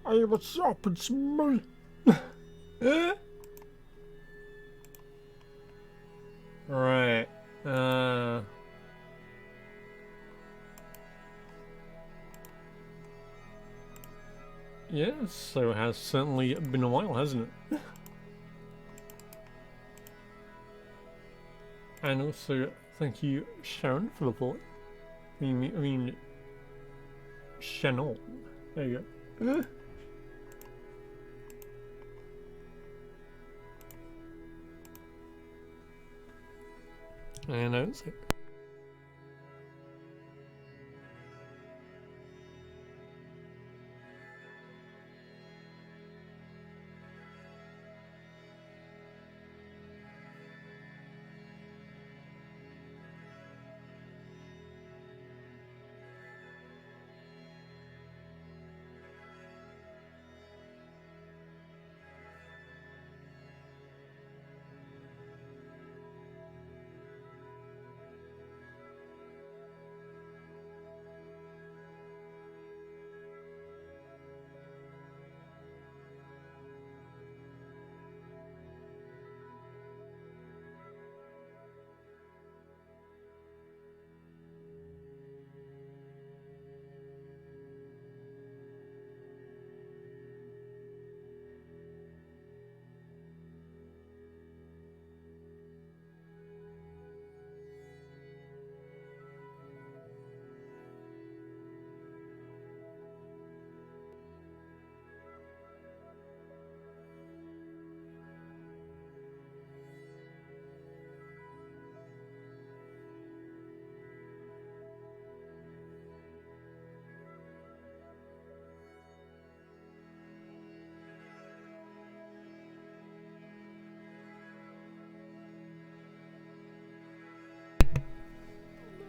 Hey, what's up? It's me. Right. Yeah, so it has certainly been a while, hasn't it? And also, thank you, Sharon, for the follow. I mean, Shannon. There you go. And that's it.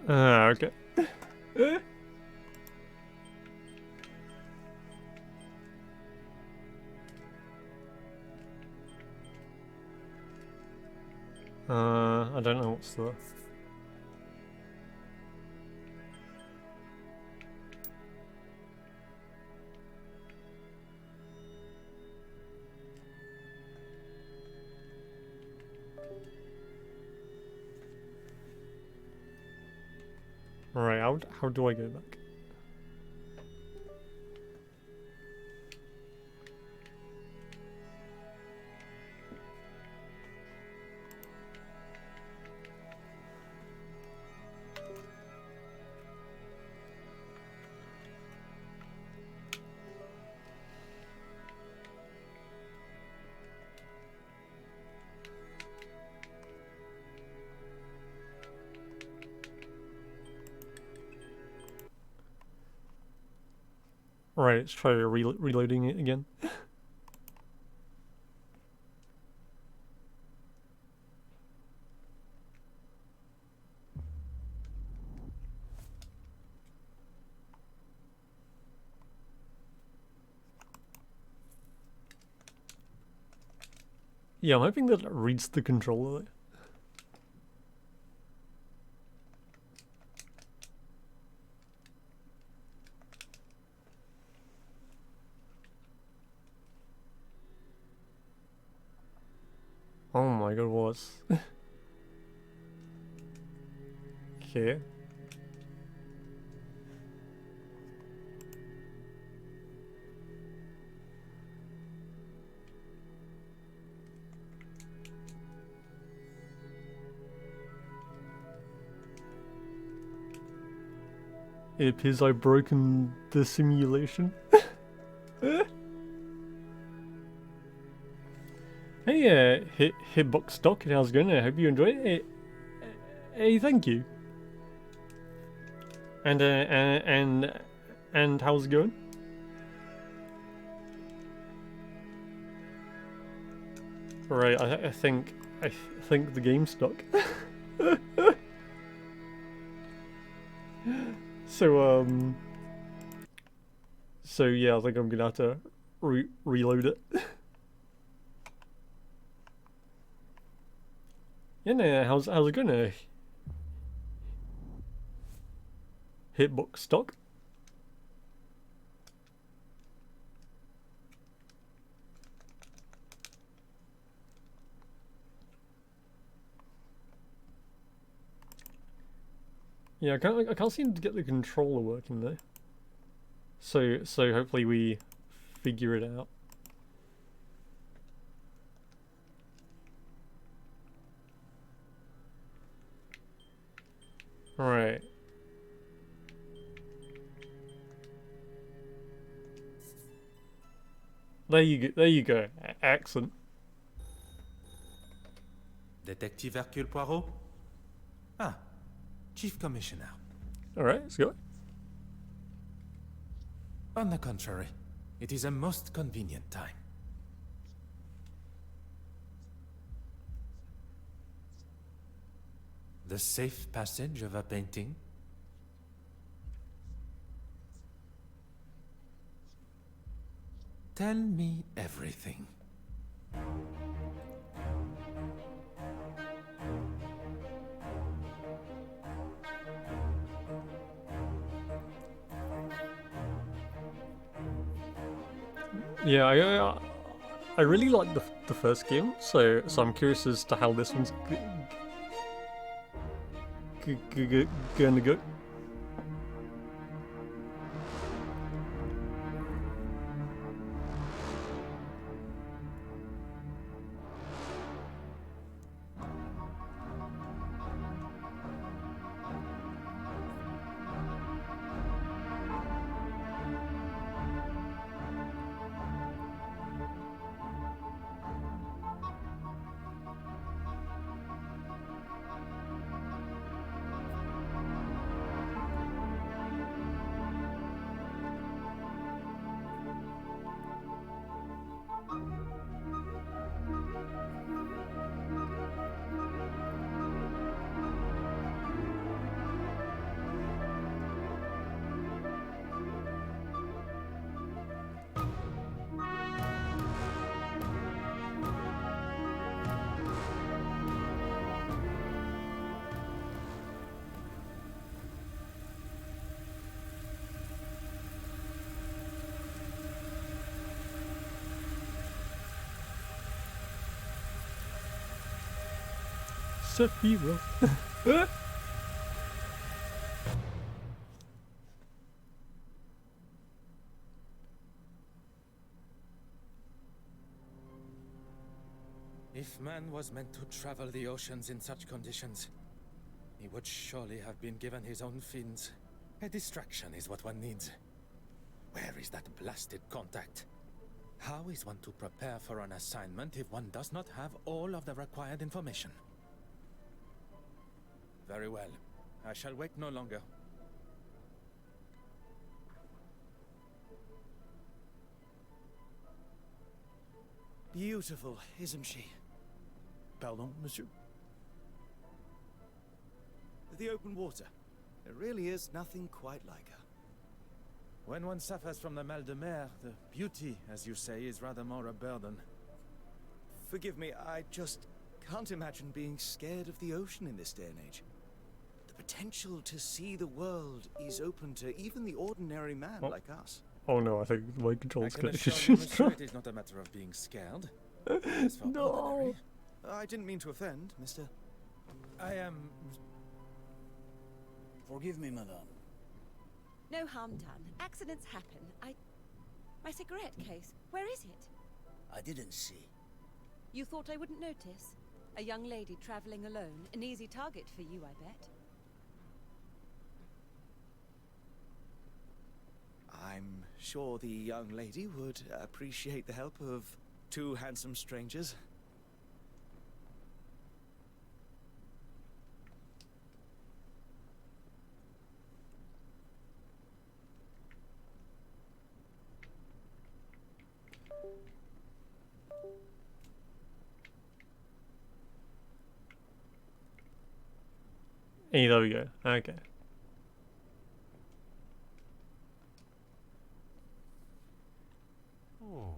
Okay. I don't know what's the... Right, how do I go back? Right, let's try reloading it again. Yeah, I'm hoping that it reads the controller. Oh my god, what? Okay. It appears I've broken the simulation. Hey, Hitbox Doc, how's it going? I hope you enjoy it. Hey, thank you. And how's it going? Right, I think the game's stuck. So yeah, I think I'm gonna have to reload it. Yeah, no, how's it going? Hitbox stock. Yeah, I can't seem to get the controller working though. So hopefully we figure it out. Right. There you go. There you go. Excellent. Detective Hercule Poirot? Ah, Chief Commissioner. All right, let's go. On the contrary, it is a most convenient time. The safe passage of a painting? Tell me everything. Yeah, I really like the first game, so I'm curious as to how this one's gonna go. Sephiroth. If man was meant to travel the oceans in such conditions, he would surely have been given his own fins. A distraction is what one needs. Where is that blasted contact? How is one to prepare for an assignment if one does not have all of the required information? Very well. I shall wait no longer. Beautiful, isn't she? Pardon, monsieur? The open water. There really is nothing quite like her. When one suffers from the mal de mer, the beauty, as you say, is rather more a burden. Forgive me, I just can't imagine being scared of the ocean in this day and age. The potential to see the world is open to even the ordinary man like us. Oh no, I think my control's I can connected. assure you, monsieur, it is not a matter of being scared. As for No. ordinary, I didn't mean to offend, mister. I am... Forgive me, madame. No harm done. Accidents happen. My cigarette case. Where is it? I didn't see. You thought I wouldn't notice? A young lady traveling alone. An easy target for you, I bet. I'm sure the young lady would appreciate the help of two handsome strangers. Hey, there we go. Okay. Oh.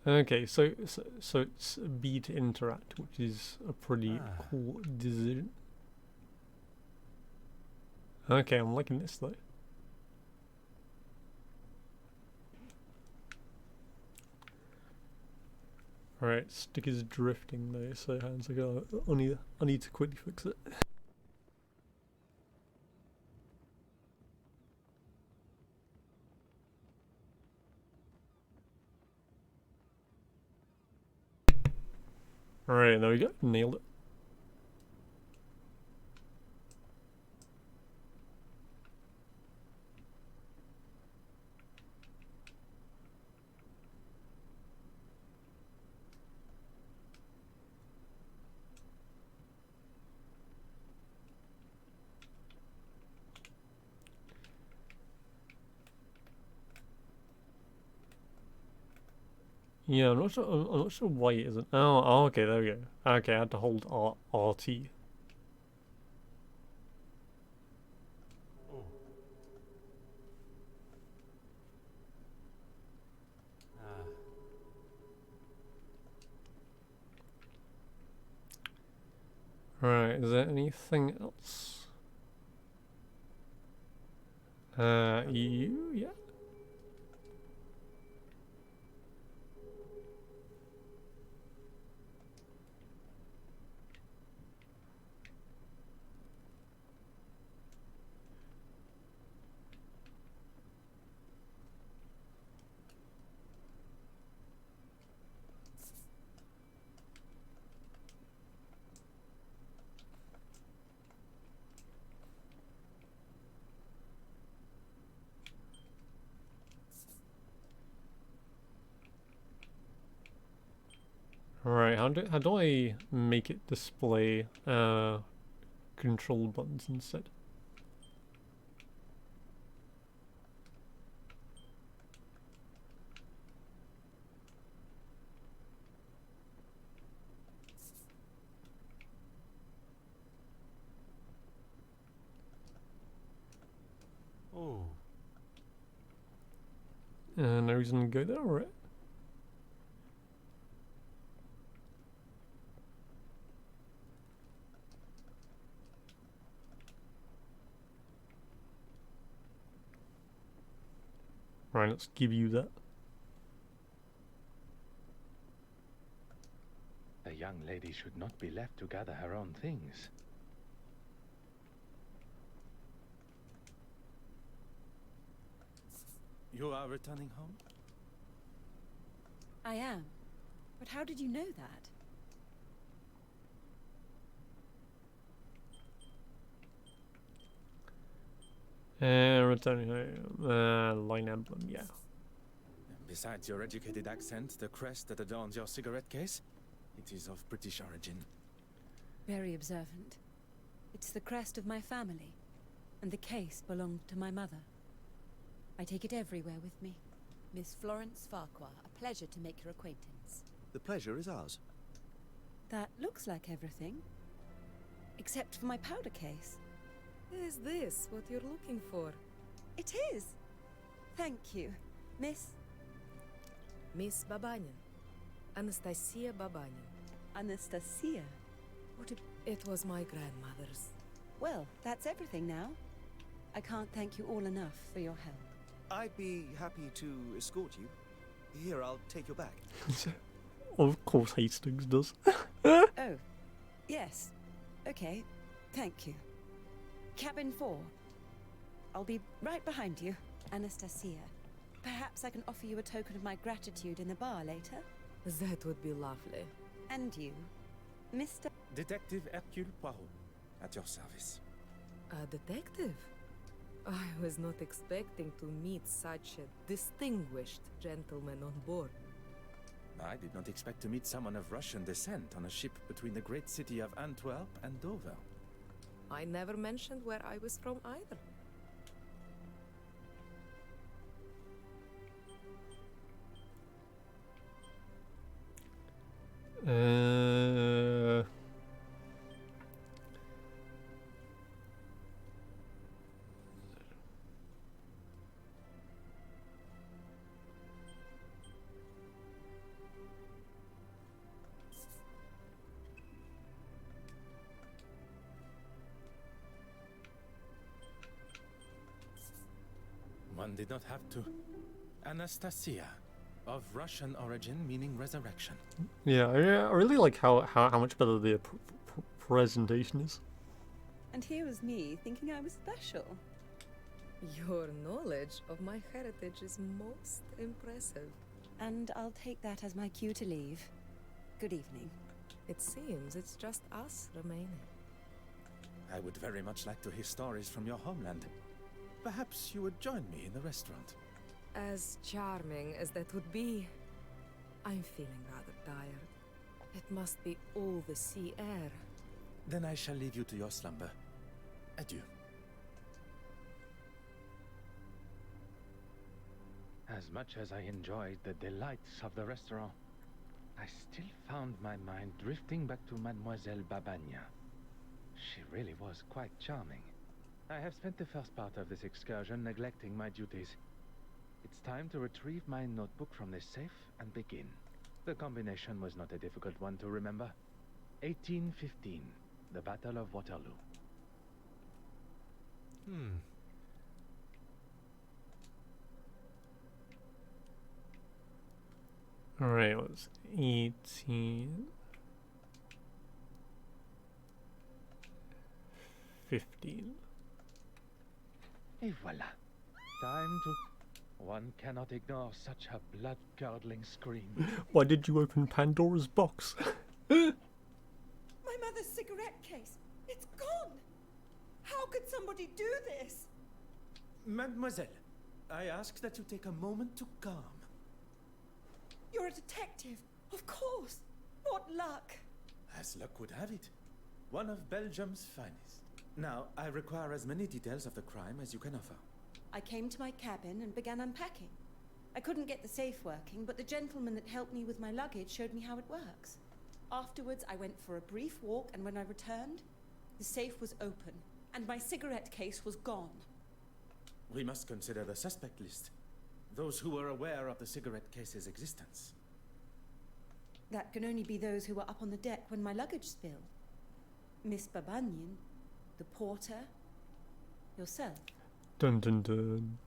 Okay, so it's B to interact, which is a pretty cool decision. Okay, I'm liking this though. Alright, stick is drifting though, so hands like, oh, I need to quickly fix it. Alright, there we go, nailed it. Yeah, I'm not sure why it isn't. Oh, okay, there we go. Okay, I had to hold RT. Right, is there anything else? Yeah. Right, how do I make it display control buttons instead? Oh. No reason to go there, alright. Right, let's give you that. A young lady should not be left to gather her own things. You are returning home? I am. But how did you know that? Returning home. Line emblem, yeah. Besides your educated accent, the crest that adorns your cigarette case, it is of British origin. Very observant. It's the crest of my family, and the case belonged to my mother. I take it everywhere with me. Miss Florence Farquhar, a pleasure to make your acquaintance. The pleasure is ours. That looks like everything. Except for my powder case. Is this what you're looking for? It is! Thank you, Miss Miss Babanin. Anastasia Babanin. Anastasia. What a... It was my grandmother's. Well, that's everything now. I can't thank you all enough for your help. I'd be happy to escort you. Here, I'll take your bag. Of course Hastings does. Oh, yes. Okay, thank you. Cabin 4. I'll be right behind you, Anastasia. Perhaps I can offer you a token of my gratitude in the bar later? That would be lovely. And you, Mr. Detective Hercule Poirot, at your service. A detective? I was not expecting to meet such a distinguished gentleman on board. I did not expect to meet someone of Russian descent on a ship between the great city of Antwerp and Dover. I never mentioned where I was from either. One did not have to. Anastasia, of Russian origin meaning resurrection. Yeah, I really like how much better the presentation is. And here was me thinking I was special. Your knowledge of my heritage is most impressive. And I'll take that as my cue to leave. Good evening. It seems it's just us remaining. I would very much like to hear stories from your homeland. Perhaps you would join me in the restaurant. As charming as that would be, I'm feeling rather tired. It must be all the sea air. Then I shall leave you to your slumber. Adieu. As much as I enjoyed the delights of the restaurant, I still found my mind drifting back to Mademoiselle Babagna. She really was quite charming. I have spent the first part of this excursion neglecting my duties. It's time to retrieve my notebook from the safe and begin. The combination was not a difficult one to remember. 1815, the Battle of Waterloo. Alright, it was 18... 15. Et voilà. Time to... One cannot ignore such a blood-curdling scream. Why did you open Pandora's box? My mother's cigarette case. It's gone. How could somebody do this? Mademoiselle, I ask that you take a moment to calm. You're a detective. Of course. What luck. As luck would have it. One of Belgium's finest. Now, I require as many details of the crime as you can offer. I came to my cabin and began unpacking. I couldn't get the safe working, but the gentleman that helped me with my luggage showed me how it works. Afterwards, I went for a brief walk, and when I returned, the safe was open, and my cigarette case was gone. We must consider the suspect list. Those who were aware of the cigarette case's existence. That can only be those who were up on the deck when my luggage spilled. Miss Babagnan, the porter, yourself. Dun dun dun.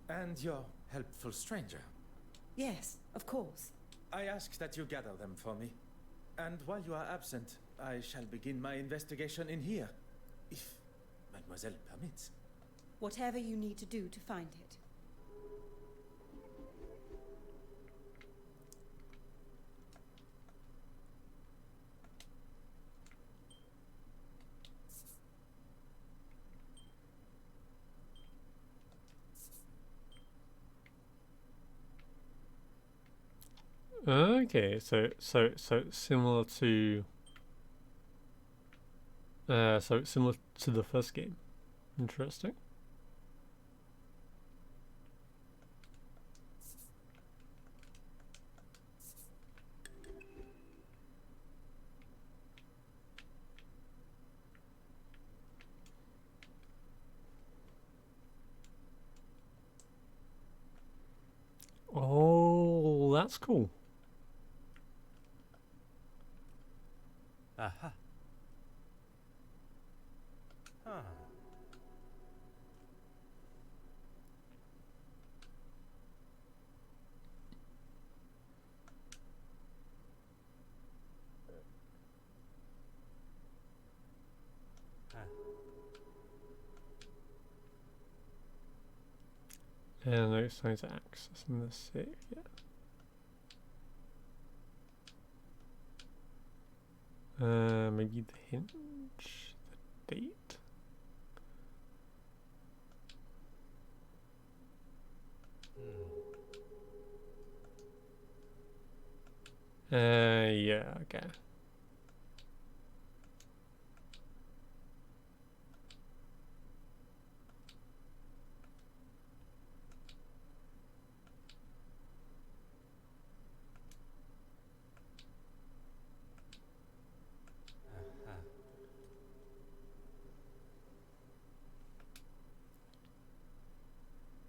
And your helpful stranger. Yes, of course. I ask that you gather them for me. And while you are absent, I shall begin my investigation in here. If Mademoiselle permits. Whatever you need to do to find it. Okay, so similar to similar to the first game. Interesting. Oh, that's cool. Aha. Huh. And no signs of access in the safe, yeah. Maybe the hinge, the date. Yeah, okay.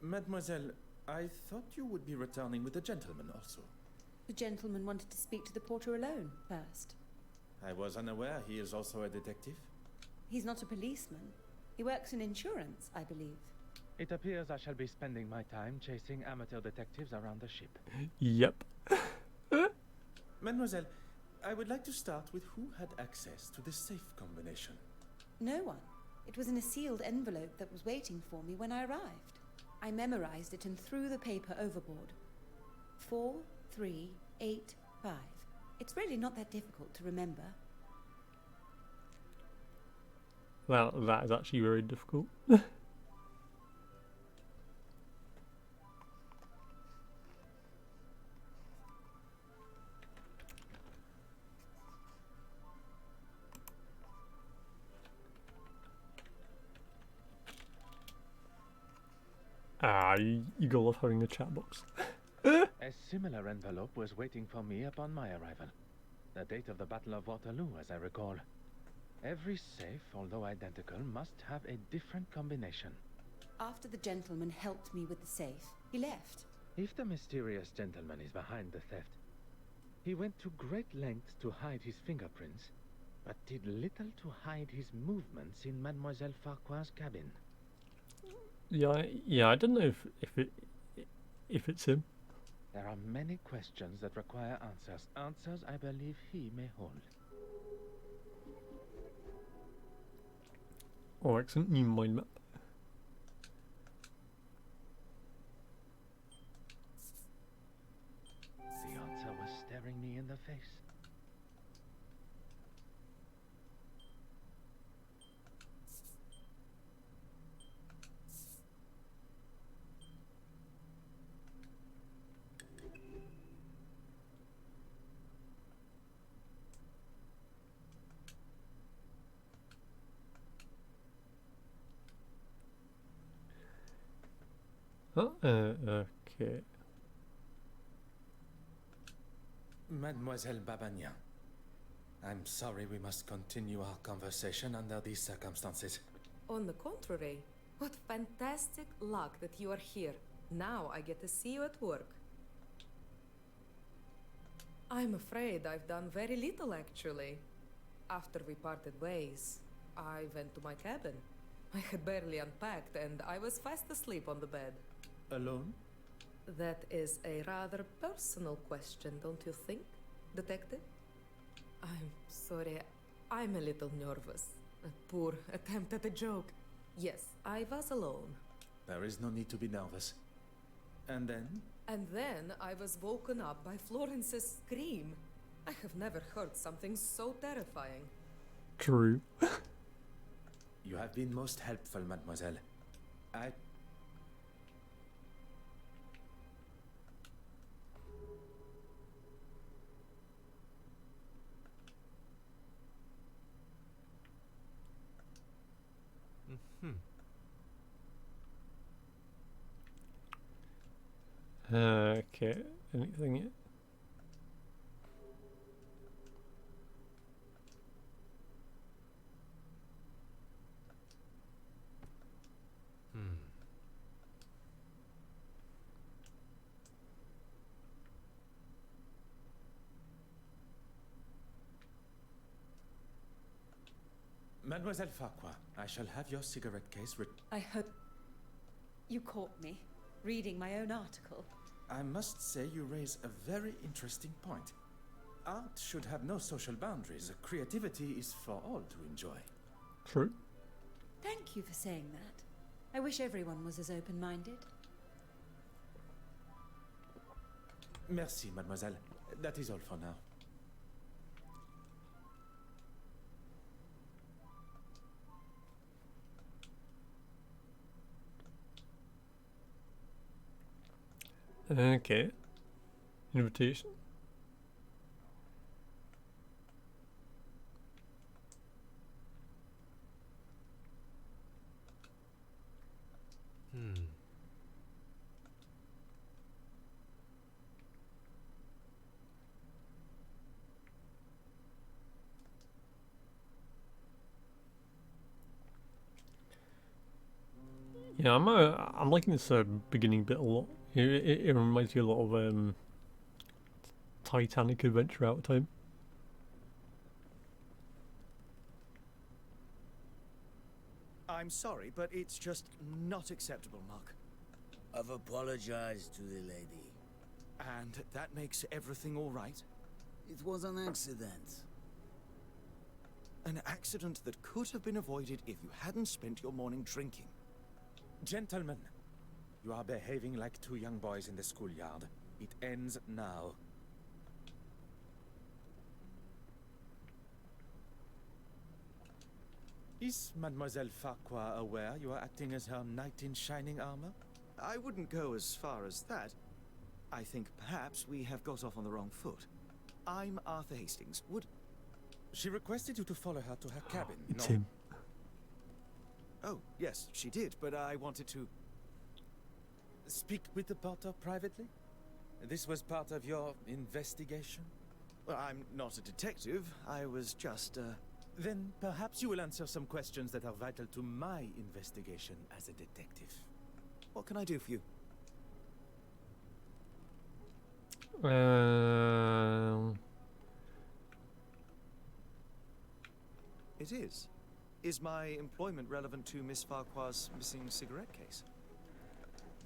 Mademoiselle, I thought you would be returning with a gentleman also. The gentleman wanted to speak to the porter alone first. I was unaware he is also a detective. He's not a policeman. He works in insurance, I believe. It appears I shall be spending my time chasing amateur detectives around the ship. Yep. Mademoiselle, I would like to start with who had access to the safe combination. No one. It was in a sealed envelope that was waiting for me when I arrived. I memorized it and threw the paper overboard. 4385. It's really not that difficult to remember. Well, that is actually very difficult. You go off having a chat box. A similar envelope was waiting for me upon my arrival. The date of the Battle of Waterloo, as I recall. Every safe, although identical, must have a different combination. After the gentleman helped me with the safe, he left. If the mysterious gentleman is behind the theft, he went to great lengths to hide his fingerprints, but did little to hide his movements in Mademoiselle Farquhar's cabin. Yeah, I don't know if it's him. There are many questions that require answers. Answers I believe he may hold. Oh, excellent new mind map. The answer was staring me in the face. Oh, okay. Mademoiselle Babagnan, I'm sorry we must continue our conversation under these circumstances. On the contrary, what fantastic luck that you are here. Now I get to see you at work. I'm afraid I've done very little, actually. After we parted ways, I went to my cabin. I had barely unpacked and I was fast asleep on the bed. Alone? That is a rather personal question, don't you think, Detective? I'm sorry, I'm a little nervous. A poor attempt at a joke. Yes, I was alone. There is no need to be nervous. And then? And then I was woken up by Florence's scream. I have never heard something so terrifying. True. You have been most helpful, mademoiselle. Okay, anything yet? Mademoiselle Farquhar, I shall have your cigarette case I hope you caught me reading my own article. I must say you raise a very interesting point. Art should have no social boundaries. Creativity is for all to enjoy. True. Thank you for saying that. I wish everyone was as open-minded. Merci, mademoiselle. That is all for now. Okay. Invitation. Yeah, I'm liking this beginning bit a lot. It reminds me a lot of Titanic Adventure Out of Time. I'm sorry, but it's just not acceptable, Mark. I've apologized to the lady. And that makes everything all right? It was an accident. An accident that could have been avoided if you hadn't spent your morning drinking. Gentlemen, you are behaving like two young boys in the schoolyard. It ends now. Is Mademoiselle Farquhar aware you are acting as her knight in shining armor? I wouldn't go as far as that. I think perhaps we have got off on the wrong foot. I'm Arthur Hastings. Would... She requested you to follow her to her cabin. It's no? him. Oh, yes, she did, but I wanted to... Speak with the porter privately? This was part of your investigation? Well, I'm not a detective. I was just, Then perhaps you will answer some questions that are vital to my investigation as a detective. What can I do for you? It is. Is my employment relevant to Miss Farquhar's missing cigarette case?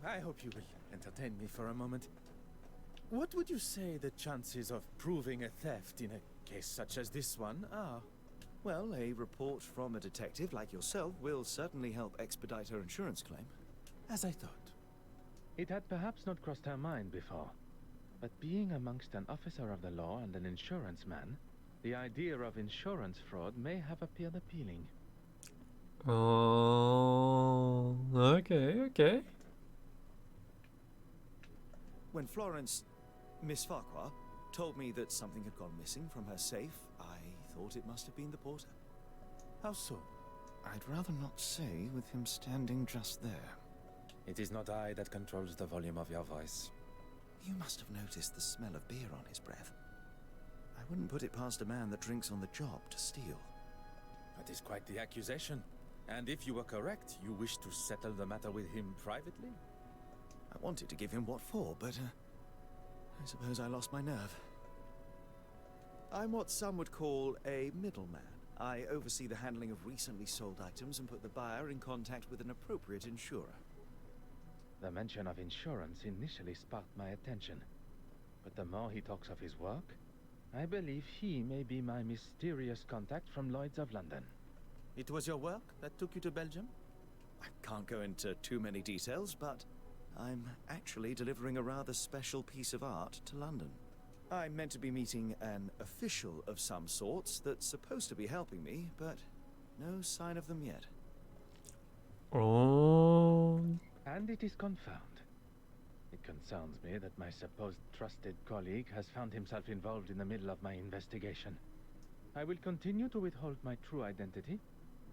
I hope you will entertain me for a moment. What would you say the chances of proving a theft in a case such as this one are? Well, a report from a detective like yourself will certainly help expedite her insurance claim. As I thought. It had perhaps not crossed her mind before, but being amongst an officer of the law and an insurance man, the idea of insurance fraud may have appeared appealing. Oh, okay. When Florence, Miss Farquhar, told me that something had gone missing from her safe, I thought it must have been the porter. How so? I'd rather not say with him standing just there. It is not I that controls the volume of your voice. You must have noticed the smell of beer on his breath. I wouldn't put it past a man that drinks on the job to steal. That is quite the accusation. And if you were correct, you wish to settle the matter with him privately? I wanted to give him what for, but I suppose I lost my nerve. I'm what some would call a middleman. I oversee the handling of recently sold items and put the buyer in contact with an appropriate insurer. The mention of insurance initially sparked my attention, but the more he talks of his work, I believe he may be my mysterious contact from Lloyd's of London. It was your work that took you to Belgium? I can't go into too many details, but I'm actually delivering a rather special piece of art to London. I'm meant to be meeting an official of some sorts that's supposed to be helping me, but no sign of them yet. Oh. And it is confirmed. It concerns me that my supposed trusted colleague has found himself involved in the middle of my investigation. I will continue to withhold my true identity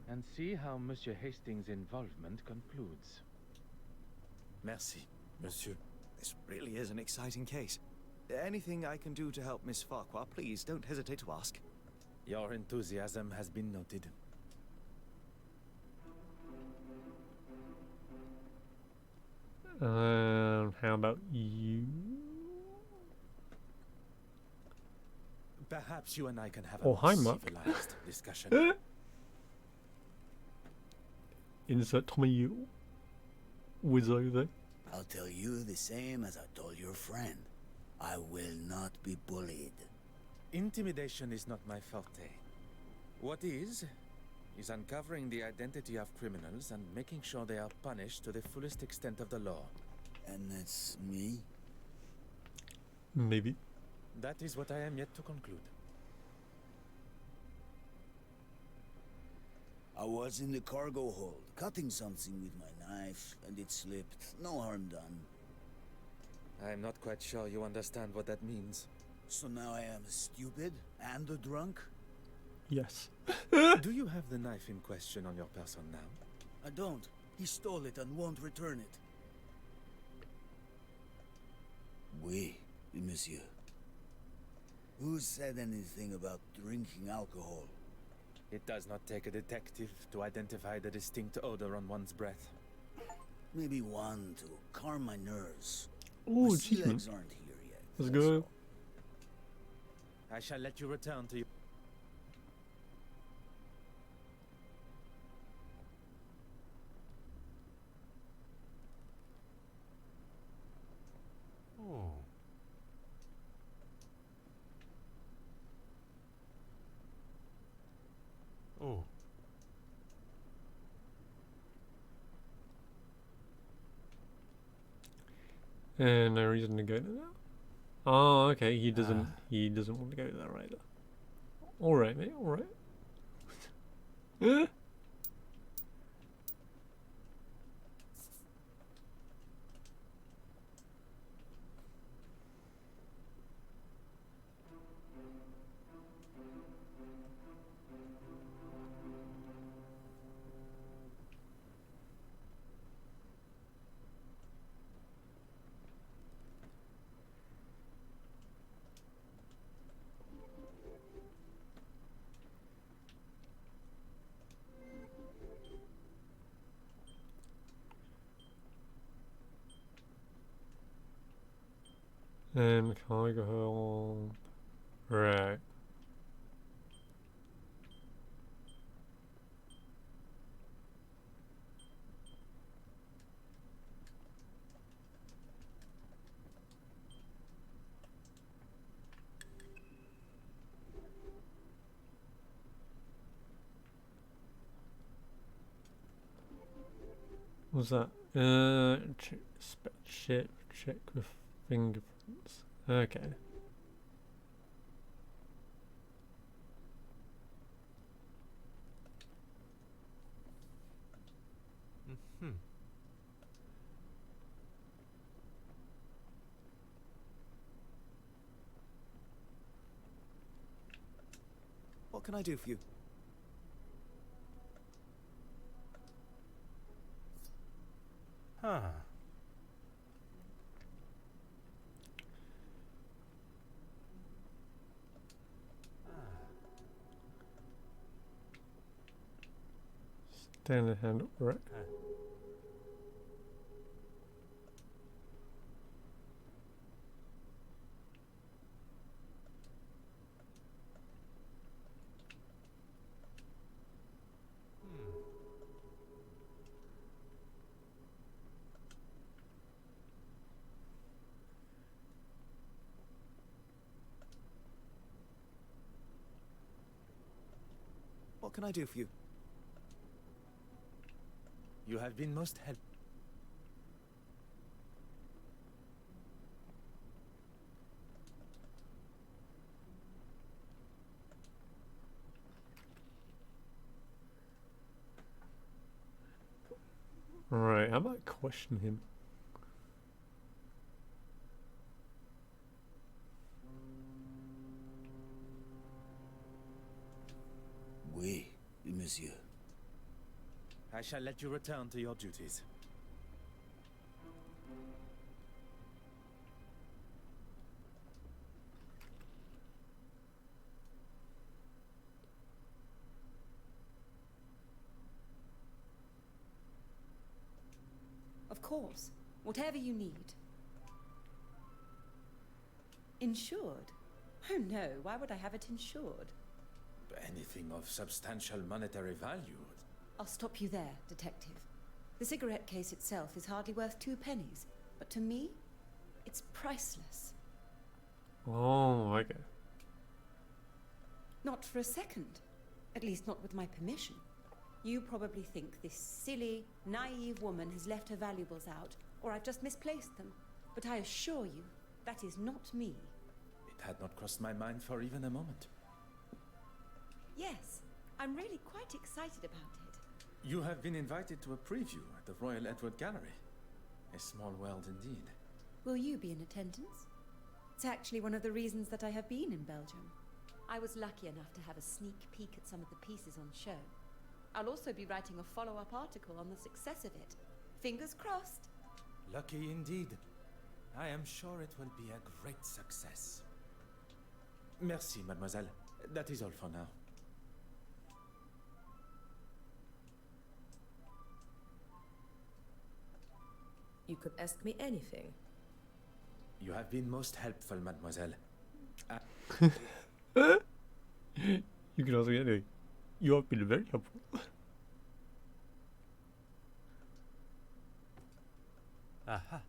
and see how Monsieur Hastings' involvement concludes. Merci, monsieur. This really is an exciting case. Anything I can do to help Miss Farquhar, please don't hesitate to ask. Your enthusiasm has been noted. How about you? Perhaps you and I can have a Oh, more hi, Mark. civilized discussion. Insert Tommy Wizzo there. I'll tell you the same as I told your friend. I will not be bullied. Intimidation is not my forte. What is uncovering the identity of criminals and making sure they are punished to the fullest extent of the law. And that's me? Maybe. That is what I am yet to conclude. I was in the cargo hold, cutting something with my knife, and it slipped. No harm done. I am not quite sure you understand what that means. So now I am stupid and a drunk? Yes. Do you have the knife in question on your person now? I don't. He stole it and won't return it. Oui, monsieur. Who said anything about drinking alcohol? It does not take a detective to identify the distinct odor on one's breath. Maybe one to calm my nerves. Ooh, My sea achievement. legs aren't here yet. Let's that's go. all. I shall let you return to your... And no reason to go to that. Oh, okay. He doesn't. He doesn't want to go there either. All right, mate. All right. And cargo hold. Right. What's that? Check with fingerprints. Okay. Hmm. What can I do for you? Huh. Standard handle. Right. What can I do for you? You have been most helpful. Right. I might question him. Oui, monsieur. I shall let you return to your duties. Of course. Whatever you need. Insured? Oh no, why would I have it insured? Anything of substantial monetary value. I'll stop you there, detective. The cigarette case itself is hardly worth 2 pennies, but to me, it's priceless. Oh, okay. Not for a second. At least not with my permission. You probably think this silly, naive woman has left her valuables out, or I've just misplaced them. But I assure you, that is not me. It had not crossed my mind for even a moment. Yes, I'm really quite excited about it. You have been invited to a preview at the Royal Edward Gallery. A small world indeed. Will you be in attendance? It's actually one of the reasons that I have been in Belgium. I was lucky enough to have a sneak peek at some of the pieces on show. I'll also be writing a follow-up article on the success of it. Fingers crossed. Lucky indeed. I am sure it will be a great success. Merci, mademoiselle. That is all for now. You could ask me anything. You have been most helpful, mademoiselle. You can also get it. You have been very helpful. Aha.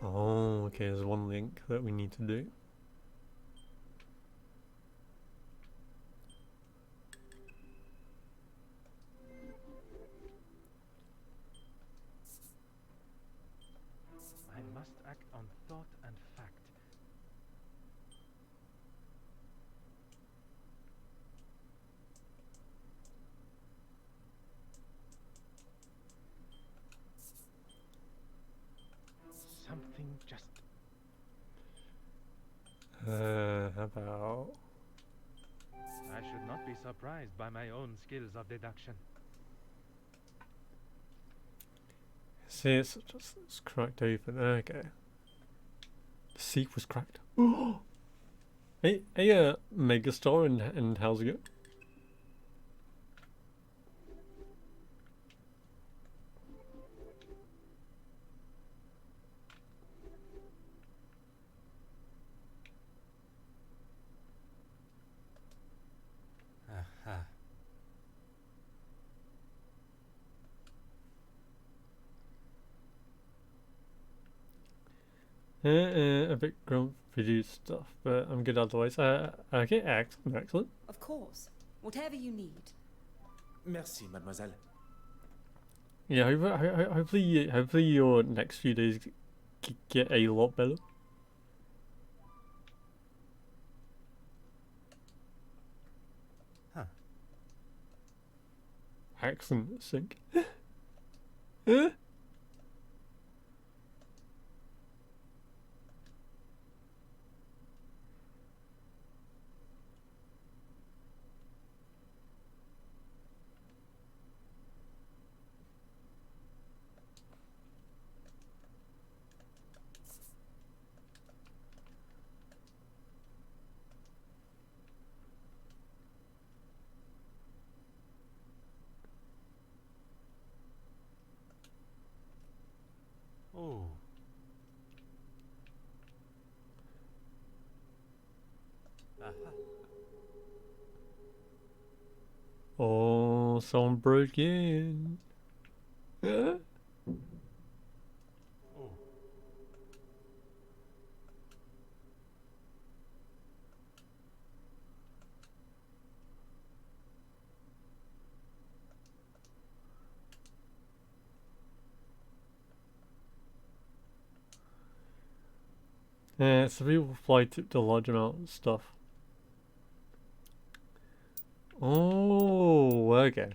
Oh, okay. There's one link that we need to do. I must act on thought and fact. Something just... How about... I should not be surprised by my own skills of deduction. See, it's just it's cracked open. Okay. The seat was cracked. Hey, Megastar, and how's it going? Aha. A bit grumpy stuff, but I'm good otherwise. Okay, excellent. Of course. Whatever you need. Merci, mademoiselle. Yeah, hopefully your next few days get a lot better. Huh. Accent sync. Oh. Aha. Oh, someone broke in. Oh. Yeah, so people fly tipped a large amount of stuff. Oh, okay.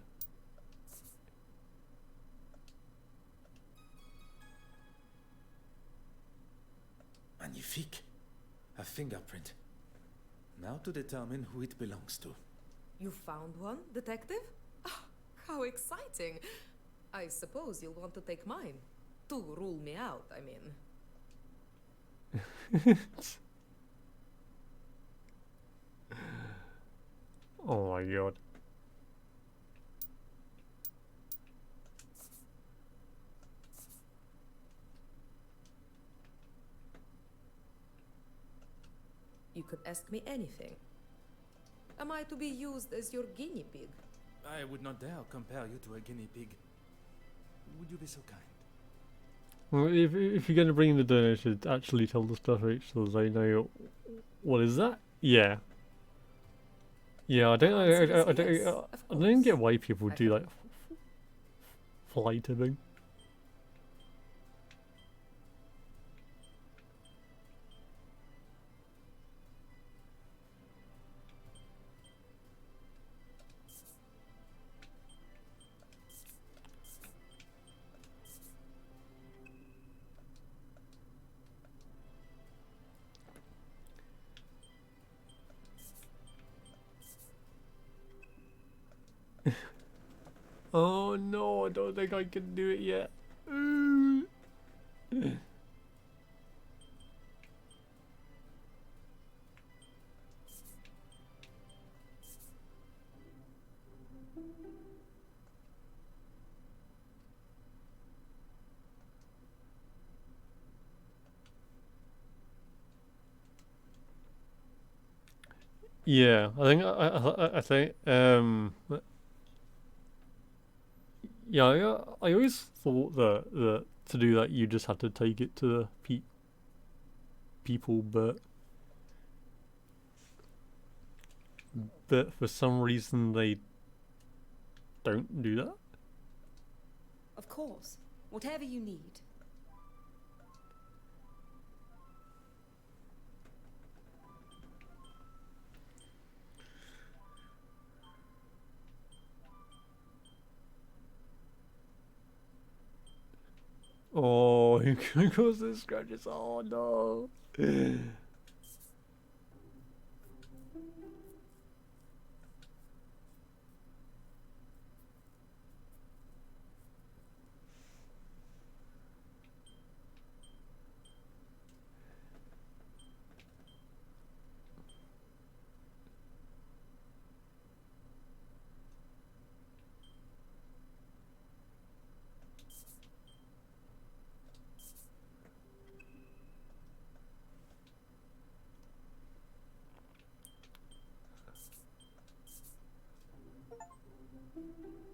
Magnifique. A fingerprint. Now to determine who it belongs to. You found one, detective? Ah, how exciting! I suppose you'll want to take mine. To rule me out, I mean. Oh my god. You could ask me anything. Am I to be used as your guinea pig? I would not dare compare you to a guinea pig. Would you be so kind? Well, if you're gonna bring in the donation, actually tell the stuff each so they know what is that? Yeah. Yeah, I don't get why people do like fly tipping. Oh no, I don't think I can do it yet. Yeah, I think yeah, I always thought that to do that you just had to take it to the people, but for some reason they don't do that. Of course. Whatever you need. Cause the scratches. Oh no.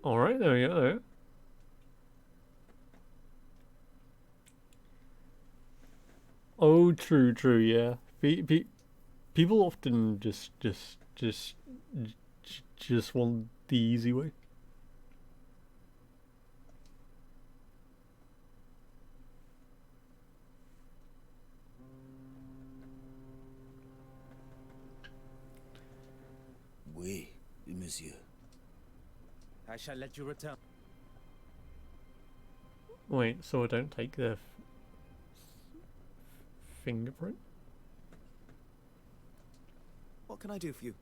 All right, there we go. There. Oh, true, true. Yeah. People often just want the easy way. Oui, monsieur. I shall let you return. Wait, so I don't take their fingerprint? What can I do for you?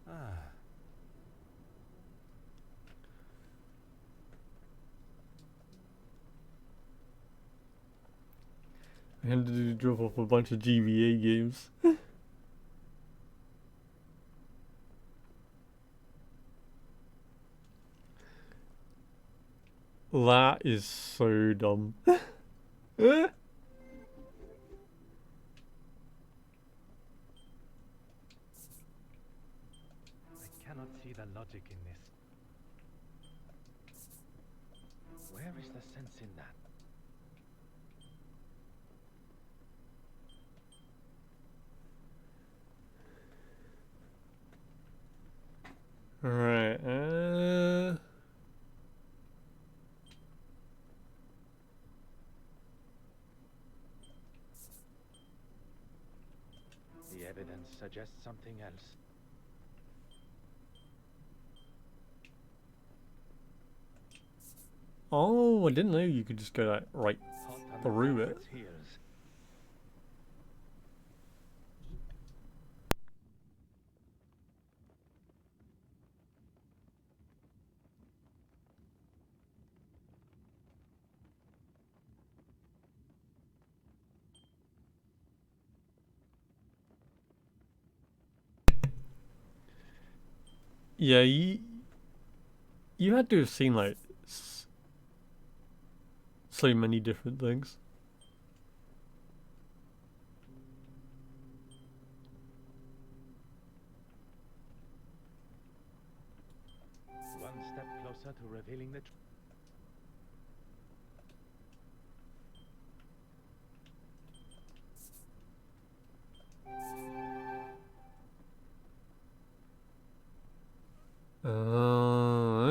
Ah. I had to drop off a bunch of GBA games. That is so dumb. I cannot see the logic in this. Where is the sense in that? Alright, The evidence suggests something else. oh, I didn't know you could just go like right Hot on through the it. culprit's heels. Yeah, you had to have seen like so many different things. One step closer to revealing the truth.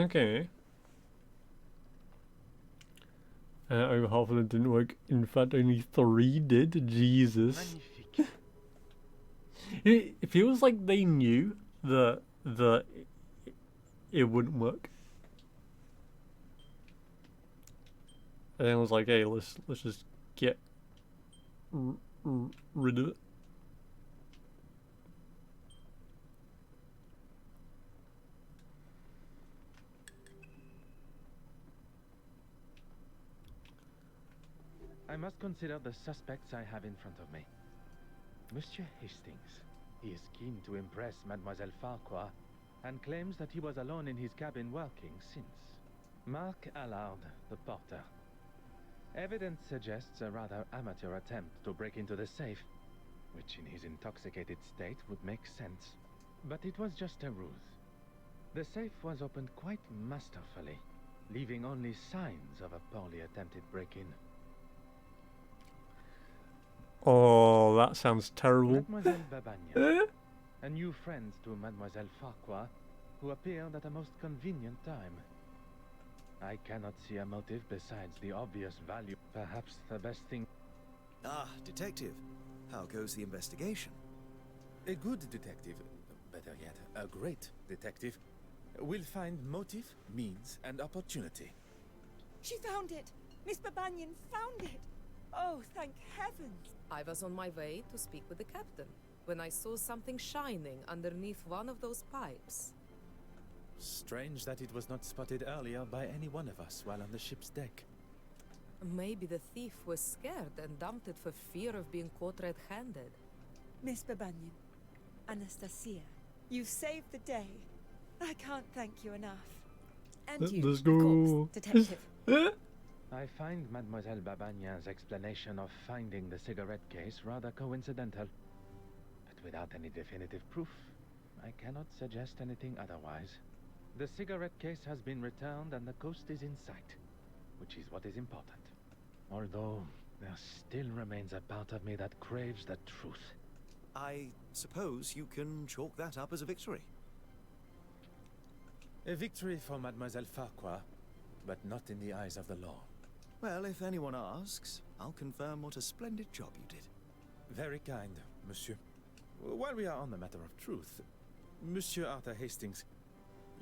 Okay. Over half of them didn't work. In fact, only 3 did. Jesus. Magnifique. It feels like they knew that it wouldn't work. And then it was like, hey, let's just get rid of it. I must consider the suspects I have in front of me. Monsieur Hastings. He is keen to impress Mademoiselle Farquhar and claims that he was alone in his cabin working since. Mark Allard, the porter. Evidence suggests a rather amateur attempt to break into the safe, which in his intoxicated state would make sense. But it was just a ruse. The safe was opened quite masterfully, leaving only signs of a poorly attempted break-in. Oh, that sounds terrible. Mademoiselle Babagna, a new friend to Mademoiselle Farquhar, who appeared at a most convenient time. I cannot see a motive besides the obvious value. Perhaps the best thing... Ah, detective. How goes the investigation? A good detective, better yet, a great detective, will find motive, means, and opportunity. She found it! Miss Babanian found it! Oh, thank heavens! I was on my way to speak with the captain when I saw something shining underneath one of those pipes. Strange that it was not spotted earlier by any one of us while on the ship's deck. Maybe the thief was scared and dumped it for fear of being caught red-handed. Miss Babanian, Anastasia, you saved the day. I can't thank you enough. And you, Let's of go. course, detective. I find Mademoiselle Babanian's explanation of finding the cigarette case rather coincidental. But without any definitive proof, I cannot suggest anything otherwise. The cigarette case has been returned and the coast is in sight, which is what is important. Although, there still remains a part of me that craves the truth. I suppose you can chalk that up as a victory. A victory for Mademoiselle Farquhar, but not in the eyes of the law. Well, if anyone asks, I'll confirm what a splendid job you did. Very kind, monsieur. While we are on the matter of truth, Monsieur Arthur Hastings,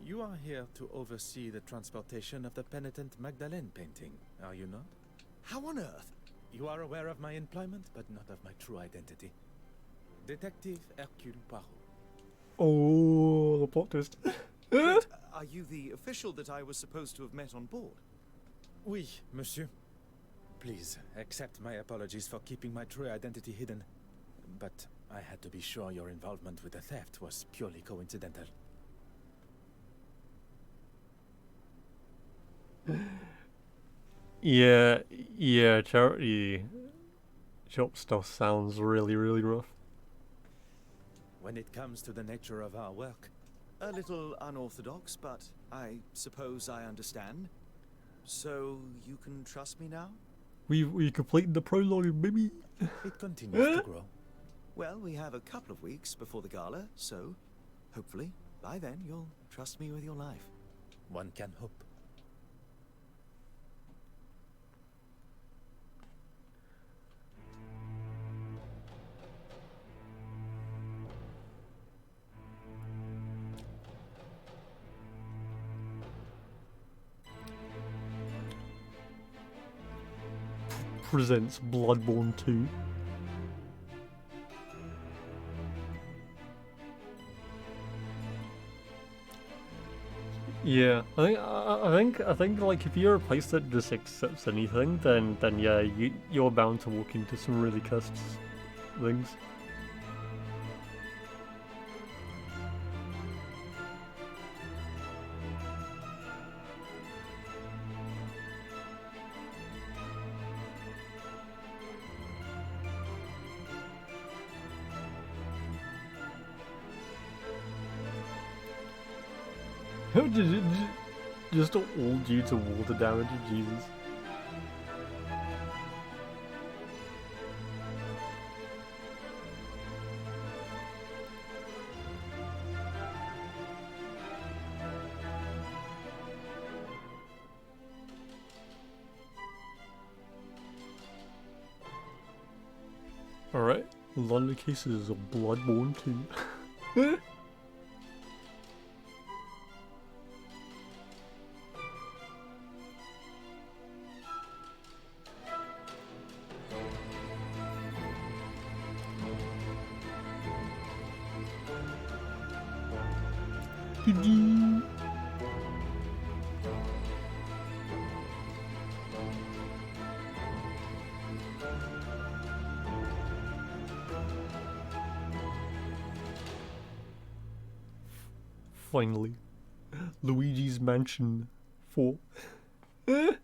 you are here to oversee the transportation of the penitent Magdalene painting, are you not? How on earth? You are aware of my employment, but not of my true identity. Detective Hercule Poirot. Oh, the plot twist. Wait, are you the official that I was supposed to have met on board? Oui, monsieur. Please, accept my apologies for keeping my true identity hidden. But I had to be sure your involvement with the theft was purely coincidental. Yeah, charity shop stuff sounds really, really rough. When it comes to the nature of our work, A little unorthodox, but I suppose I understand. So you can trust me now? We completed the prologue, baby. it continues to grow. Well, we have a couple of weeks before the gala, so hopefully by then you'll trust me with your life. One can hope. Presents Bloodborne 2. Yeah, I think like if you're a place that just accepts anything, then yeah, you're bound to walk into some really cursed things. Just all due to water damage, Jesus. Alright, London cases of Bloodborne 2. Finally, Luigi's Mansion 4. I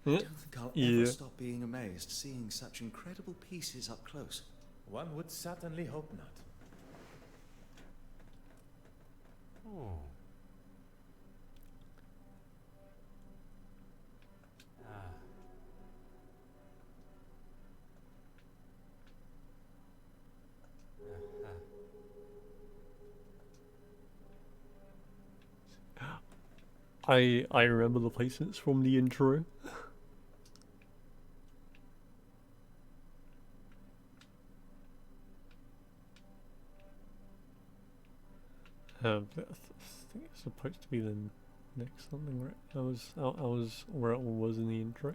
don't think I'll ever stop being amazed seeing such incredible pieces up close. One would certainly hope not. Oh. Ah. I remember the placements from the intro. I think it's supposed to be the next something, right? I was where it was in the intro.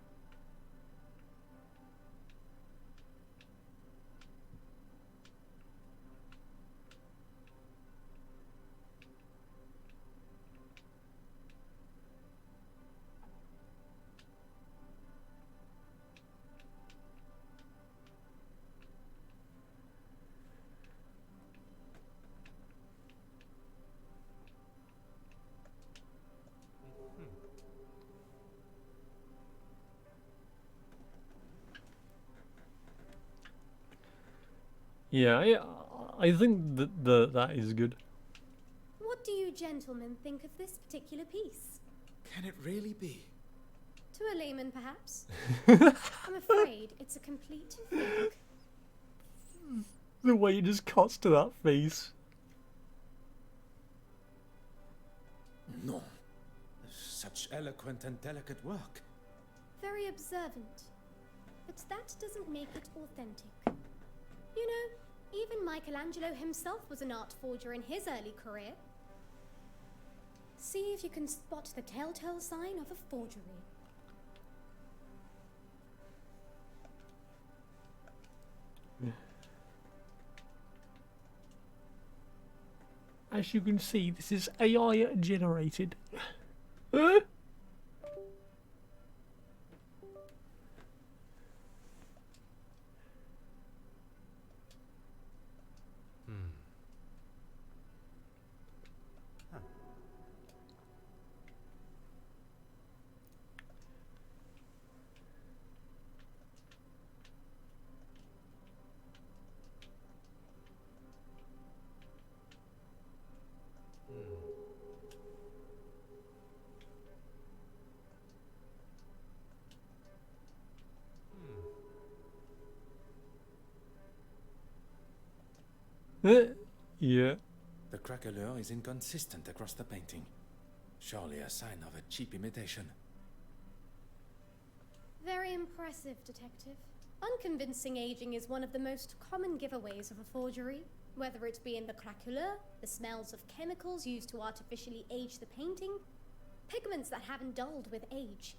Yeah, I think that is good. What do you gentlemen think of this particular piece? Can it really be? To a layman, perhaps. I'm afraid it's a complete fake. The way it just cuts to that face. No. Such eloquent and delicate work. Very observant. But that doesn't make it authentic. You know, even Michelangelo himself was an art forger in his early career. See if you can spot the telltale sign of a forgery. As you can see, this is AI generated. Yeah. The craquelure is inconsistent across the painting. Surely a sign of a cheap imitation. Very impressive, Detective. Unconvincing aging is one of the most common giveaways of a forgery, whether it be in the craquelure, the smells of chemicals used to artificially age the painting, pigments that haven't dulled with age.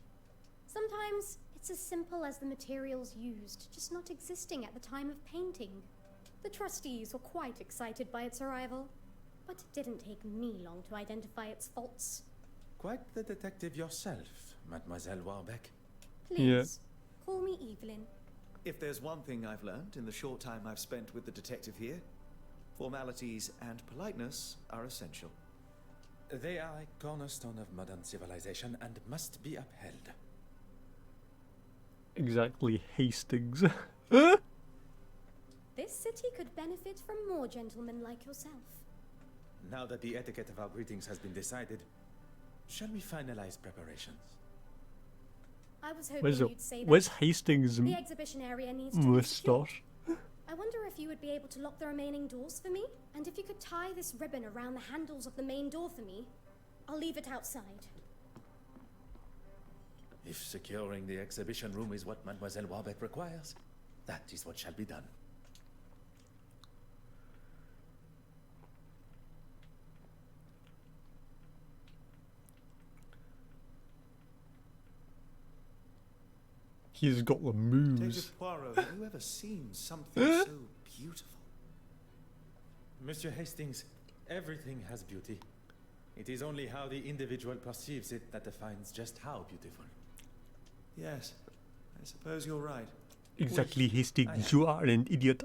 Sometimes it's as simple as the materials used just not existing at the time of painting. The trustees were quite excited by its arrival, but it didn't take me long to identify its faults. Quite the detective yourself, Mademoiselle Warbeck. Please, call me Evelyn. If there's one thing I've learned in the short time I've spent with the detective here, formalities and politeness are essential. They are a cornerstone of modern civilization and must be upheld. Exactly, Hastings. This city could benefit from more gentlemen like yourself. Now that the etiquette of our greetings has been decided, shall we finalize preparations? I was hoping you'd say that. Where's Hastings' The exhibition area needs to be moustache? I wonder if you would be able to lock the remaining doors for me? And if you could tie this ribbon around the handles of the main door for me, I'll leave it outside. If securing the exhibition room is what Mademoiselle Warbeck requires, that is what shall be done. He's got the moves. Detective Poirot, have you ever seen something so beautiful? Monsieur Hastings, everything has beauty. It is only how the individual perceives it that defines just how beautiful. Yes, I suppose you're right. Exactly, Hastings, you are an idiot.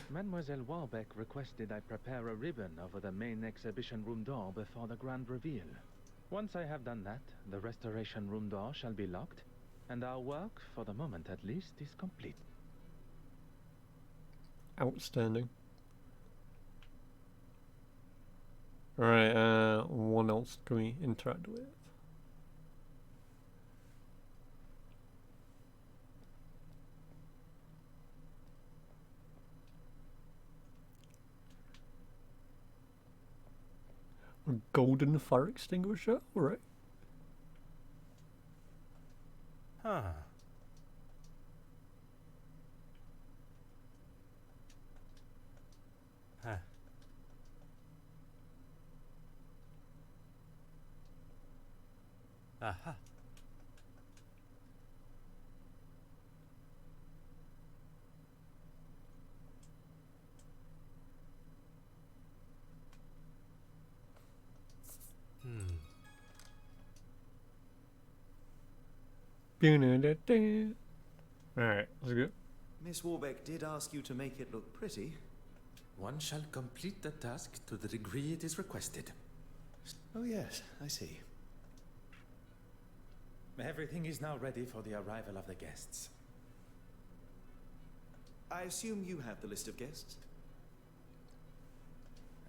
Mademoiselle Warbeck requested I prepare a ribbon over the main exhibition room door before the grand reveal. Once I have done that, the restoration room door shall be locked, and our work, for the moment at least, is complete. Outstanding. Alright, what else can we interact with? A golden fire extinguisher? Alright. Huh. Huh. Aha. Alright, let's go. Miss Warbeck did ask you to make it look pretty. One shall complete the task to the degree it is requested. Oh yes, I see. Everything is now ready for the arrival of the guests. I assume you have the list of guests?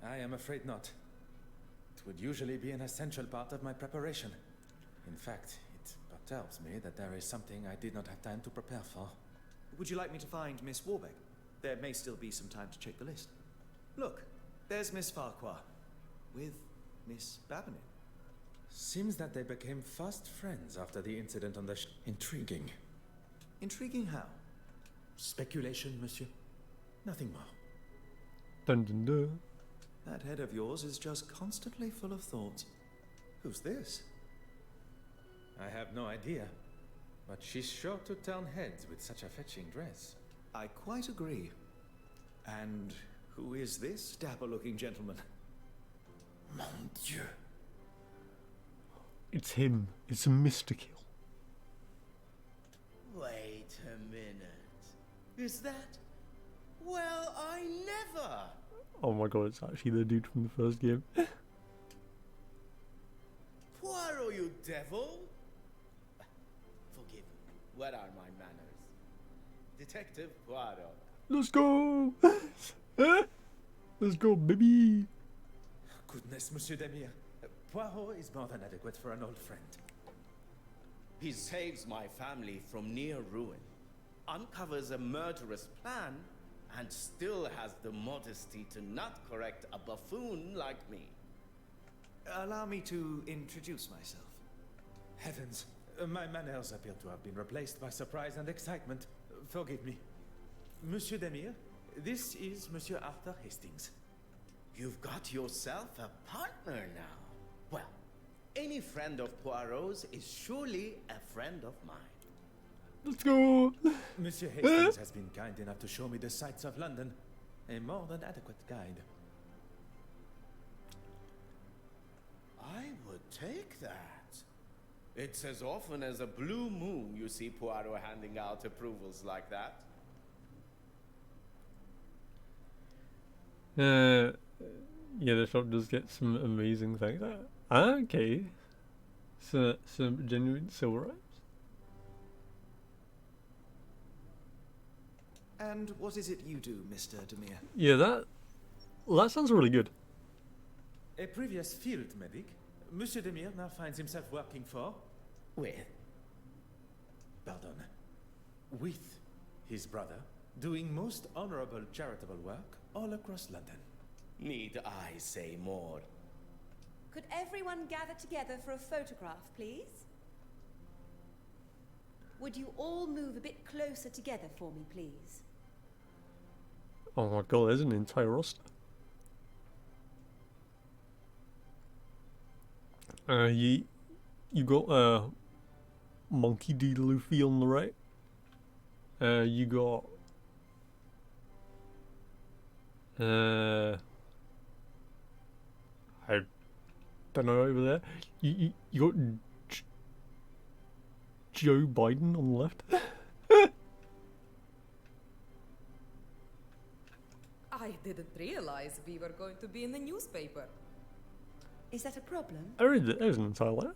I am afraid not. It would usually be an essential part of my preparation. In fact, it perturbs me that there is something I did not have time to prepare for. Would you like me to find Miss Warbeck? There may still be some time to check the list. Look, there's Miss Farquhar with Miss Babinin. Seems that they became fast friends after the incident on the Intriguing. Intriguing how? Speculation, monsieur. Nothing more. Dun dun dun. That head of yours is just constantly full of thoughts. Who's this? I have no idea, but she's sure to turn heads with such a fetching dress. I quite agree. And who is this dapper-looking gentleman? Mon Dieu. It's him. It's a Mystical. Wait a minute. Is that? Well, I never. Oh my god, it's actually the dude from the first game. Poirot, you devil! Forgive me. What are my manners? Detective Poirot. Let's go! Let's go, baby! Goodness, Monsieur Demire. Poirot is more than adequate for an old friend. He saves my family from near ruin, uncovers a murderous plan, and still has the modesty to not correct a buffoon like me. Allow me to introduce myself. Heavens, my manners appear to have been replaced by surprise and excitement. Forgive me. Monsieur Demire, this is Monsieur Arthur Hastings. You've got yourself a partner now. Well, any friend of Poirot's is surely a friend of mine. Let's go! Monsieur Hastings has been kind enough to show me the sights of London. A more than adequate guide. I would take that. It's as often as a blue moon you see Poirot handing out approvals like that. Yeah, the shop does get some amazing things. Okay. So, some genuine silver items. And what is it you do, Mr. Demire? Yeah, that sounds really good. A previous field medic, Monsieur Demire now finds himself working for... with his brother, doing most honorable charitable work all across London. Need I say more? Could everyone gather together for a photograph, please? Would you all move a bit closer together for me, please? Oh my god, there's an entire roster. You got Monkey D. Luffy on the right. You got I don't know over there. You got Joe Biden on the left. I didn't realize we were going to be in the newspaper. Is that a problem? There's an entire letter.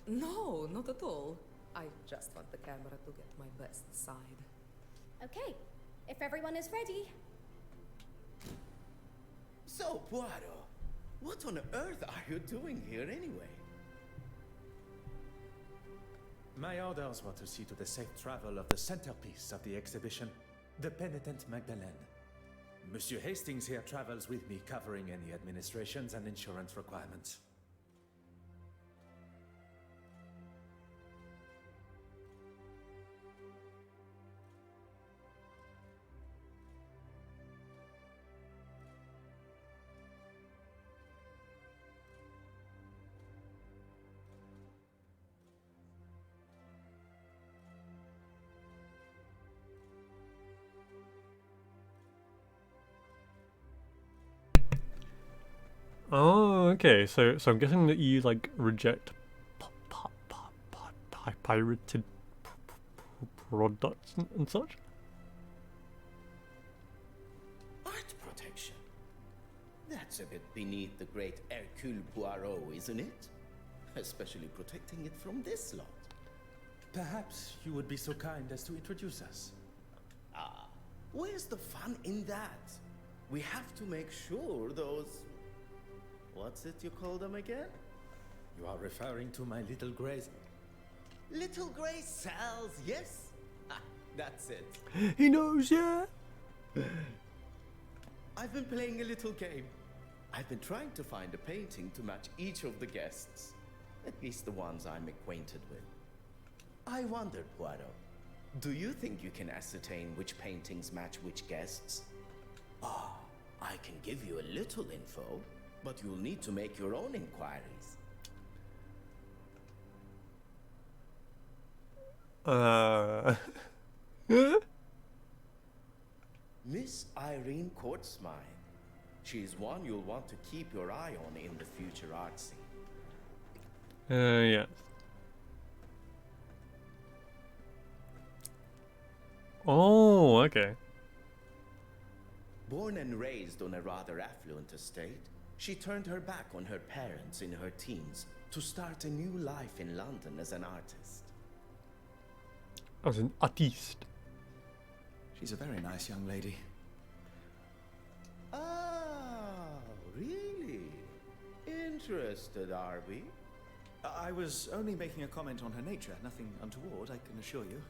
No, not at all. I just want the camera to get my best side. Okay, if everyone is ready. So, Poirot, what on earth are you doing here anyway? My orders were to see to the safe travel of the centerpiece of the exhibition, the penitent Magdalene. Monsieur Hastings here travels with me, covering any administrations and insurance requirements. Oh, okay. So I'm guessing that you like reject pirated products and such. Art protection? That's a bit beneath the great Hercule Poirot, isn't it? Especially protecting it from this lot. Perhaps you would be so kind as to introduce us. Ah, where's the fun in that? We have to make sure those... What's it you call them again? You are referring to my little grays. Little grey cells, yes? Ah, that's it. He knows, yeah. I've been playing a little game. I've been trying to find a painting to match each of the guests. At least the ones I'm acquainted with. I wondered, Poirot, do you think you can ascertain which paintings match which guests? Ah, I can give you a little info, but you'll need to make your own inquiries. Miss Irene Courtsmine. She's one you'll want to keep your eye on in the future art scene. Yes. Oh, okay. Born and raised on a rather affluent estate, she turned her back on her parents in her teens to start a new life in London as an artist. As an artiste. She's a very nice young lady. Ah, really? Interested, are we? I was only making a comment on her nature, nothing untoward, I can assure you.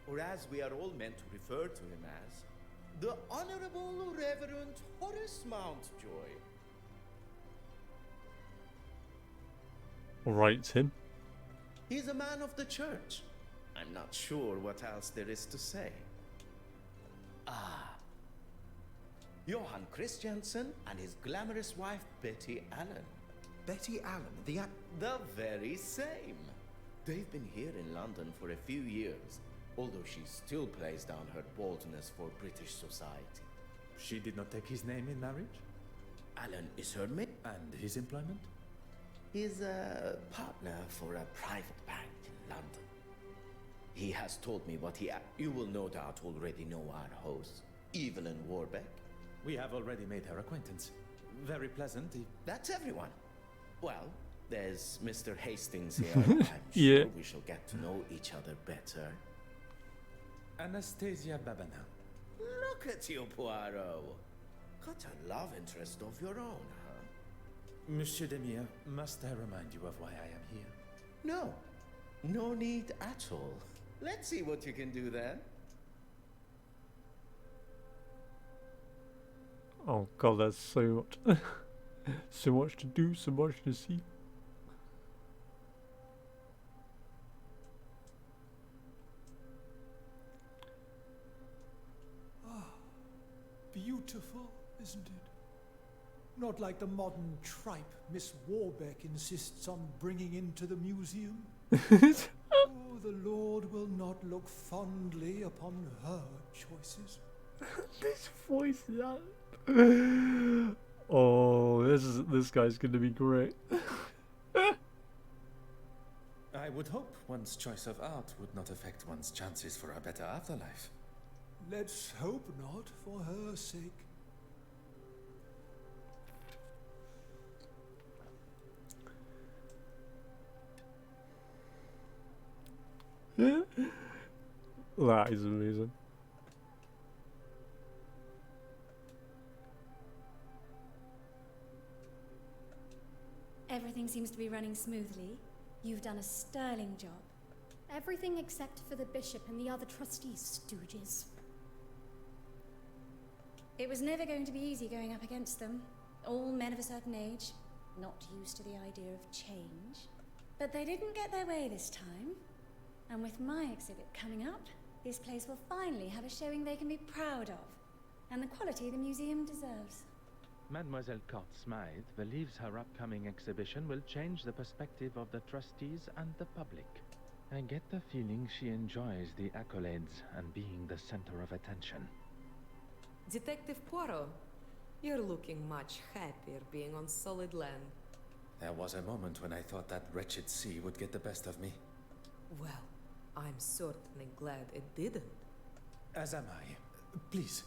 Or as we are all meant to refer to him as, the Honorable Reverend Horace Mountjoy. Writes him. He's a man of the church. I'm not sure what else there is to say. Ah. Johann Christiansen and his glamorous wife, Betty Allen. Betty Allen, The very same. They've been here in London for a few years, although she still plays down her boldness for British society. She did not take his name in marriage? Alan is her mate. And his employment? He's a partner for a private bank in London. He has told me what you will no doubt already know our host, Evelyn Warbeck. We have already made her acquaintance. Very pleasant. That's everyone. Well, there's Mr. Hastings here. I'm Yeah. sure we shall get to know each other better. Anastasia Babana. Look at you, Poirot. Got a love interest of your own, huh? Monsieur Demire, must I remind you of why I am here? No. No need at all. Let's see what you can do then. Oh god, there's so much. So much to do, so much to see. Beautiful, isn't it? Not like the modern tripe Miss Warbeck insists on bringing into the museum. Oh, the Lord will not look fondly upon her choices. This voice, that. Oh, this guy's gonna be great. I would hope one's choice of art would not affect one's chances for a better afterlife. Let's hope not, for her sake. That is amazing. Everything seems to be running smoothly. You've done a sterling job. Everything except for the bishop and the other trustees, stooges. It was never going to be easy going up against them. All men of a certain age, not used to the idea of change. But they didn't get their way this time. And with my exhibit coming up, this place will finally have a showing they can be proud of. And the quality the museum deserves. Mademoiselle Court-Smythe believes her upcoming exhibition will change the perspective of the trustees and the public. I get the feeling she enjoys the accolades and being the center of attention. Detective Poirot, You're looking much happier being on solid land. There was a moment when I thought that wretched sea would get the best of me. Well, I'm certainly glad it didn't. As am I. Please,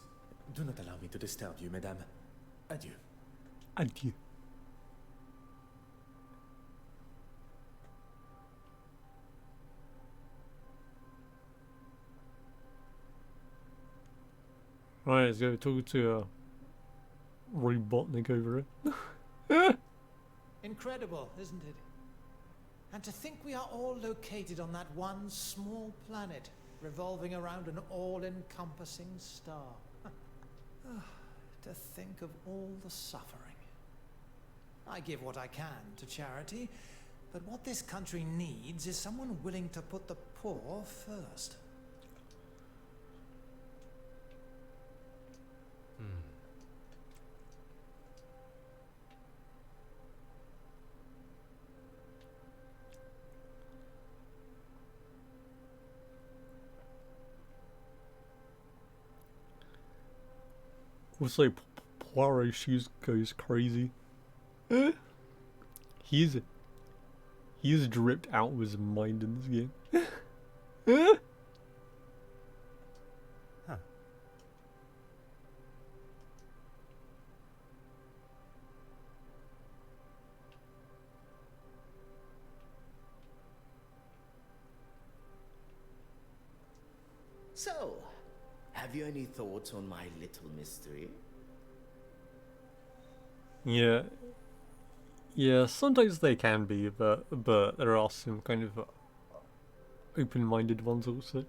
do not allow me to disturb you, madame. Adieu. Adieu. Right, let's go talk to Robotnik over here. Incredible, isn't it? And to think we are all located on that one small planet, revolving around an all-encompassing star. To think of all the suffering. I give what I can to charity, but what this country needs is someone willing to put the poor first. Also, Poirot shoes goes crazy. He's dripped out of his mind in this game. Huh. So, have you any thoughts on my little mystery? Yeah. Yeah, sometimes they can be, but there are some kind of open-minded ones also.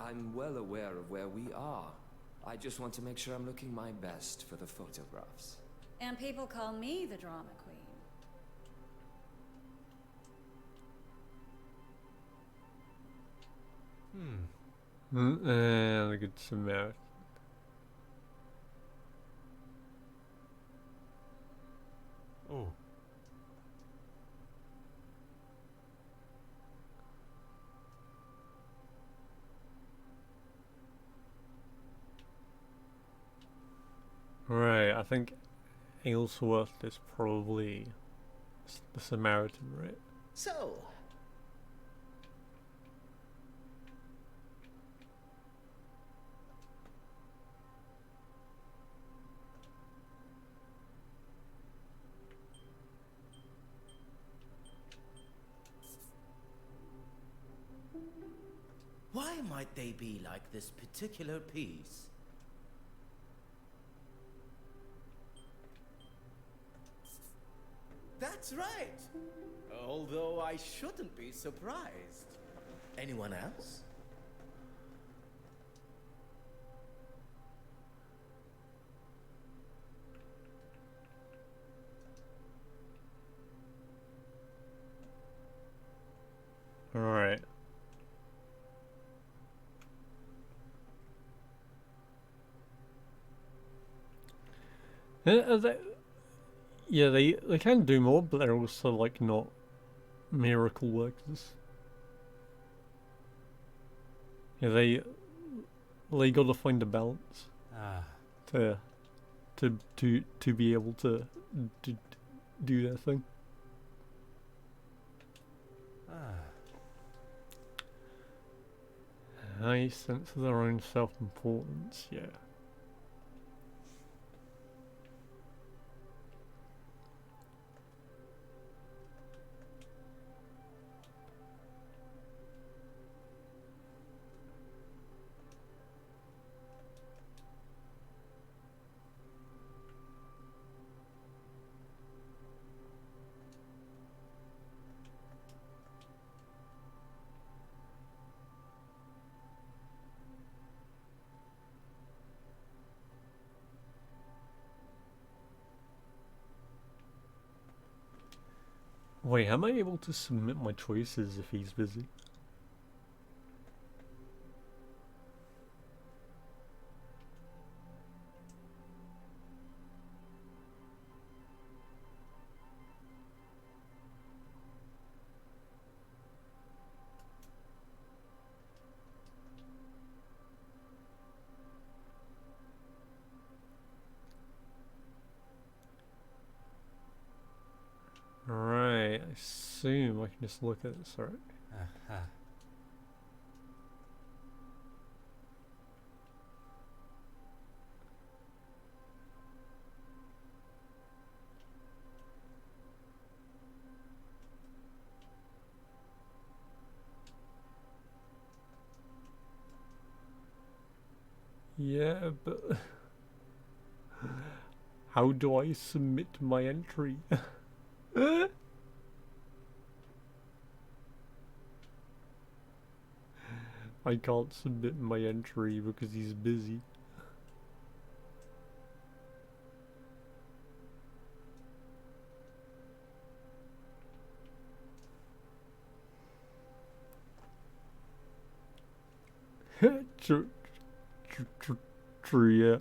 I'm well aware of where we are. I just want to make sure I'm looking my best for the photographs. And people call me the drama queen. And a good Samaritan. Oh. Right, I think Aylesworth is probably the Samaritan, right? So, why might they be like this particular piece? That's right. Although I shouldn't be surprised. Anyone else? Alright. Yeah, they can do more, but they're also like not miracle workers. Yeah, they gotta find a balance to be able to do their thing. High sense of their own self-importance, yeah. Wait, am I able to submit my choices if he's busy? Right, I assume I can just look at this, right? Aha. Yeah, but how do I submit my entry? I can't submit my entry because he's busy. True, yeah.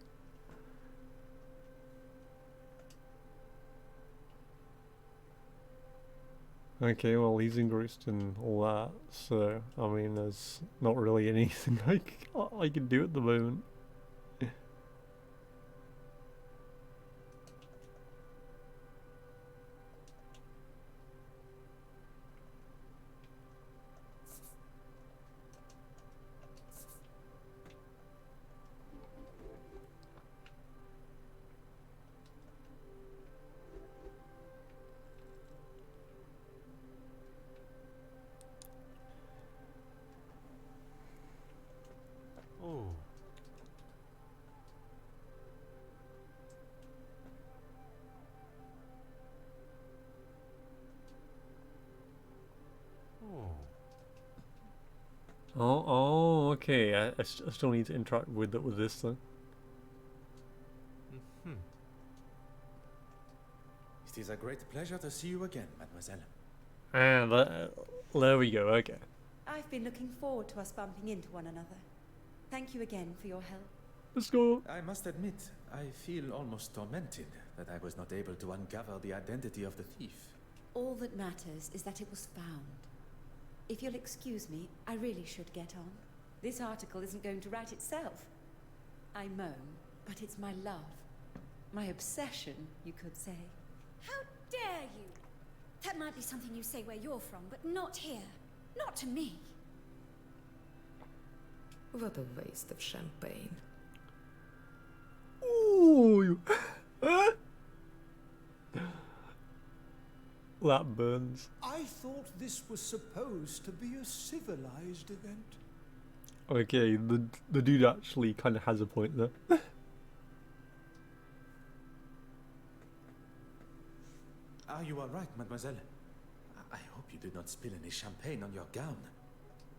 Okay, well, he's engrossed in all that, so, I mean, there's not really anything I can do at the moment. Oh. Oh. Oh, okay, I still need to interact with this thing. Mm-hmm. It is a great pleasure to see you again, mademoiselle. And there we go, okay. I've been looking forward to us bumping into one another. Thank you again for your help. Let's go. I must admit, I feel almost tormented that I was not able to uncover the identity of the thief. All that matters is that it was found. If you'll excuse me, I really should get on. This article isn't going to write itself. I moan, but it's my love. My obsession, you could say. How dare you? That might be something you say where you're from, but not here. Not to me. What a waste of champagne. Ooh. That burns. I thought this was supposed to be a civilized event. Okay, the dude actually kind of has a point there. Are you all right, mademoiselle? I hope you did not spill any champagne on your gown.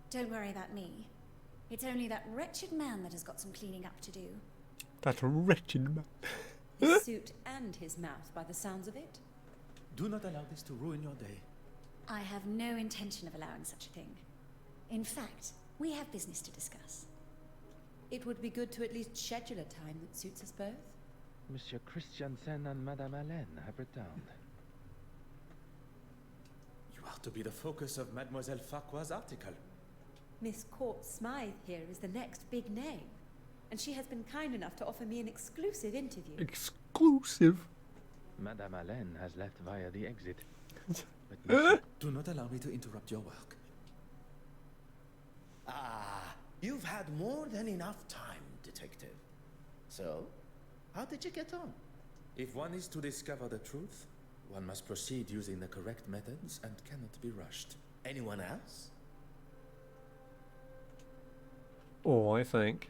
Don't worry about me. It's only that wretched man that has got some cleaning up to do. That wretched man. His suit and his mouth, by the sounds of it. Do not allow this to ruin your day. I have no intention of allowing such a thing. In fact, we have business to discuss. It would be good to at least schedule a time that suits us both. Monsieur Christiansen and Madame Hélène have returned. You are to be the focus of Mademoiselle Farquhar's article. Miss Court Smythe here is the next big name, and she has been kind enough to offer me an exclusive interview. Exclusive? Madame Hélène has left via the exit. But do not allow me to interrupt your work. Ah, you've had more than enough time, detective. So, how did you get on? If one is to discover the truth, one must proceed using the correct methods and cannot be rushed. Anyone else? Oh, I think.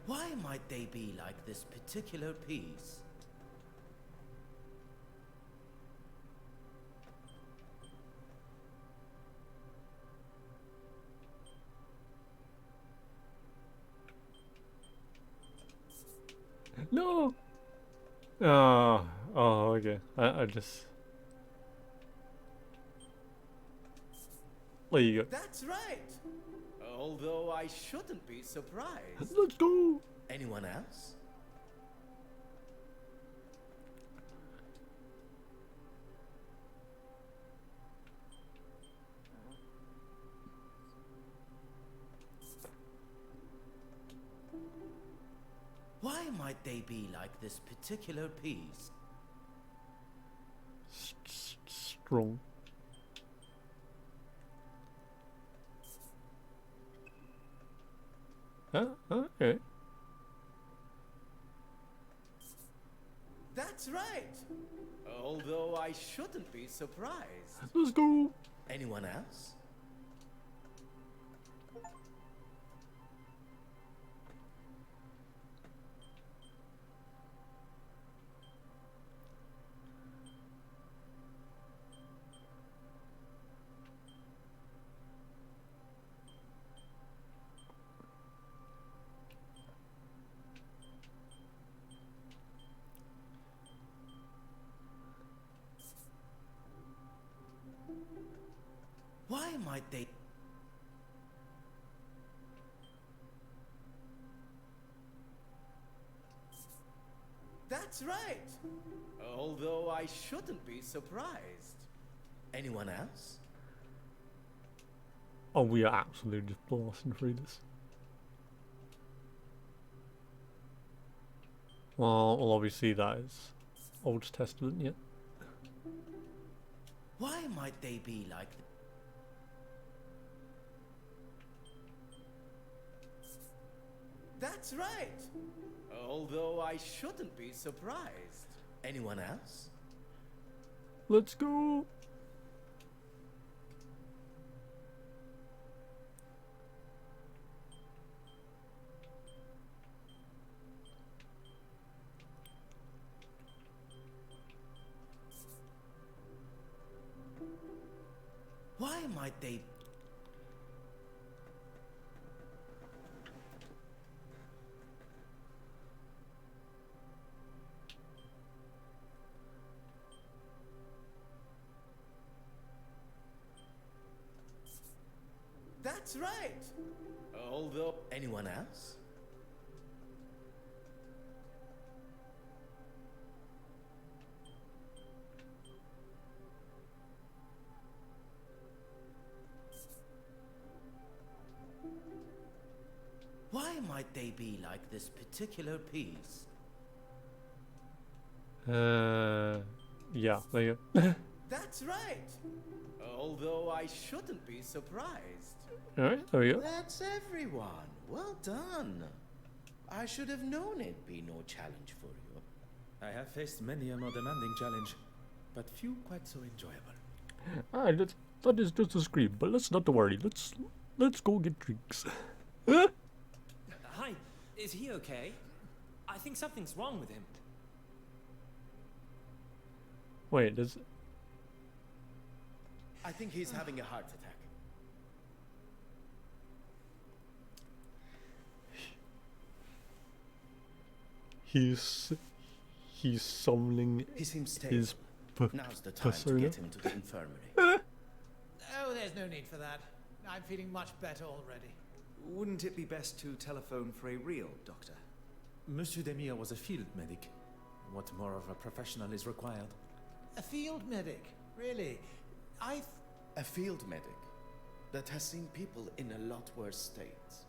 Why might they be like this particular piece? No! Oh, okay. I just... There you go. That's right! Although I shouldn't be surprised. Let's go! Anyone else? Why might they be like this particular piece? Strong. Huh? Okay. That's right! Although I shouldn't be surprised. Let's go! Anyone else? Why might they? That's right! Although I shouldn't be surprised. Anyone else? Oh, we are absolutely just blasting through this. Well, obviously that is Old Testament, yeah. Why might they be like? That's right! Although I shouldn't be surprised. Anyone else? Let's go! Why might they? That's right! Although... Anyone else? Why might they be like this particular piece? Yeah, there you go. That's right! Although I shouldn't be surprised. Alright, there we go. That's everyone. Well done. I should have known it'd be no challenge for you. I have faced many a more demanding challenge, but few quite so enjoyable. Alright, that is just a scream, but let's not worry. Let's go get drinks. Hi, is he okay? I think something's wrong with him. Wait, does... I think he's having a heart attack. He's summoning He seems stable. his Now's the time persona. to get him to the infirmary. Oh, there's no need for that. I'm feeling much better already. Wouldn't it be best to telephone for a real doctor? Monsieur Demir was a field medic. What more of a professional is required? A field medic? Really? A field medic that has seen people in a lot worse states,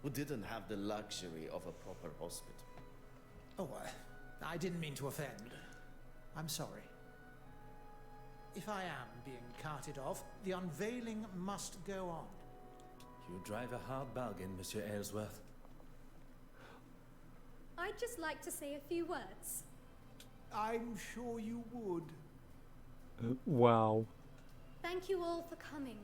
who didn't have the luxury of a proper hospital. Oh, I didn't mean to offend. I'm sorry. If I am being carted off, the unveiling must go on. You drive a hard bargain, Monsieur Aylesworth. I'd just like to say a few words. I'm sure you would. Wow. Thank you all for coming.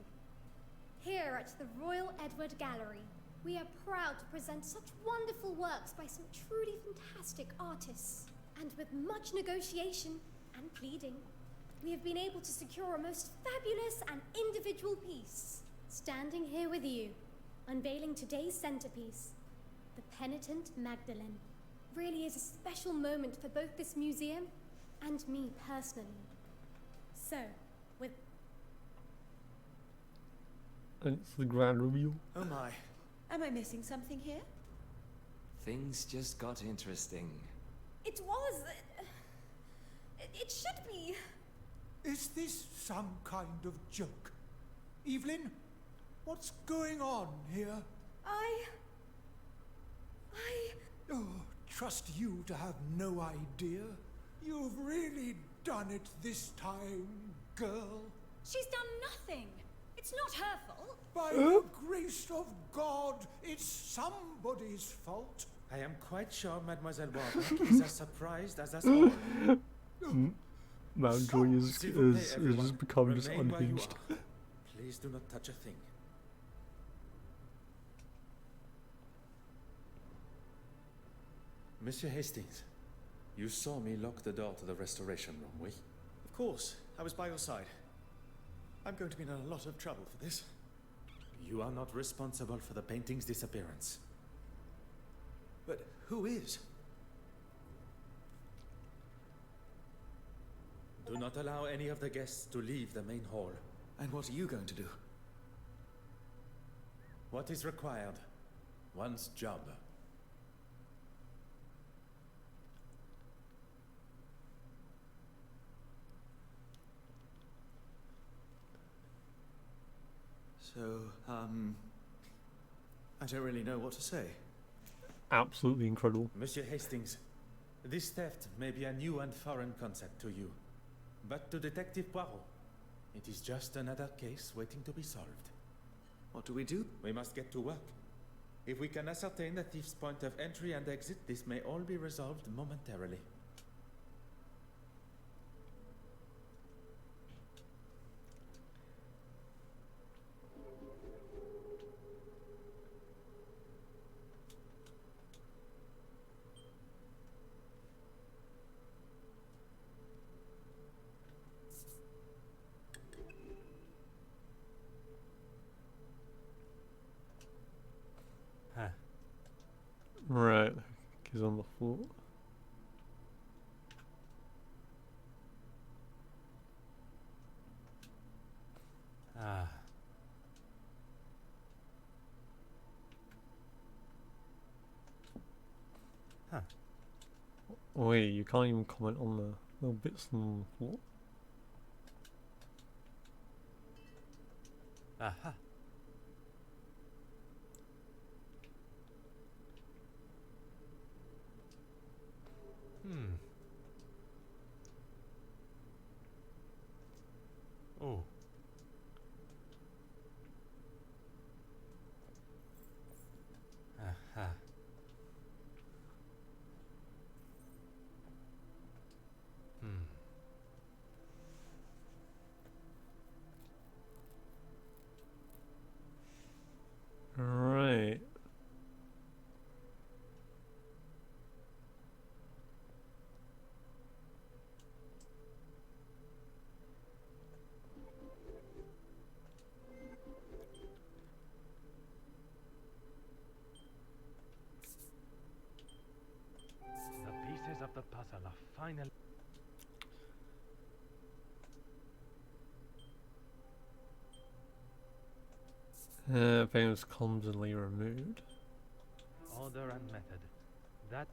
Here at the Royal Edward Gallery, We are proud to present such wonderful works by some truly fantastic artists. And with much negotiation and pleading, we have been able to secure a most fabulous and individual piece. Standing here with you, unveiling today's centerpiece, the Penitent Magdalene, really is a special moment for both this museum and me personally. So, with... And it's the grand reveal. Oh my. Am I missing something here? Things just got interesting. It was... It should be. Is this some kind of joke? Evelyn, what's going on here? Oh, trust you to have no idea. You've really done it this time, girl. She's done nothing. It's not her fault. By the grace of God, it's somebody's fault. I am quite sure Mademoiselle Warbeck is as surprised as us all. Mountjoy is S'il vous plaît, everyone, just become just remain where you unhinged. are. Please do not touch a thing. Monsieur Hastings, you saw me lock the door to the restoration room, oui? Of course, I was by your side. I'm going to be in a lot of trouble for this. You are not responsible for the painting's disappearance. But who is? Do not allow any of the guests to leave the main hall. And what are you going to do? What is required? One's job. So, I don't really know what to say. Absolutely incredible. Monsieur Hastings, this theft may be a new and foreign concept to you. But to Detective Poirot, it is just another case waiting to be solved. What do we do? We must get to work. If we can ascertain the thief's point of entry and exit, this may all be resolved momentarily. Right, he's on the floor. Ah. Huh. Wait, you can't even comment on the little bits on the floor? Aha. Oh. Aha. Right. The pieces of the puzzle are finally... Famous clumsily removed. Order and method. That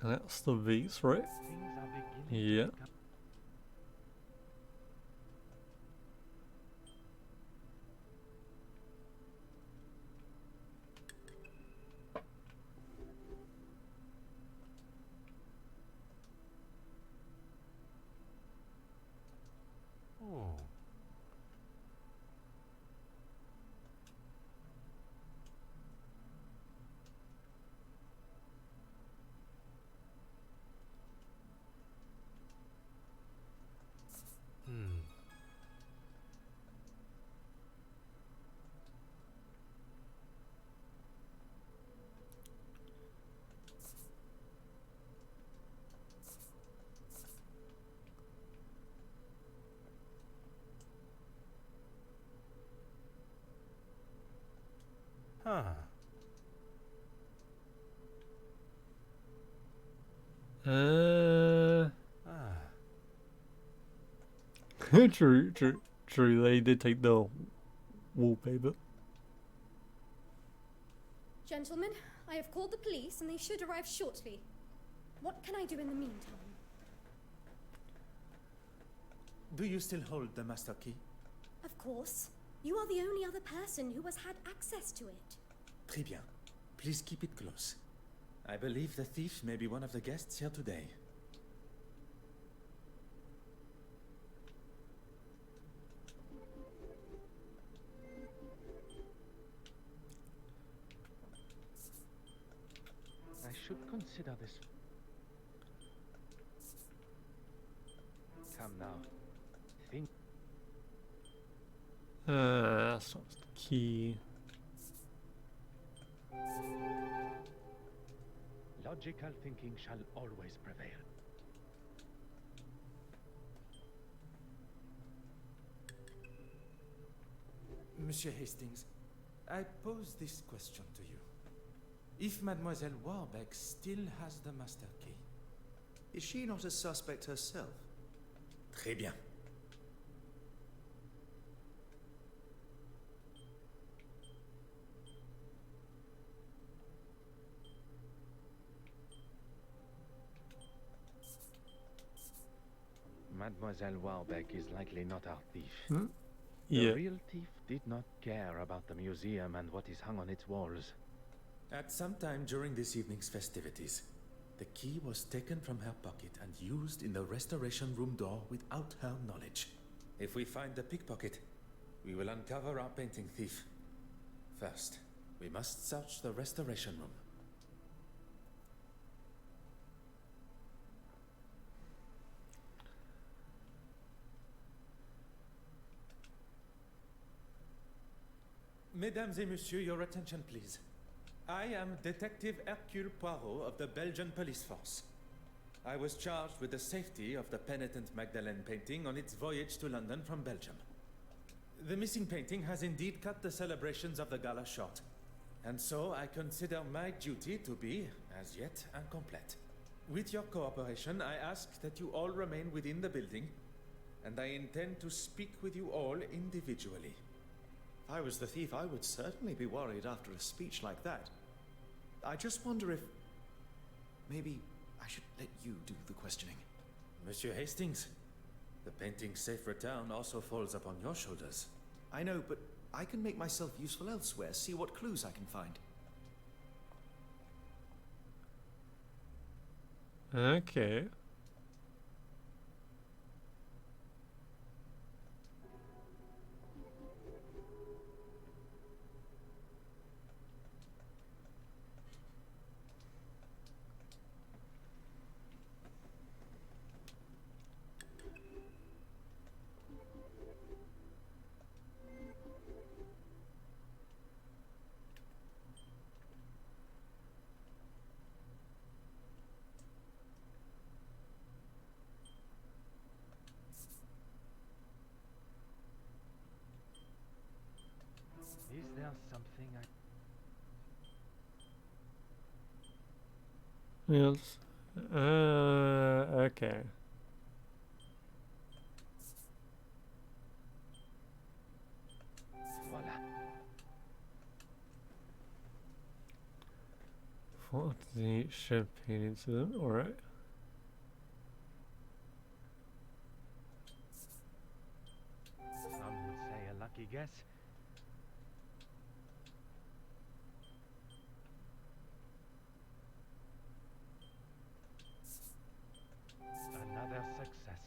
And that's the V's, right? things are beginning Yeah. to become... Oh. Huh. Ah. True. They did take the wallpaper. Gentlemen, I have called the police and they should arrive shortly. What can I do in the meantime? Do you still hold the master key? Of course. You are the only other person who has had access to it. Très bien. Please keep it close. I believe the thief may be one of the guests here today. I should consider this. Come now. Think. That's not the key. Logical thinking shall always prevail. Monsieur Hastings, I pose this question to you. If Mademoiselle Warbeck still has the master key, Is she not a suspect herself? très bien. Mademoiselle Warbeck is likely not our thief. Hmm? The Yeah. real thief did not care about the museum and what is hung on its walls. At some time during this evening's festivities, the key was taken from her pocket and used in the restoration room door without her knowledge. If we find the pickpocket, we will uncover our painting thief. First, we must search the restoration room. Mesdames et messieurs, your attention please. I am Detective Hercule Poirot of the Belgian Police Force. I was charged with the safety of the penitent Magdalene painting on its voyage to London from Belgium. The missing painting has indeed cut the celebrations of the gala short, and so I consider my duty to be, as yet, incomplete. With your cooperation, I ask that you all remain within the building, and I intend to speak with you all individually. If I was the thief, I would certainly be worried after a speech like that. I just wonder if... maybe I should let you do the questioning. Monsieur Hastings, the painting's safe return also falls upon your shoulders. I know, but I can make myself useful elsewhere, see what clues I can find. Okay. Is there something I... Yes. Okay. Voila. What the champagne incident? Alright. Some would say a lucky guess. Another success.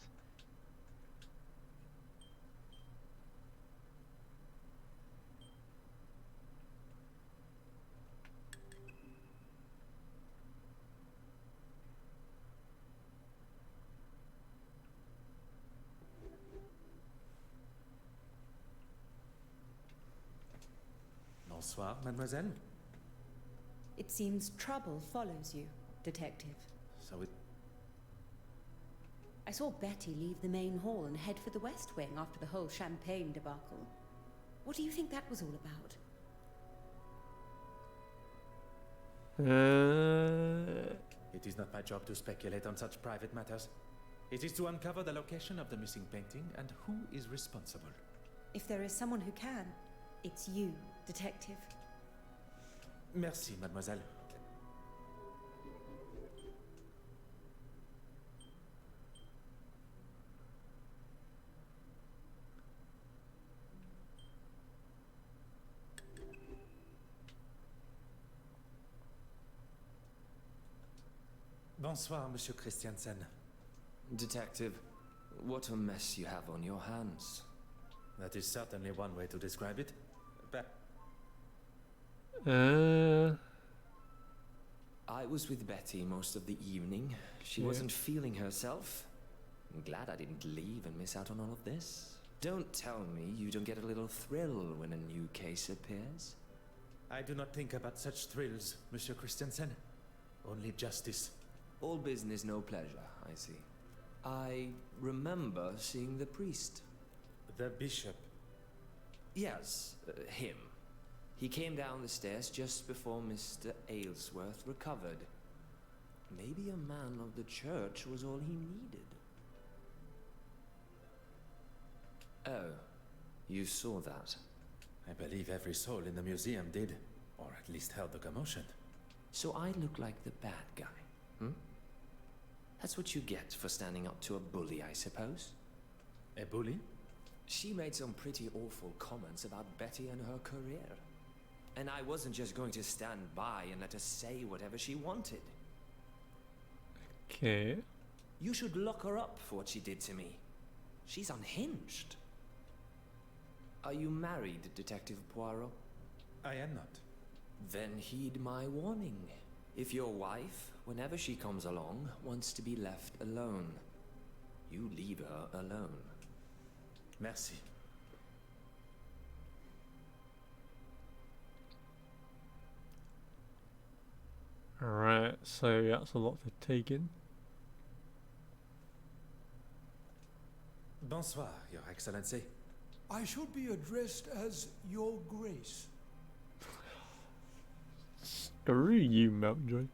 Bonsoir, mademoiselle. It seems trouble follows you, Detective. So it... I saw Betty leave the main hall and head for the West Wing after the whole champagne debacle. What do you think that was all about? It is not my job to speculate on such private matters. It is to uncover the location of the missing painting and who is responsible. If there is someone who can, it's you, Detective. Merci, mademoiselle. Bonsoir, Monsieur Christiansen. Detective, what a mess you have on your hands. That is certainly one way to describe it. I was with Betty most of the evening. She wasn't feeling herself. I'm glad I didn't leave and miss out on all of this. Don't tell me you don't get a little thrill when a new case appears. I do not think about such thrills, Monsieur Christiansen. Only justice. All business, no pleasure, I see. I remember seeing the priest. The bishop? Yes, him. He came down the stairs just before Mr. Aylesworth recovered. Maybe a man of the church was all he needed. Oh, you saw that? I believe every soul in the museum did, or at least held the commotion. So I look like the bad guy, hmm? That's what you get for standing up to a bully, I suppose. A bully? She made some pretty awful comments about Betty and her career. And I wasn't just going to stand by and let her say whatever she wanted. Okay. You should lock her up for what she did to me. She's unhinged. Are you married, Detective Poirot? I am not. Then heed my warning. If your wife, whenever she comes along, wants to be left alone, you leave her alone. Merci. Alright, so that's a lot to take in. Bonsoir, Your Excellency. I should be addressed as Your Grace. Screw you, Mountjoy.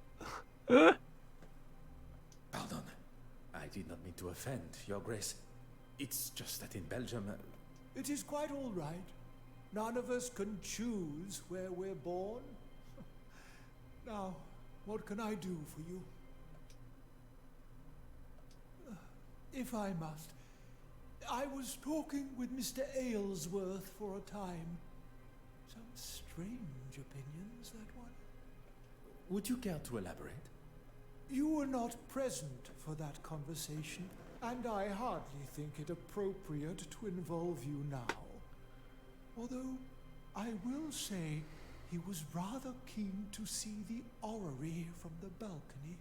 Pardon. I did not mean to offend, Your Grace. It's just that in Belgium... It is quite all right. None of us can choose where we're born. Now, what can I do for you? If I must, I was talking with Mr. Aylesworth for a time. Some strange opinions, that one. Would you care to elaborate? You were not present for that conversation, and I hardly think it appropriate to involve you now. Although, I will say he was rather keen to see the orrery from the balcony.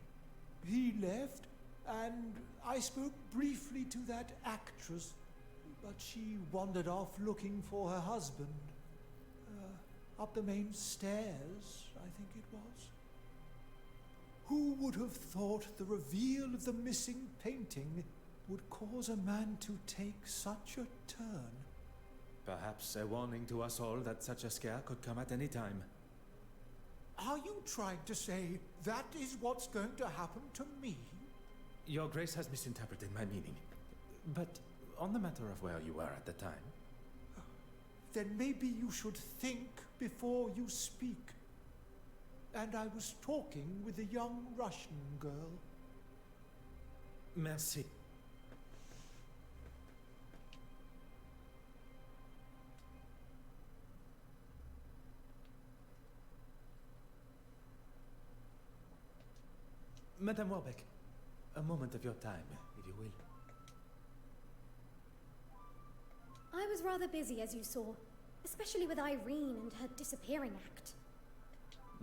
He left, and I spoke briefly to that actress, but she wandered off looking for her husband. Up the main stairs, I think it was. Who would have thought the reveal of the missing painting would cause a man to take such a turn? Perhaps a warning to us all that such a scare could come at any time. Are you trying to say that is what's going to happen to me? Your Grace has misinterpreted my meaning. But on the matter of where you were at the time... Then maybe you should think before you speak. And I was talking with a young Russian girl. Merci. Madame Warbeck, a moment of your time, if you will. I was rather busy, as you saw, especially with Irene and her disappearing act.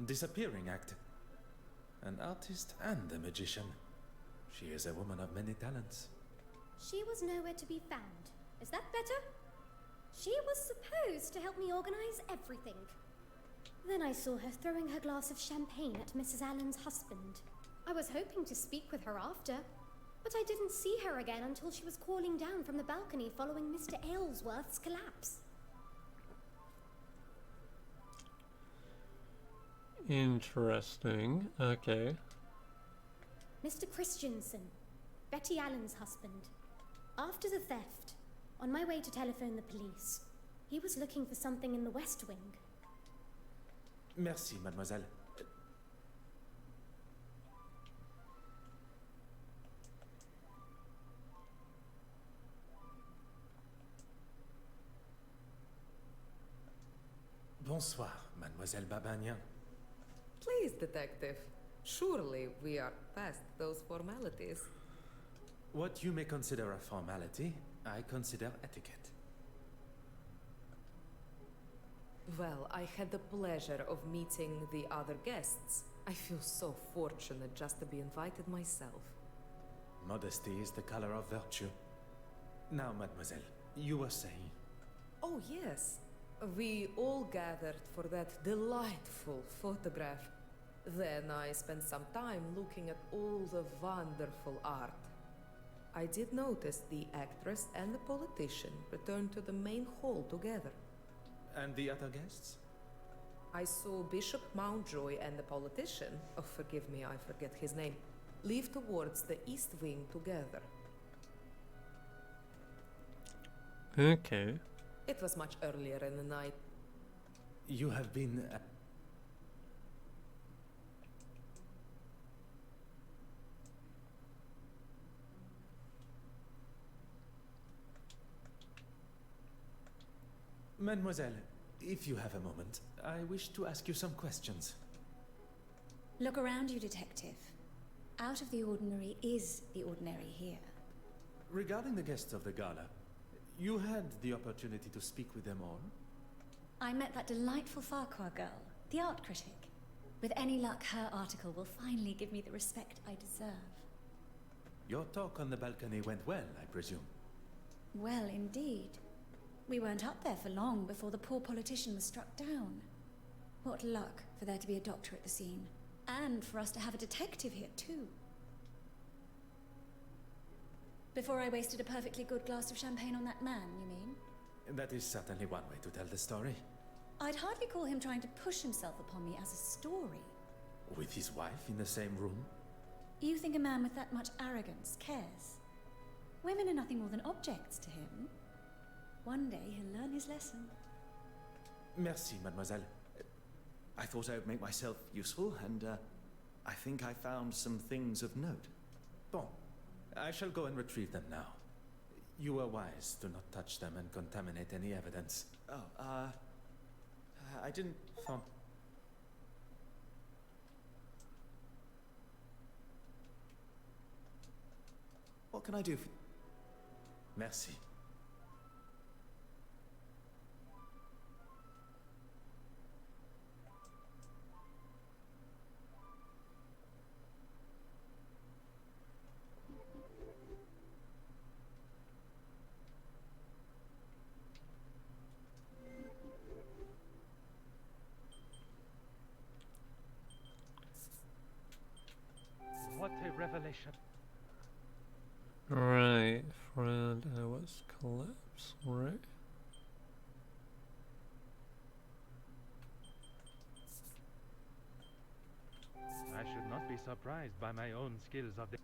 Disappearing act? An artist and a magician. She is a woman of many talents. She was nowhere to be found. Is that better? She was supposed to help me organize everything. Then I saw her throwing her glass of champagne at Mrs. Allen's husband. I was hoping to speak with her after, but I didn't see her again until she was calling down from the balcony following Mr. Aylesworth's collapse. Interesting. Okay. Mr. Christensen, Betty Allen's husband. After the theft, on my way to telephone the police, he was looking for something in the West Wing. Merci, mademoiselle. Bonsoir, mademoiselle Babagnan. Please, detective. Surely we are past those formalities. What you may consider a formality, I consider etiquette. Well, I had the pleasure of meeting the other guests. I feel so fortunate just to be invited myself. Modesty is the color of virtue. Now, mademoiselle, you were saying. Oh, yes. We all gathered for that delightful photograph. Then I spent some time looking at all the wonderful art. I did notice the actress and the politician returned to the main hall together. And the other guests? I saw Bishop Mountjoy and the politician, oh forgive me, I forget his name, leave towards the east wing together. Okay. It was much earlier in the night. You have been... Mademoiselle, if you have a moment, I wish to ask you some questions. Look around you, detective. Out of the ordinary is the ordinary here. Regarding the guests of the gala, you had the opportunity to speak with them all? I met that delightful Farquhar girl, the art critic. With any luck, her article will finally give me the respect I deserve. Your talk on the balcony went well, I presume. Well, indeed. We weren't up there for long before the poor politician was struck down. What luck for there to be a doctor at the scene. And for us to have a detective here, too. Before I wasted a perfectly good glass of champagne on that man, you mean? That is certainly one way to tell the story. I'd hardly call him trying to push himself upon me as a story. With his wife in the same room? You think a man with that much arrogance cares? Women are nothing more than objects to him. One day he'll learn his lesson. Merci, mademoiselle. I thought I would make myself useful, and I think I found some things of note. Bon. I shall go and retrieve them now. You were wise to not touch them and contaminate any evidence. Oh, I didn't... Fine. What can I do for... Merci. What a revelation. Right, friend, what's collapse, right? I should not be surprised by my own skills of the...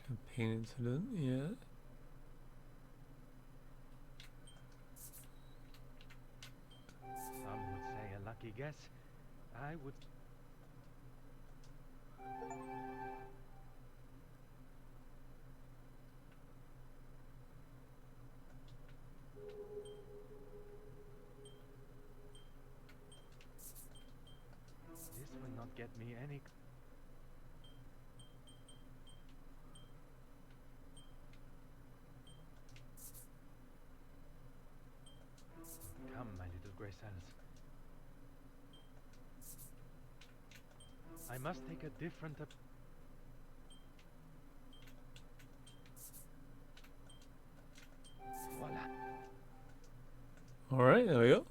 Champagne incident, yeah. Some would say a lucky guess. I would... This will not get me any... Come, my little grey cells. I must take a different... Voila. Alright, there we go.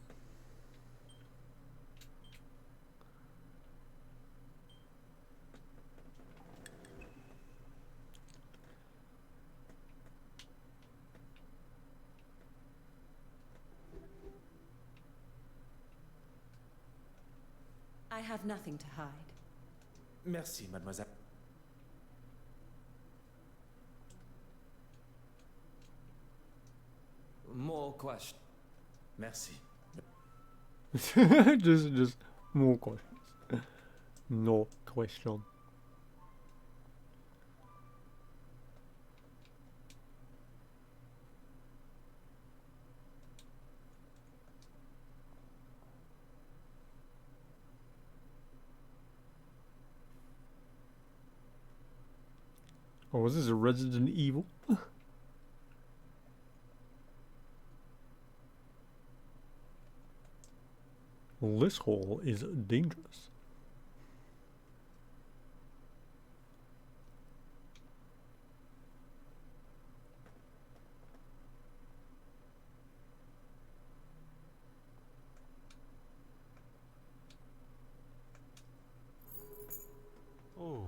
have nothing to hide. Merci, mademoiselle. More questions. Merci. just more questions. No question. Oh, is this a Resident Evil? Well, this hole is dangerous. Oh.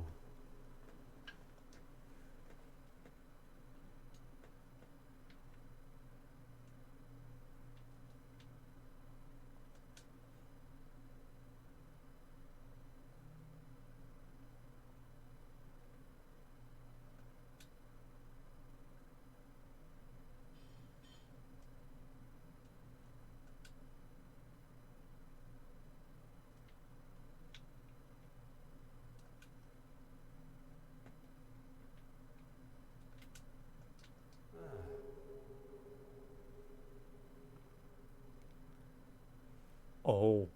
Oh.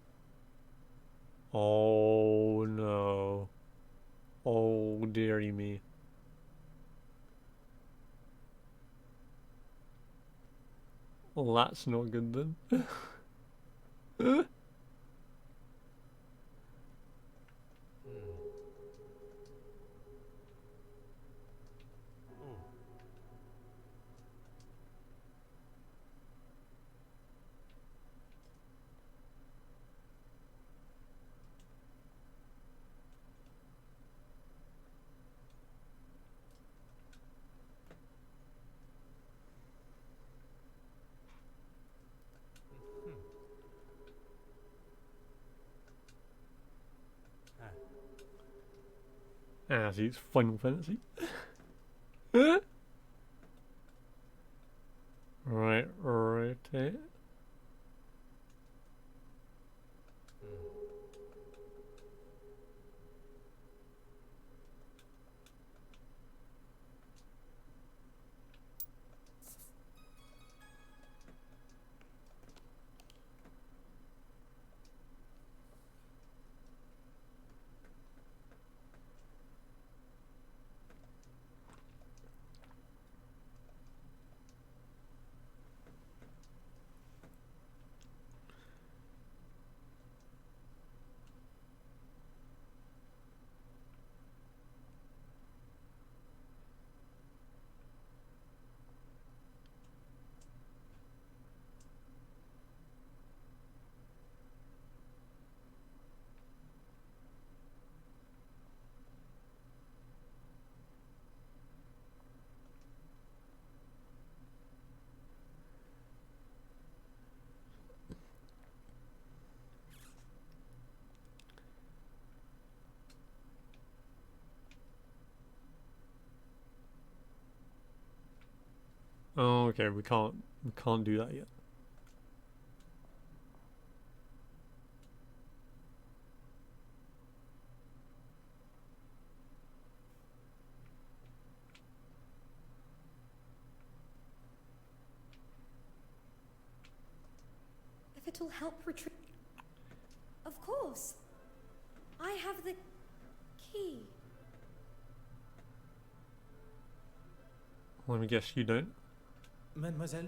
Oh no. Oh dearie me. Well, that's not good then. Ah, see, it's Final Fantasy. Right, rotate. Oh, okay, we can't do that yet. If it'll help retrieve... Of course. I have the key. Let me guess, you don't. Mademoiselle,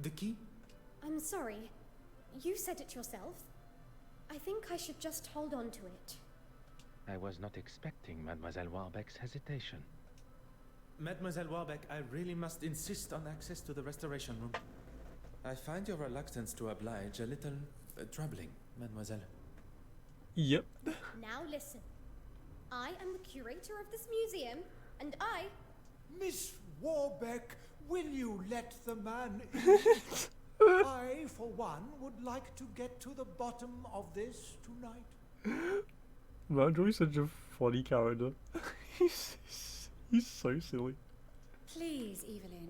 the key? I'm sorry. You said it yourself. I think I should just hold on to it. I was not expecting Mademoiselle Warbeck's hesitation. Mademoiselle Warbeck, I really must insist on access to the restoration room. I find your reluctance to oblige a little troubling, mademoiselle. Yep. Now listen. I am the curator of this museum, and I... Miss Warbeck, will you let the man in? I, for one, would like to get to the bottom of this tonight. Mountjoy's such a funny character. he's so silly. Please, Evelyn,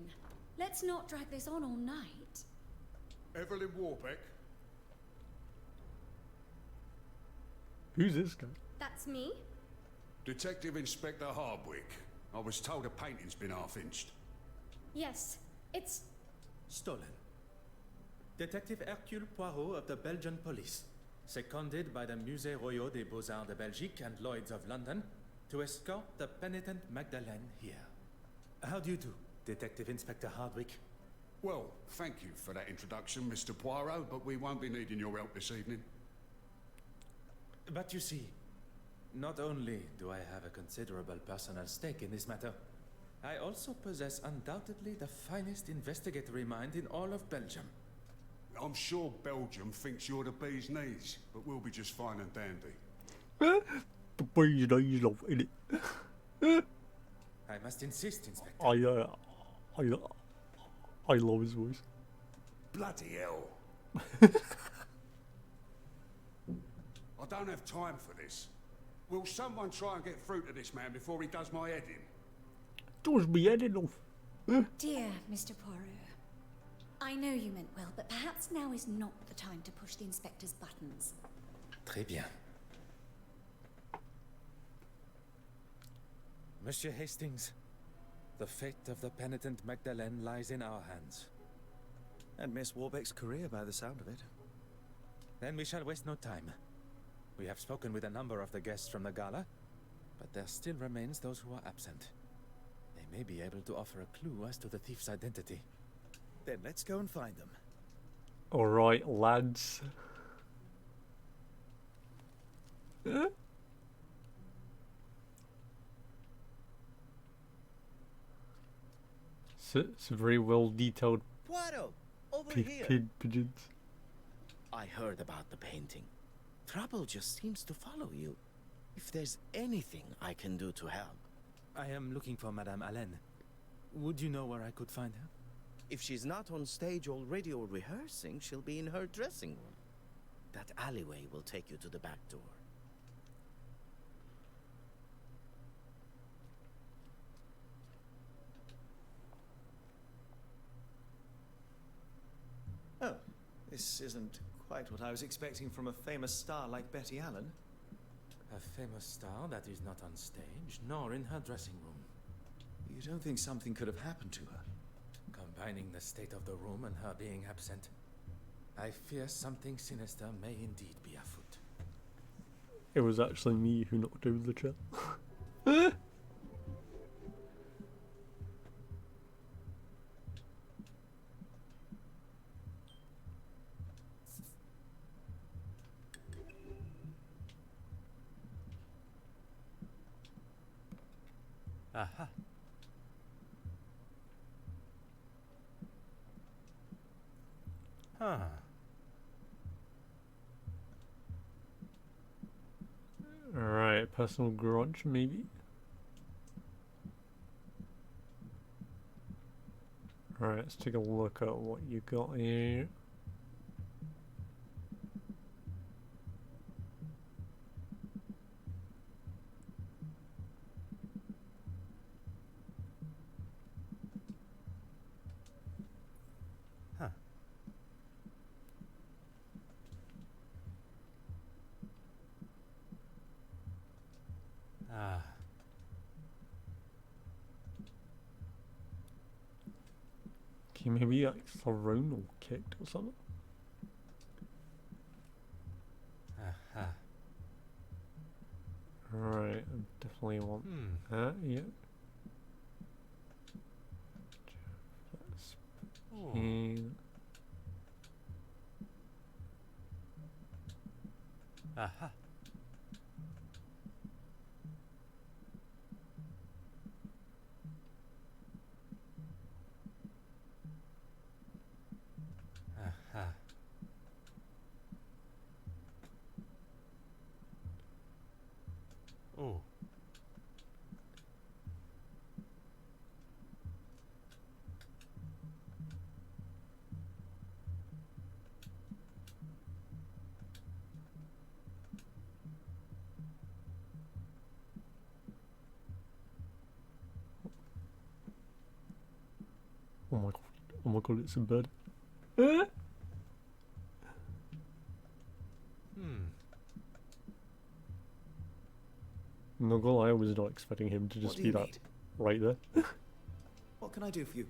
let's not drag this on all night. Evelyn Warbeck? Who's this guy? That's me? Detective Inspector Hardwick. I was told a painting's been half-inched. Yes, it's... Stolen. Detective Hercule Poirot of the Belgian police, seconded by the Musée Royal des Beaux-Arts de Belgique and Lloyd's of London to escort the penitent Magdalene here. How do you do, Detective Inspector Hardwick? Well, thank you for that introduction, Mr. Poirot, but we won't be needing your help this evening. But you see, not only do I have a considerable personal stake in this matter, I also possess undoubtedly the finest investigatory mind in all of Belgium. I'm sure Belgium thinks you're the bee's knees, but we'll be just fine and dandy. The bee's knees, love, innit? I must insist, Inspector. I love his voice. Bloody hell. I don't have time for this. Will someone try and get through to this man before he does my head in? Does me head in off. Dear Mr. Poirot, I know you meant well, but perhaps now is not the time to push the inspector's buttons. Très bien. Monsieur Hastings, the fate of the penitent Magdalene lies in our hands. And Miss Warbeck's career, by the sound of it. Then we shall waste no time. We have spoken with a number of the guests from the gala, but there still remains those who are absent. They may be able to offer a clue as to the thief's identity. Then let's go and find them. Alright, lads. It's a very well detailed Poirot, over here. pigeons. I heard about the painting. Trouble just seems to follow you. If there's anything I can do to help. I am looking for Madame Allen. Would you know where I could find her? If she's not on stage already or rehearsing, she'll be in her dressing room. That alleyway will take you to the back door. Oh, this isn't quite what I was expecting from a famous star like Betty Allen. A famous star that is not on stage, nor in her dressing room. You don't think something could have happened to her? Combining the state of the room and her being absent, I fear something sinister may indeed be afoot. It was actually me who knocked over the chair. Aha. Huh. Alright, personal grudge, maybe? Alright, let's take a look at what you got here. Huh. Ah. Okay, maybe like thrown or kicked or something. Aha. Alright, I definitely want that, yeah. That's Oh. in. Aha. Aha. Oh. Oh my god, it's a bird. Eh? No gonna lie, I was not expecting him to What just do be you that need? right there. What can I do for you?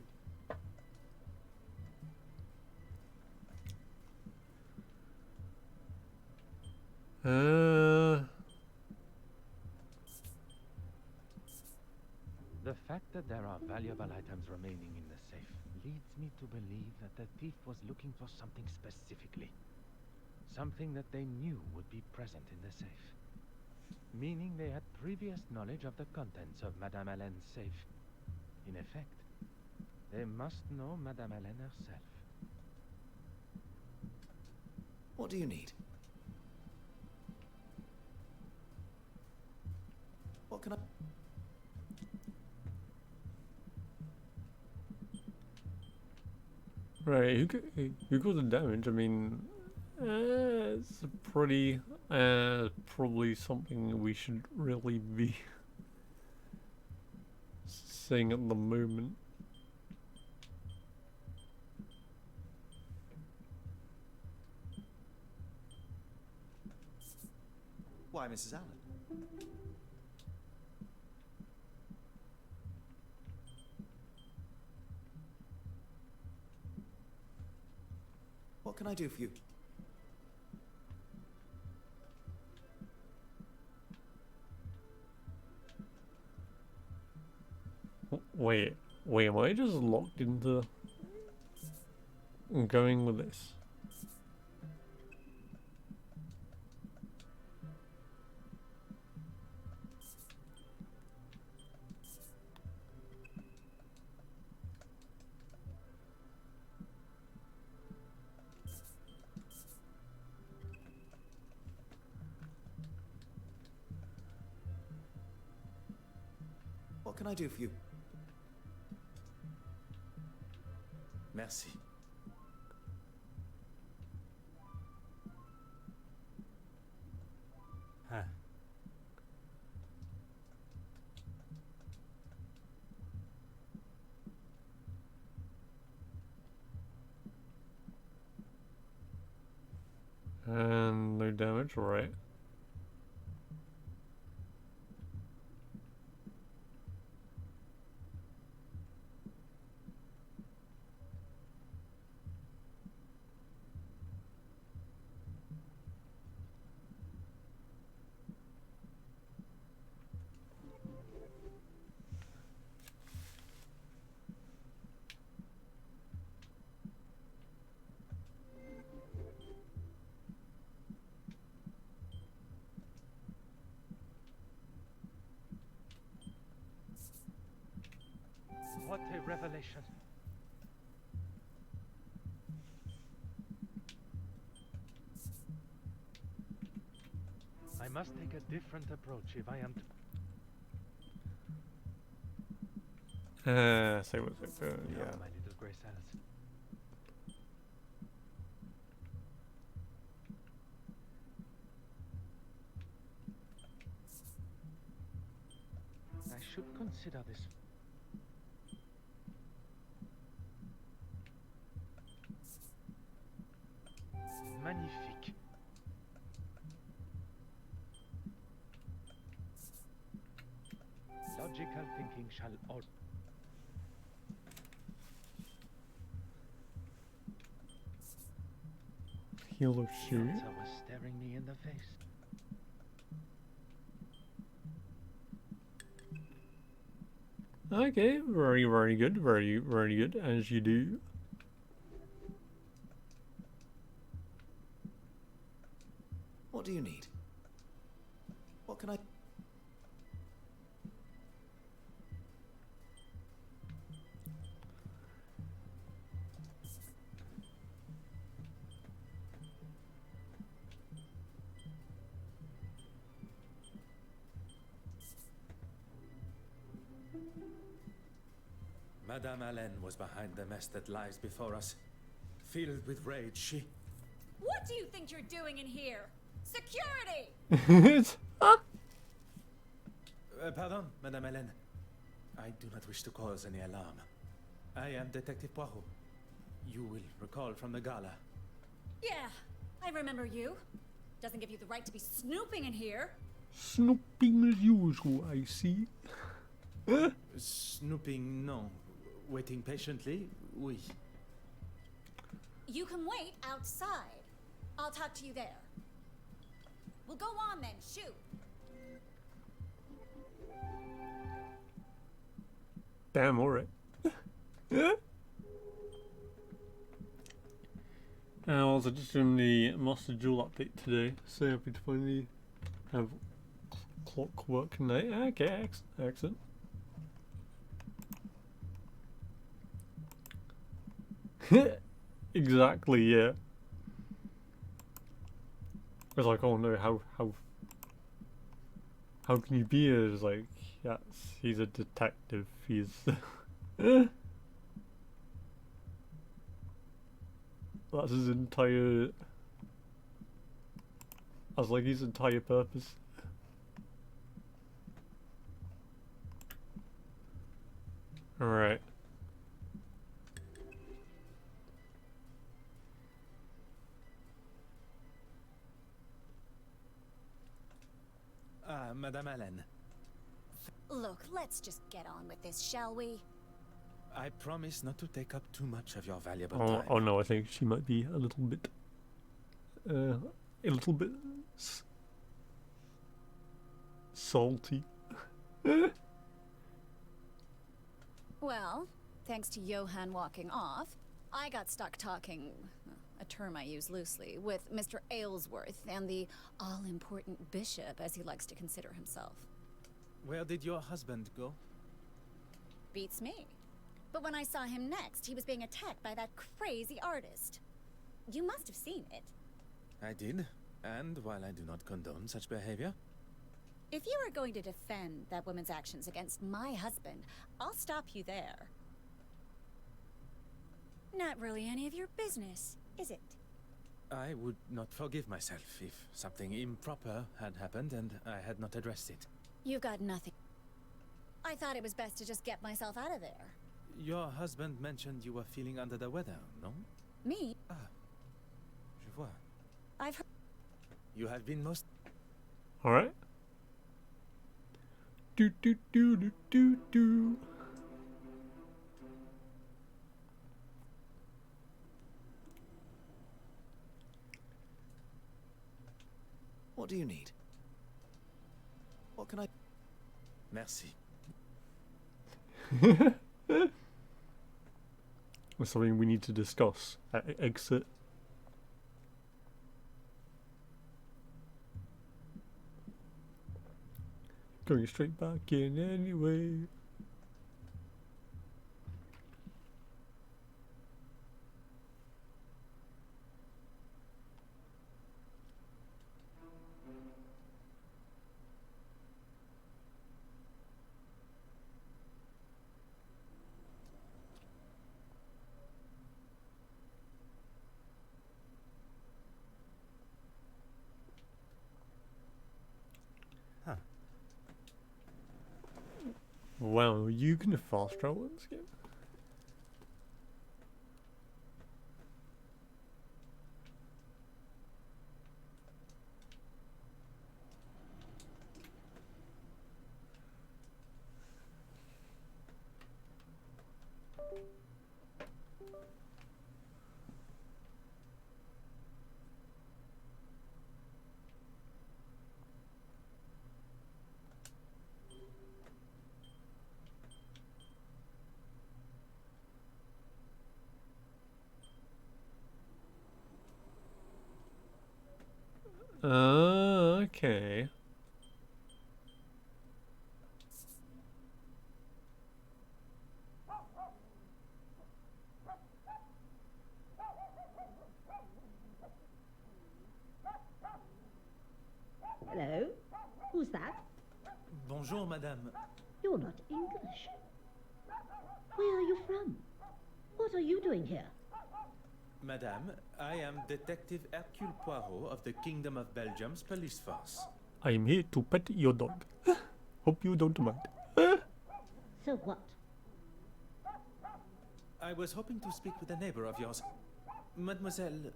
The fact that there are valuable items remaining in the safe leads me to believe that the thief was looking for something specifically. Something that they knew would be present in the safe. Meaning they had previous knowledge of the contents of Madame Hélène's safe. In effect, they must know Madame Hélène herself. What do you need? What can I... Right, who got the damage? I mean, it's pretty, probably something we should really be seeing at the moment. Why, Mrs. Allen? What can I do for you? Wait, am I just locked into going with this? What can I do for you? Merci. Huh. And no damage, right? What a revelation. I must take a different approach if I am to... Say what's it, yeah. My little grey cells. I should consider this. Magnifique. Logical thinking shall all... Heal shoot. Agatha was staring me in the face. Okay, very, very good, very, very good, as you do. What do you need? What can I... Madame Hélène was behind the mess that lies before us. Filled with rage, she... What do you think you're doing in here? Security! Pardon, Madame Hélène. I do not wish to cause any alarm. I am Detective Poirot. You will recall from the gala. Yeah, I remember you. Doesn't give you the right to be snooping in here. Snooping as usual, I see. Snooping, no. Waiting patiently, oui. You can wait outside. I'll talk to you there. Well, go on then, shoot. Damn, alright. And I was just doing the Master Duel update today, so happy to finally have Clockwork Knight. Okay, excellent. Exactly, yeah. I was like, oh no, how can you be here? It's like, yes, he's a detective. He's that's his entire. I was like, his entire purpose. All right. Madame Allen. Look, let's just get on with this, shall we? I promise not to take up too much of your valuable Oh, time. oh no, I think she might be a little bit salty. Well, thanks to Johann walking off, I got stuck talking, a term I use loosely, with Mr. Aylesworth and the all-important bishop, as he likes to consider himself. Where did your husband go? Beats me. But when I saw him next, he was being attacked by that crazy artist. You must have seen it. I did, and while I do not condone such behavior, If you are going to defend that woman's actions against my husband, I'll stop you there. Not really any of your business, is it? I would not forgive myself if something improper had happened and I had not addressed it. You've got nothing. I thought it was best to just get myself out of there. Your husband mentioned you were feeling under the weather, no? Me? Je vois. I've heard. You have been most... Alright. Do. What do you need? What can I... Merci. Or something we need to discuss at exit. Going straight back in anyway. Wow, you can fast travel in this game? Okay. Hello? Who's that? Bonjour, madame. You're not English. Where are you from? What are you doing here? Madame, I am Detective Hercule Poirot of the Kingdom of Belgium's police force. I am here to pet your dog. Hope you don't mind. So what? I was hoping to speak with a neighbor of yours. Mademoiselle...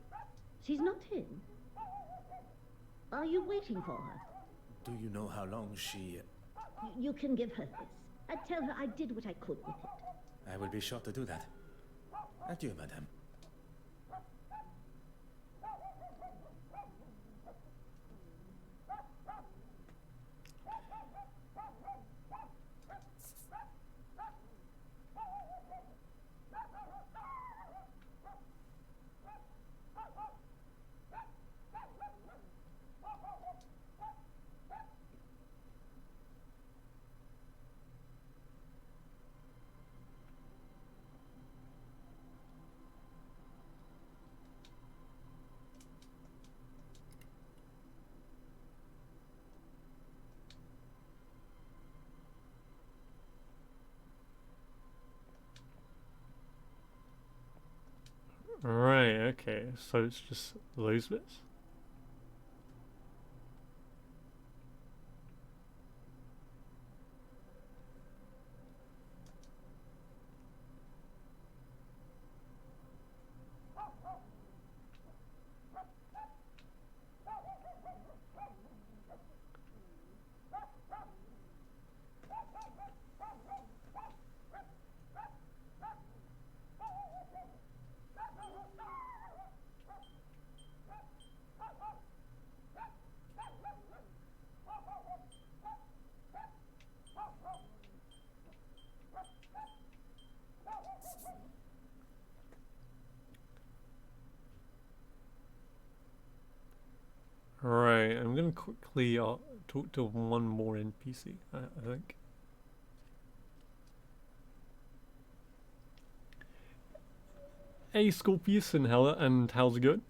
She's not in. Are you waiting for her? Do you know how long she... You can give her this. I tell her I did what I could with it. I will be sure to do that. Adieu, madame. Right, okay, so it's just those bits? Right, I'm gonna quickly talk to one more NPC, I think. Hey Scorpius and Hella, and how's it going?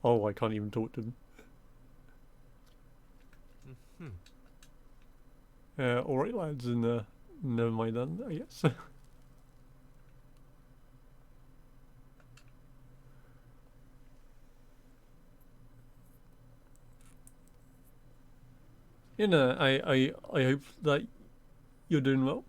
Oh, I can't even talk to them. Alright lads, and never mind then, I guess. You know, I hope that you're doing well.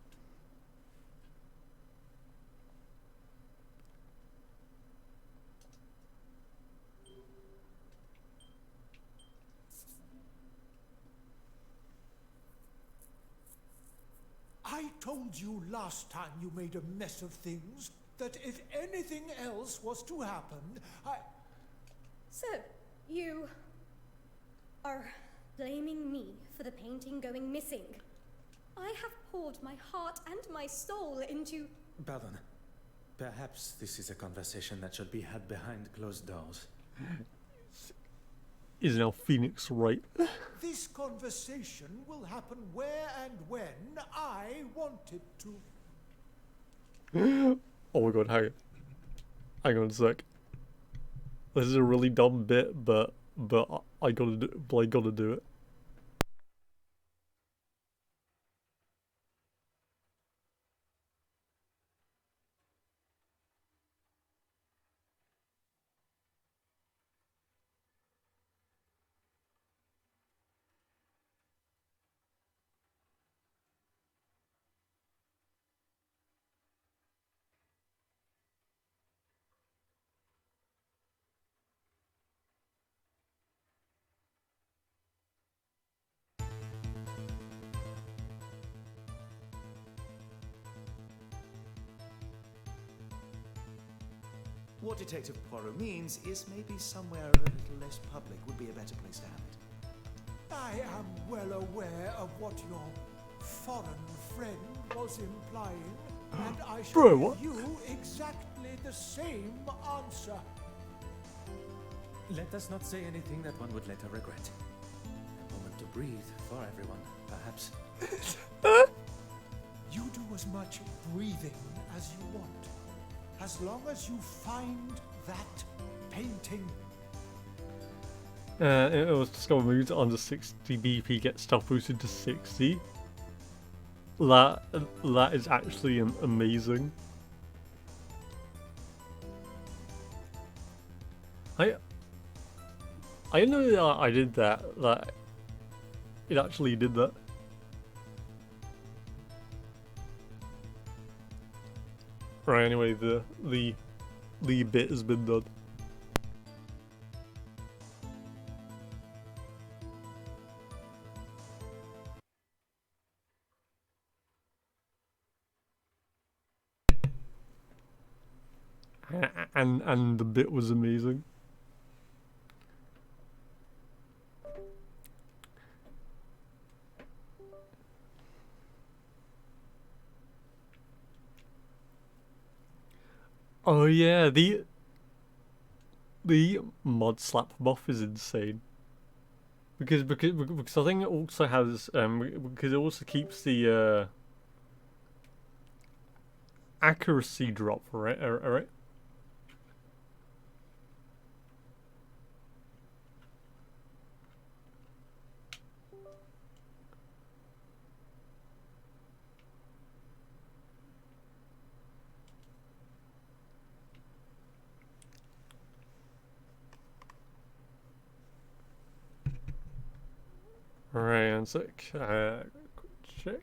I told you last time you made a mess of things that if anything else was to happen, So, you are blaming me for the painting going missing. I have poured my heart and my soul into... Pardon. Perhaps this is a conversation that should be had behind closed doors. Is now Phoenix right? This conversation will happen where and when I want it to. Oh my god, hang on a sec. This is a really dumb bit, but I gotta do it. What Detective Poirot means is maybe somewhere a little less public would be a better place to have it. I am well aware of what your foreign friend was implying, and I shall give you exactly the same answer. Let us not say anything that one would later regret. A moment to breathe for everyone, perhaps. You do as much breathing as you want. As long as you find that painting. It was discovered moves under 60 BP get stealth boosted to 60. That is actually amazing. I didn't know that I did that. That it actually did that. Right. Anyway, the bit has been done. And the bit was amazing. Oh yeah, the mod slap buff is insane. Because I think it also has because it also keeps the accuracy drop, right? Alright. Alright, one sec. Check.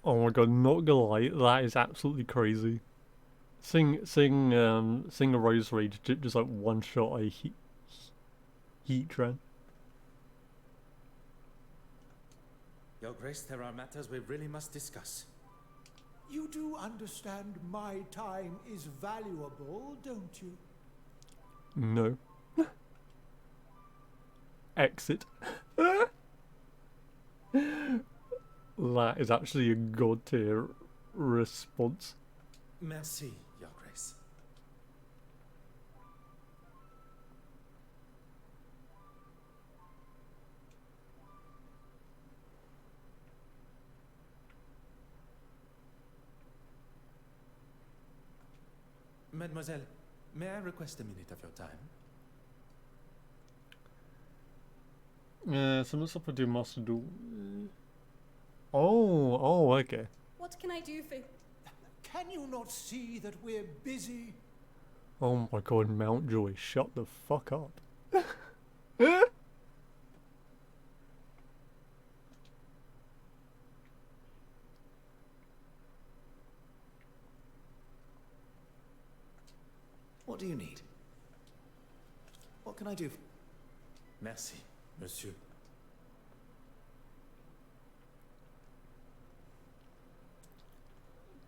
Oh my god, not gonna lie, that is absolutely crazy. Sing a Rose Rage just like one shot a heat trend. Your Grace, there are matters we really must discuss. You do understand my time is valuable, don't you? No. Exit. That is actually a god tier response. Merci, Your Grace. Mademoiselle, may I request a minute of your time? Someone up do master do. Oh, okay. What can I do for... Can you not see that we're busy? Oh my god, Mountjoy, shut the fuck up. What do you need? What can I do? Merci, monsieur.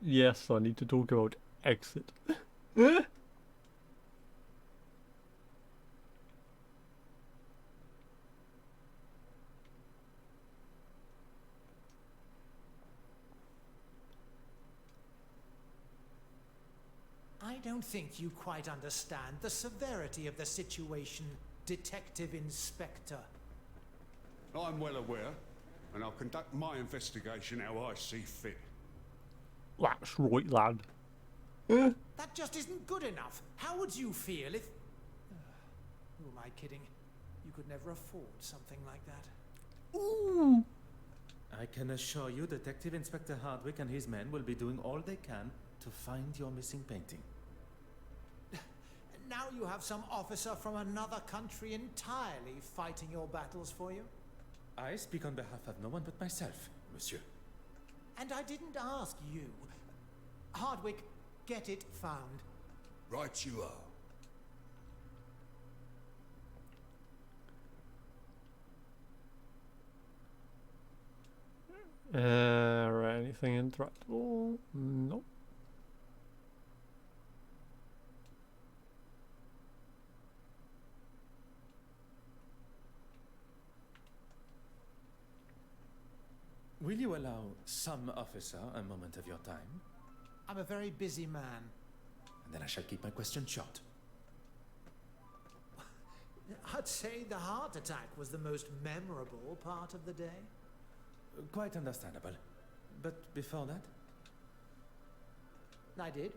Yes, I need to talk about exit. I don't think you quite understand the severity of the situation, Detective Inspector. I'm well aware, and I'll conduct my investigation how I see fit. That's right, lad. That just isn't good enough. How would you feel if... Who am I kidding? You could never afford something like that. Ooh. I can assure you Detective Inspector Hardwick and his men will be doing all they can to find your missing painting. Now you have some officer from another country entirely fighting your battles for you. I speak on behalf of no one but myself, monsieur. And I didn't ask you. Hardwick, get it found. Right you are. Right, anything interactable? Nope. Will you allow some officer a moment of your time? I'm a very busy man. And then I shall keep my question short. I'd say the heart attack was the most memorable part of the day. Quite understandable. But before that? I did.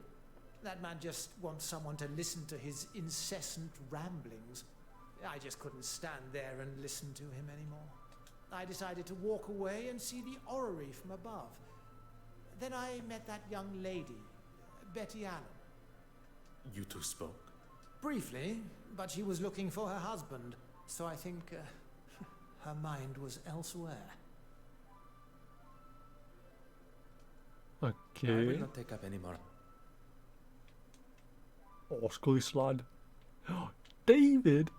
That man just wants someone to listen to his incessant ramblings. I just couldn't stand there and listen to him anymore. I decided to walk away and see the orrery from above. Then I met that young lady, Betty Allen. You two spoke? Briefly, but she was looking for her husband, so I think her mind was elsewhere. I Okay. will not take up any more. Oscars lad. David!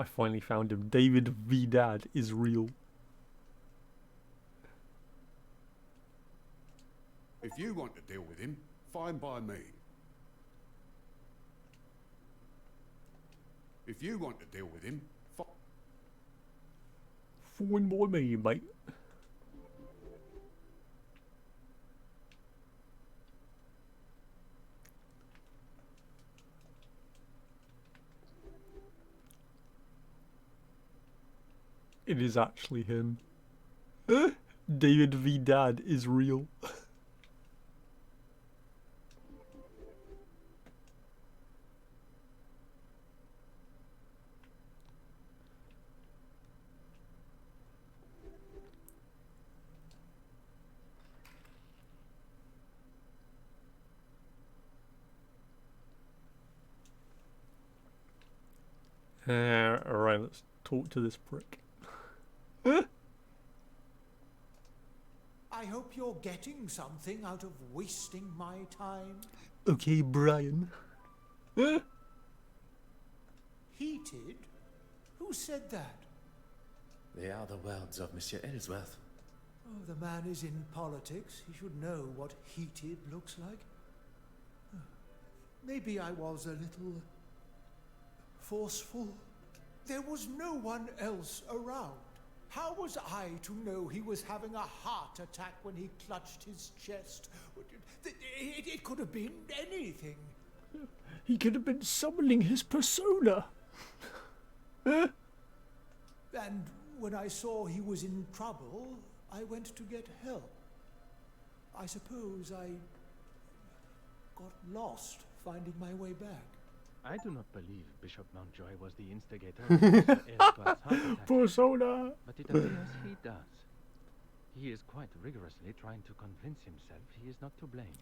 I finally found him. David V. Dad is real. If you want to deal with him, fine by me. If you want to deal with him, Fine by me, mate. It is actually him. David V. Dad is real. Alright, let's talk to this prick. I hope you're getting something out of wasting my time. Okay, Brian. Heated? Who said that? They are the words of Monsieur Ellsworth. Oh, the man is in politics. He should know what heated looks like. Maybe I was a little forceful. There was no one else around. How was I to know he was having a heart attack when he clutched his chest? It could have been anything. He could have been summoning his persona. And when I saw he was in trouble, I went to get help. I suppose I got lost finding my way back. I do not believe Bishop Mountjoy was the instigator of Mr. Ellsworth's heart attack. Persona. But it appears he does. He is quite rigorously trying to convince himself he is not to blame.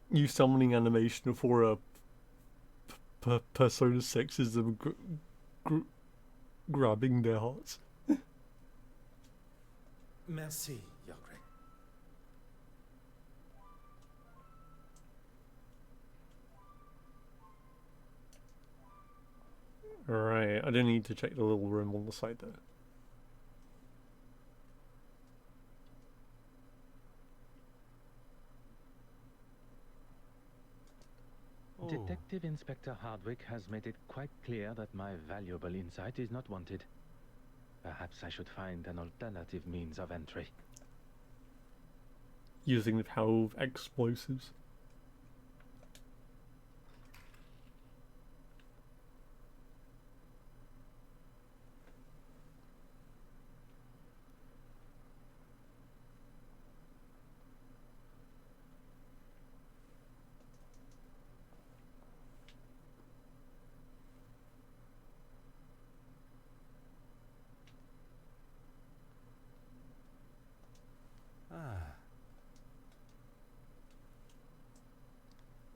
New summoning animation for a Persona 6 is them grabbing their hearts. Merci, Your Grace. Right, I don't need to check the little room on the side there. Detective Inspector Hardwick has made it quite clear that my valuable insight is not wanted. Perhaps I should find an alternative means of entry. Using the power of explosives.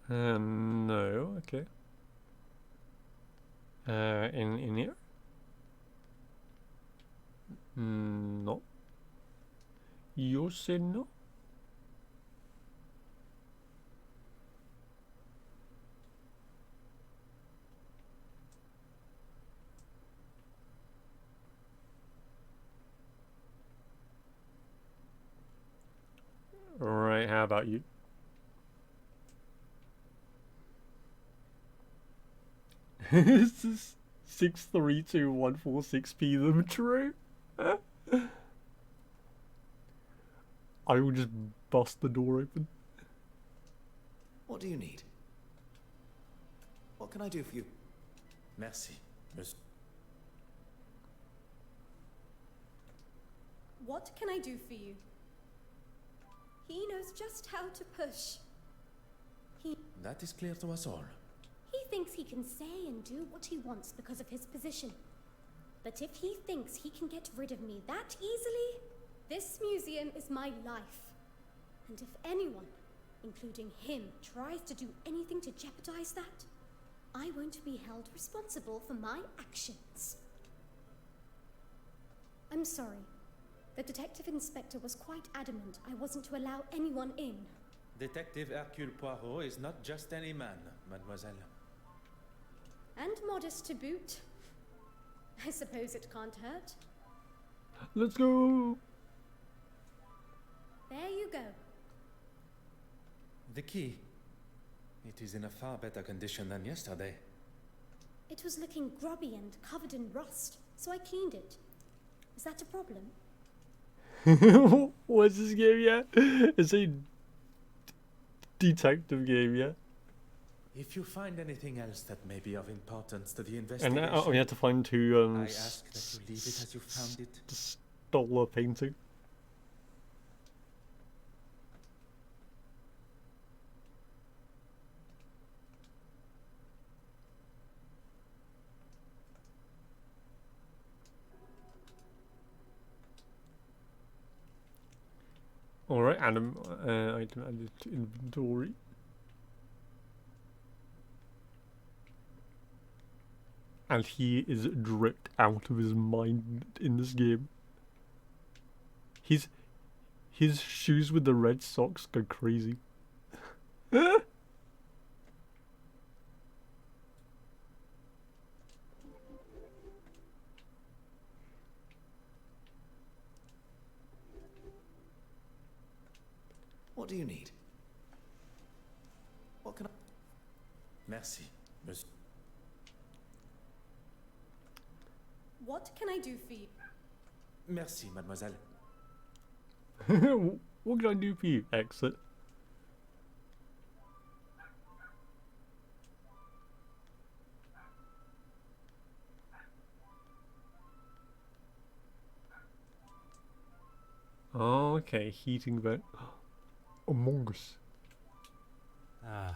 No, okay. In here? No. You said no? Right, how about you? This is 63214 them true. I will just bust the door open. What do you need? What can I do for you? Merci, monsieur. What can I do for you? He knows just how to push. That is clear to us all. He thinks he can say and do what he wants because of his position. But if he thinks he can get rid of me that easily, this museum is my life. And if anyone, including him, tries to do anything to jeopardize that, I won't be held responsible for my actions. I'm sorry. The detective inspector was quite adamant I wasn't to allow anyone in. Detective Hercule Poirot is not just any man, mademoiselle. And modest to boot. I suppose it can't hurt. Let's go! There you go. The key. It is in a far better condition than yesterday. It was looking grubby and covered in rust, so I cleaned it. Is that a problem? What's this game yet? It's a detective game, yeah? If you find anything else that may be of importance to the And investigation, we had to find two I ask that you leave it as you found it. stole a painting. Alright, item added to inventory. And he is dripped out of his mind in this game. His shoes with the red socks go crazy. What do you need? What can I... Merci, monsieur. What can I do for you? Merci, mademoiselle. What can I do for you? Exit. Oh, okay, heating vent. Among Us. Ah.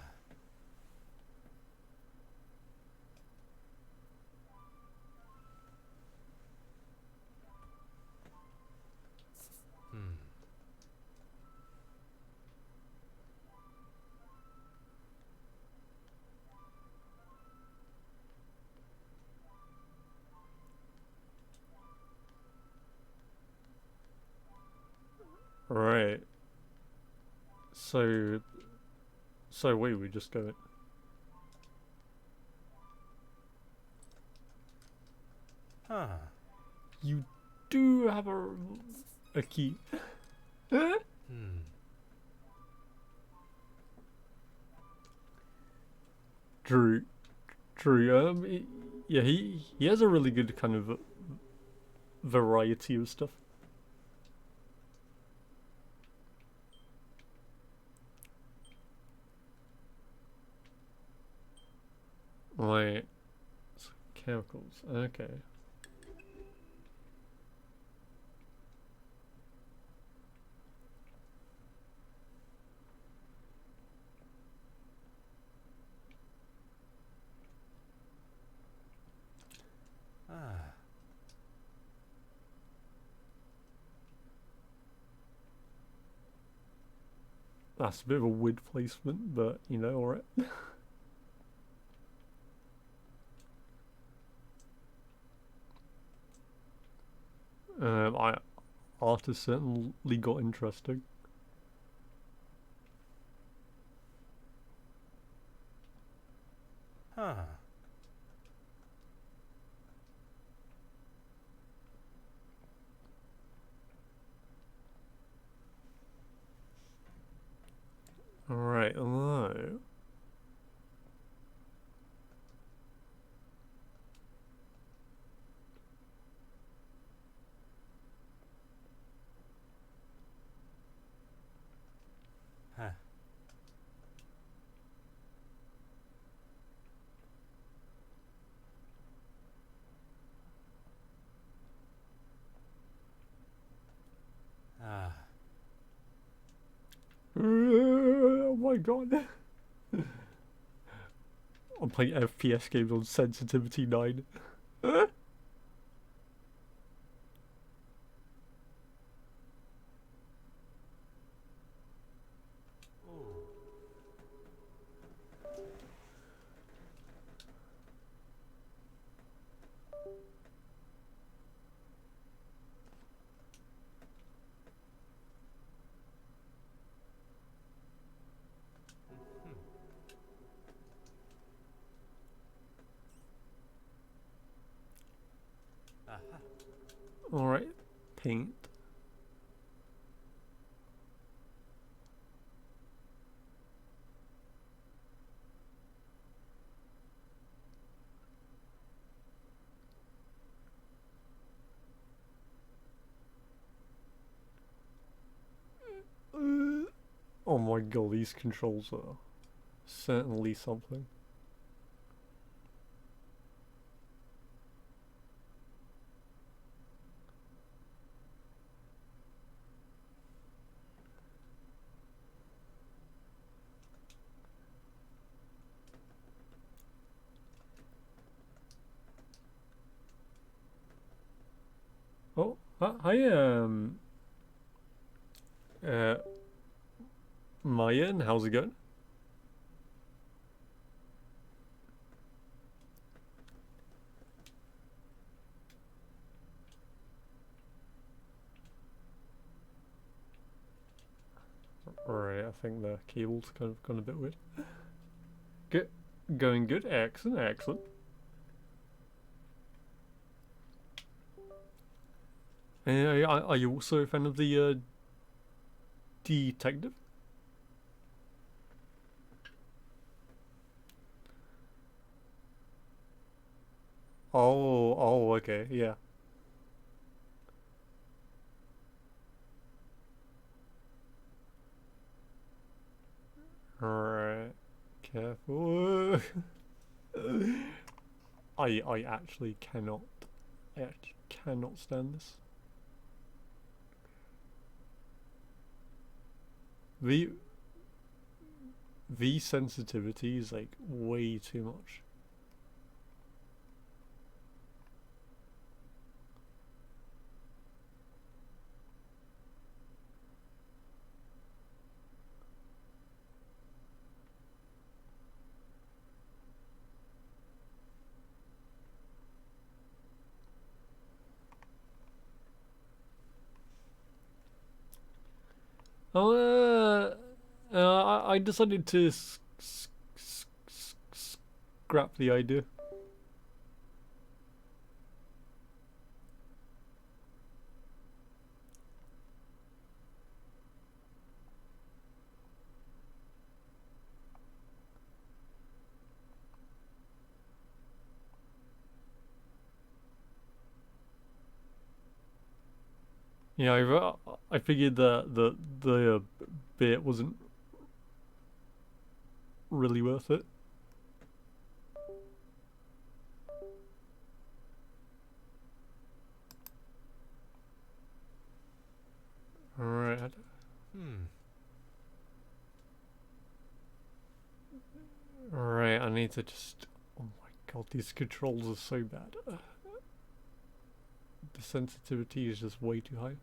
Right. So wait, we just go. Huh. You do have a key. True. Yeah, he has a really good kind of variety of stuff. Right. So chemicals. Okay. Ah. That's a bit of a weird placement, but you know, alright. Art has certainly got interesting. Huh. Alright, hello. my god. I'm playing FPS games on sensitivity 9. Alright, paint. Oh my god, these controls are certainly something. Oh, hi, Mayan, how's it going? Right, I think the cable's kind of gone a bit weird. Good, going good, excellent, excellent. Are you also a fan of the detective? Oh, okay, yeah. Alright, careful. I actually cannot stand this. The sensitivity is like way too much. Oh, I decided to scrap the idea. Yeah, I figured that the bit wasn't really worth it. Alright. Alright, I need to just... Oh my god, these controls are so bad. The sensitivity is just way too high.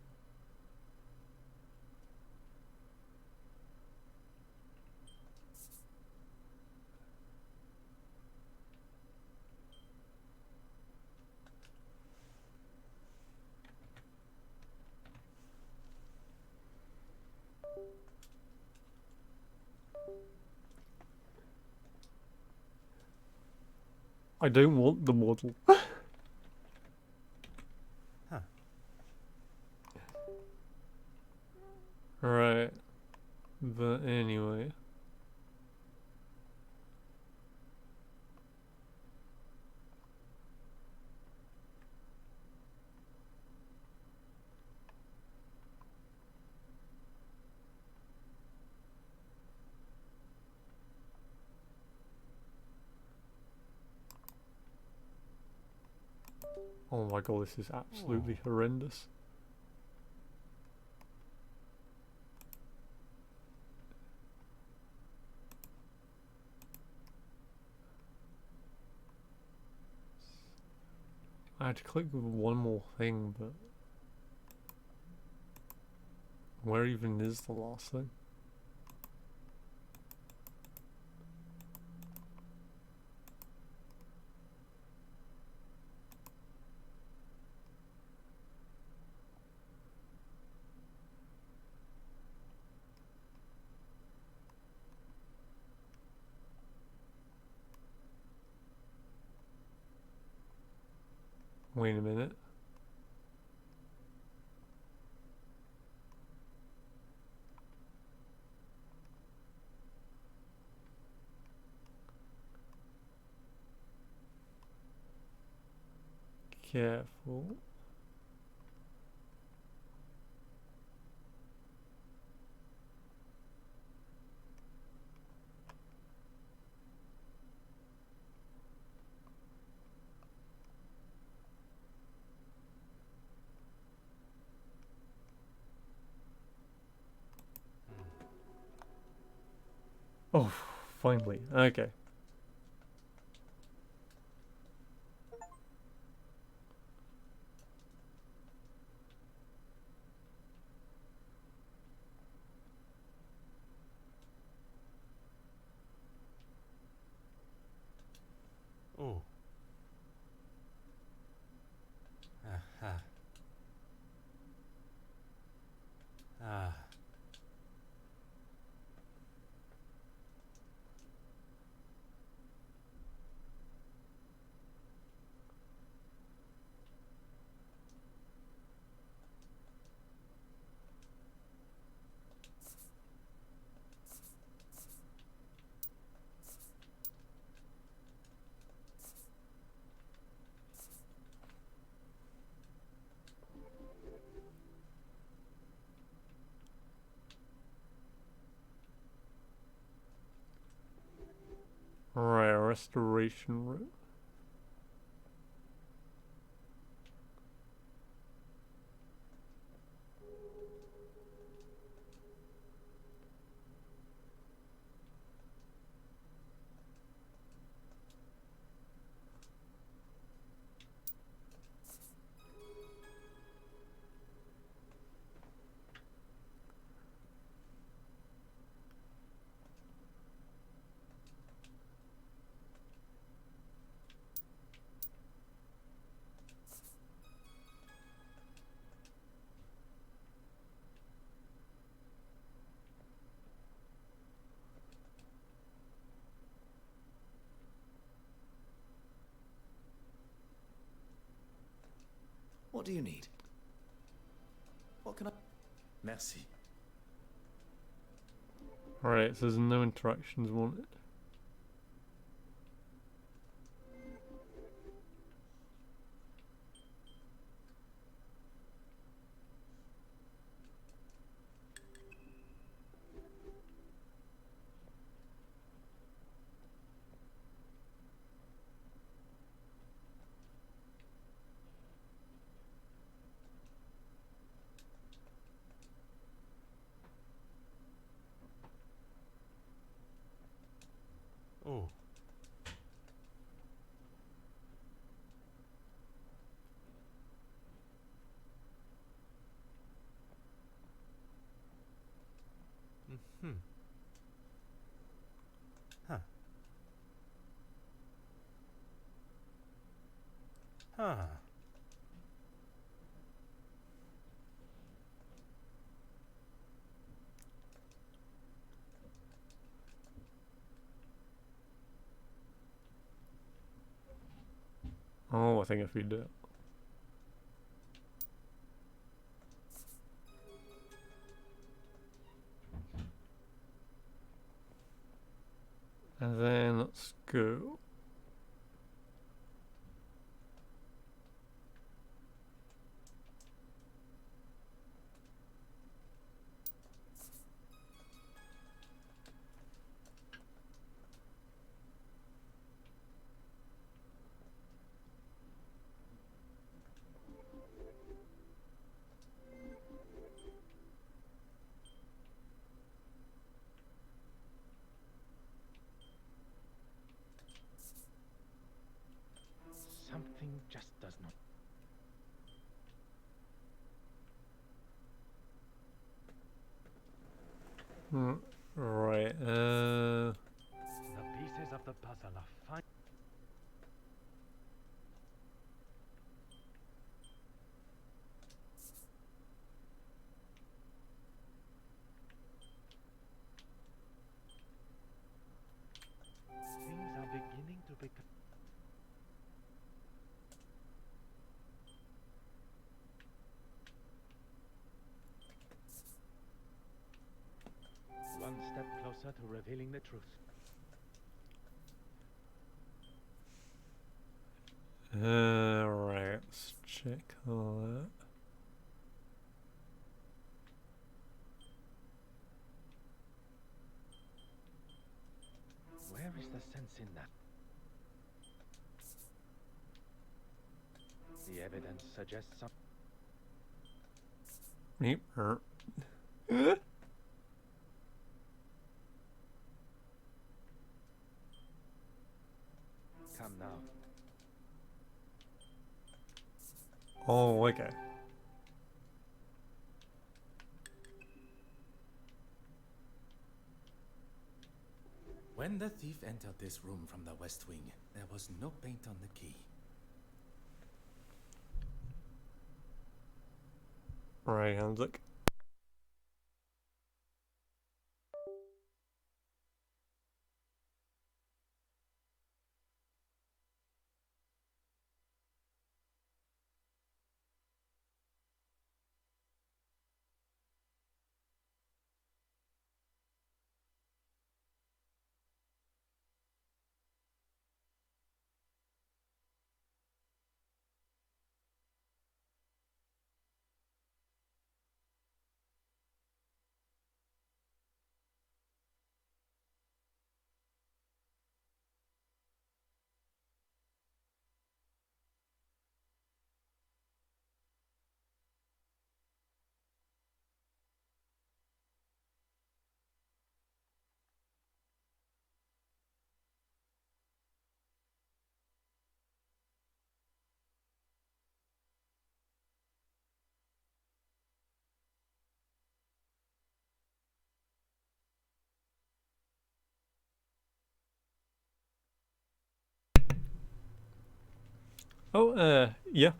I don't want the model. Huh. Right. But anyway. Oh my god, this is absolutely horrendous. I had to click one more thing, but where even is the last thing? Wait a minute. Careful. Oh, finally. Okay. Oh. Aha. Ah. Right, restoration route. What do you need? What can I... Merci. Right, so there's no interactions wanted. Oh. Mm-hmm. Huh. Huh. Oh, I think if we do it. And then let's go. Something just does not. Right. The pieces of the puzzle are fine. Things are beginning to become. One step closer to revealing the truth. Right. Let's check all that. Where is the sense in that? The evidence suggests some. Yep. Come now. Oh, okay. When the thief entered this room from the west wing, there was no paint on the key. Right, Hanzik. Oh, yeah.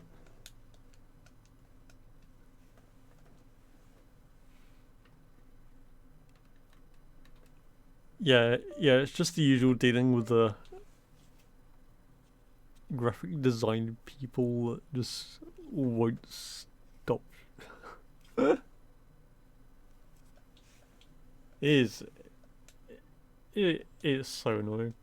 Yeah, it's just the usual dealing with the graphic design people that just won't stop. It is so annoying.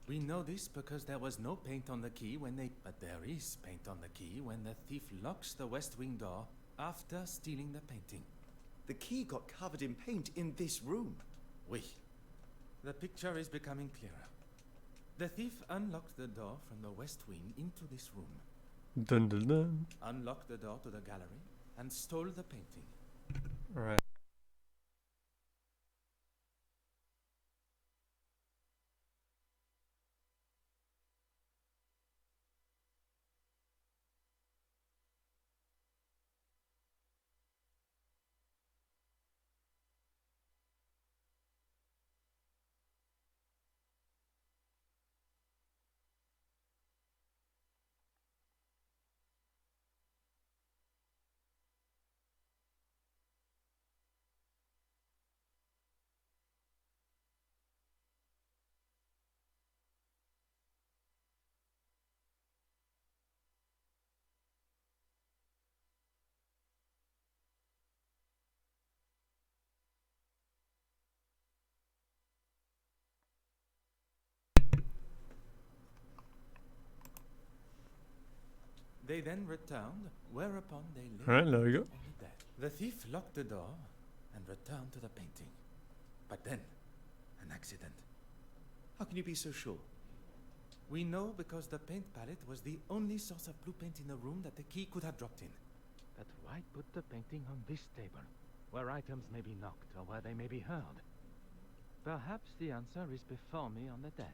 We know this because there was no paint on the key when they... But there is paint on the key when the thief locks the west wing door after stealing the painting. The key got covered in paint in this room. Oui. The picture is becoming clearer. The thief unlocked the door from the west wing into this room. Dun dun dun. Unlocked the door to the gallery and stole the painting. Right. They then returned, whereupon they laid Right, there we go. on the dead. The thief locked the door and returned to the painting. But then, an accident. How can you be so sure? We know because the paint palette was the only source of blue paint in the room that the key could have dropped in. But why put the painting on this table, where items may be knocked or where they may be hurled? Perhaps the answer is before me on the desk.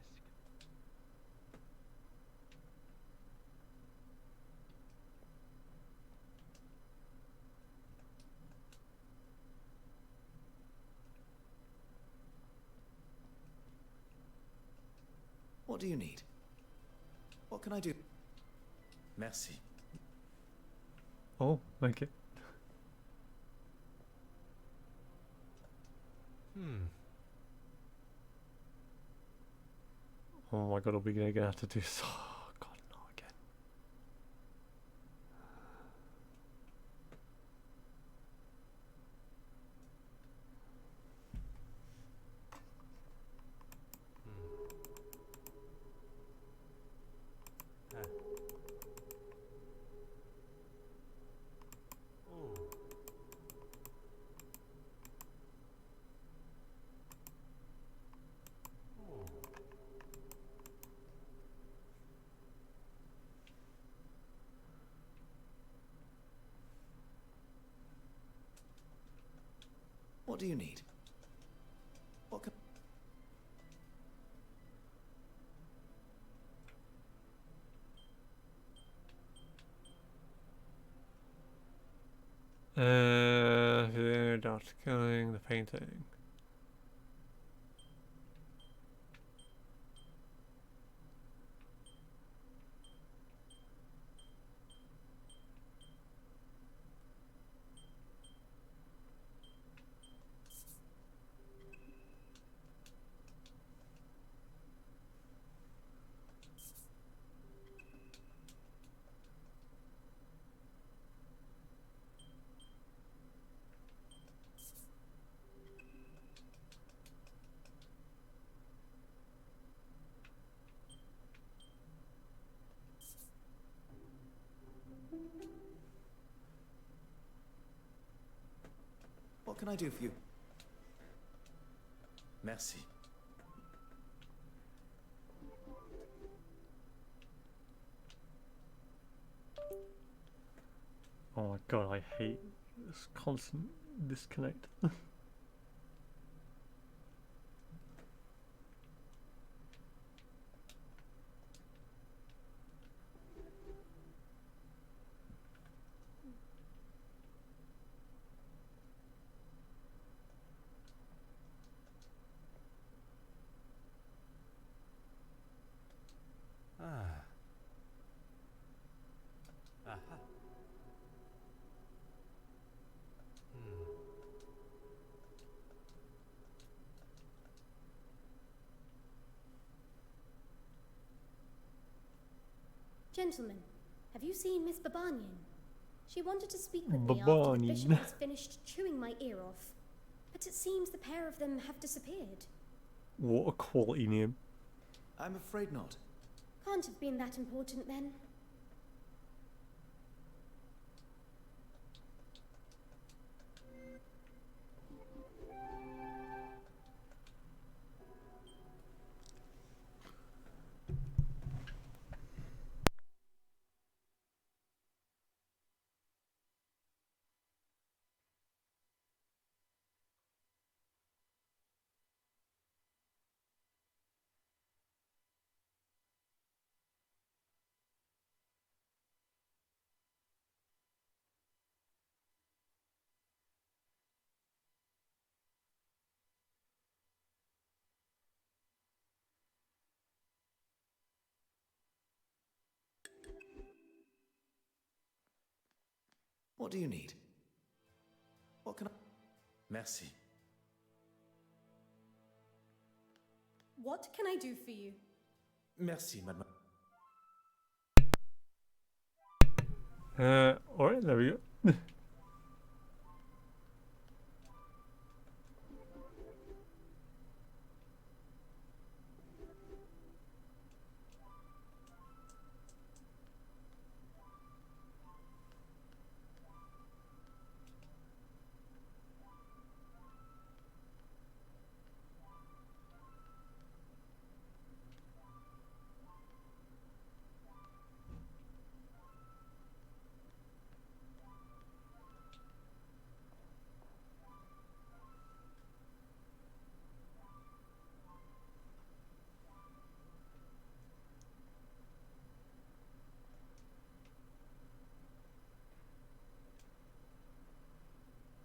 What do you need? What can I do? Merci. Oh, thank you. Oh my god, are we gonna have to do so? Oh god, no, again. What do you need? What can... Dot killing the painting. What can I do for you? Merci. Oh my god, I hate this constant disconnect. Aha. Gentlemen, have you seen Miss Babanian? She wanted to speak with me after the bishop has finished chewing my ear off. But it seems the pair of them have disappeared. What a quality name. I'm afraid not. Can't have been that important then. What do you need? What can I... Merci. What can I do for you? Merci, mademoiselle. Alright, there we go.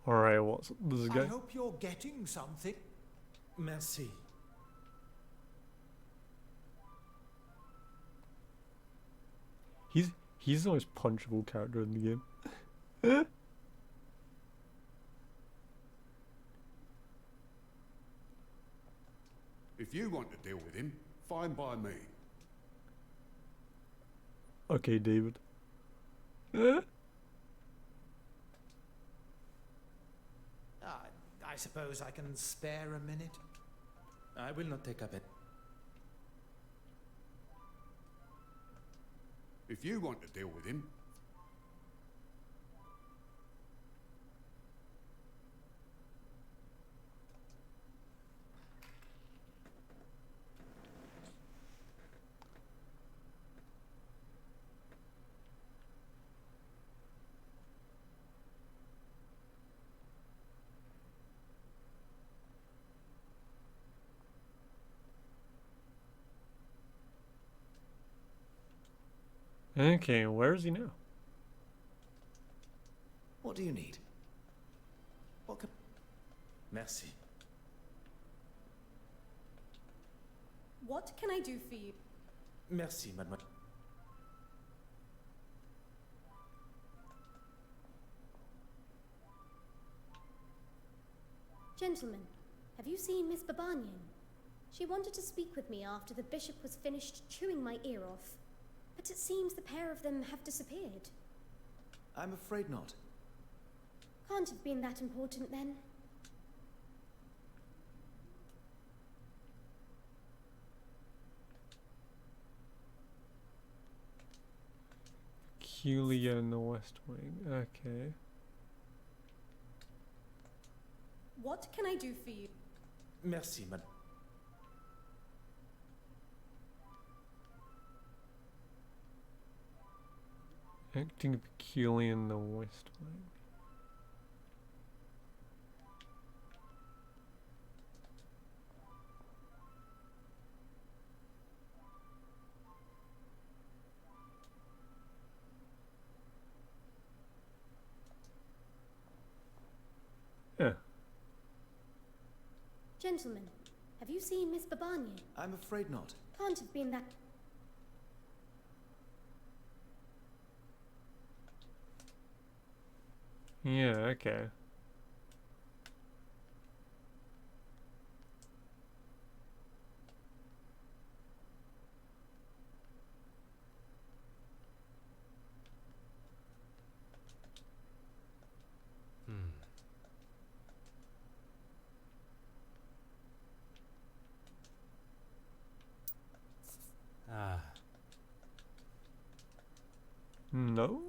Alright, what's this I guy? hope you're getting something. Merci. He's the most punchable character in the game. If you want to deal with him, fine by me. Okay, David. I suppose I can spare a minute. I will not take up it. If you want to deal with him, Okay, where is he now? What do you need? What can... Merci. What can I do for you? Merci, mademoiselle. Gentlemen, have you seen Miss Babanian? She wanted to speak with me after the bishop was finished chewing my ear off. But it seems the pair of them have disappeared. I'm afraid not. Can't have been that important then. Hercule in the West Wing. Okay. What can I do for you? Merci, madame. Acting Hercule in the West Wing. Yeah. Gentlemen, have you seen Miss Babanian? I'm afraid not. Can't have been that... Yeah, okay. No?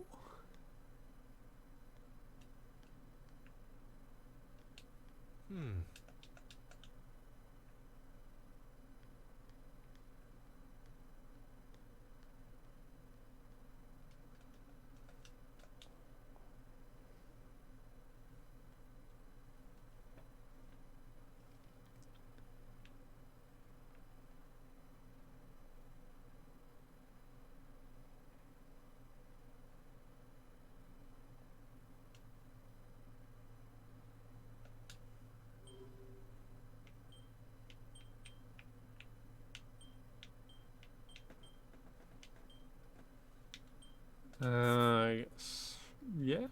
Yes. Yeah.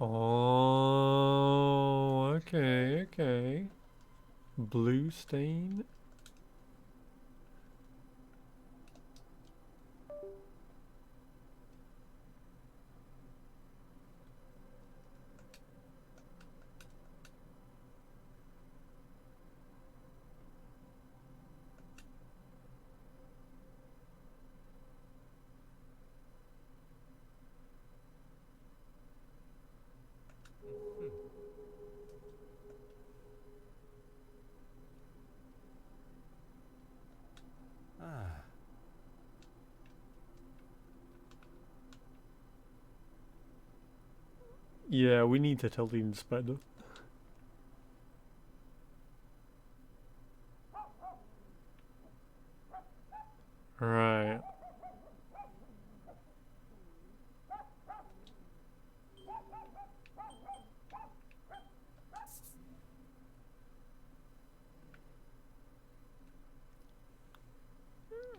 Oh, okay, okay. Blue stain. Yeah, we need to tell the inspector. Right.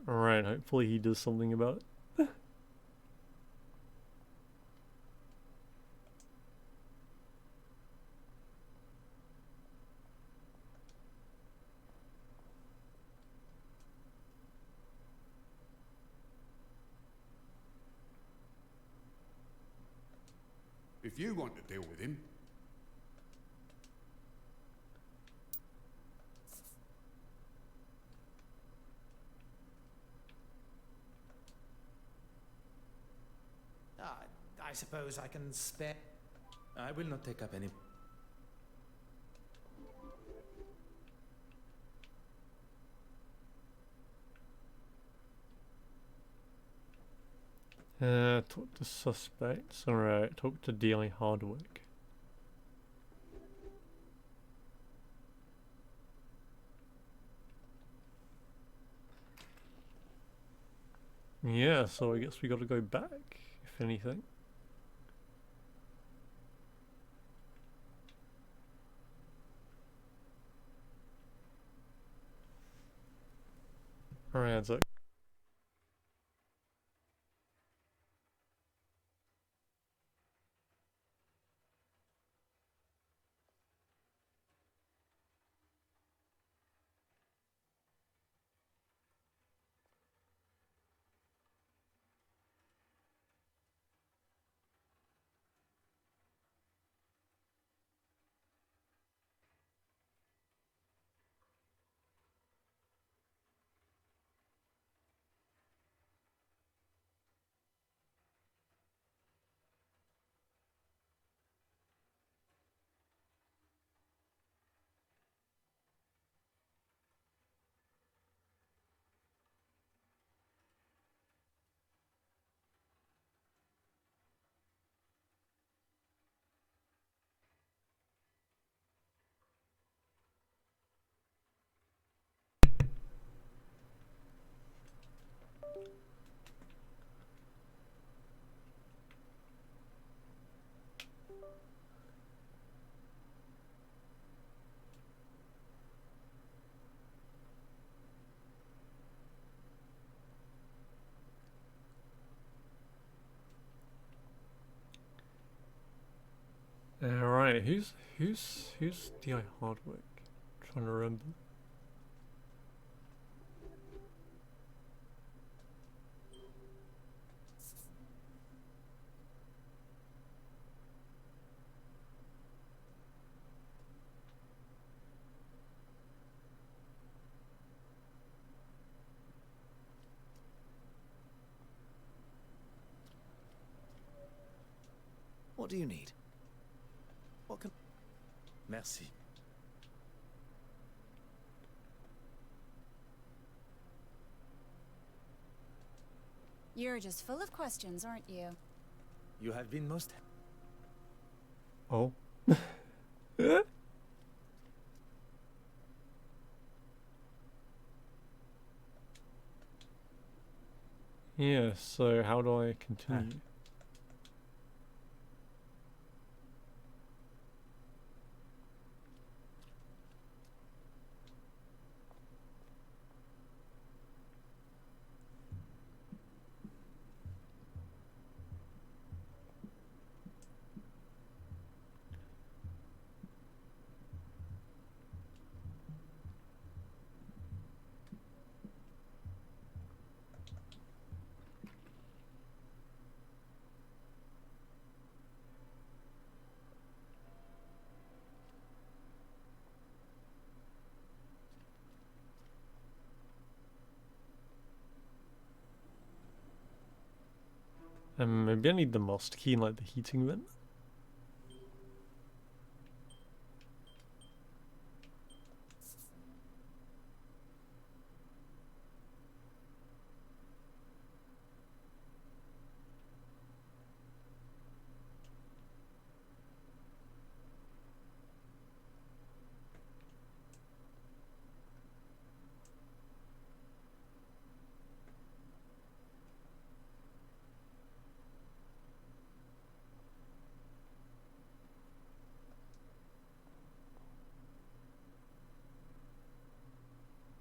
Alright, hopefully he does something about it. If you want to deal with him, I suppose I can spare. I will not take up any. Talk to suspects. Alright, talk to DI Hardwick. Yeah, so I guess we gotta go back, if anything. Alright, so alright, who's DI Hardwick? Trying to remember. What do you need? What can... Merci. You're just full of questions, aren't you? You have been most. Oh. Yeah, so how do I continue? Maybe I need the master key in like the heating vent.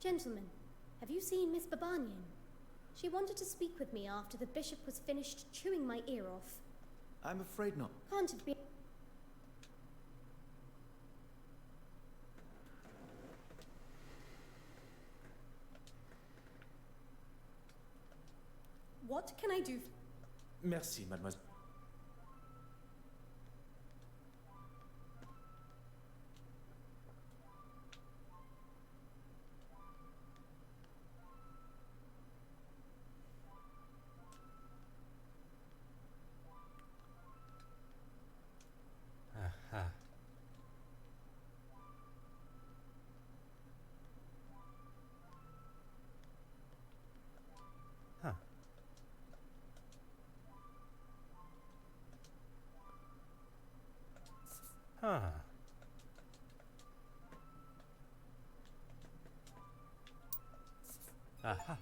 Gentlemen, have you seen Miss Babanian? She wanted to speak with me after the bishop was finished chewing my ear off. I'm afraid not. Can't it be? What can I do? Merci, mademoiselle. Aha. Huh. Huh. Aha.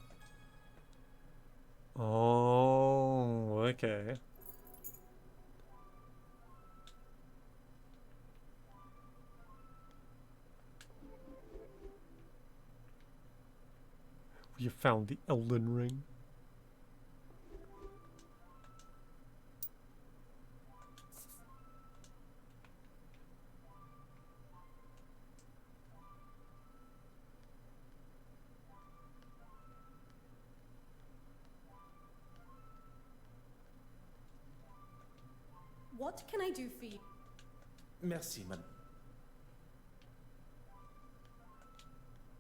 Oh, okay. We have found the Elden Ring. What can I do for you? Merci, madame.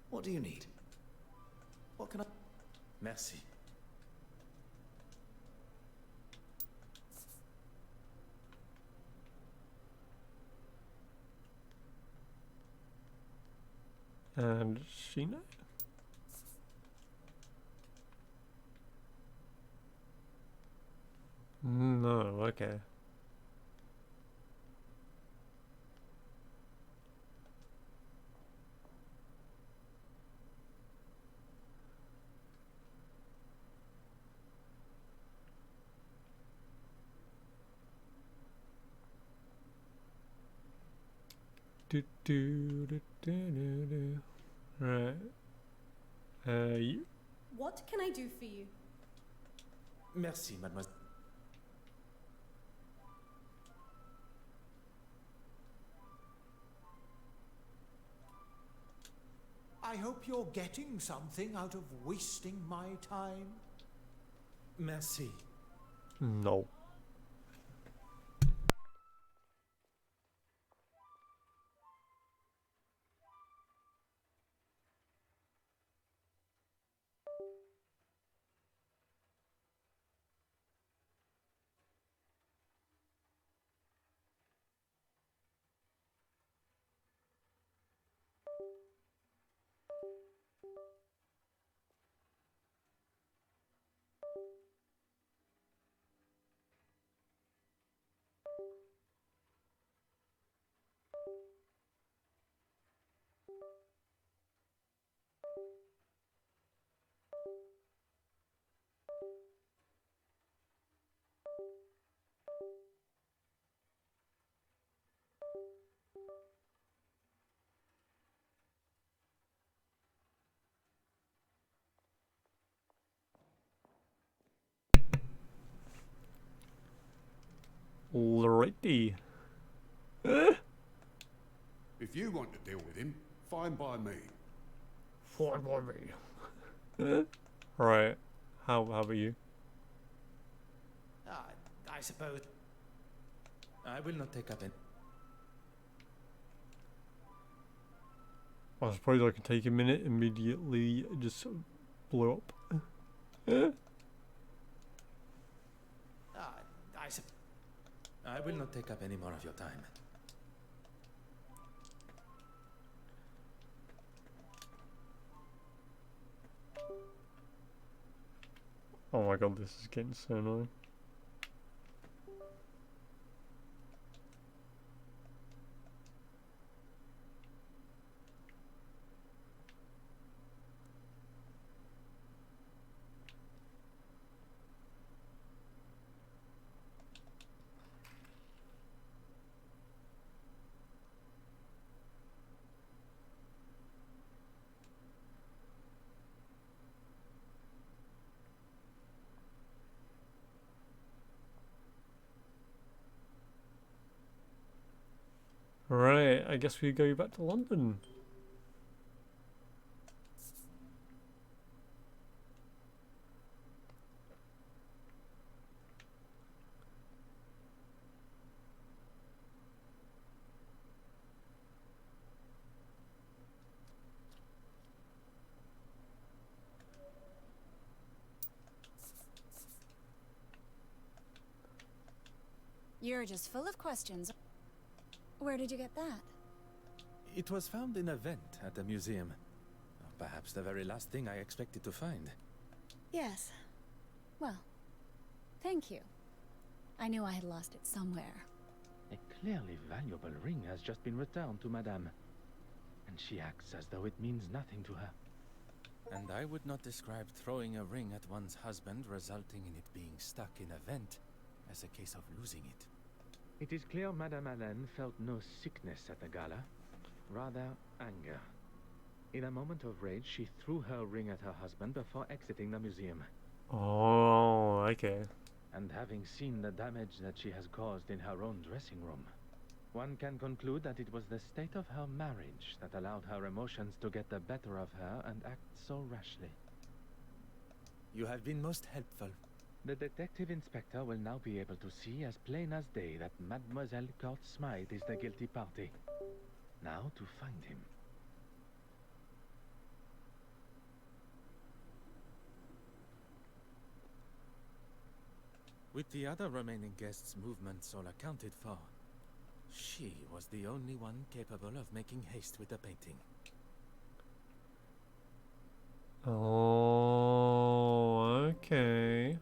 What do you need? What can I... Merci. And Sheena? No, okay. Do do do do do do. Right. You? What can I do for you? Merci, mademoiselle. I hope you're getting something out of wasting my time. Merci. No. Alrighty. If you want to deal with him, fine by me. Fine by me. Right. How about you? I suppose... I will not take up any... I suppose I can take a minute immediately just blow up. I will not take up any more of your time. Oh my god, this is getting so annoying. Right, I guess we go back to London. You're just full of questions. Where did you get that? It was found in a vent at the museum. Perhaps the very last thing I expected to find. Yes. Well, thank you. I knew I had lost it somewhere. A clearly valuable ring has just been returned to Madame, and she acts as though it means nothing to her. And I would not describe throwing a ring at one's husband, resulting in it being stuck in a vent, as a case of losing it. It is clear Madame Hélène felt no sickness at the gala, rather anger. In a moment of rage, she threw her ring at her husband before exiting the museum. Oh, okay. And having seen the damage that she has caused in her own dressing room, one can conclude that it was the state of her marriage that allowed her emotions to get the better of her and act so rashly. You have been most helpful. The detective inspector will now be able to see as plain as day that Mademoiselle Court Smythe is the guilty party. Now to find him. With the other remaining guests' movements all accounted for, she was the only one capable of making haste with the painting. Oh, okay.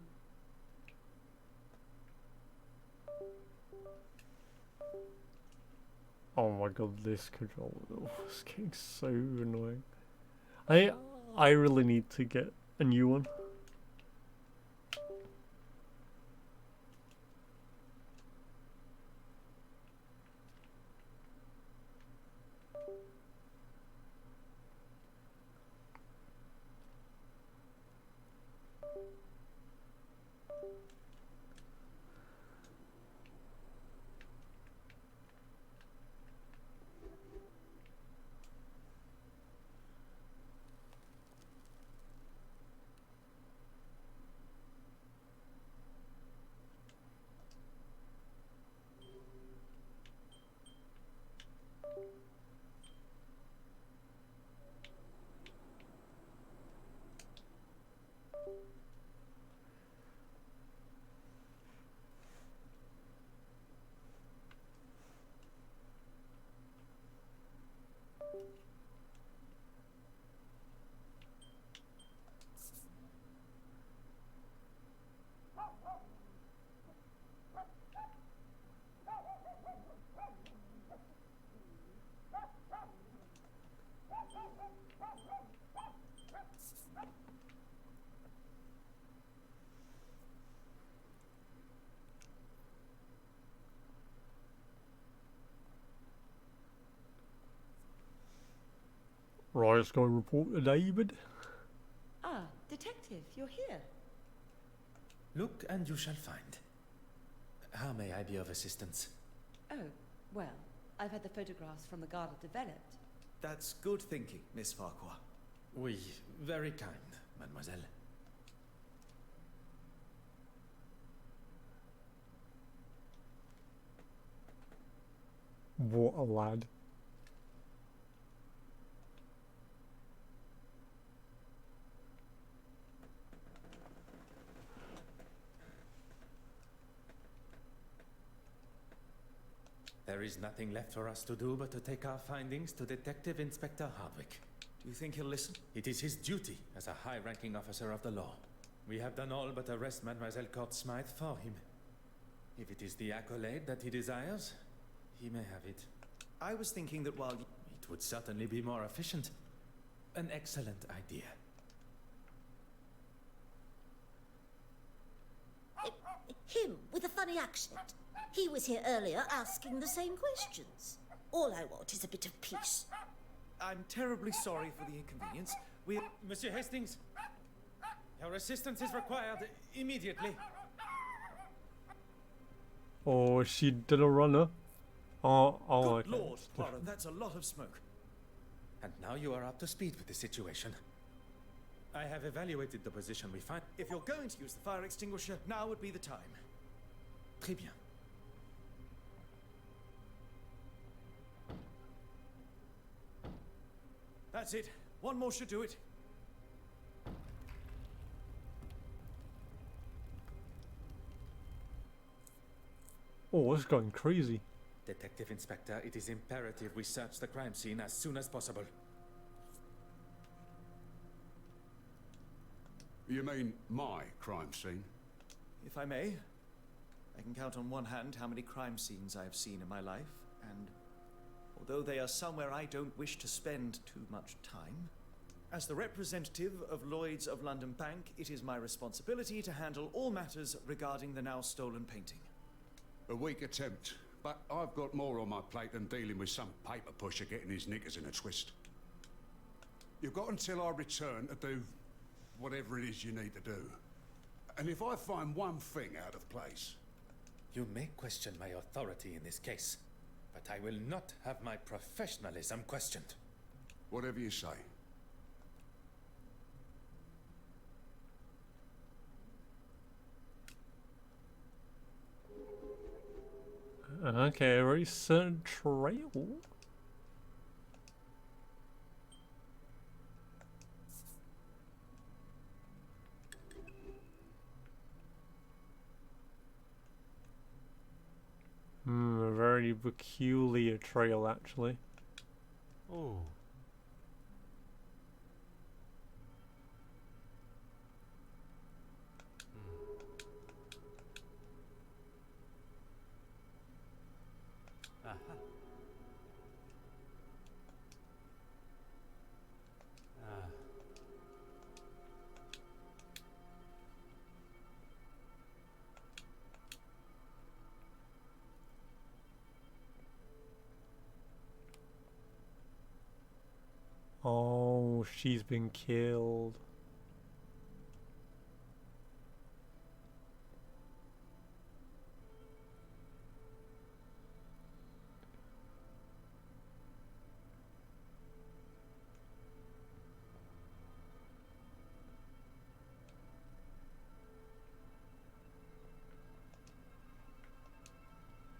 Oh my god, this controller is getting so annoying. I really need to get a new one. Right, let's go report to David. Ah, detective, you're here. Look and you shall find. How may I be of assistance? Oh, well, I've had the photographs from the Garda developed. That's good thinking, Miss Farquhar. Oui, very kind, mademoiselle. What a lad. There is nothing left for us to do but to take our findings to Detective Inspector Hardwick. Do you think he'll listen? It is his duty as a high-ranking officer of the law. We have done all but arrest Mademoiselle Court Smythe for him. If it is the accolade that he desires, he may have it. I was thinking that while It would certainly be more efficient. An excellent idea. Him with a funny accent. He was here earlier asking the same questions. All I want is a bit of peace. I'm terribly sorry for the inconvenience. Monsieur Hastings, your assistance is required immediately. Oh, she did a runner. Oh, Good okay. Lord, that's Poirot, different. that's a lot of smoke. And now you are up to speed with the situation. I have evaluated the position we find. If you're going to use the fire extinguisher, now would be the time. Très bien. That's it. One more should do it. Oh, it's going crazy. Detective Inspector, it is imperative we search the crime scene as soon as possible. You mean my crime scene? If I may, I can count on one hand how many crime scenes I have seen in my life, and although they are somewhere I don't wish to spend too much time, as the representative of Lloyd's of London Bank, it is my responsibility to handle all matters regarding the now stolen painting. A weak attempt, but I've got more on my plate than dealing with some paper pusher getting his knickers in a twist. You've got until I return to do whatever it is you need to do. And if I find one thing out of place... You may question my authority in this case, but I will not have my professionalism questioned. Whatever you say. Okay, recent trail. A very peculiar trail, actually. Oh. Aha. Ah. Oh, she's been killed.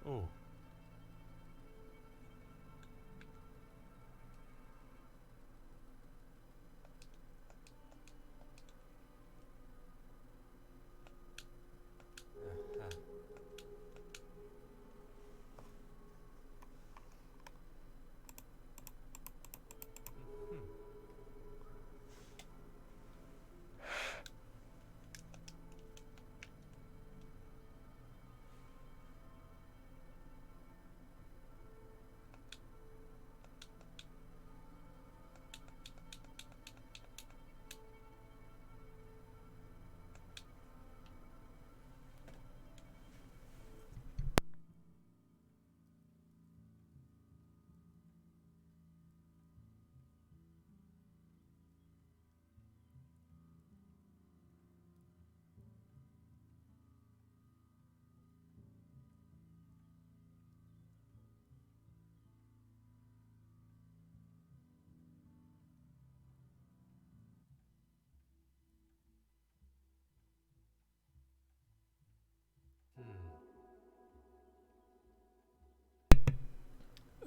Oh. Aha.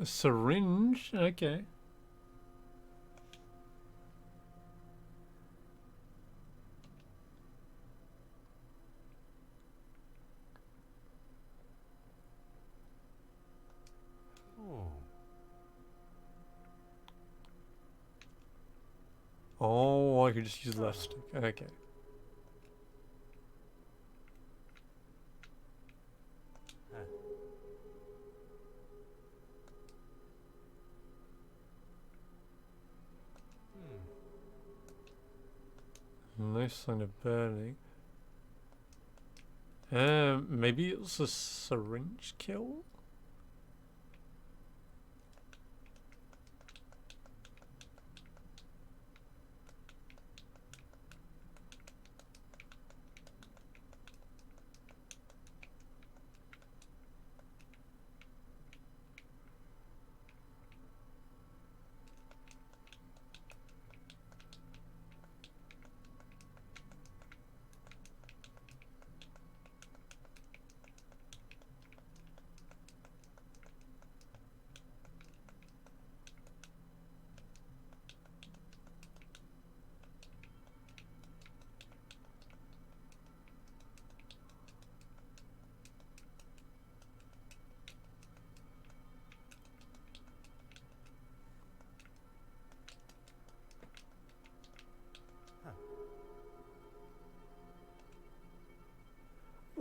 A syringe? Okay. Oh. Oh, I could just use the left stick. Okay. Huh. No sign of burning. Maybe it's a syringe kill?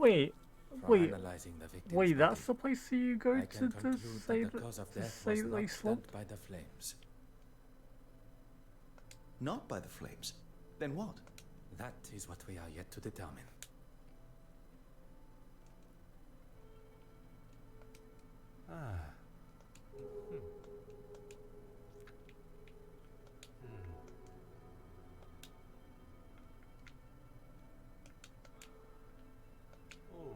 Wait, From wait, analyzing the victim's wait. That's body, the place you go I to can conclude say that the cause of death say was that not they dead slumped. by the flames. Not by the flames. Then what? That is what we are yet to determine. Ah. Oh.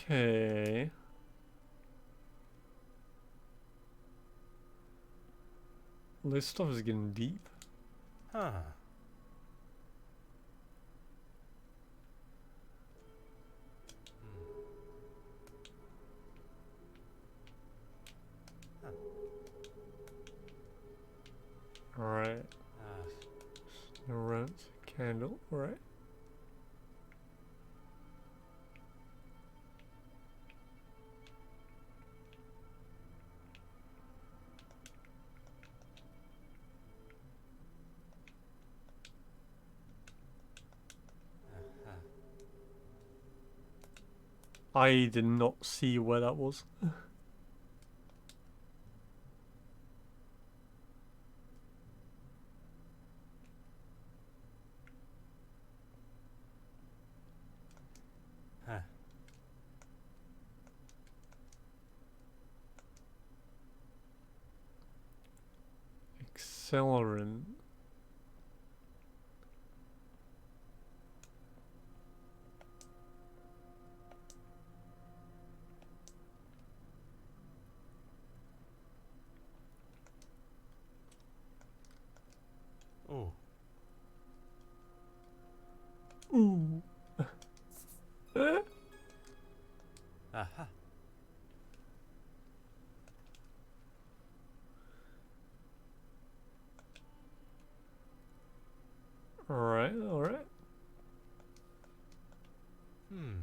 Okay. This stuff is getting deep. Huh. Alright. Ah. Rent candle. Alright. Uh-huh. I did not see where that was. Huh. Accelerant. Oh. Ooh. Aha. Alright, alright. Hmm.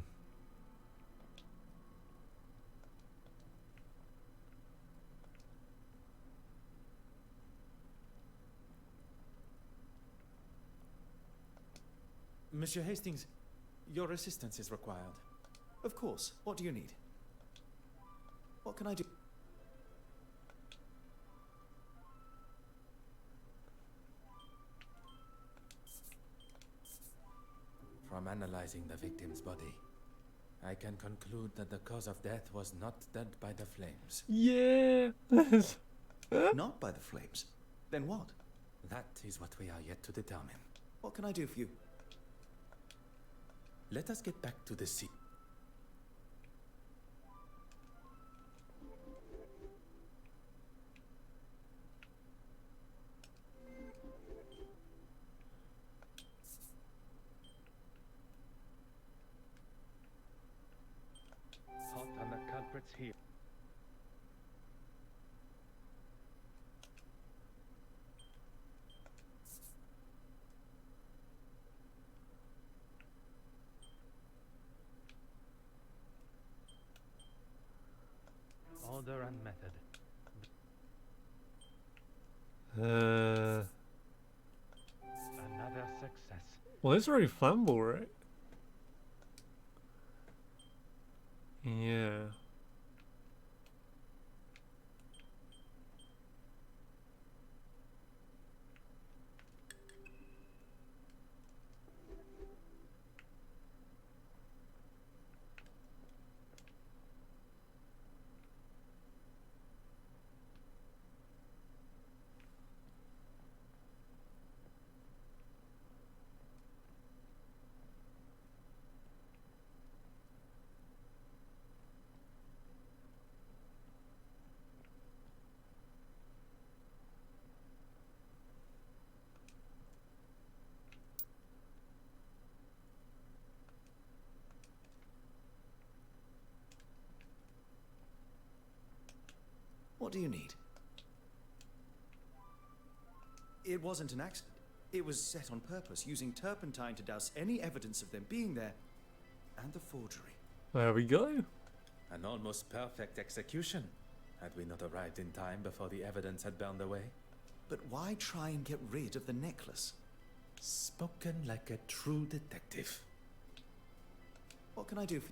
Monsieur Hastings, your assistance is required. Of course. What do you need? What can I do? From analyzing the victim's body, I can conclude that the cause of death was not dead by the flames. Yeah. Not by the flames. Then what? That is what we are yet to determine. What can I do for you? Let us get back to the sea. Hot on the culprit's heel. Order and method. Another success. Well, it's already flammable, right? Yeah. What do you need? It wasn't an accident. It was set on purpose, using turpentine to douse any evidence of them being there, and the forgery. There we go. An almost perfect execution. Had we not arrived in time before the evidence had burned away? But why try and get rid of the necklace? Spoken like a true detective. What can I do for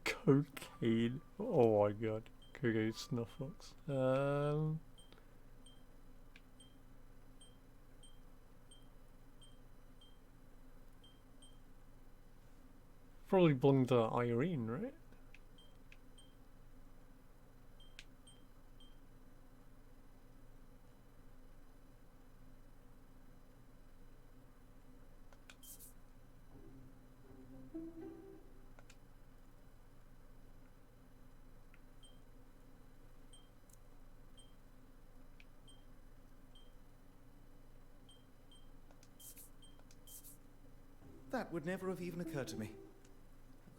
Cocaine. Oh my god. Cocaine snuff box. Probably belonged to Irene, right? That would never have even occurred to me.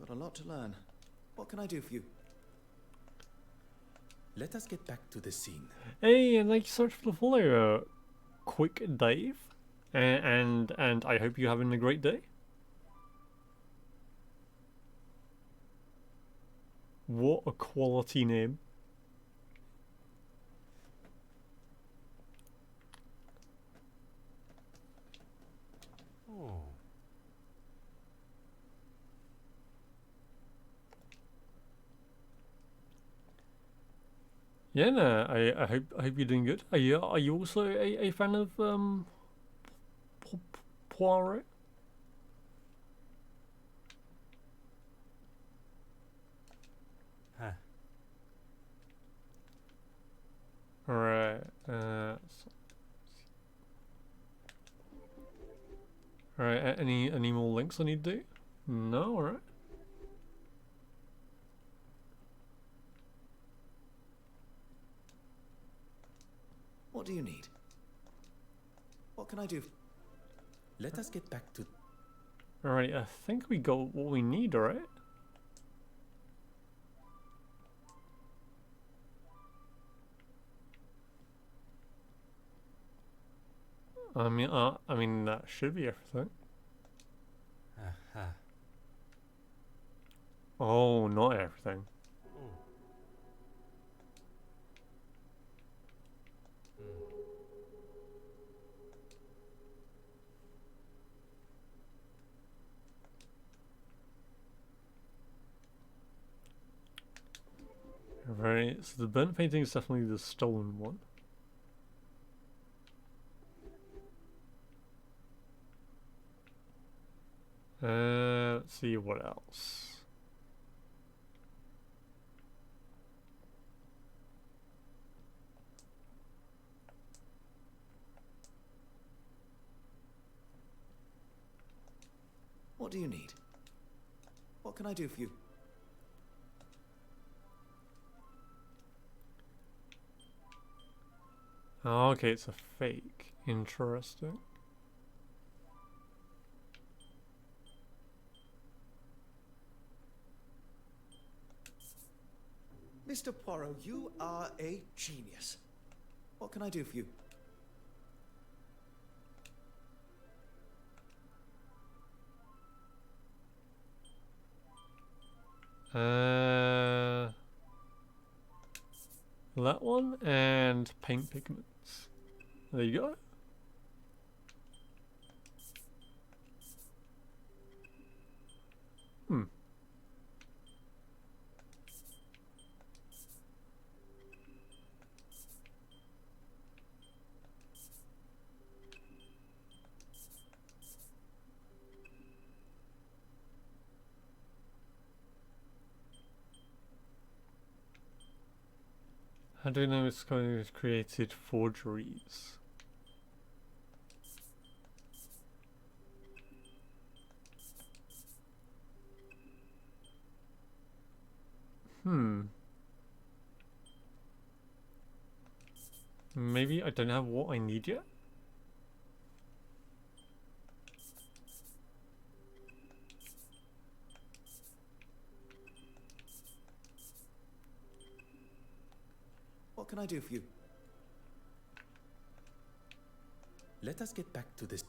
I've got a lot to learn. What can I do for you? Let us get back to the scene. Hey, and thank you so much for the follow, Quick Dave, and I hope you're having a great day. What a quality name. Oh. Yeah, no, I hope you're doing good. Are you also a fan of Poirot? Huh. Alright, alright, any more links I need to do? No, alright. What do you need? What can I do? Let us get back to... Alright, I think we got what we need, alright? I mean that should be everything. Aha. Oh, not everything. Right, so the burnt painting is definitely the stolen one. Let's see what else. What do you need? What can I do for you? Oh, okay, it's a fake. Interesting. Mr. Poirot, you are a genius. What can I do for you? That one and paint pigments. There you go. Hmm. How do we know it's going to created forgeries? Maybe I don't have what I need yet? What can I do for you? Let us get back to this.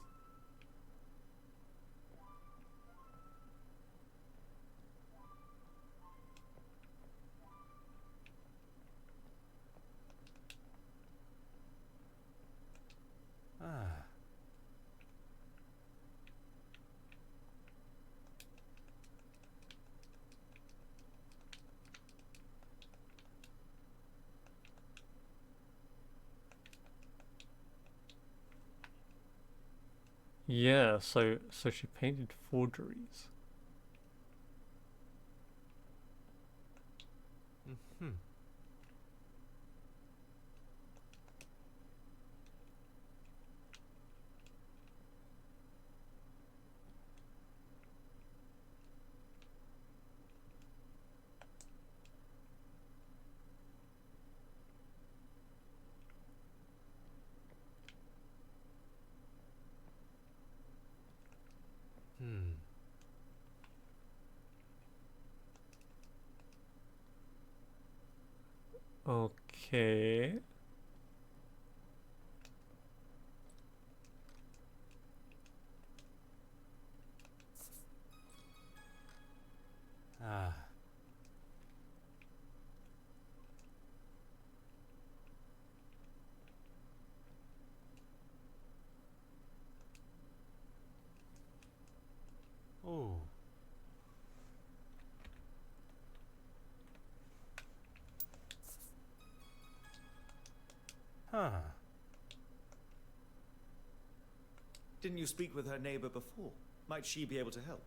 Yeah, so she painted forgeries. Mm-hmm. Hmm. Okay. Ah. Oh. Huh. Didn't you speak with her neighbor before? Might she be able to help?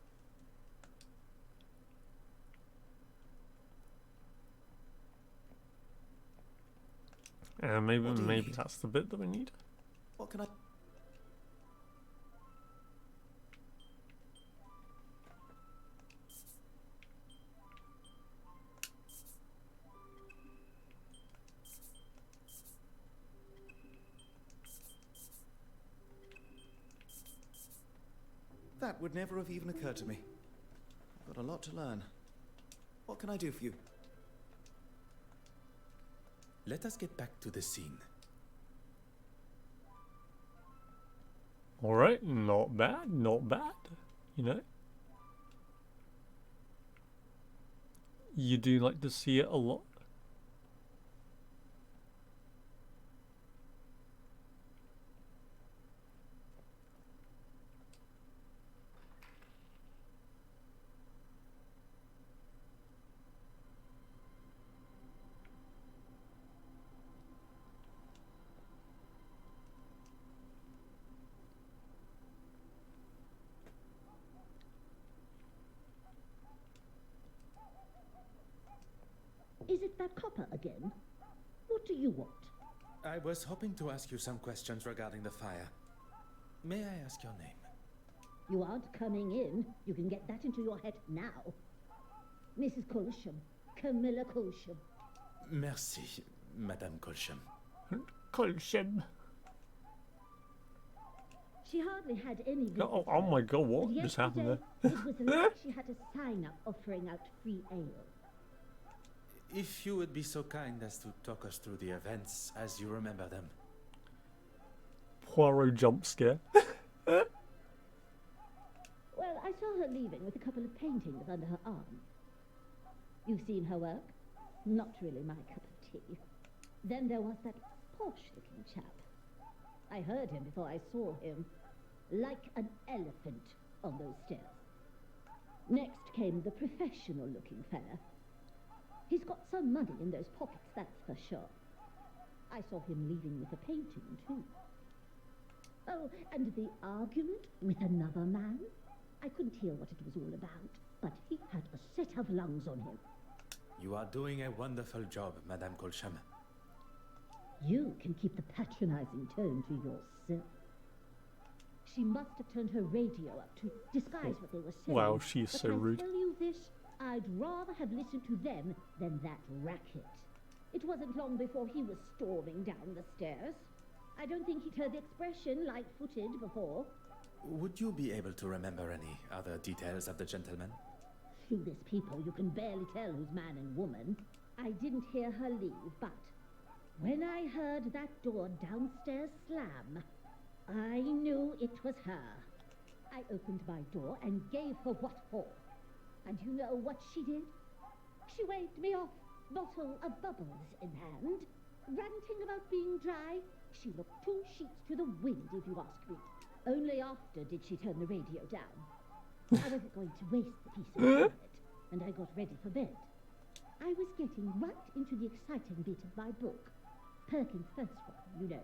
Maybe that's the bit that we need. What can I... That would never have even occurred to me. I've got a lot to learn. What can I do for you? Let us get back to the scene. Alright, not bad, not bad. You know? You do like to see it a lot. Is it that copper again? What do you want? I was hoping to ask you some questions regarding the fire. May I ask your name? You aren't coming in. You can get that into your head now. Mrs. Colsham. Camilla Colsham. Merci, Madame Colsham. Colsham. She hardly had any visitors. Oh my god, what But just happened yesterday, it was like she had a sign up offering out free ale. If you would be so kind as to talk us through the events as you remember them. Poirot jump scare. Well, I saw her leaving with a couple of paintings under her arm. You've seen her work? Not really my cup of tea. Then there was that posh-looking chap. I heard him before I saw him. Like an elephant on those stairs. Next came the professional-looking fella. He's got some money in those pockets, that's for sure. I saw him leaving with a painting, too. Oh, and the argument with another man? I couldn't hear what it was all about, but he had a set of lungs on him. You are doing a wonderful job, Madame Colsham. You can keep the patronizing tone to yourself. She must have turned her radio up to disguise what they were saying. Wow, she is but so I rude. tell you this, I'd rather have listened to them than that racket. It wasn't long before he was storming down the stairs. I don't think he'd heard the expression light-footed before. Would you be able to remember any other details of the gentleman? Through this people, you can barely tell who's man and woman. I didn't hear her leave, but when I heard that door downstairs slam, I knew it was her. I opened my door and gave her what for. And you know what she did? She waved me off, bottle of bubbles in hand, ranting about being dry. She looked 2 sheets to the wind, if you ask me. Only after did she turn the radio down. I wasn't going to waste the piece of bread, and I got ready for bed. I was getting right into the exciting bit of my book. Perkins' first one, you know.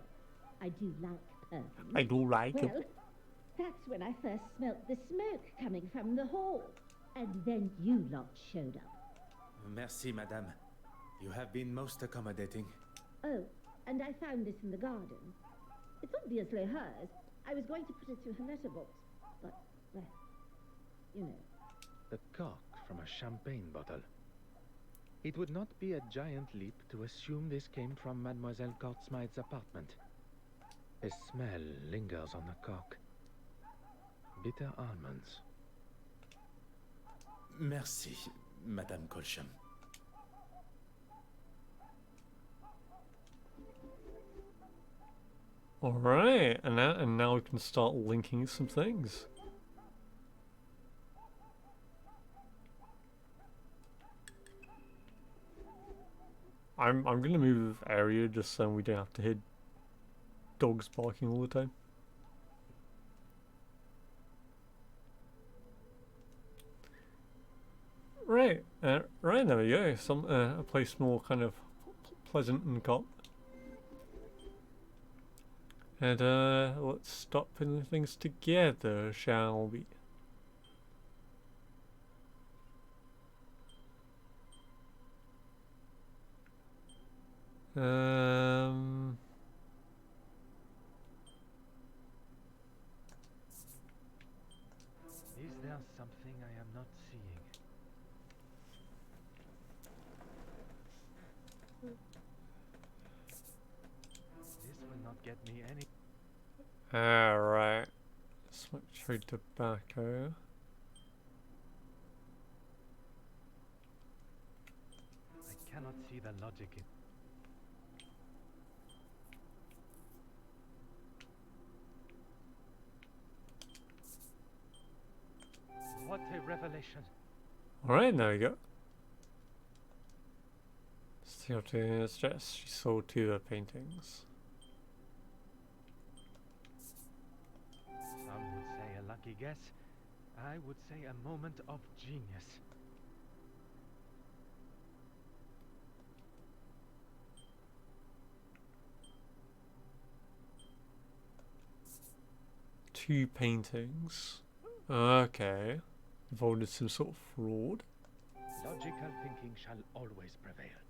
I do like Perkins. I do like well, That's when I first smelt the smoke coming from the hall. And then you lot showed up. Merci, madame. You have been most accommodating. Oh, and I found this in the garden. It's obviously hers. I was going to put it through her letterbox, but, well, you know. The cork from a champagne bottle. It would not be a giant leap to assume this came from Mademoiselle Cortsmith's apartment. A smell lingers on the cork. Bitter almonds. Merci, Madame Colcham. Alright, and now we can start linking some things. I'm gonna move area just so we don't have to hear dogs barking all the time. Right, right, there we go. Some a place more kind of pleasant and calm. And let's start putting things together, shall we? Is there something I am not seeing? This will not get me any. Alright. Switch through tobacco. I cannot see the logic in. What a revelation. Alright, there we go. See how to stress. She sold 2 of her paintings. Some would say a lucky guess. I would say a moment of genius. Two paintings. Okay. Involved in some sort of fraud. Logical thinking shall always prevail.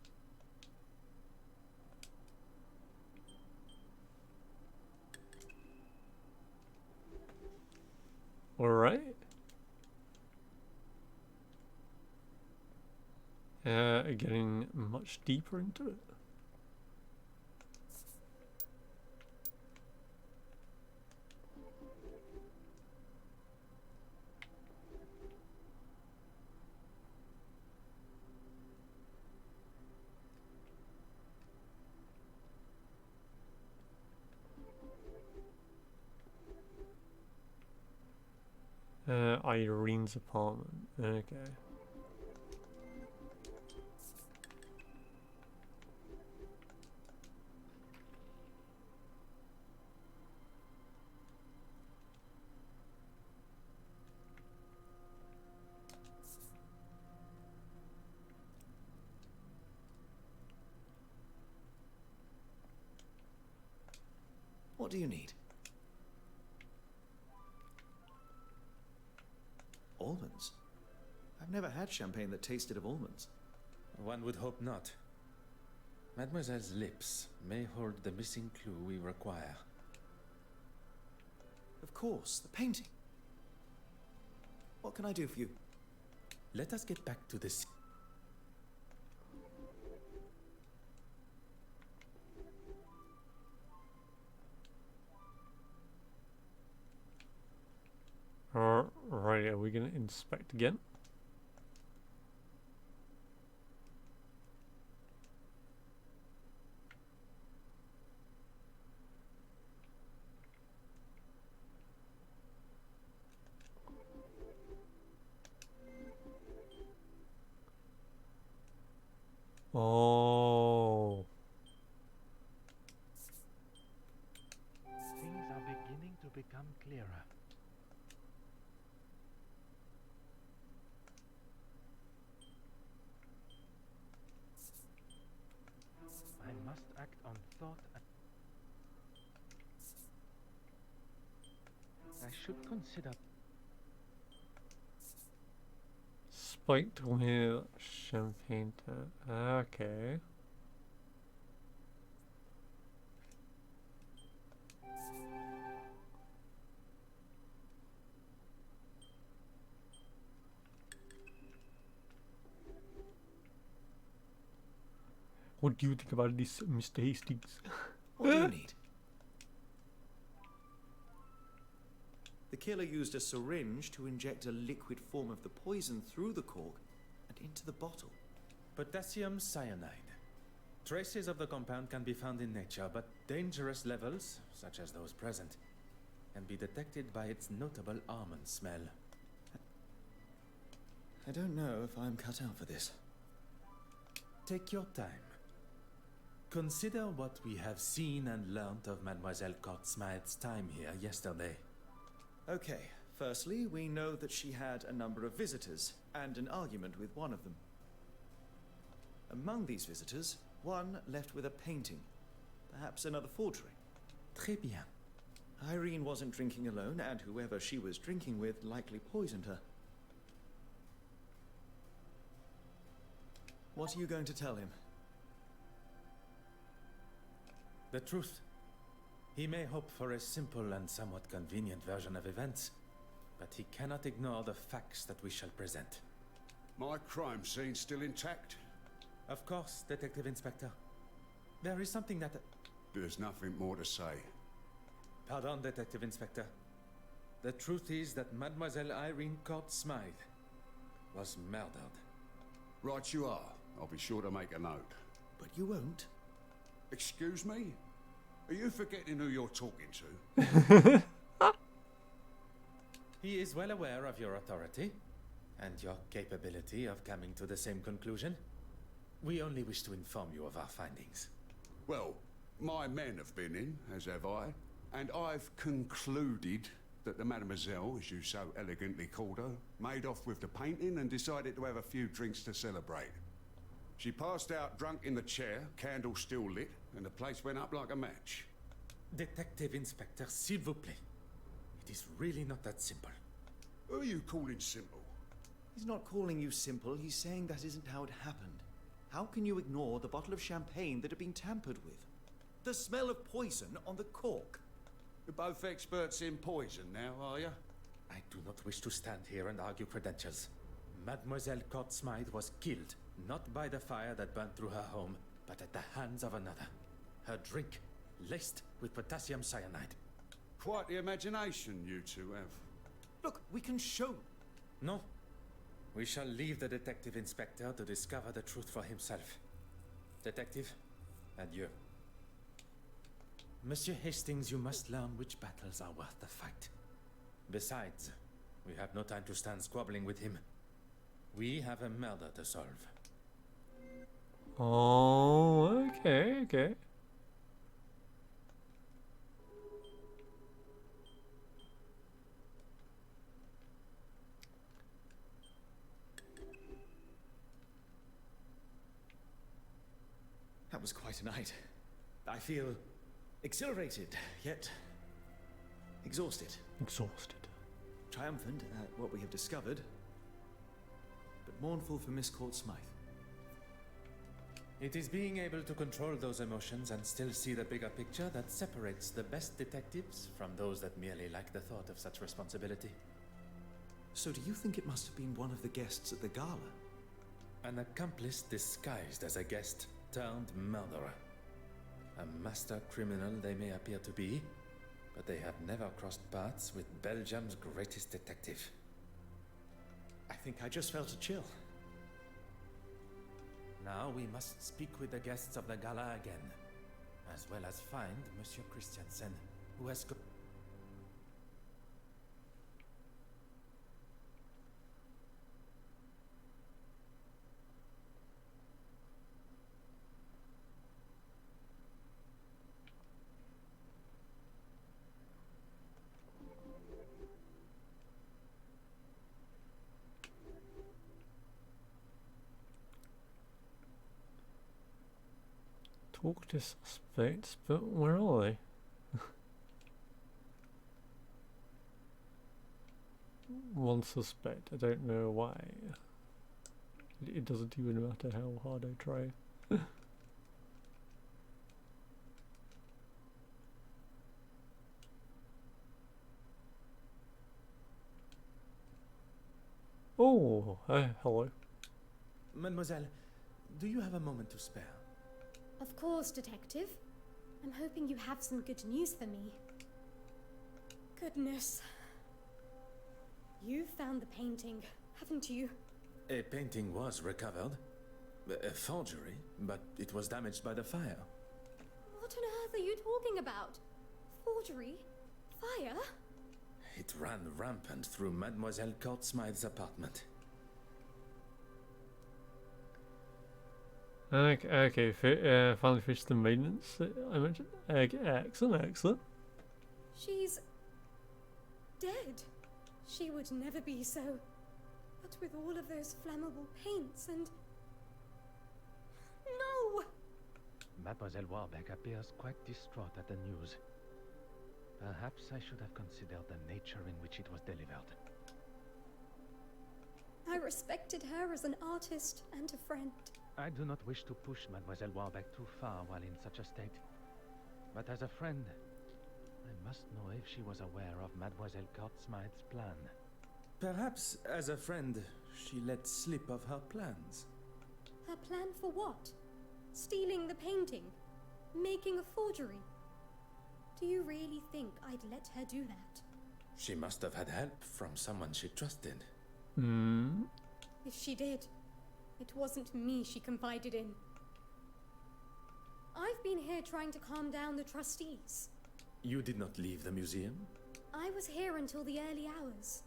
Alright. Getting much deeper into it. Irene's apartment. Okay. What do you need? Almonds? I've never had champagne that tasted of almonds. One would hope not. Mademoiselle's lips may hold the missing clue we require. Of course, the painting. What can I do for you? Let us get back to this. Right, are we going to inspect again? Oh. Things are beginning to become clearer. I must act on thought. A should consider. Spiked with champagne. Okay. What do you think about this, Mr. Hastings? What do you need? The killer used a syringe to inject a liquid form of the poison through the cork and into the bottle. Potassium cyanide. Traces of the compound can be found in nature, but dangerous levels, such as those present, can be detected by its notable almond smell. I don't know if I'm cut out for this. Take your time. Consider what we have seen and learnt of Mademoiselle Court-Smythe's time here yesterday. Okay, firstly, we know that she had a number of visitors and an argument with one of them. Among these visitors, one left with a painting, perhaps another forgery. Très bien. Irene wasn't drinking alone, and whoever she was drinking with likely poisoned her. What are you going to tell him? The truth. He may hope for a simple and somewhat convenient version of events, but he cannot ignore the facts that we shall present. My crime scene still intact? Of course, Detective Inspector. There is something that... There's nothing more to say. Pardon, Detective Inspector. The truth is that Mademoiselle Irene Court-Smythe was murdered. Right you are. I'll be sure to make a note. But you won't. Excuse me? Are you forgetting who you're talking to? He is well aware of your authority and your capability of coming to the same conclusion. We only wish to inform you of our findings. Well, my men have been in, as have I, and I've concluded that the mademoiselle, as you so elegantly called her, made off with the painting and decided to have a few drinks to celebrate. She passed out drunk in the chair, candle still lit, and the place went up like a match. Detective Inspector, s'il vous plaît. It is really not that simple. Who are you calling simple? He's not calling you simple, he's saying that isn't how it happened. How can you ignore the bottle of champagne that had been tampered with? The smell of poison on the cork. You're both experts in poison now, are you? I do not wish to stand here and argue credentials. Mademoiselle Court-Smythe was killed, not by the fire that burnt through her home, but at the hands of another. Her drink, laced with potassium cyanide. Quite the imagination you two have. Look, we can show. No. We shall leave the Detective Inspector to discover the truth for himself. Detective, adieu. Monsieur Hastings, you must learn which battles are worth the fight. Besides, we have no time to stand squabbling with him. We have a murder to solve. Oh, okay. That was quite a night. I feel exhilarated, yet exhausted. Triumphant at what we have discovered, but mournful for Miss Court-Smythe. It is being able to control those emotions and still see the bigger picture that separates the best detectives from those that merely like the thought of such responsibility. So do you think it must have been one of the guests at the gala? An accomplice disguised as a guest turned murderer. A master criminal they may appear to be, but they have never crossed paths with Belgium's greatest detective. I think I just felt a chill. Now we must speak with the guests of the gala again, as well as find Monsieur Christiansen, who has Talk to suspects, but where are they? unsuspect. I don't know why. It doesn't even matter how hard I try. Oh, hello. Mademoiselle, do you have a moment to spare? Of course, Detective. I'm hoping you have some good news for me. Goodness. You found the painting, haven't you? A painting was recovered. A forgery, but it was damaged by the fire. What on earth are you talking about? Forgery? Fire? It ran rampant through Mademoiselle Courtsmythe's apartment. Okay, finally finished the maintenance I mentioned. Excellent, excellent. She's dead. She would never be so. But with all of those flammable paints and... No! Mademoiselle Warbeck appears quite distraught at the news. Perhaps I should have considered the nature in which it was delivered. I respected her as an artist and a friend. I do not wish to push Mademoiselle Warbeck too far while in such a state. But as a friend, I must know if she was aware of Mademoiselle Courtsmythe's plan. Perhaps, as a friend, she let slip of her plans. Her plan for what? Stealing the painting? Making a forgery? Do you really think I'd let her do that? She must have had help from someone she trusted. Hmm. If she did, it wasn't me she confided in. I've been here trying to calm down the trustees. You did not leave the museum? I was here until the early hours.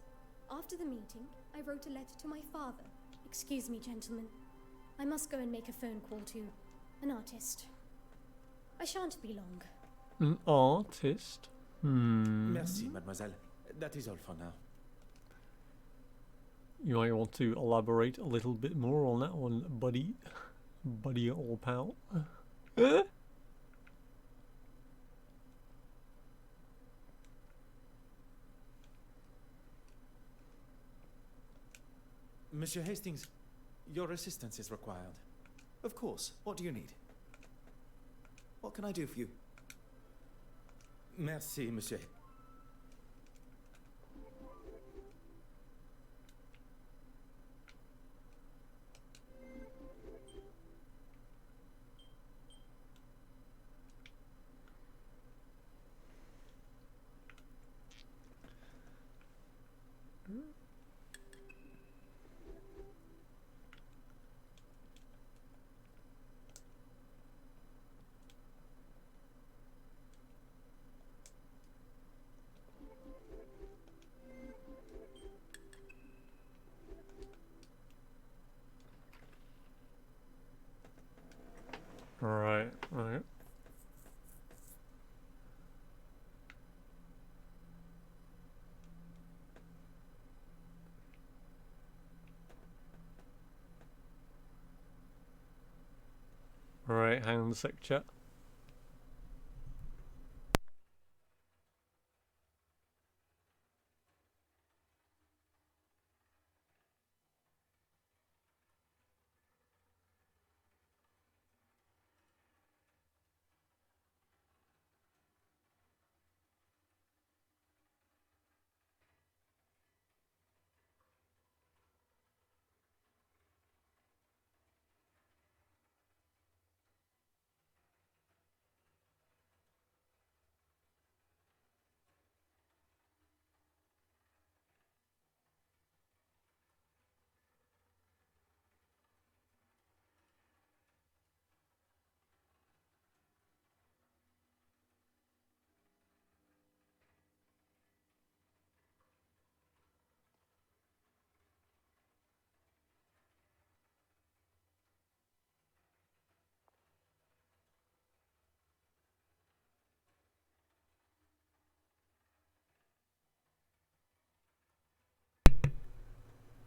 After the meeting, I wrote a letter to my father. Excuse me, gentlemen. I must go and make a phone call to an artist. I shan't be long. An artist? Merci, mademoiselle. That is all for now. You might want to elaborate a little bit more on that one, buddy. Buddy old pal. Monsieur Hastings, your assistance is required. Of course. What do you need? What can I do for you? Merci, monsieur. Right, right. Right, hang on a sec, chat.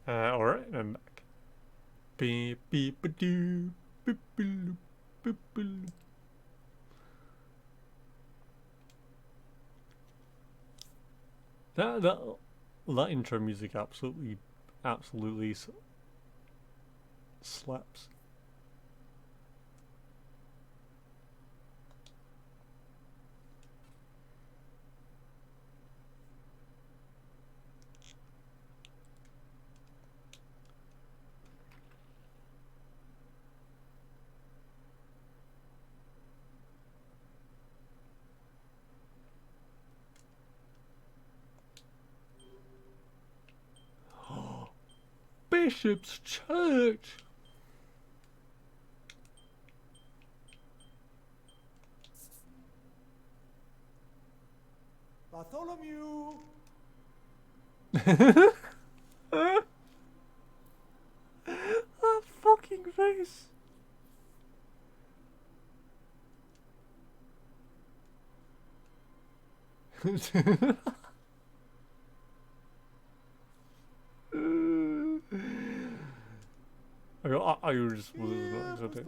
Alright, I'm back. Beep beep a doo beep beep beep beep. That That intro music absolutely slaps. Bishop's Church. Bartholomew! That fucking face. I just was not excited.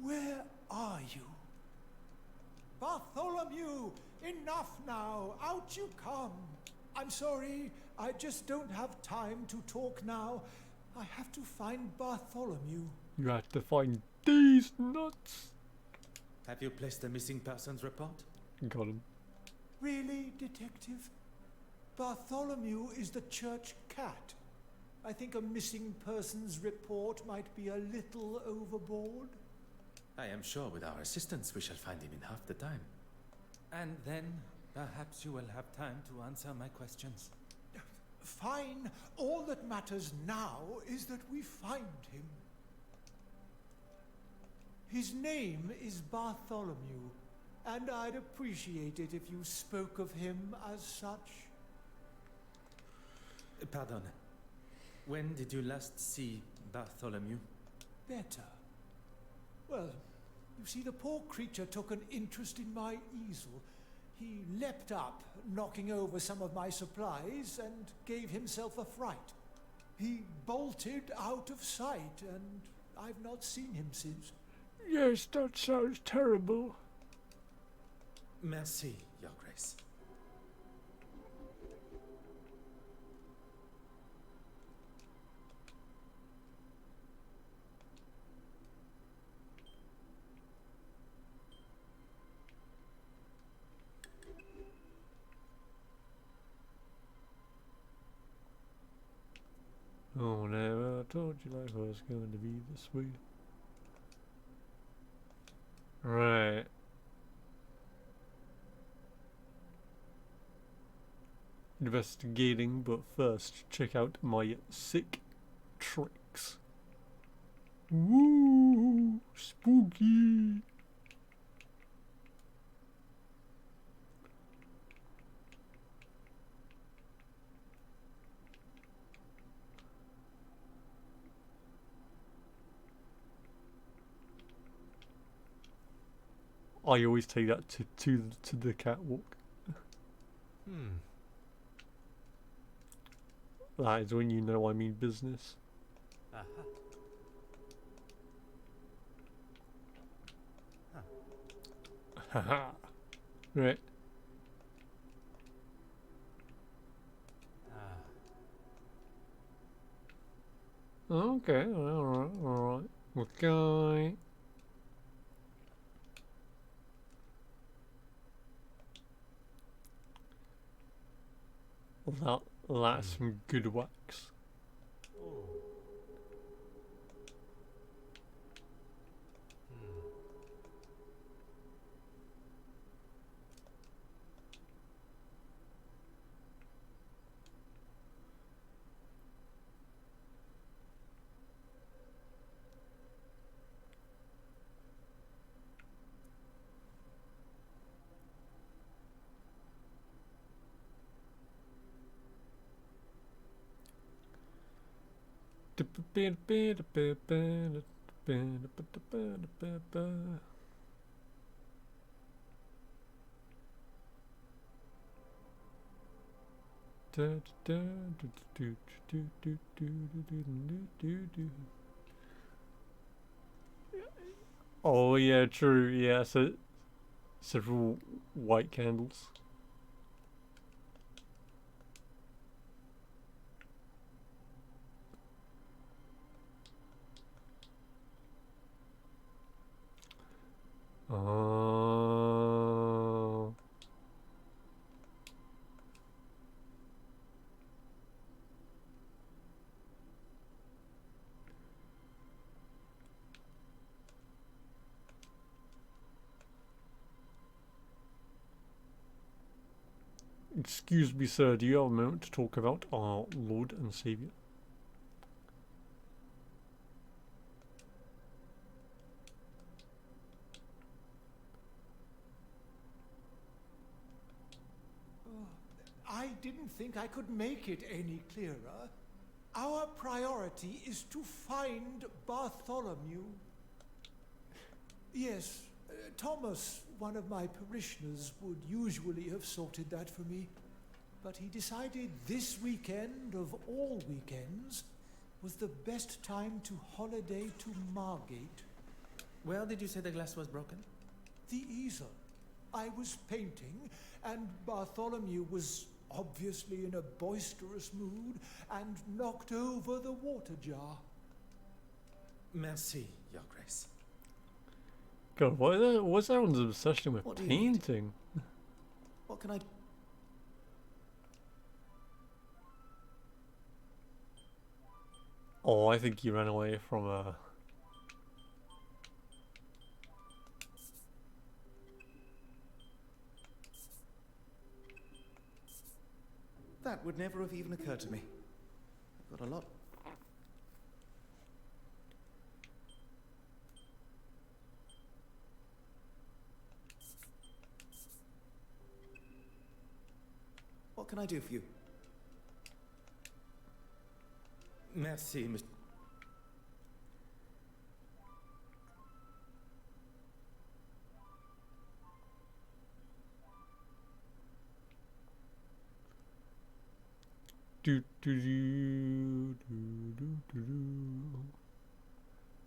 Where are you? Bartholomew! Enough now! Out you come! I'm sorry, I just don't have time to talk now. I have to find Bartholomew. You have to find these nuts. Have you placed a missing persons report? Got him. Really, Detective? Bartholomew is the church cat. I think a missing persons report might be a little overboard. I am sure with our assistance we shall find him in half the time. And then perhaps you will have time to answer my questions. Fine. All that matters now is that we find him. His name is Bartholomew, and I'd appreciate it if you spoke of him as such. Pardon. When did you last see Bartholomew? Better. Well, you see, the poor creature took an interest in my easel. He leapt up, knocking over some of my supplies, and gave himself a fright. He bolted out of sight, and I've not seen him since. Yes, that sounds terrible. Merci, Your Grace. Oh, never I told you life was going to be this way. Right. Investigating, but first check out my sick tricks. Woo! Spooky! I always take that to the catwalk. That is when you know I mean business. Haha. Right. Okay, alright. Okay. That's some good wax. Oh yeah, true. Yeah, so several white candles. Oh. Excuse me, sir, do you have a moment to talk about our Lord and Saviour? I didn't think I could make it any clearer. Our priority is to find Bartholomew. Yes, Thomas, one of my parishioners, would usually have sorted that for me. But he decided this weekend, of all weekends, was the best time to holiday to Margate. Where did you say the glass was broken? The easel. I was painting, and Bartholomew was obviously in a boisterous mood and knocked over the water jar. Merci, Your Grace. God, what's everyone's obsession with painting? What can I... Oh, I think you ran away from a... That would never have even occurred to me. I've got a lot. What can I do for you? Merci, Mr.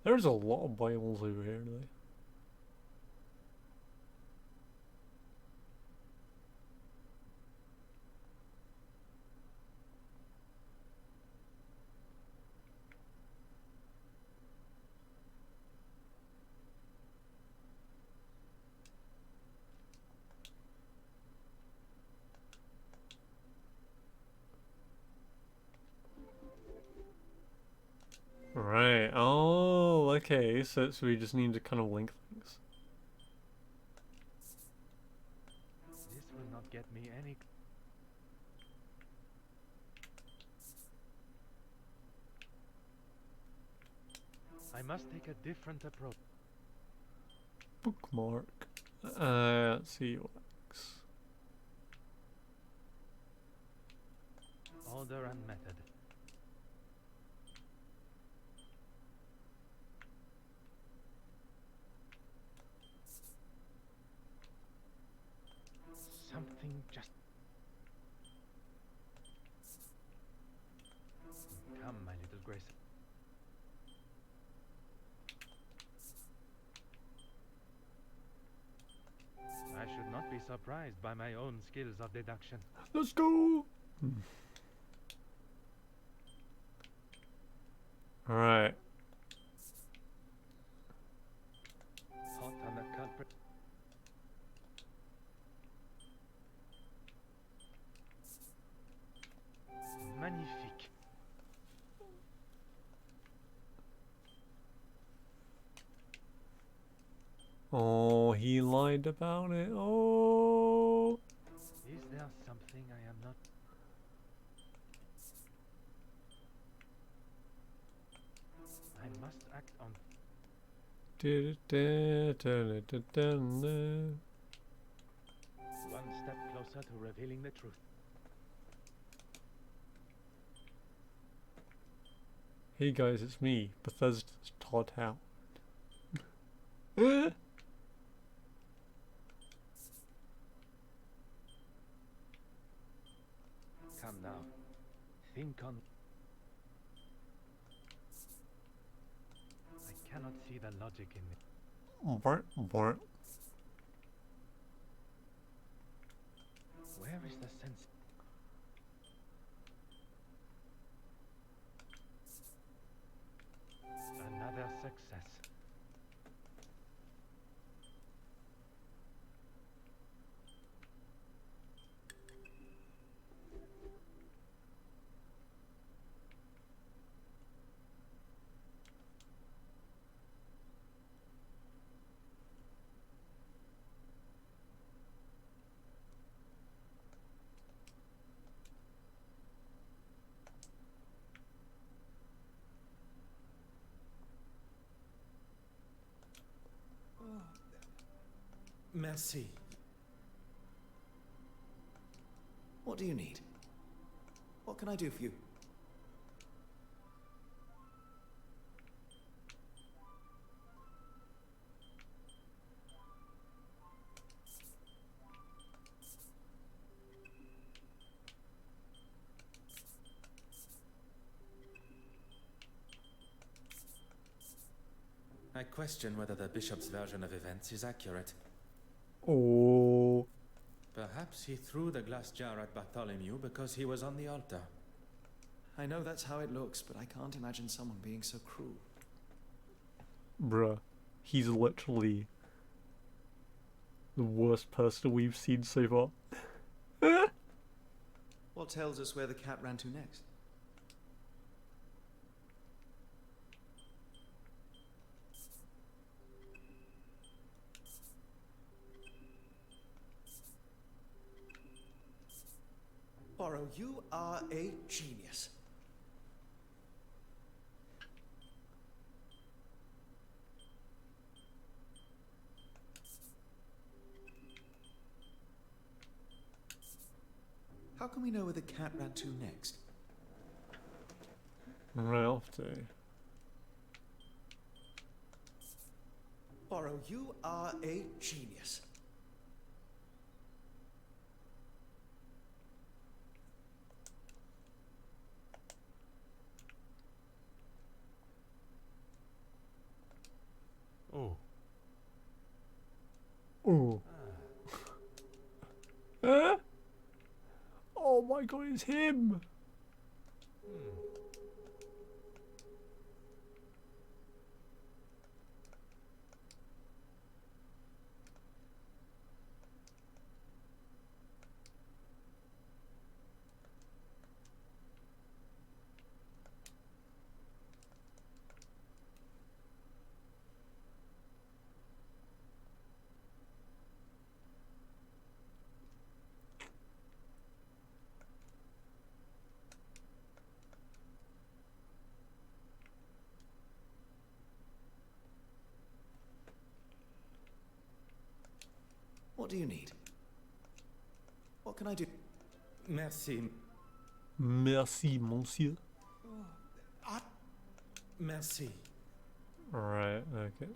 There's a lot of Bibles over here today. Right. Oh, okay. So we just need to kind of link things. This will not get me any. I must take a different approach. Bookmark. Let's see what works. Order and method. Something just... Come, my little Grace. I should not be surprised by my own skills of deduction. Let's go! Alright. Hot on the culprit. Magnifique. Oh, he lied about it. Oh. Is there something I am not? I must act on. One step closer to revealing the truth. Hey guys, it's me, Bethesda's Todd Howe. Come now. Think on. I cannot see the logic in it. Where is the sense? Another success. Merci. What do you need? What can I do for you? I question whether the bishop's version of events is accurate. Oh. Perhaps he threw the glass jar at Bartholomew because he was on the altar. I know that's how it looks, but I can't imagine someone being so cruel. Bruh. He's literally the worst person we've seen so far. What tells us where the cat ran to next? Poirot, you are a genius. How can we know where the cat ran to next? Right off to. Poirot, you are a genius. Oh. Oh. Huh? Oh my god, it's him! What do you need? What can I do? Merci. Merci, monsieur. Merci. Right, okay.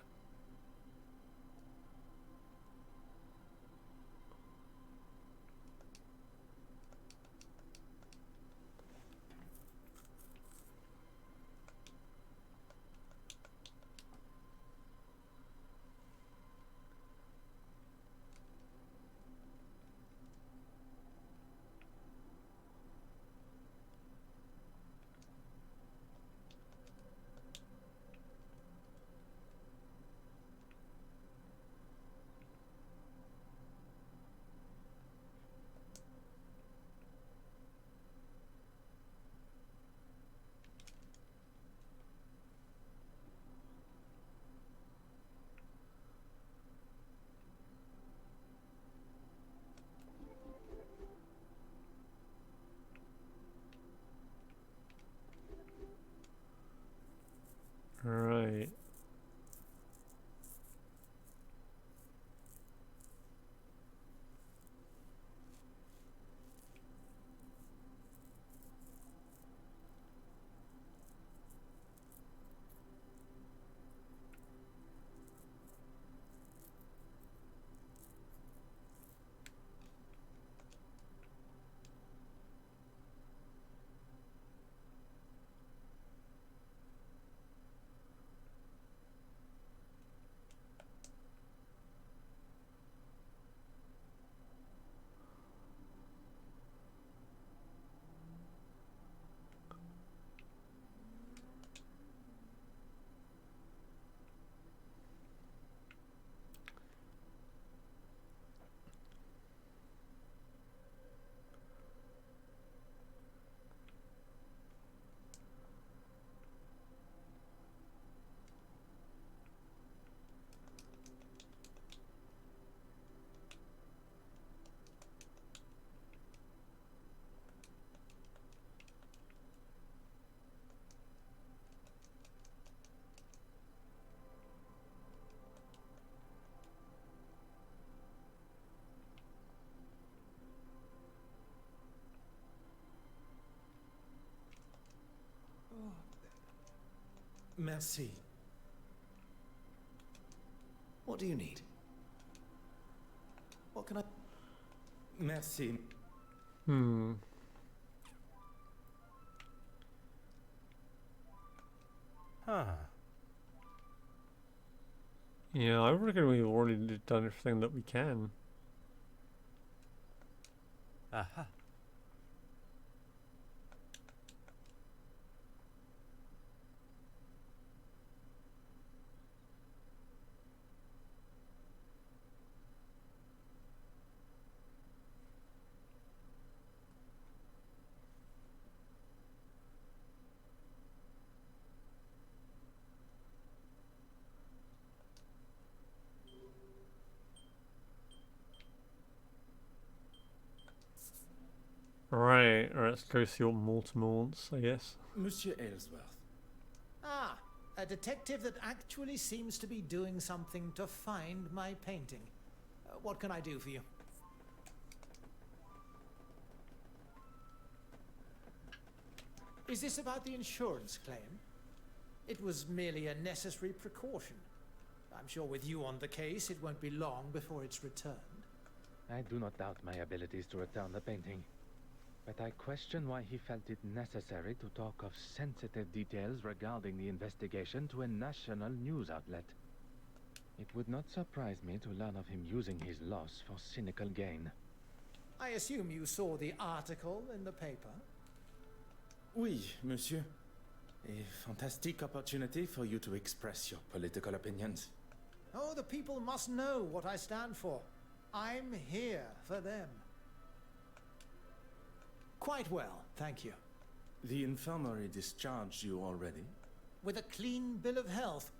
Merci. What do you need? What can I... Merci. Hmm. Huh. Yeah, I reckon we've already done everything that we can. Aha. Right, let's go see what Mortimer wants, I guess. Monsieur Aylesworth. Ah, a detective that actually seems to be doing something to find my painting. What can I do for you? Is this about the insurance claim? It was merely a necessary precaution. I'm sure with you on the case, it won't be long before it's returned. I do not doubt my abilities to return the painting, but I question why he felt it necessary to talk of sensitive details regarding the investigation to a national news outlet. It would not surprise me to learn of him using his loss for cynical gain. I assume you saw the article in the paper? Oui, monsieur. A fantastic opportunity for you to express your political opinions. Oh, the people must know what I stand for. I'm here for them. Quite well, thank you. The infirmary discharged you already? With a clean bill of health.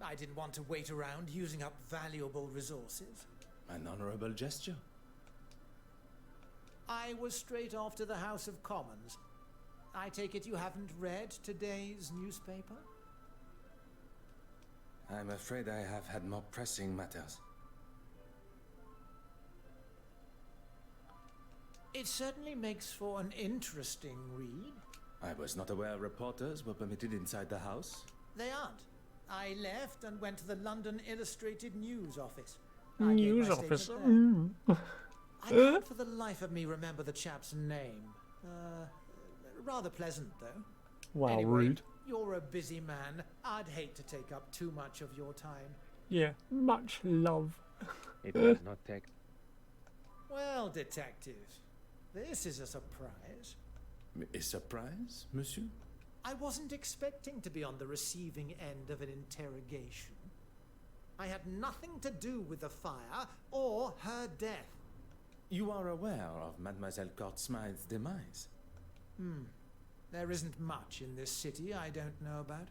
I didn't want to wait around using up valuable resources. An honorable gesture. I was straight off to the House of Commons. I take it you haven't read today's newspaper? I'm afraid I have had more pressing matters. It certainly makes for an interesting read. I was not aware reporters were permitted inside the house. They aren't. I left and went to the London Illustrated News office. News office. I can't for the life of me remember the chap's name. Rather pleasant, though. Wow, anyway, rude. You're a busy man. I'd hate to take up too much of your time. Yeah, much love. It does not take... Well, detective, this is a surprise. A surprise, monsieur? I wasn't expecting to be on the receiving end of an interrogation. I had nothing to do with the fire or her death. You are aware of Mademoiselle Courtsmythe's demise? There isn't much in this city I don't know about.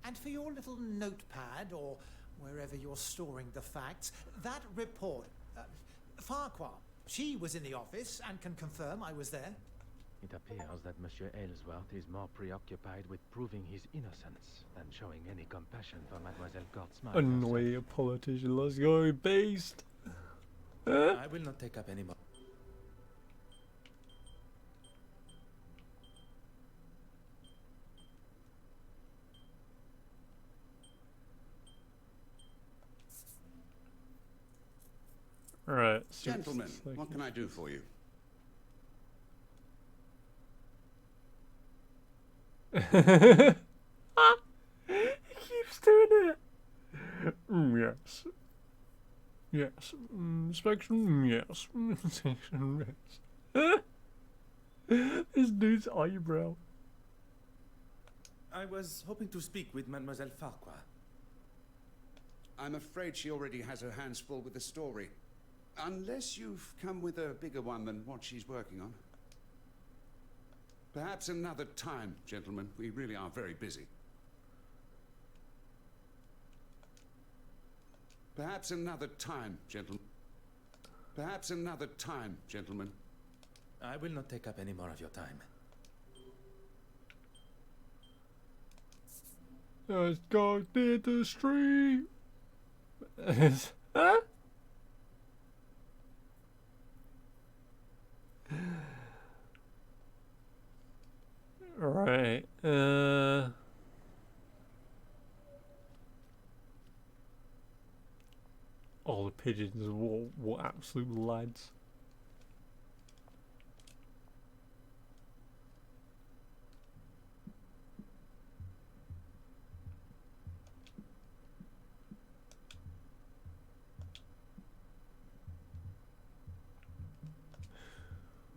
And for your little notepad, or wherever you're storing the facts, that report... Farquhar, she was in the office and can confirm I was there. It appears that Monsieur Aylesworth is more preoccupied with proving his innocence than showing any compassion for Mademoiselle Courtsmythe. Annoy a politician, let's go, beast! I will not take up any more. Right. Gentlemen, what can I do for you? He keeps doing it. Yes. Yes. Inspection, yes. Inspection, yes. This dude's eyebrow. I was hoping to speak with Mademoiselle Farquhar. I'm afraid she already has her hands full with the story. Unless you've come with a bigger one than what she's working on. Perhaps another time, gentlemen. We really are very busy. Perhaps another time, gentlemen. Perhaps another time, gentlemen. I will not take up any more of your time. Let's go near the street. Huh? Right. pigeons. What absolute lads.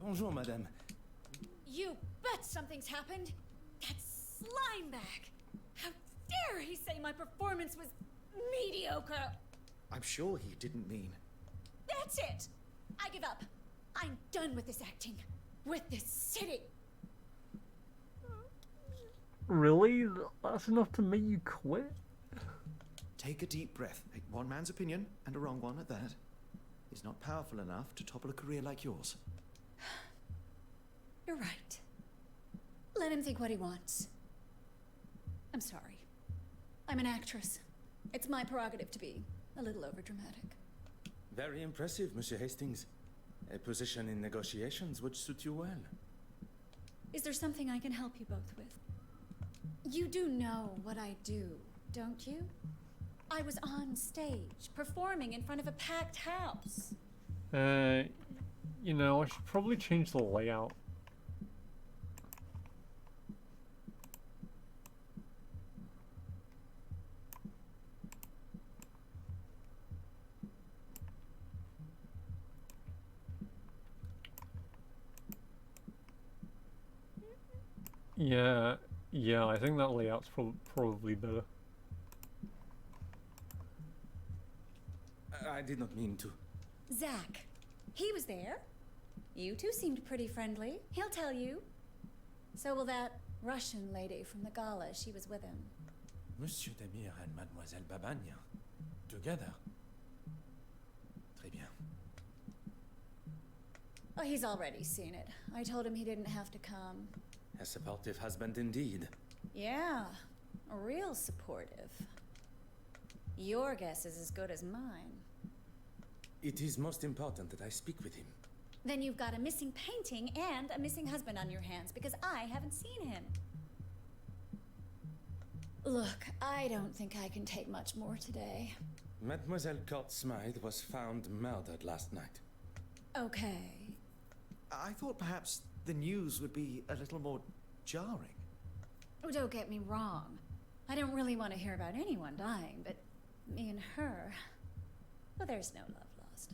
Bonjour, madame. You bet something's happened. That slime bag. How dare he say my performance was mediocre? I'm sure he didn't mean. That's it. I give up. I'm done with this acting. With this city. Really? That's enough to make you quit? Take a deep breath. One man's opinion, and a wrong one at that, is not powerful enough to topple a career like yours. You're right. Let him think what he wants. I'm sorry. I'm an actress. It's my prerogative to be a little overdramatic. Very impressive, Monsieur Hastings. A position in negotiations would suit you well. Is there something I can help you both with? You do know what I do, don't you? I was on stage, performing in front of a packed house. You know, I should probably change the layout. Yeah, I think that layout's probably better. I did not mean to. Zach, he was there. You two seemed pretty friendly. He'll tell you. So will that Russian lady from the gala. She was with him. Monsieur Demir and Mademoiselle Babagne. Together. Très bien. Oh, he's already seen it. I told him he didn't have to come. A supportive husband indeed. Yeah, real supportive. Your guess is as good as mine. It is most important that I speak with him. Then you've got a missing painting and a missing husband on your hands because I haven't seen him. Look, I don't think I can take much more today. Mademoiselle Court Smythe was found murdered last night. Okay. I thought perhaps the news would be a little more jarring. Oh, don't get me wrong. I don't really want to hear about anyone dying, but me and her, well, there's no love lost.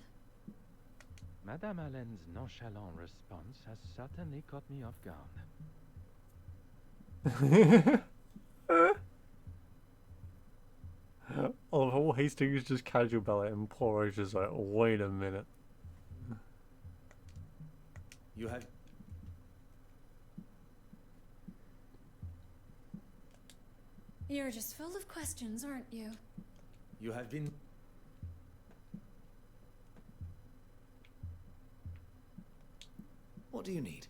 Madame Allen's nonchalant response has certainly caught me off guard. Oh, whole Hastings just casual about it and Poirot's just like, wait a minute. You have... You're just full of questions, aren't you? You have been... What do you need?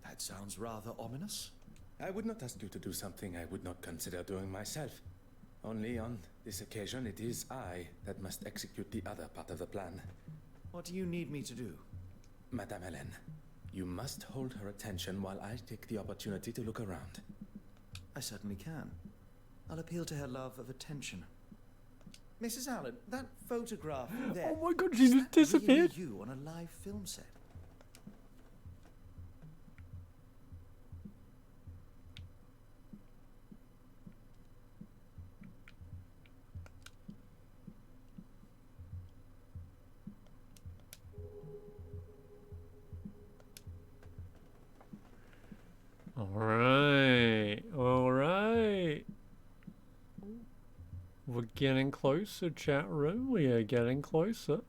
That sounds rather ominous. I would not ask you to do something I would not consider doing myself. Only on this occasion it is I that must execute the other part of the plan. What do you need me to do? Madame Helen, you must hold her attention while I take the opportunity to look around. I certainly can. I'll appeal to her love of attention. Mrs. Allen, that photograph there... Oh my god, she just disappeared! Really you on a live film set? Alright. We're getting closer, chat room. We are getting closer.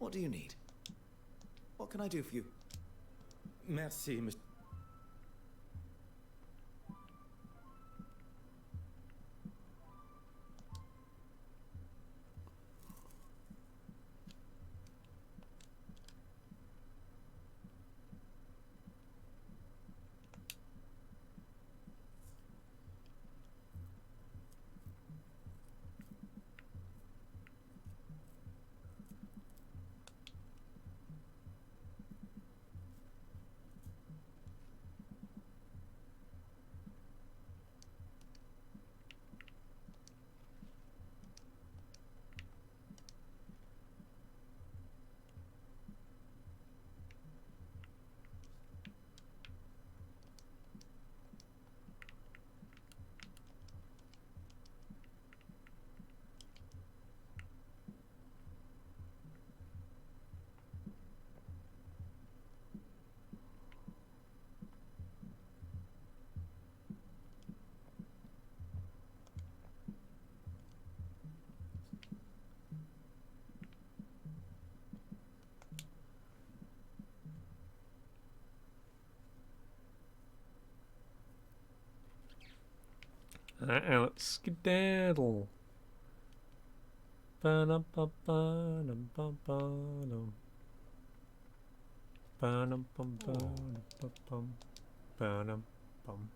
What do you need? What can I do for you? Merci, monsieur. Let's skedaddle. Ba-dum-bum-ba-dum-bum-ba-dum. Ba-dum-bum-ba-dum-bum-bum. Ba-dum-bum.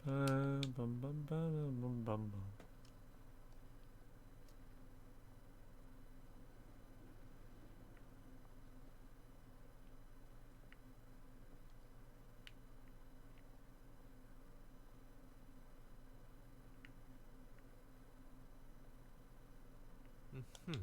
Ba-dum-bum-ba-dum-bum-bum. Hmm.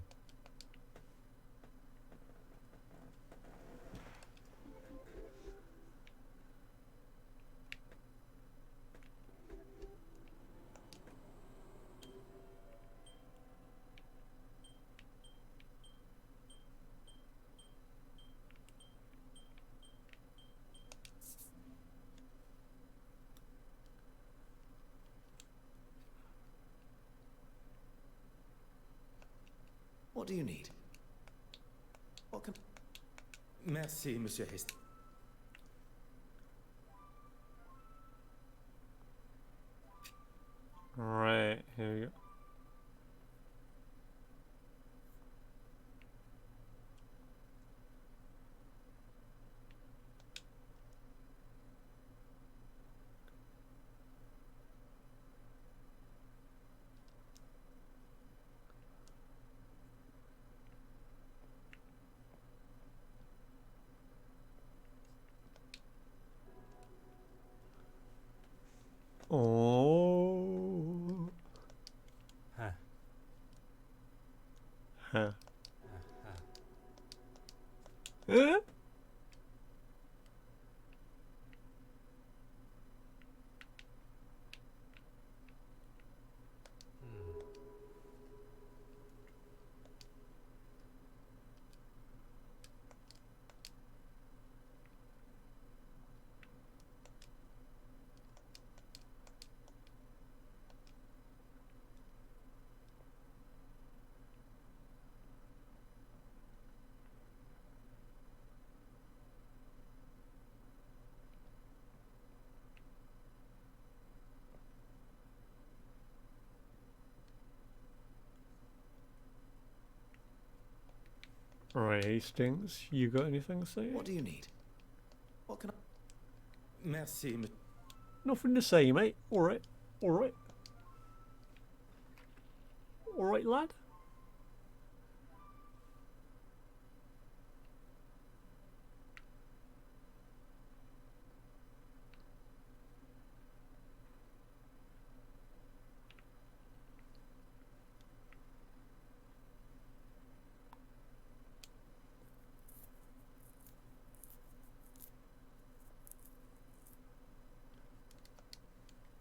What do you need? What can... Merci, Monsieur Hastings. Right, here we go. Oh. Huh. Huh. Uh-huh. Right, Hastings, you got anything to say? What do you need? What can I... Merci, monsieur. Nothing to say, mate. Alright. Alright. Alright, lad.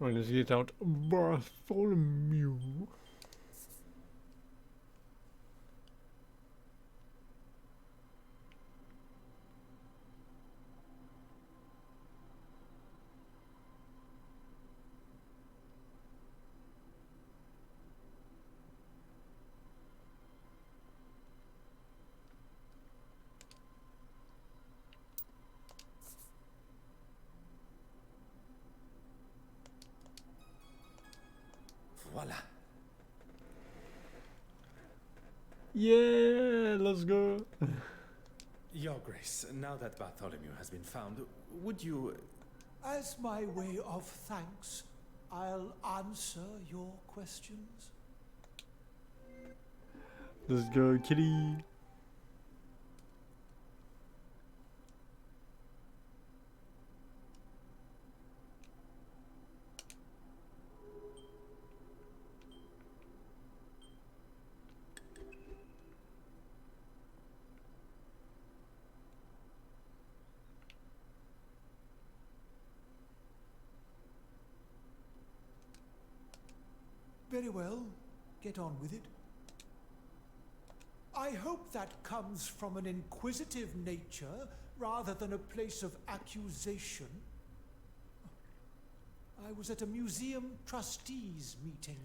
Right, let's get out Bartholomew. Voila. Yeah, let's go. Your Grace, now that Bartholomew has been found, would you... As my way of thanks, I'll answer your questions. Let's go, kitty. Very well, get on with it. I hope that comes from an inquisitive nature rather than a place of accusation. I was at a museum trustees meeting,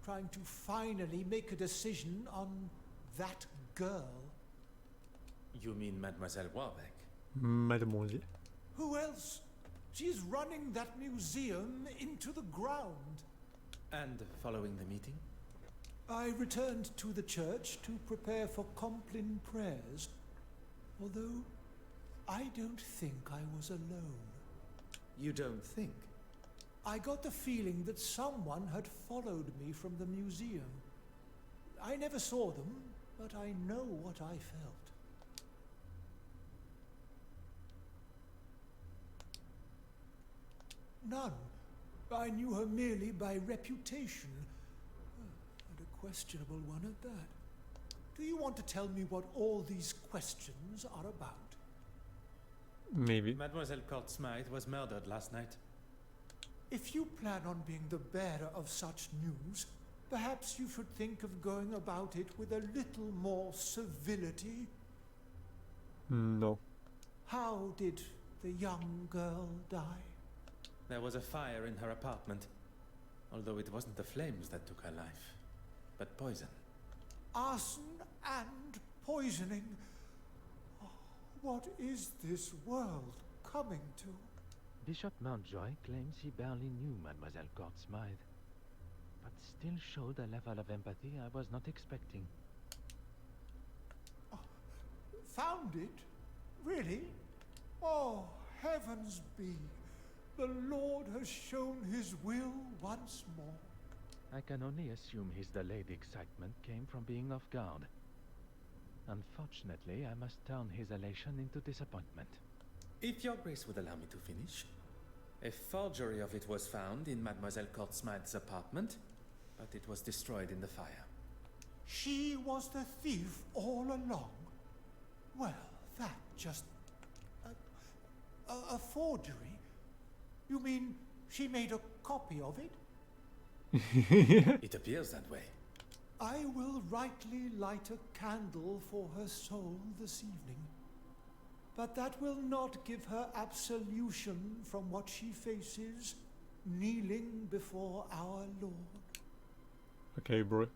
trying to finally make a decision on that girl. You mean Mademoiselle Warbeck? Mademoiselle. Who else? She's running that museum into the ground. And following the meeting? I returned to the church to prepare for Compline prayers, although I don't think I was alone. You don't think? I got the feeling that someone had followed me from the museum. I never saw them, but I know what I felt. None. I knew her merely by reputation, and a questionable one at that. Do you want to tell me what all these questions are about? Maybe. Mademoiselle Court Smythe was murdered last night. If you plan on being the bearer of such news, perhaps you should think of going about it with a little more civility. No. How did the young girl die? There was a fire in her apartment, although it wasn't the flames that took her life, but poison. Arson and poisoning. Oh, what is this world coming to? Bishop Mountjoy claims he barely knew Mademoiselle Court Smythe, but still showed a level of empathy I was not expecting. Oh, found it? Really? Oh, heavens be. The Lord has shown his will once more. I can only assume his delayed excitement came from being off guard. Unfortunately, I must turn his elation into disappointment. If your Grace would allow me to finish. A forgery of it was found in Mademoiselle Court Smythe's apartment, but it was destroyed in the fire. She was the thief all along? Well, that just... a forgery? You mean she made a copy of it? It appears that way. I will rightly light a candle for her soul this evening. But that will not give her absolution from what she faces, kneeling before our Lord. Okay, bro.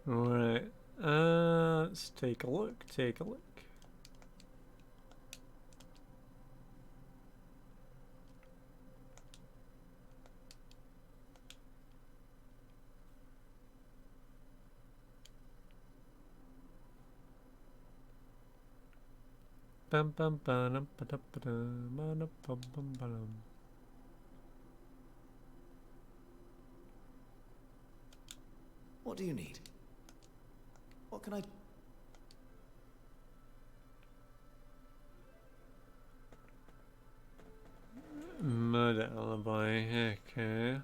Alright, let's take a look, Bum bum bum ba da ba da bum bum bum. What do you need? What can I... Murder alibi, okay.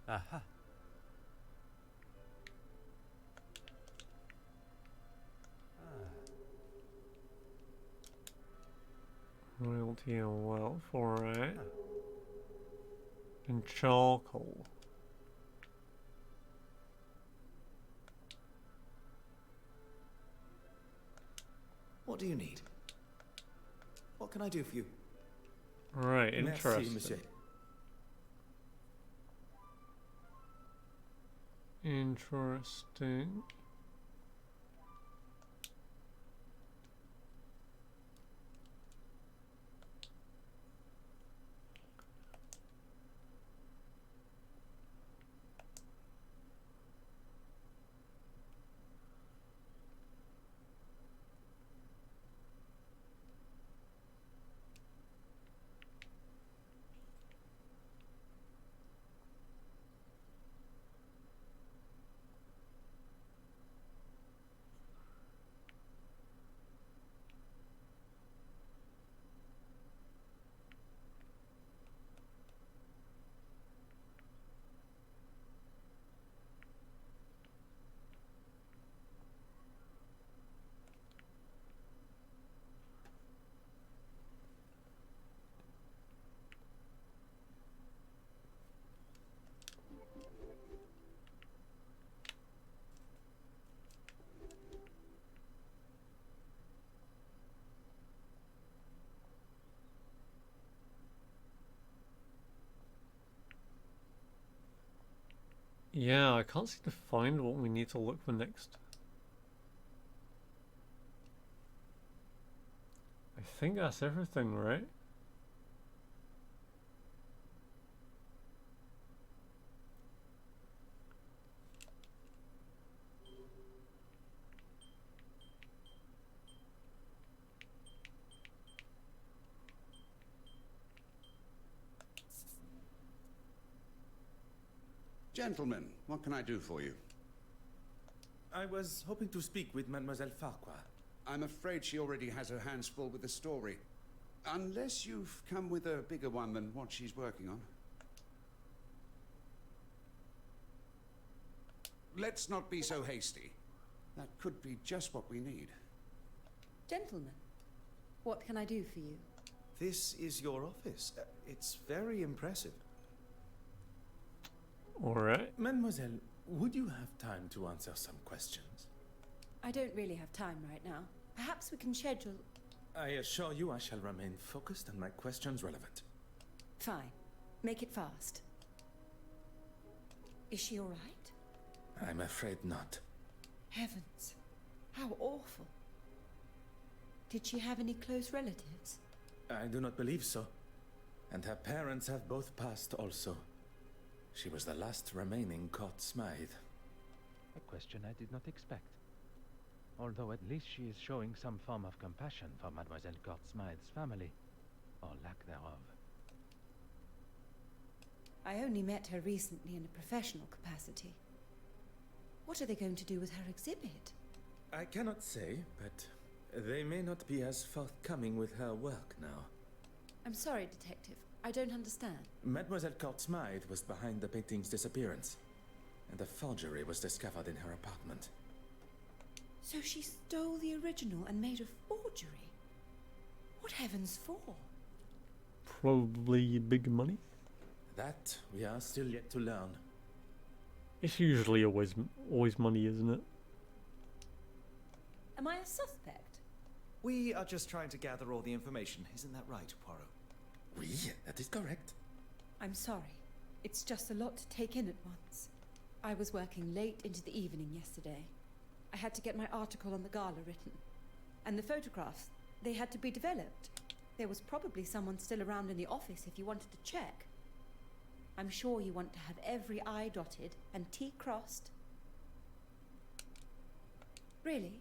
Aha. Royalty and wealth, alright. And charcoal. What do you need? What can I do for you? Right, Merci, interesting. monsieur. Interesting. Yeah, I can't seem to find what we need to look for next. I think that's everything, right? Gentlemen, what can I do for you? I was hoping to speak with Mademoiselle Farquhar. I'm afraid she already has her hands full with the story. Unless you've come with a bigger one than what she's working on. Let's not be so hasty. That could be just what we need. Gentlemen, what can I do for you? This is your office. It's very impressive. Alright. Mademoiselle, would you have time to answer some questions? I don't really have time right now. Perhaps we can schedule... I assure you I shall remain focused and my questions relevant. Fine. Make it fast. Is she all right? I'm afraid not. Heavens. How awful. Did she have any close relatives? I do not believe so. And her parents have both passed also. She was the last remaining court Smythe. A question I did not expect. Although at least she is showing some form of compassion for Mademoiselle Court Smythe's family, or lack thereof. I only met her recently in a professional capacity. What are they going to do with her exhibit? I cannot say, but they may not be as forthcoming with her work now. I'm sorry, Detective. I don't understand. Mademoiselle Court Smythe was behind the painting's disappearance, and a forgery was discovered in her apartment. So she stole the original and made a forgery? What heavens for? Probably big money. That we are still yet to learn. It's usually always money, isn't it? Am I a suspect? We are just trying to gather all the information. Isn't that right, Poirot? Oui, that is correct. I'm sorry. It's just a lot to take in at once. I was working late into the evening yesterday. I had to get my article on the gala written. And the photographs, they had to be developed. There was probably someone still around in the office if you wanted to check. I'm sure you want to have every I dotted and T crossed. Really?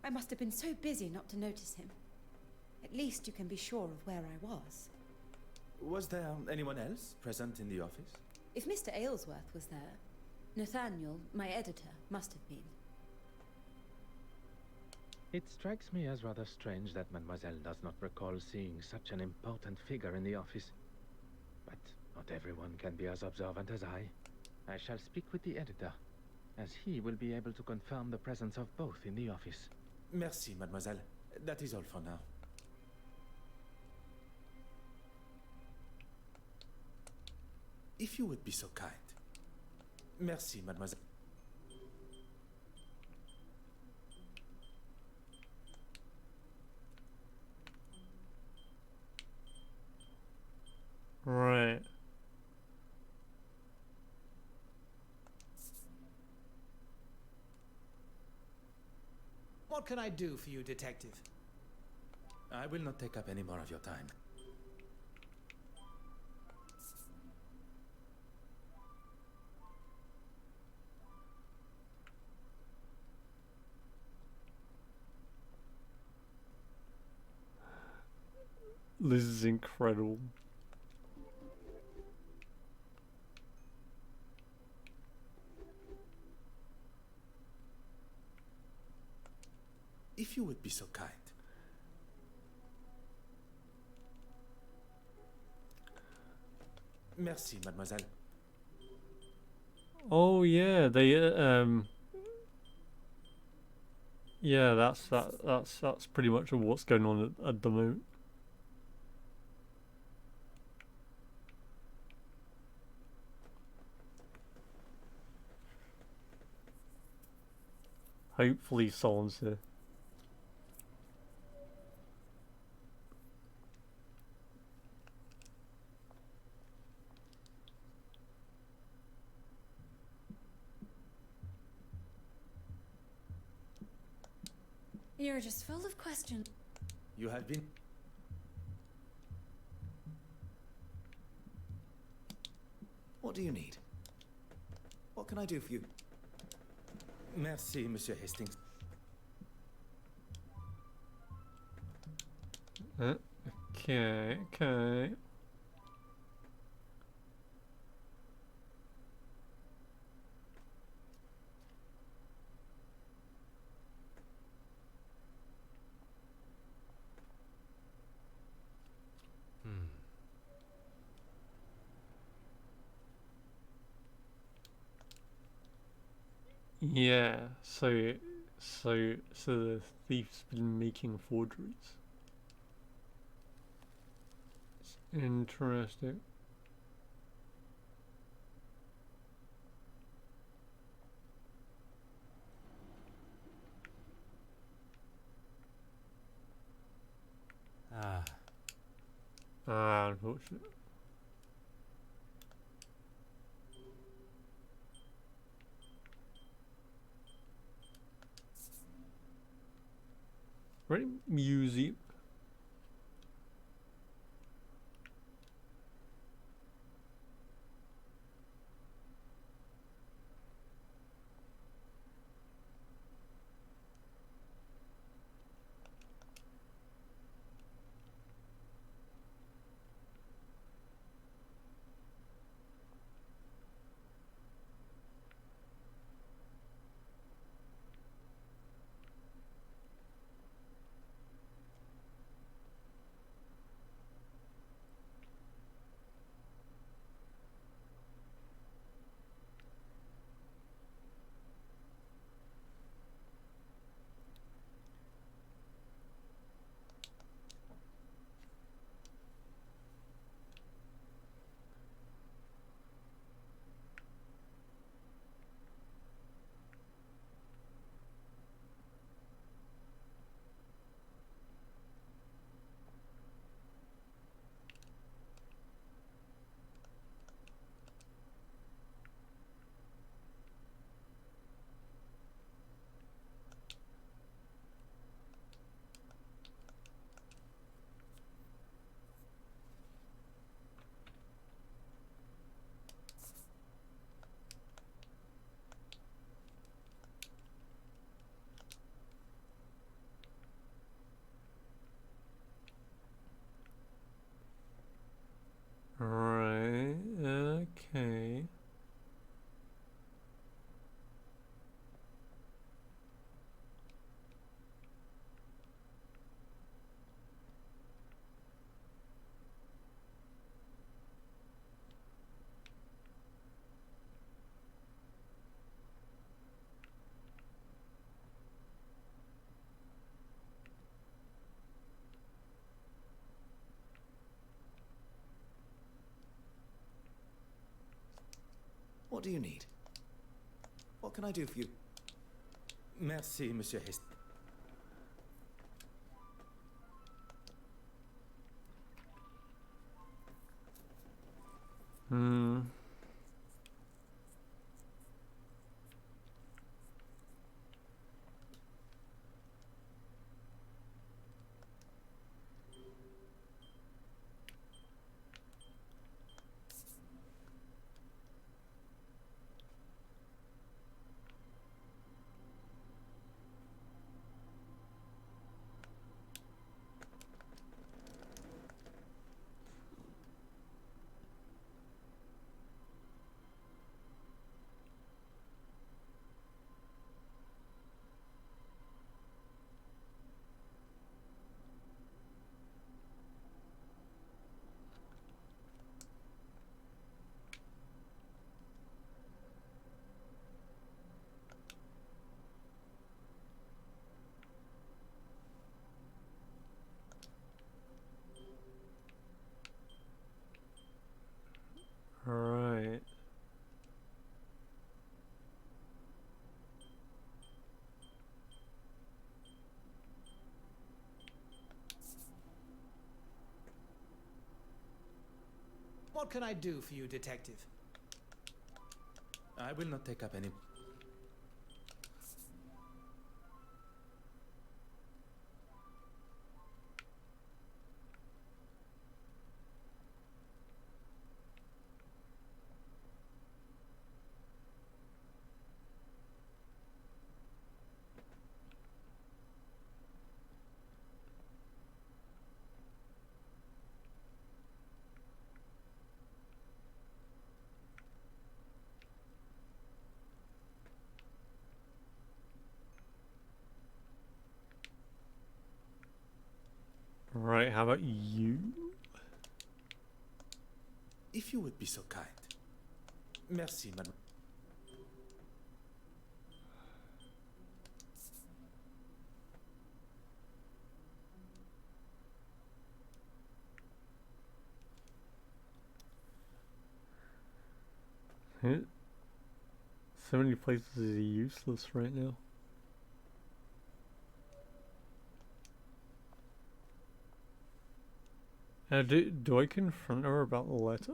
I must have been so busy not to notice him. At least you can be sure of where I was. Was there anyone else present in the office? If Mr. Aylesworth was there, Nathaniel, my editor, must have been. It strikes me as rather strange that Mademoiselle does not recall seeing such an important figure in the office. But not everyone can be as observant as I. I shall speak with the editor, as he will be able to confirm the presence of both in the office. Merci, mademoiselle. That is all for now. If you would be so kind. Merci, mademoiselle. Right. What can I do for you, detective? I will not take up any more of your time. This is incredible. If you would be so kind. Merci, mademoiselle. Oh yeah, they yeah, that's pretty much what's going on at the moment. Hopefully someone's here. You're just full of questions. You have been... What do you need? What can I do for you? Merci, Monsieur Hastings. Okay. Yeah, so the thief's been making forgeries. It's interesting. Unfortunate. Right, museum. do you need? What can I do for you? Merci, Monsieur Hastings. Hmm. Right. What can I do for you, detective? I will not take up any. Right, how about you? If you would be so kind. Merci, madame. Huh? So many places are useless right now. Do I confront her about the letter?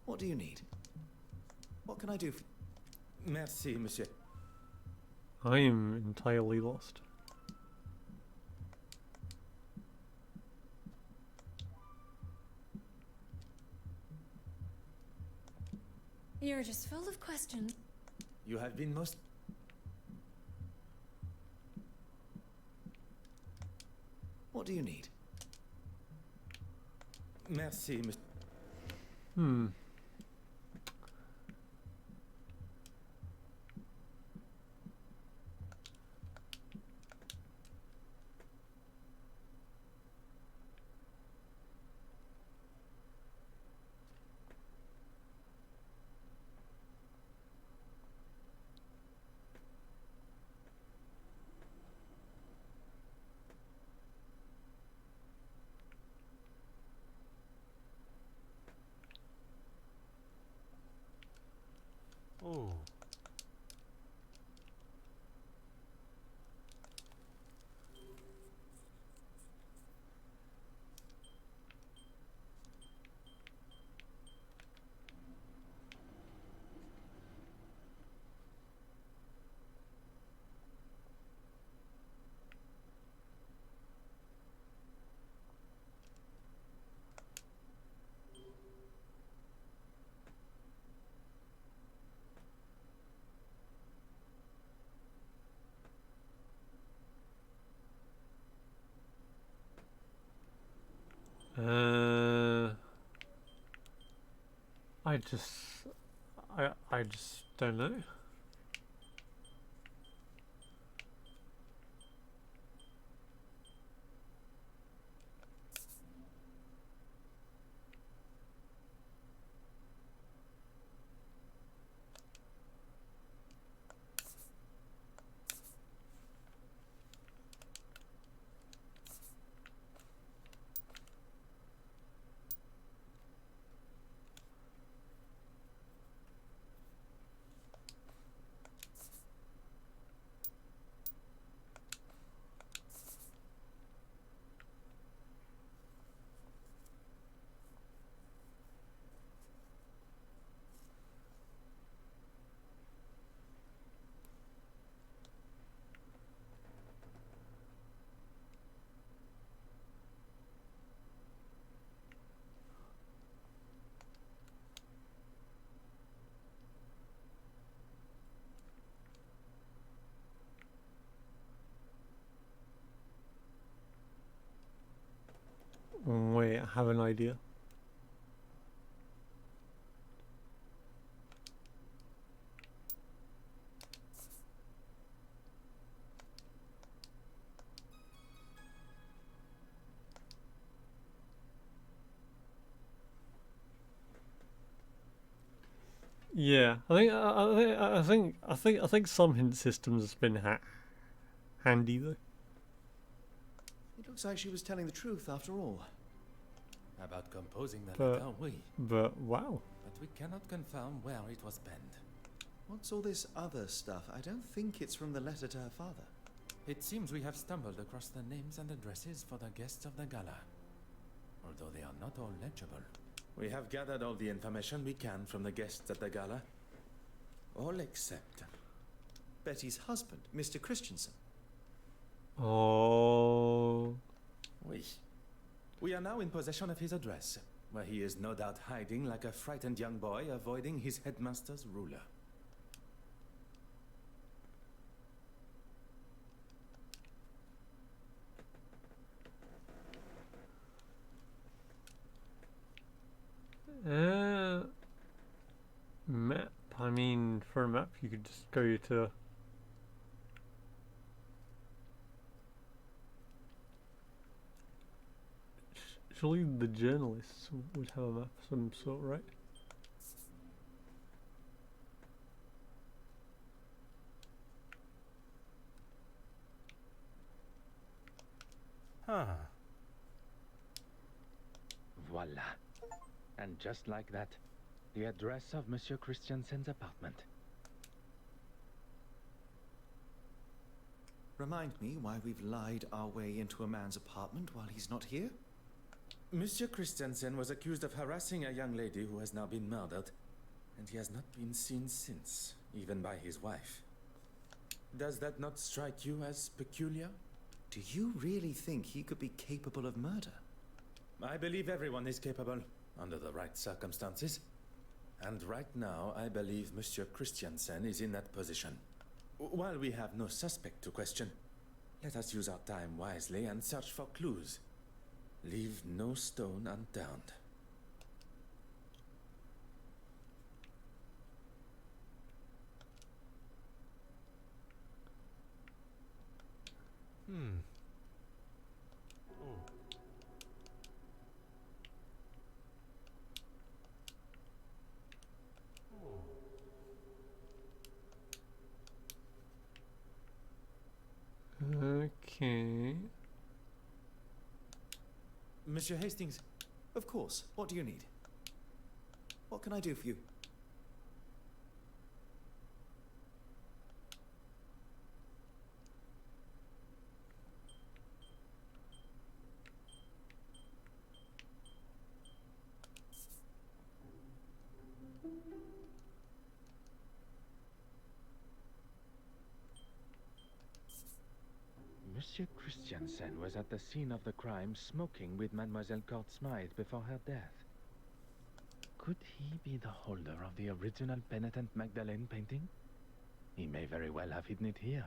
What do you need? What can I do for you? Merci, monsieur. I am entirely lost. You're just full of questions. You have been most. What do you need? Merci, monsieur. Hmm. I just don't know. Wait, I have an idea. Yeah, I think some hint systems has been handy though. It looks like she was telling the truth after all. About composing the But- letter, oui. But wow. But we cannot confirm where it was penned. What's all this other stuff? I don't think it's from the letter to her father. It seems we have stumbled across the names and addresses for the guests of the gala, although they are not all legible. We have gathered all the information we can from the guests at the gala. All except Betty's husband, Mr. Christensen. Oh. Oui. We are now in possession of his address, where he is no doubt hiding like a frightened young boy avoiding his headmaster's ruler. Map. I mean, for a map, you could just go to. Surely the journalists would have a map of some sort, right? Huh. Voila. And just like that, the address of Monsieur Christiansen's apartment. Remind me why we've lied our way into a man's apartment while he's not here? Monsieur Christensen was accused of harassing a young lady who has now been murdered, and he has not been seen since, even by his wife. Does that not strike you as peculiar? Do you really think he could be capable of murder? I believe everyone is capable, under the right circumstances. And right now, I believe Monsieur Christiansen is in that position. While we have no suspect to question, let us use our time wisely and search for clues. Leave no stone unturned. Okay. Monsieur Hastings, of course. What do you need? What can I do for you? Monsieur Christiansen was at the scene of the crime smoking with Mademoiselle Court Smythe before her death. Could he be the holder of the original Penitent Magdalene painting? He may very well have hidden it here.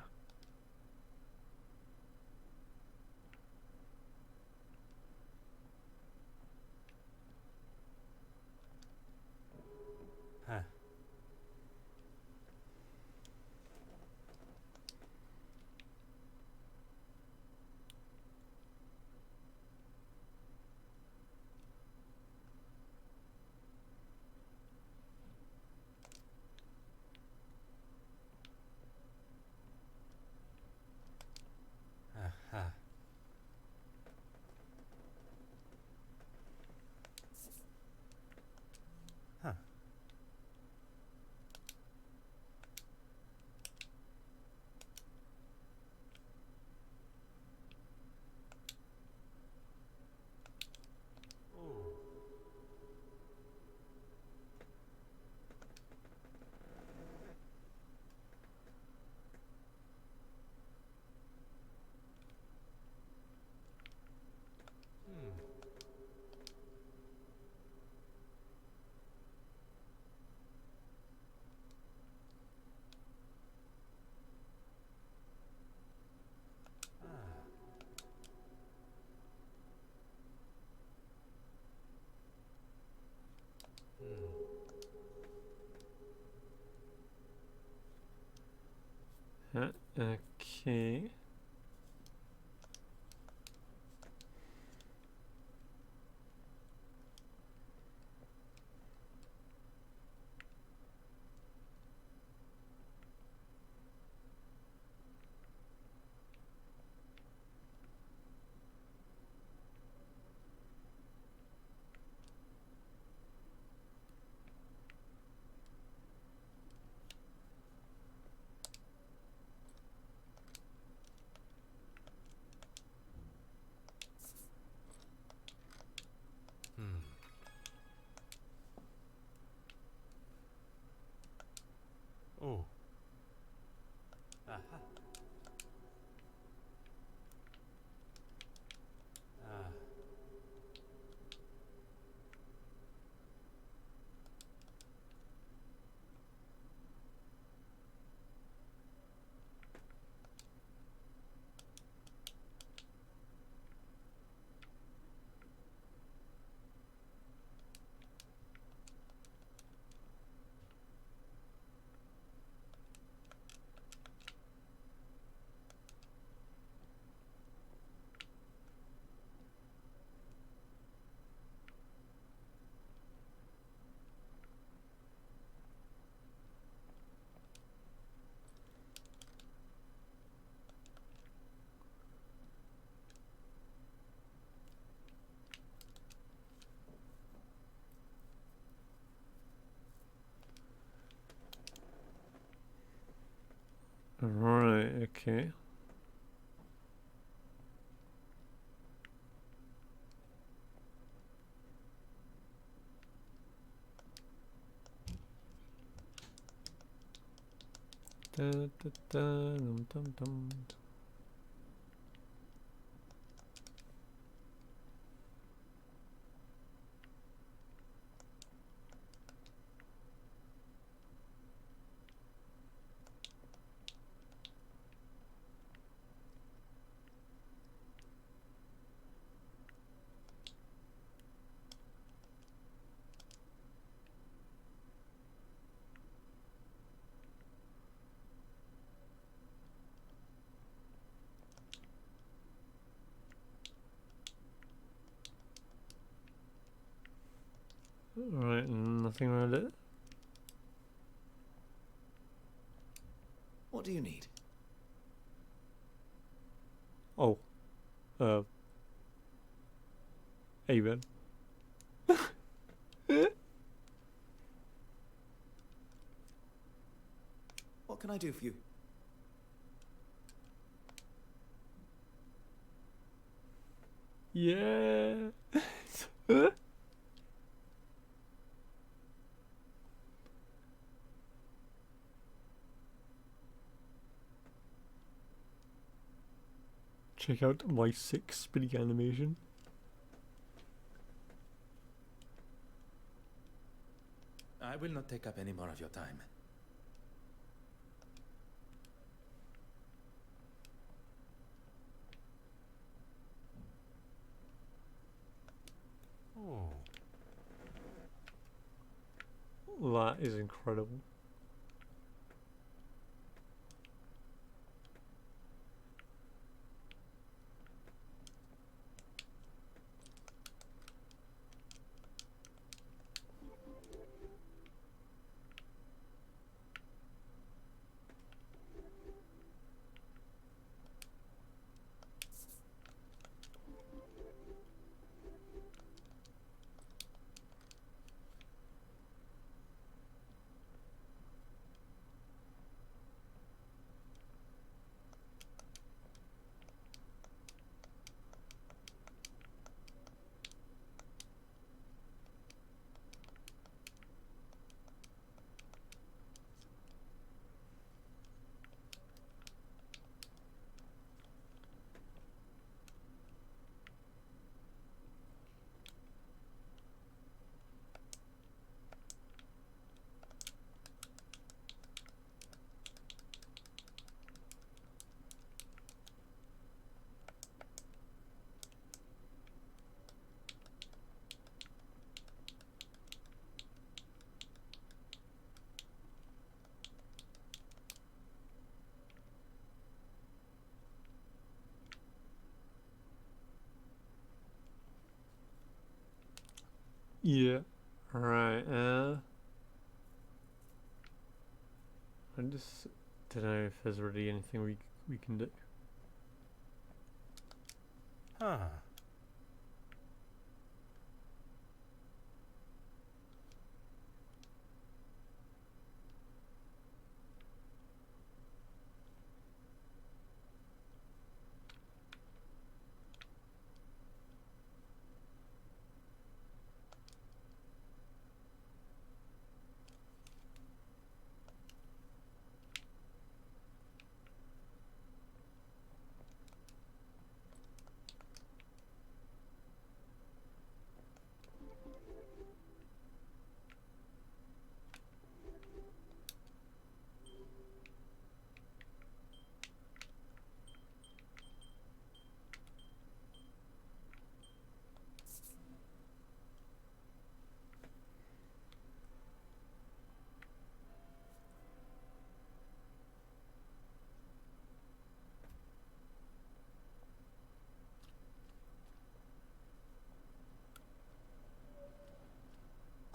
Okay. Oh. Aha. Ah. Right, okay. Da, da, da, dum, dum, dum. Right, nothing around it. What do you need? Oh. Amen. What can I do for you? Yeah. Check out my 6 spinning animation. I will not take up any more of your time. Oh. That is incredible. Yeah. Right. I just don't know if there's really anything we can do. Huh.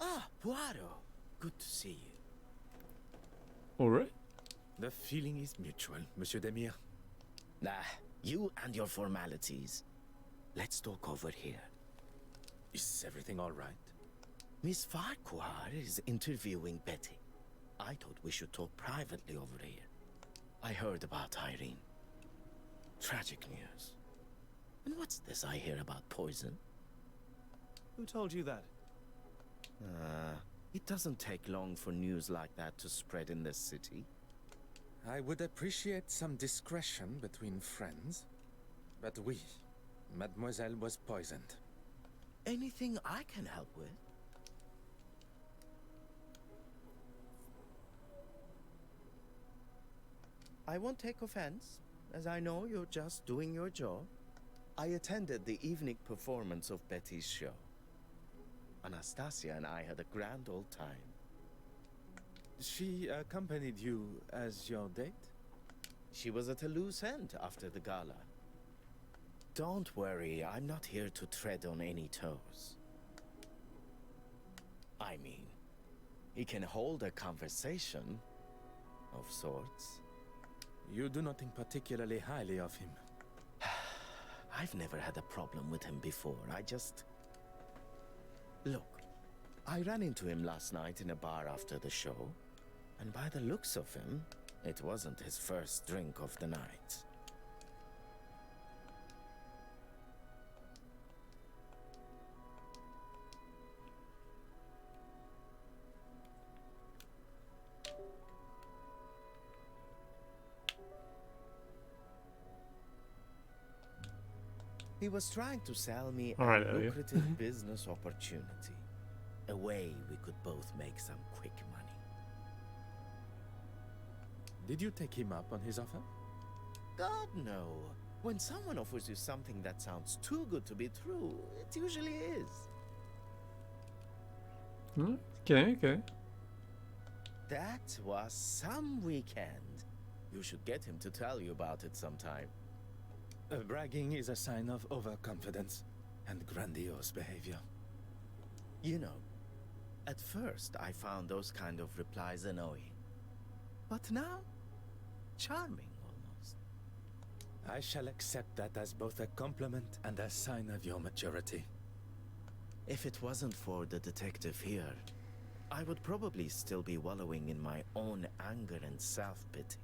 Ah, Poirot. Good to see you. All right. The feeling is mutual, Monsieur Demire. Nah, you and your formalities. Let's talk over here. Is everything all right? Miss Farquhar is interviewing Betty. I thought we should talk privately over here. I heard about Irene. Tragic news. And what's this I hear about poison? Who told you that? It doesn't take long for news like that to spread in this city. I would appreciate some discretion between friends. But oui, Mademoiselle was poisoned. Anything I can help with? I won't take offense, as I know you're just doing your job. I attended the evening performance of Betty's show. Anastasia and I had a grand old time. She accompanied you as your date? She was at a loose end after the gala. Don't worry, I'm not here to tread on any toes. I mean, he can hold a conversation, of sorts. You do not think particularly highly of him. I've never had a problem with him before. Look, I ran into him last night in a bar after the show, and by the looks of him, it wasn't his first drink of the night. He was trying to sell me a lucrative business opportunity. A way we could both make some quick money. Did you take him up on his offer? God, no. When someone offers you something that sounds too good to be true, it usually is. Okay. That was some weekend. You should get him to tell you about it sometime. Bragging is a sign of overconfidence and grandiose behavior. You know, at first I found those kind of replies annoying. But now, charming almost. I shall accept that as both a compliment and a sign of your maturity. If it wasn't for the detective here, I would probably still be wallowing in my own anger and self-pity.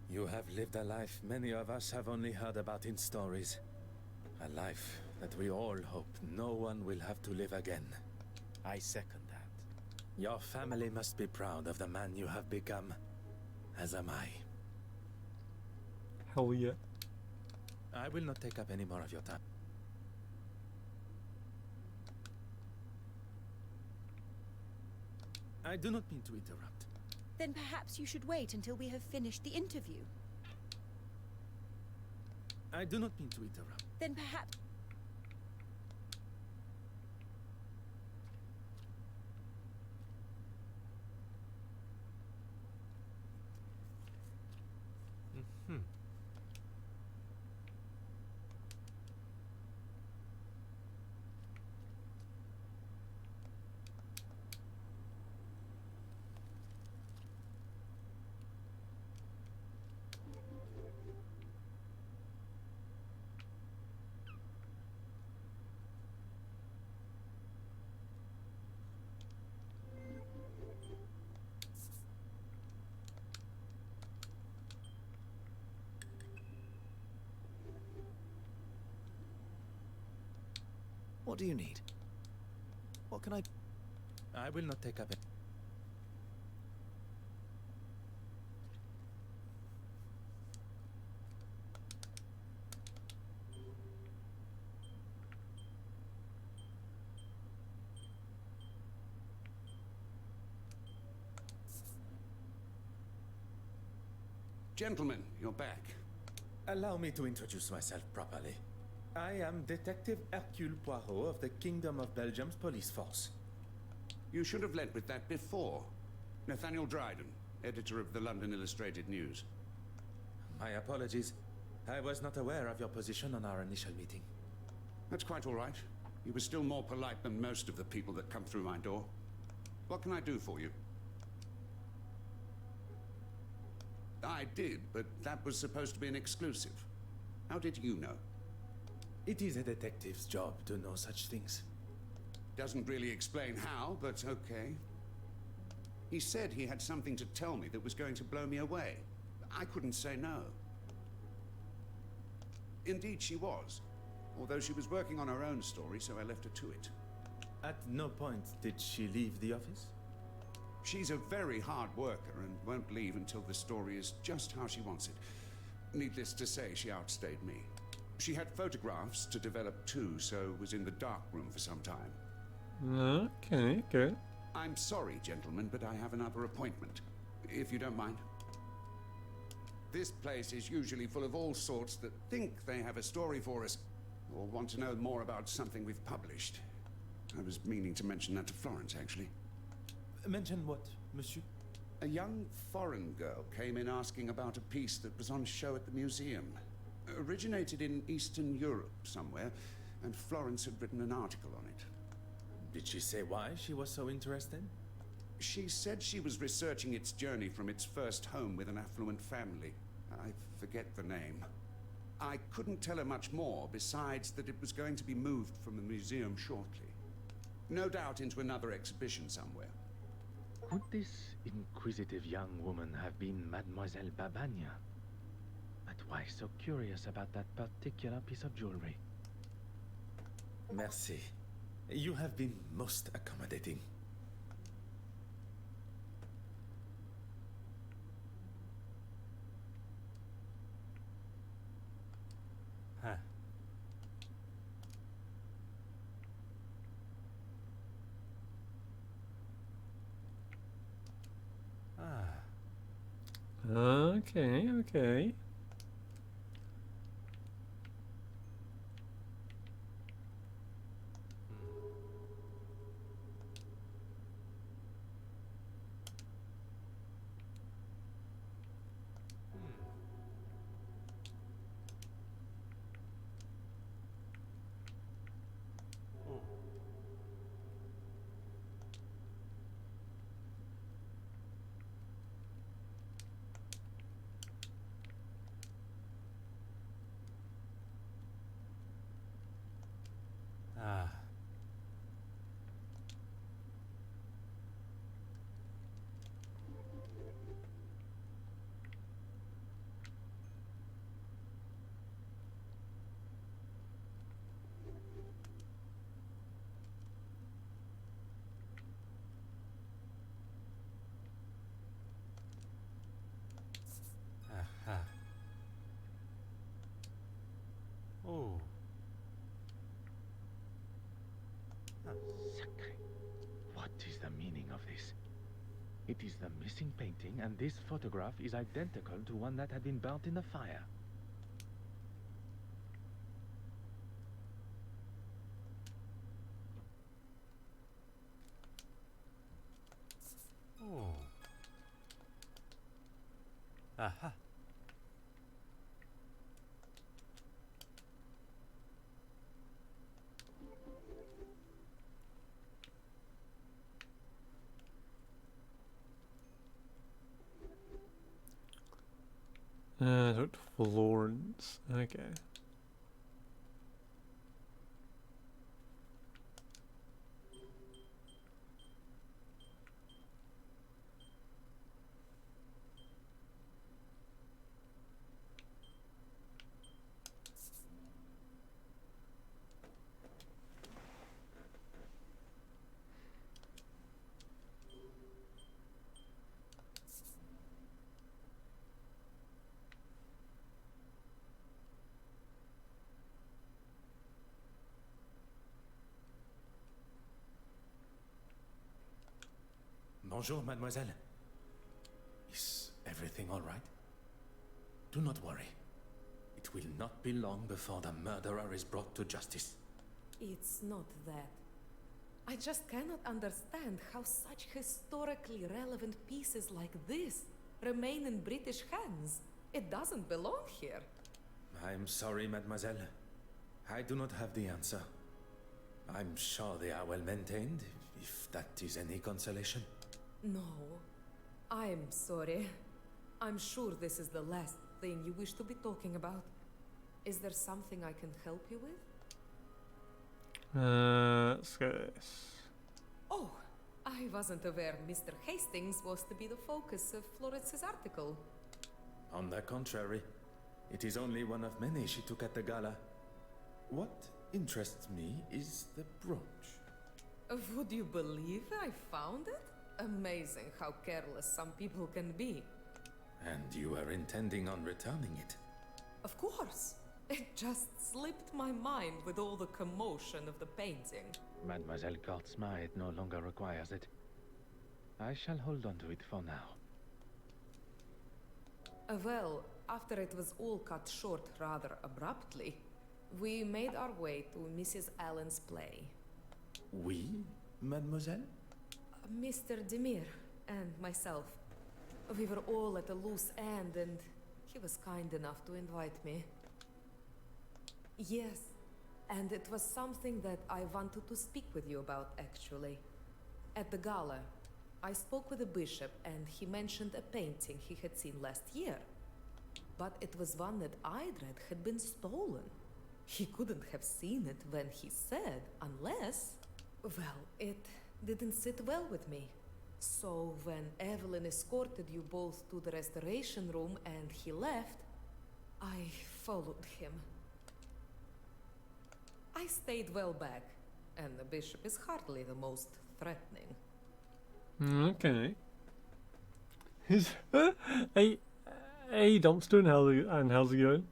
You have lived a life many of us have only heard about in stories. A life that we all hope no one will have to live again. I second that. Your family must be proud of the man you have become, as am I. Hell yeah. I will not take up any more of your time. I do not mean to interrupt. Then perhaps you should wait until we have finished the interview. I do not mean to interrupt. Then perhaps... What do you need? What can I... I will not take up it. Gentlemen, you're back. Allow me to introduce myself properly. I am Detective Hercule Poirot of the Kingdom of Belgium's police force. You should have led with that before. Nathaniel Dryden, editor of the London Illustrated News. My apologies. I was not aware of your position on our initial meeting. That's quite all right. You were still more polite than most of the people that come through my door. What can I do for you? I did, but that was supposed to be an exclusive. How did you know? It is a detective's job to know such things. Doesn't really explain how, but okay. He said he had something to tell me that was going to blow me away. I couldn't say no. Indeed, she was. Although she was working on her own story, so I left her to it. At no point did she leave the office? She's a very hard worker and won't leave until the story is just how she wants it. Needless to say, she outstayed me. She had photographs to develop too, so was in the dark room for some time. Okay, good. I'm sorry, gentlemen, but I have another appointment, if you don't mind. This place is usually full of all sorts that think they have a story for us, or want to know more about something we've published. I was meaning to mention that to Florence, actually. Mention what, monsieur? A young foreign girl came in asking about a piece that was on show at the museum. Originated in Eastern Europe somewhere, and Florence had written an article on it. Did she say why she was so interested? She said she was researching its journey from its first home with an affluent family. I forget the name. I couldn't tell her much more, besides that it was going to be moved from the museum shortly. No doubt into another exhibition somewhere. Could this inquisitive young woman have been Mademoiselle Babagna? But why so curious about that particular piece of jewelry? Merci. You have been most accommodating. Huh. Okay, okay. Ah. Aha. Oh. Sacre. What is the meaning of this? It is the missing painting, and this photograph is identical to one that had been burnt in the fire. Oh. Aha. Dr. Florence. Okay. Bonjour, mademoiselle. Is everything all right? Do not worry. It will not be long before the murderer is brought to justice. It's not that. I just cannot understand how such historically relevant pieces like this remain in British hands. It doesn't belong here. I'm sorry, mademoiselle. I do not have the answer. I'm sure they are well maintained, if that is any consolation. No, I'm sorry. I'm sure this is the last thing you wish to be talking about. Is there something I can help you with? Let's go this. Oh, I wasn't aware Mr. Hastings was to be the focus of Florence's article. On the contrary, it is only one of many she took at the gala. What interests me is the brooch. Would you believe I found it? Amazing how careless some people can be. And you were intending on returning it? Of course. It just slipped my mind with all the commotion of the painting. Mademoiselle Smythe no longer requires it. I shall hold on to it for now. Well, after it was all cut short rather abruptly, we made our way to Mrs. Allen's play. We, mademoiselle? Mr. Demir and myself. We were all at a loose end and he was kind enough to invite me. Yes, and it was something that I wanted to speak with you about, actually. At the gala, I spoke with the bishop and he mentioned a painting he had seen last year. But it was one that I'd read had been stolen. He couldn't have seen it when he said, unless... Well, it didn't sit well with me. So when Evelyn escorted you both to the restoration room and he left, I followed him. I stayed well back, and the bishop is hardly the most threatening. Okay. Hey, Dumpster, and how's it going?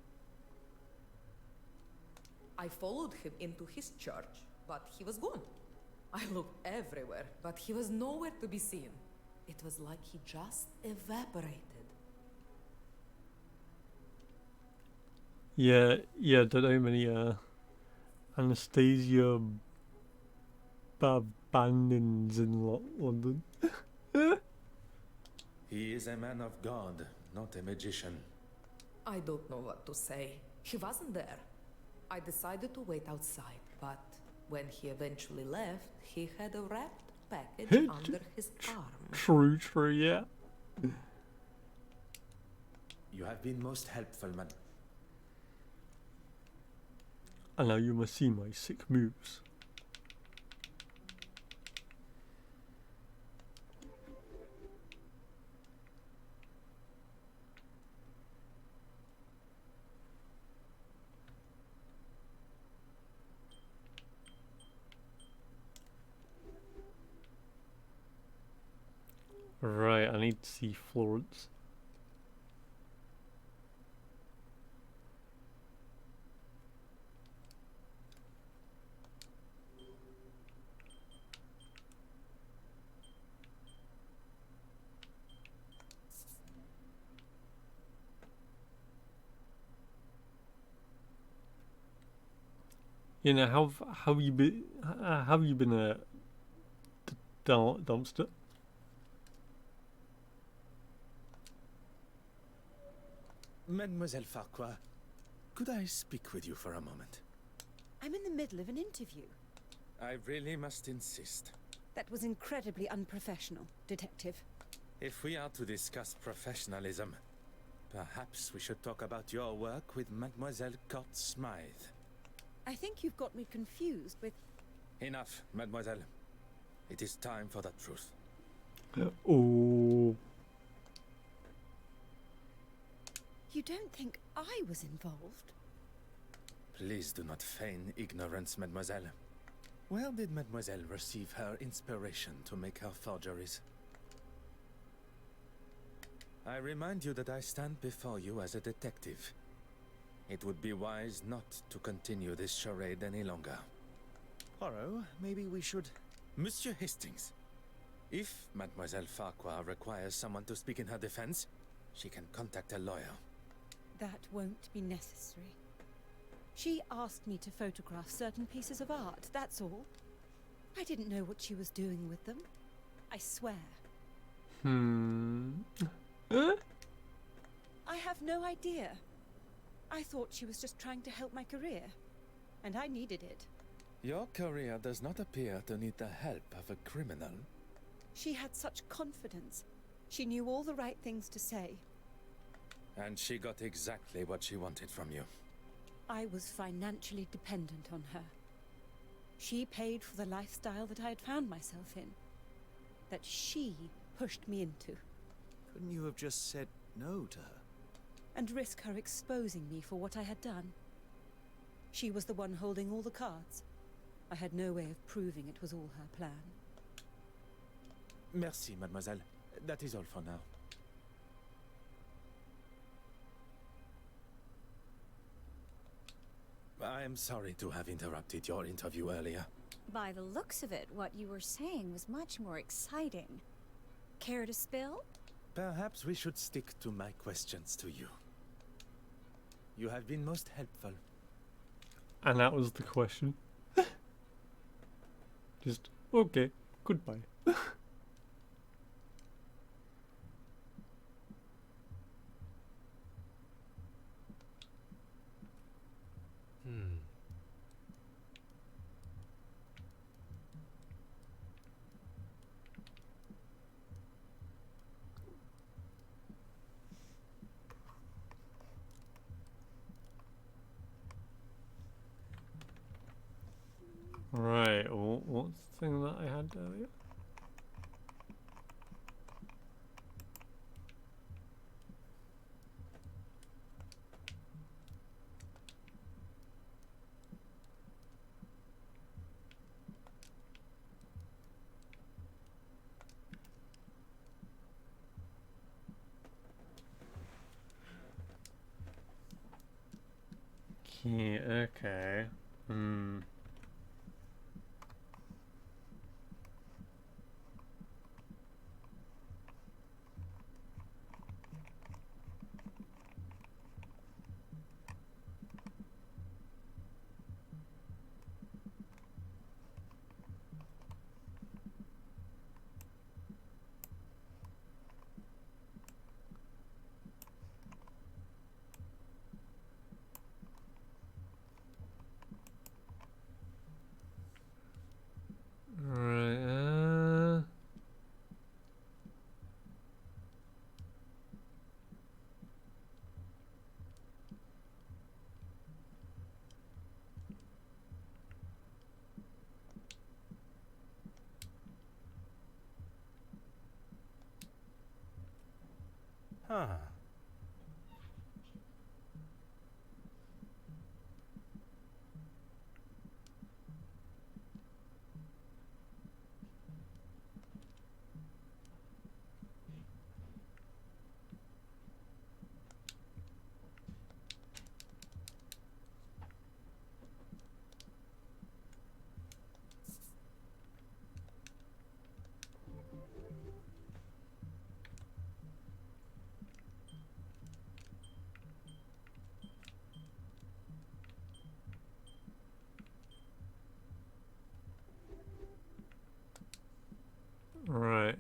I followed him into his church, but he was gone. I looked everywhere, but he was nowhere to be seen. It was like he just evaporated. Yeah, don't know many Anastasia Bandins in London. He is a man of God, not a magician. I don't know what to say. He wasn't there. I decided to wait outside, but when he eventually left, he had a wrapped package under his arm. True, yeah. You have been most helpful, man. And now you must see my sick moves. Right, I need to see Florence. You know, how you been? Have you been a dumpster? Mademoiselle Farquhar, could I speak with you for a moment? I'm in the middle of an interview. I really must insist. That was incredibly unprofessional, Detective. If we are to discuss professionalism, perhaps we should talk about your work with Mademoiselle Smythe. I think you've got me confused with... Enough, mademoiselle. It is time for the truth. Oh. You don't think I was involved? Please do not feign ignorance, mademoiselle. Where did mademoiselle receive her inspiration to make her forgeries? I remind you that I stand before you as a detective. It would be wise not to continue this charade any longer. Poirot, maybe we should... Monsieur Hastings, If Mademoiselle Farquhar requires someone to speak in her defense, she can contact a lawyer. That won't be necessary. She asked me to photograph certain pieces of art, that's all. I didn't know what she was doing with them. I swear. I have no idea. I thought she was just trying to help my career, and I needed it. Your career does not appear to need the help of a criminal. She had such confidence. She knew all the right things to say. And she got exactly what she wanted from you. I was financially dependent on her. She paid for the lifestyle that I had found myself in, that she pushed me into. Couldn't you have just said no to her? And risk her exposing me for what I had done? She was the one holding all the cards. I had no way of proving it was all her plan. Merci, mademoiselle. That is all for now. I am sorry to have interrupted your interview earlier. By the looks of it, what you were saying was much more exciting. Care to spill? Perhaps we should stick to my questions to you. You have been most helpful. And that was the question. Just, okay, goodbye. Right, what's the thing that I had earlier? Okay. Huh. Right,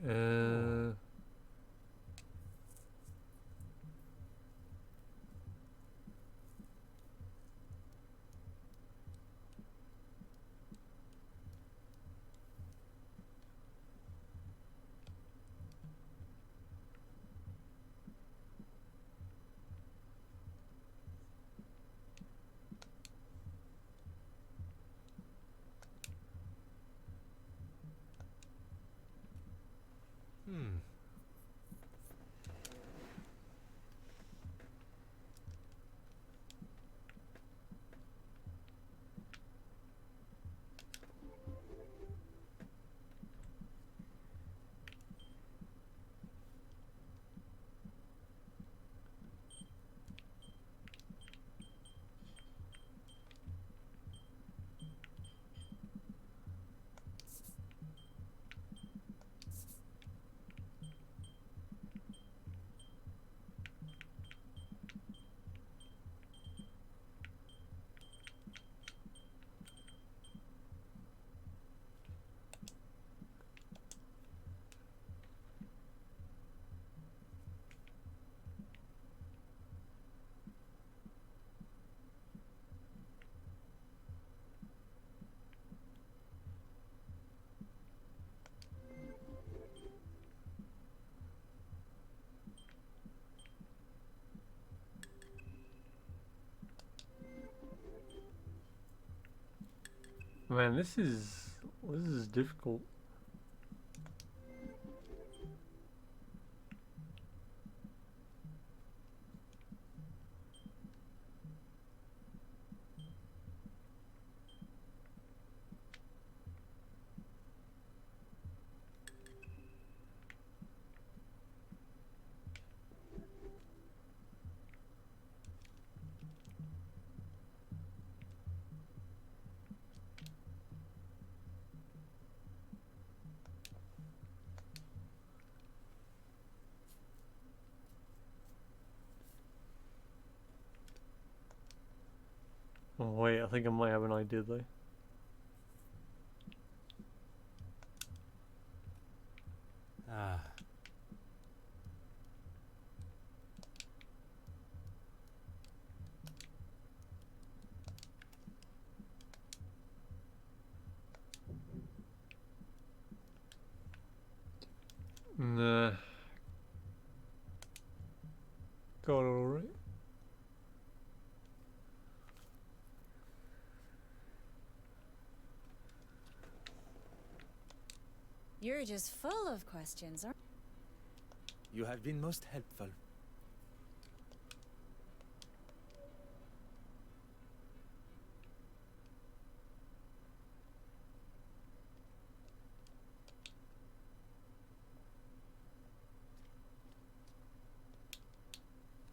Man, this is difficult. Oh wait, I think I might have an idea though. Ah. Nah. Got it alright. You're just full of questions, aren't You have been most helpful.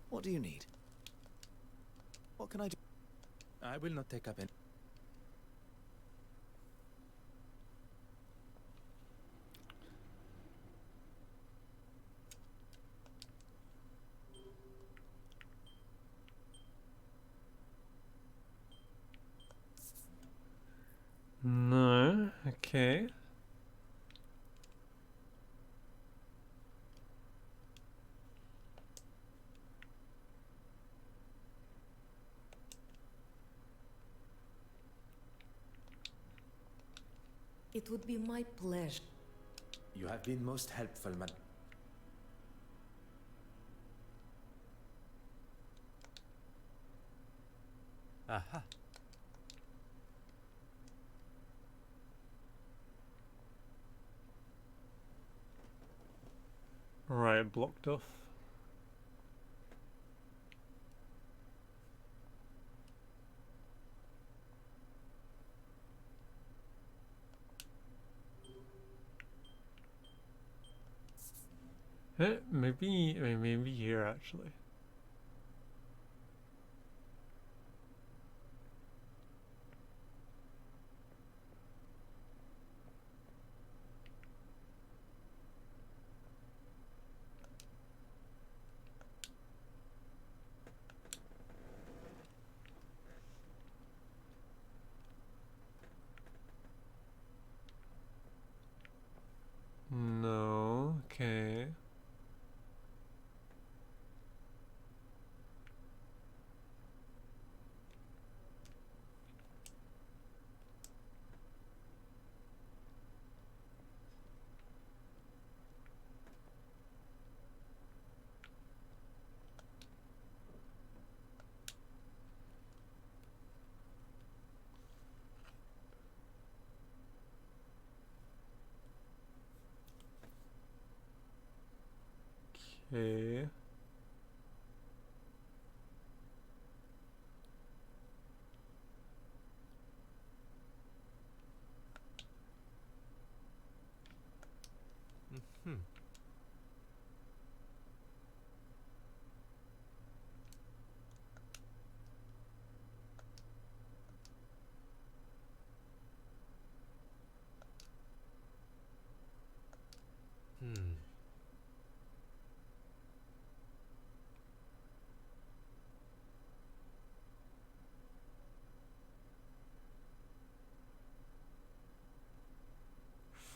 What do you need? What can I do? I will not take up any. No, okay. It would be my pleasure. You have been most helpful, man. Aha. Right, blocked off. Maybe here actually. No, okay. Okay. Hmm. Hmm.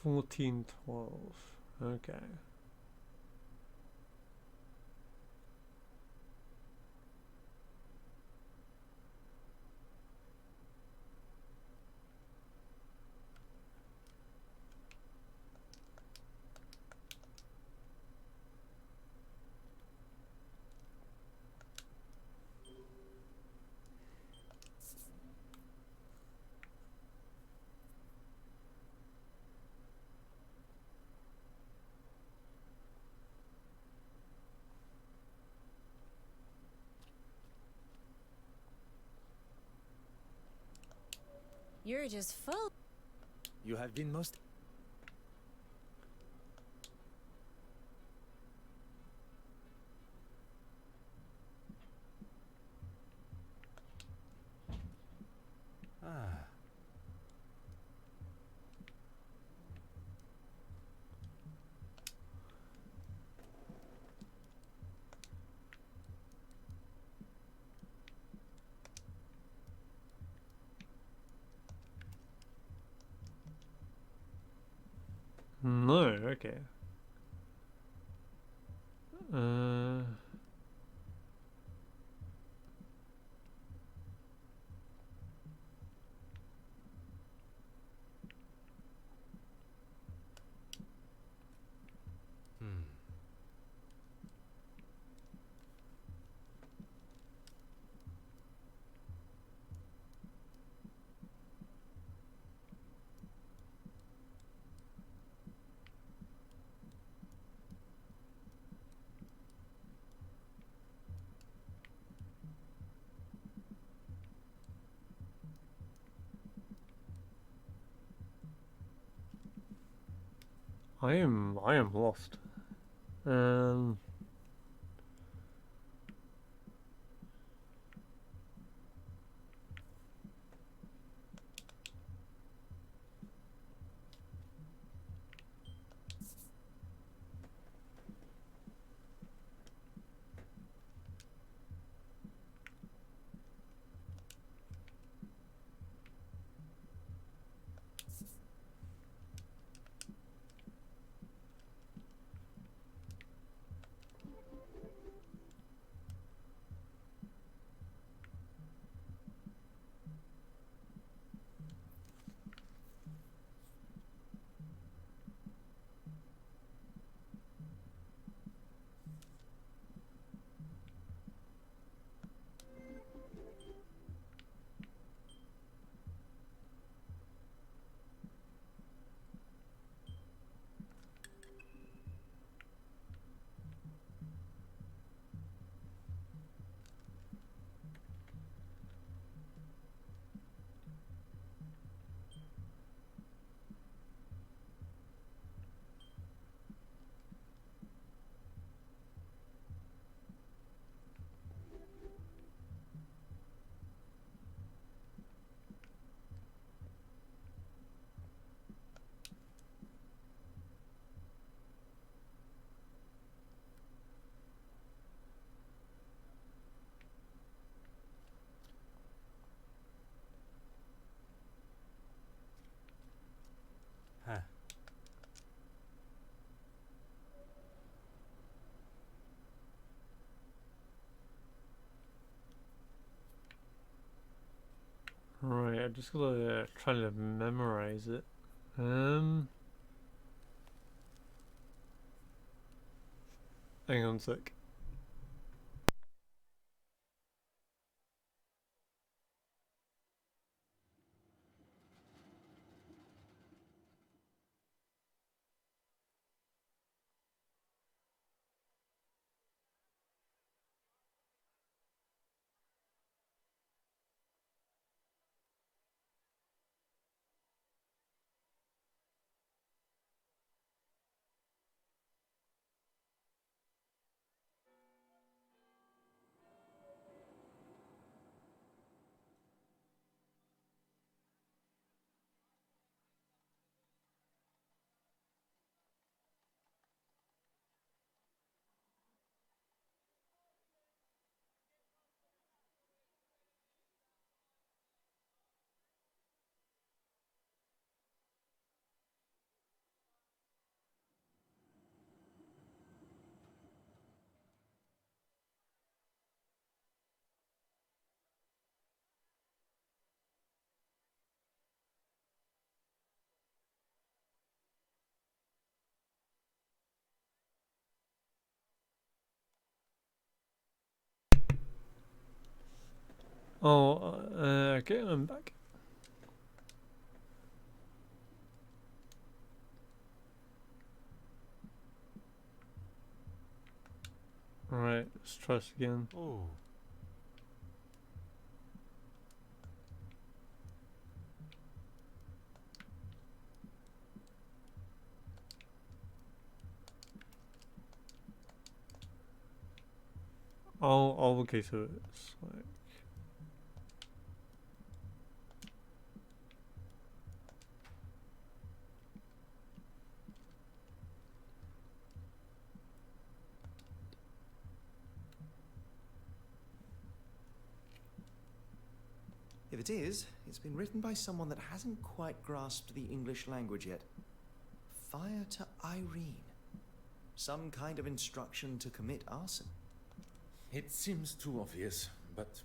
1412. Okay. You're just full. You have been most... Ah. No, okay. Hmm. I am lost. Um. Huh. Right, I just gotta try to memorize it. Hang on a sec. Oh, okay, I'm back. Alright, let's try this again. Oh. Oh, okay, so it's like... If it is, it's been written by someone that hasn't quite grasped the English language yet. Fire to Irene. Some kind of instruction to commit arson. It seems too obvious, but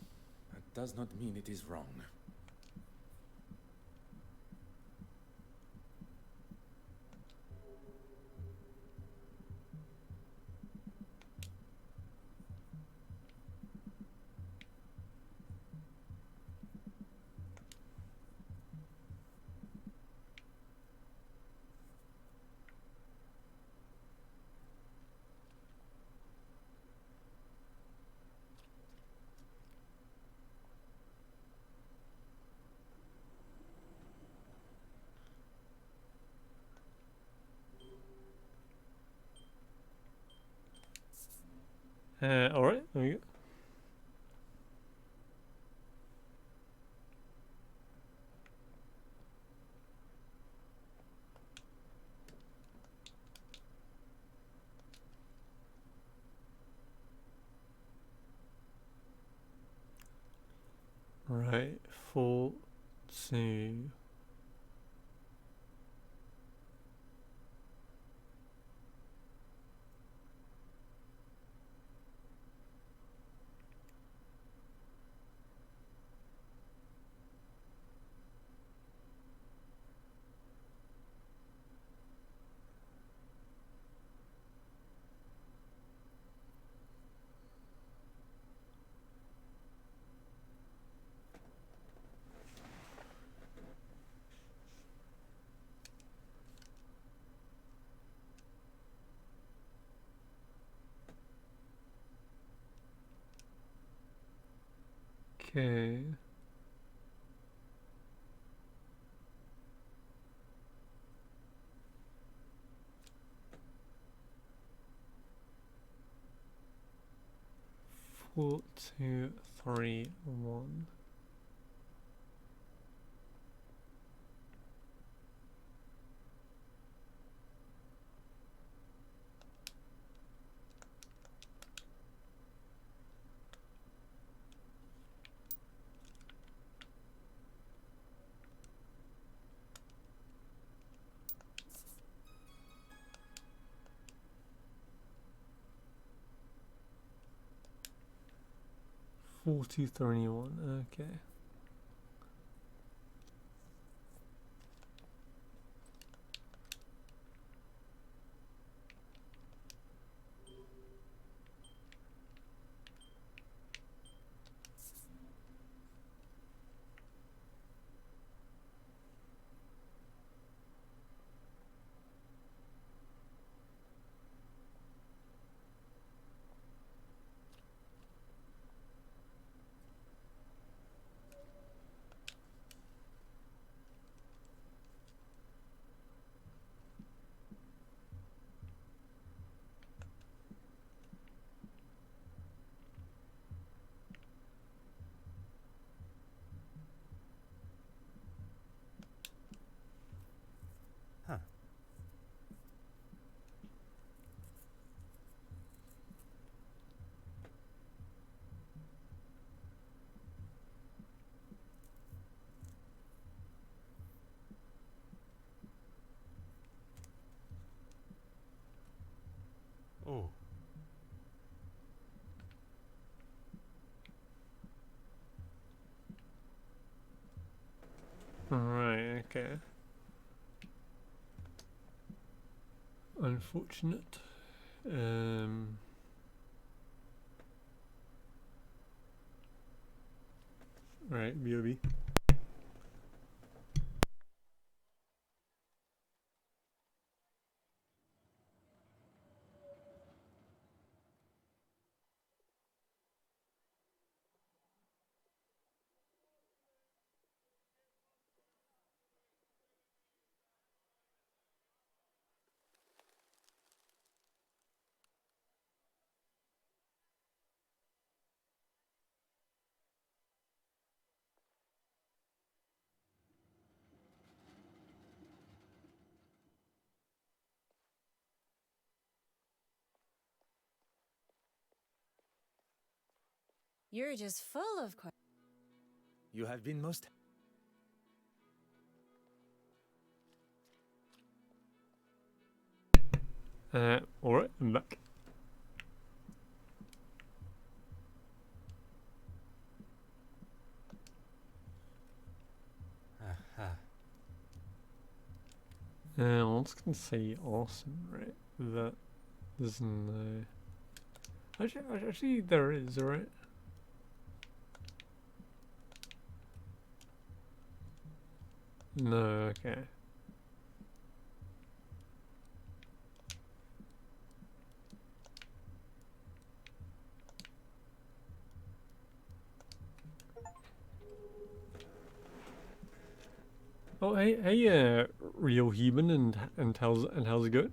that does not mean it is wrong. Alright, there we go. Right, 4, 2... Okay. Four, two, three, one. Four, two, three, one. Okay. Huh. Oh. Alright, okay. Unfortunate. Right, BOB. You're just full of questions. You have been most... Alright, I'm back. I was gonna say awesome, right? That there's no... Actually there is, right? No, okay. Oh, hey, real human, and how's it going?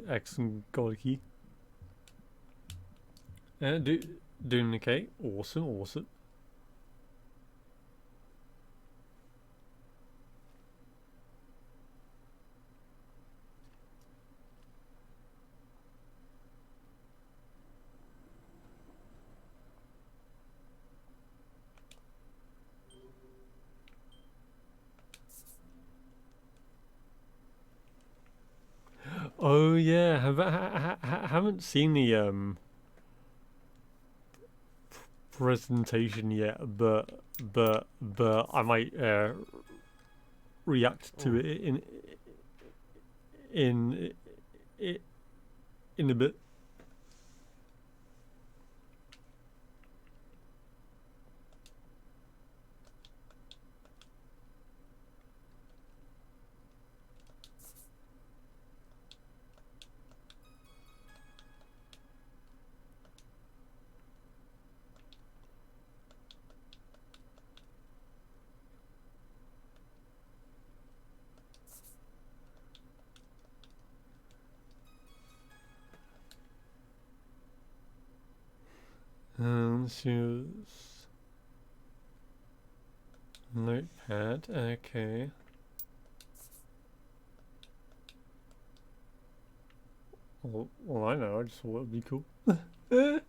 Excellent, Golgi. Doing okay. Awesome. Oh yeah, haven't seen the presentation yet, but I might react to it in a bit. Choose notepad. Okay. Well, I know. I just thought it'd be cool. Oh.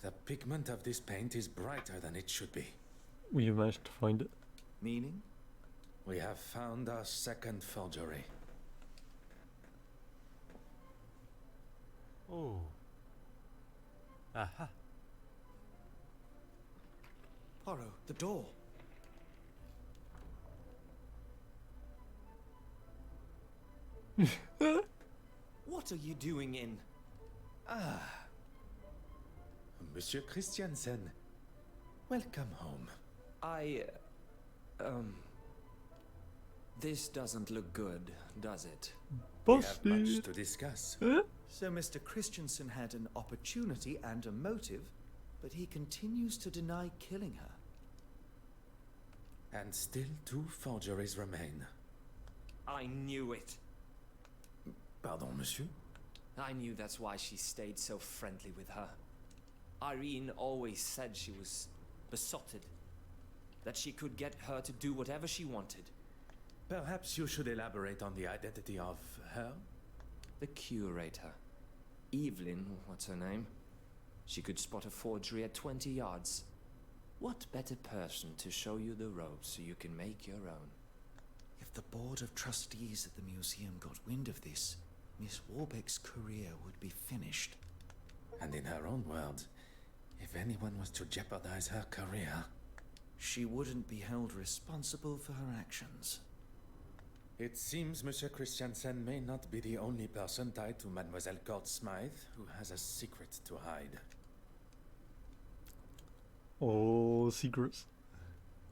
The pigment of this paint is brighter than it should be. We managed to find it. Meaning? We have found our second forgery. Oh. Aha. Poirot, the door. What are you doing in? Ah. Monsieur Christiansen. Welcome home. This doesn't look good, does it? We have much to discuss. So Mr. Christiansen had an opportunity and a motive, but he continues to deny killing her. And still 2 forgeries remain. I knew it. Pardon, monsieur? I knew that's why she stayed so friendly with her. Irene always said she was besotted, that she could get her to do whatever she wanted. Perhaps you should elaborate on the identity of her? The curator. Evelyn, what's her name? She could spot a forgery at 20 yards. What better person to show you the ropes so you can make your own? If the board of trustees at the museum got wind of this, Miss Warbeck's career would be finished. And in her own words, if anyone was to jeopardize her career, she wouldn't be held responsible for her actions. It seems Monsieur Christiansen may not be the only person tied to Mademoiselle Court Smythe who has a secret to hide. Oh, secrets.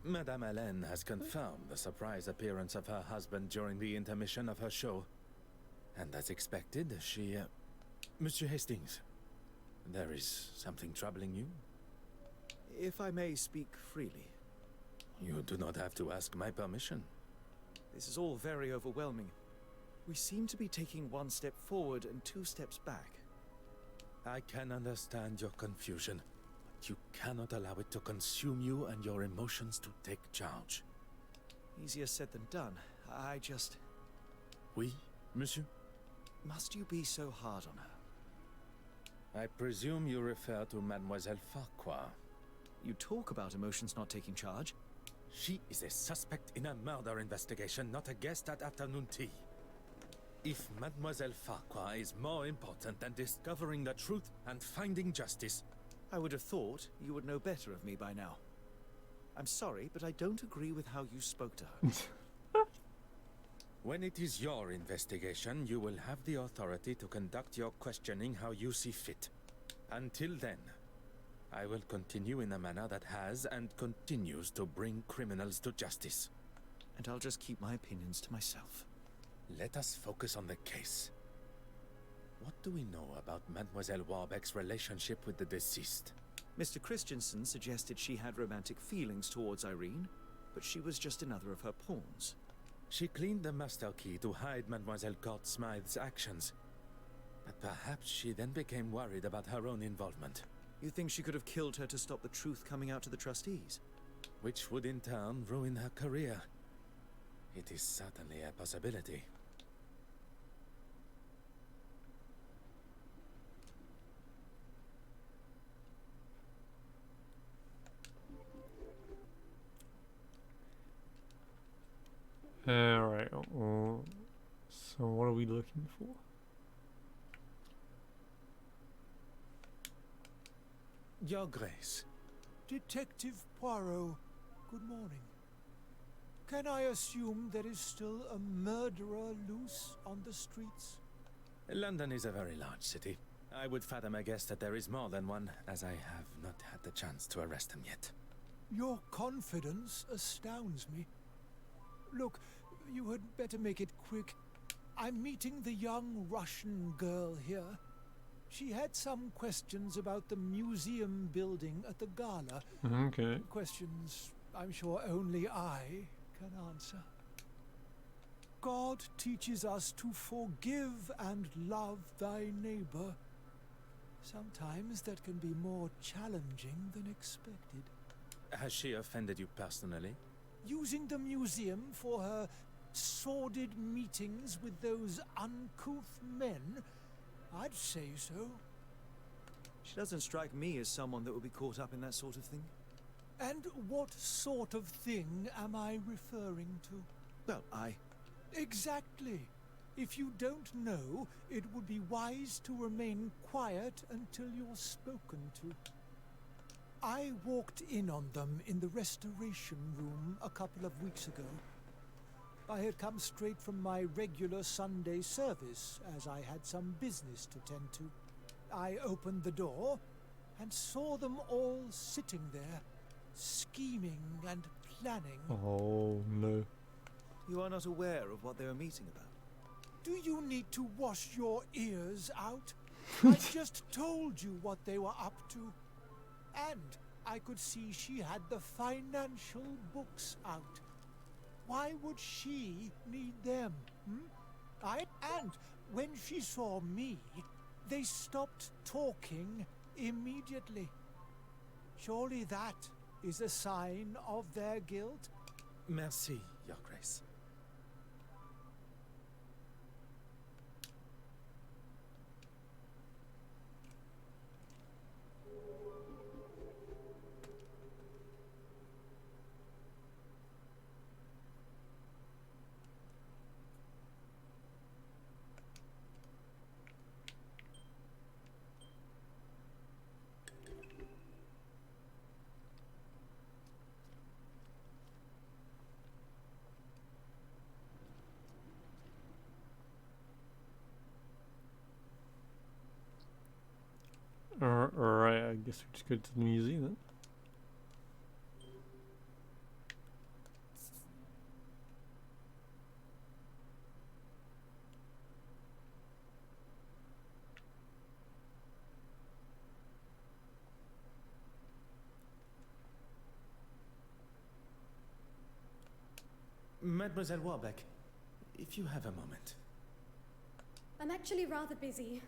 Madame Hélène has confirmed the surprise appearance of her husband during the intermission of her show. And as expected, she... Monsieur Hastings, there is something troubling you? If I may speak freely. You do not have to ask my permission. This is all very overwhelming. We seem to be taking one step forward and two steps back. I can understand your confusion, but you cannot allow it to consume you and your emotions to take charge. Easier said than done. I just... Oui, monsieur? Must you be so hard on her? I presume you refer to Mademoiselle Farquhar. You talk about emotions not taking charge. She is a suspect in a murder investigation, not a guest at afternoon tea. If Mademoiselle Farquhar is more important than discovering the truth and finding justice... I would have thought you would know better of me by now. I'm sorry, but I don't agree with how you spoke to her. When it is your investigation, you will have the authority to conduct your questioning how you see fit. Until then, I will continue in a manner that has and continues to bring criminals to justice. And I'll just keep my opinions to myself. Let us focus on the case. What do we know about Mademoiselle Warbeck's relationship with the deceased? Mr. Christensen suggested she had romantic feelings towards Irene, but she was just another of her pawns. She cleaned the master key to hide Mademoiselle Court Smythe's actions. But perhaps she then became worried about her own involvement. You think she could have killed her to stop the truth coming out to the trustees? Which would in turn ruin her career. It is certainly a possibility. Alright, so what are we looking for? Your Grace. Detective Poirot, good morning. Can I assume there is still a murderer loose on the streets? London is a very large city. I would fathom a guess that there is more than one, as I have not had the chance to arrest him yet. Your confidence astounds me. Look, you had better make it quick. I'm meeting the young Russian girl here. She had some questions about the museum building at the gala. Okay. Questions I'm sure only I can answer. God teaches us to forgive and love thy neighbor. Sometimes that can be more challenging than expected. Has she offended you personally? Using the museum for her sordid meetings with those uncouth men? I'd say so. She doesn't strike me as someone that would be caught up in that sort of thing. And what sort of thing am I referring to? Well, Exactly. If you don't know, it would be wise to remain quiet until you're spoken to. I walked in on them in the restoration room a couple of weeks ago. I had come straight from my regular Sunday service, as I had some business to tend to. I opened the door and saw them all sitting there, scheming and planning. Oh, no. You are not aware of what they were meeting about? Do you need to wash your ears out? I just told you what they were up to. And I could see she had the financial books out. Why would she need them? And when she saw me, they stopped talking immediately. Surely that is a sign of their guilt? Merci, Your Grace. Alright, I guess we just go to the museum then. Mademoiselle Warbeck, if you have a moment. I'm actually rather busy.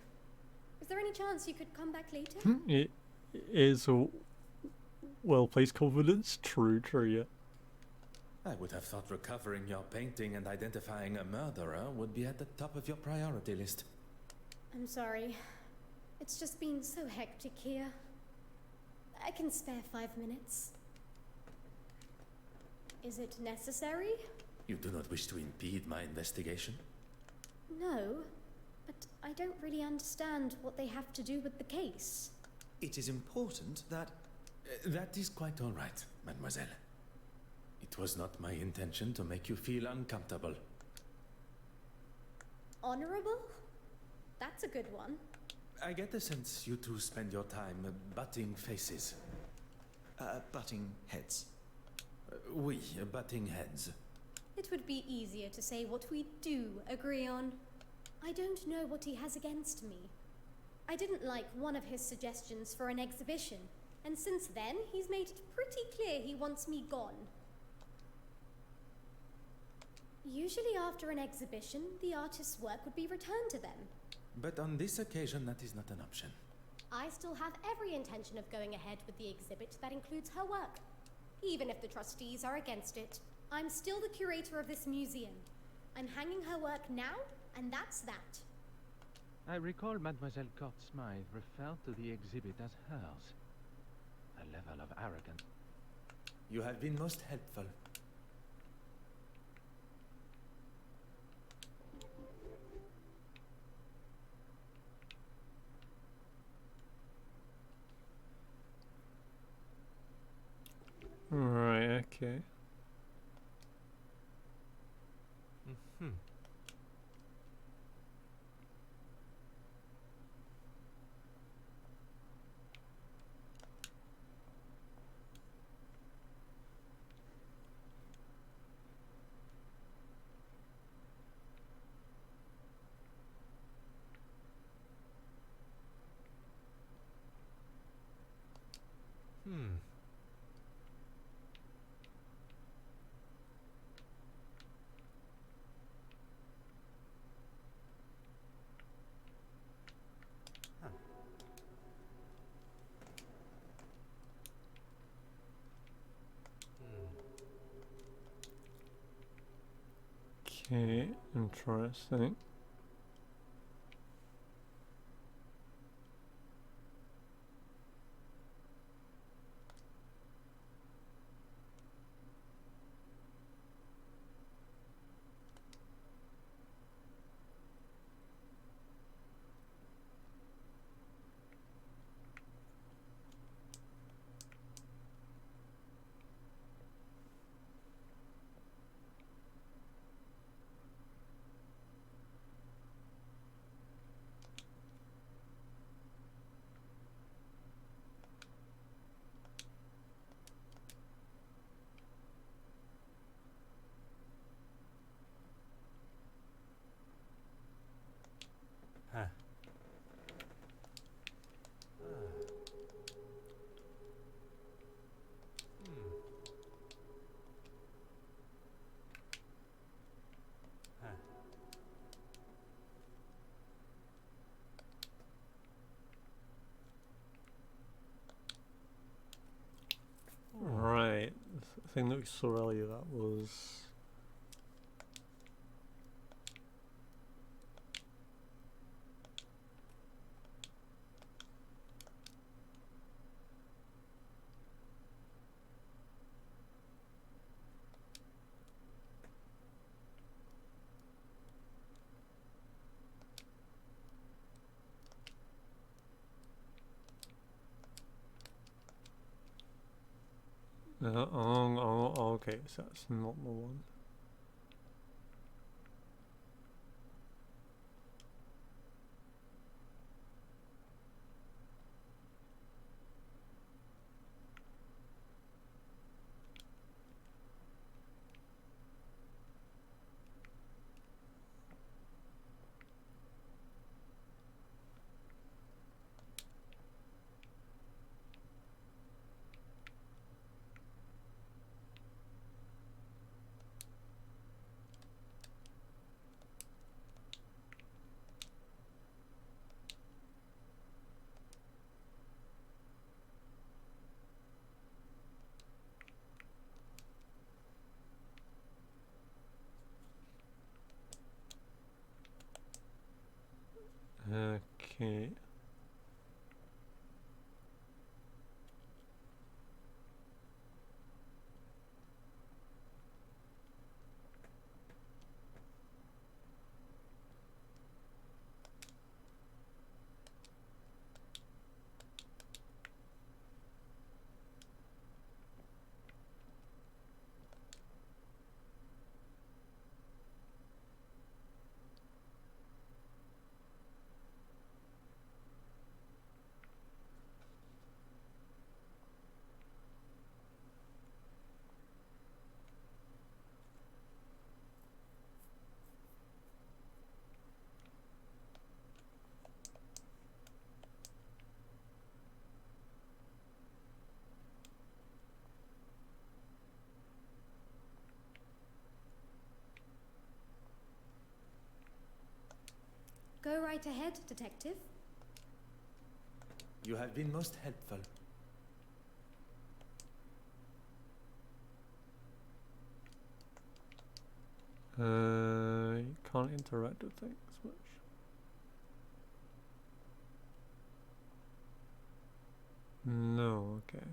Is there any chance you could come back later? It is a well-placed confidence. True, yeah. I would have thought recovering your painting and identifying a murderer would be at the top of your priority list. I'm sorry. It's just been so hectic here. I can spare 5 minutes. Is it necessary? You do not wish to impede my investigation? No, but I don't really understand what they have to do with the case. It is important that... that is quite all right, mademoiselle. It was not my intention to make you feel uncomfortable. Honorable? That's a good one. I get the sense you two spend your time butting faces. Butting heads. Oui, butting heads. It would be easier to say what we do agree on. I don't know what he has against me. I didn't like one of his suggestions for an exhibition, and since then he's made it pretty clear he wants me gone. Usually after an exhibition, the artist's work would be returned to them. But on this occasion, that is not an option. I still have every intention of going ahead with the exhibit that includes her work. Even if the trustees are against it, I'm still the curator of this museum. I'm hanging her work now, and that's that. I recall Mademoiselle Court Smythe referred to the exhibit as hers. A level of arrogance. You have been most helpful. Right, okay. Mm-hmm. Hmm. Okay, interesting. Huh. Right, the thing that we saw earlier, that was... okay, so that's not the one. Go right ahead, Detective. You have been most helpful. You can't interact with things much. No, okay.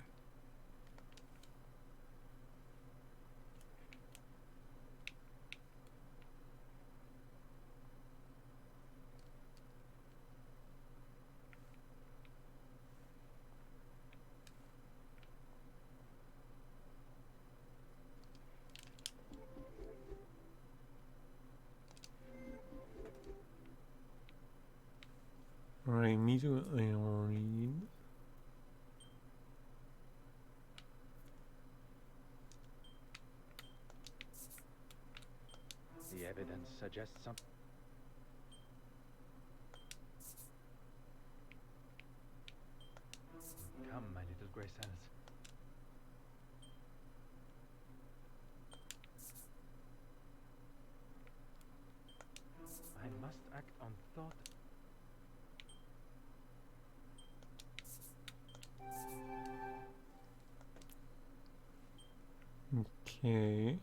Right, meeting with Irene. The evidence suggests some. Come, my little Grace Alice. I must act on thought. Okay.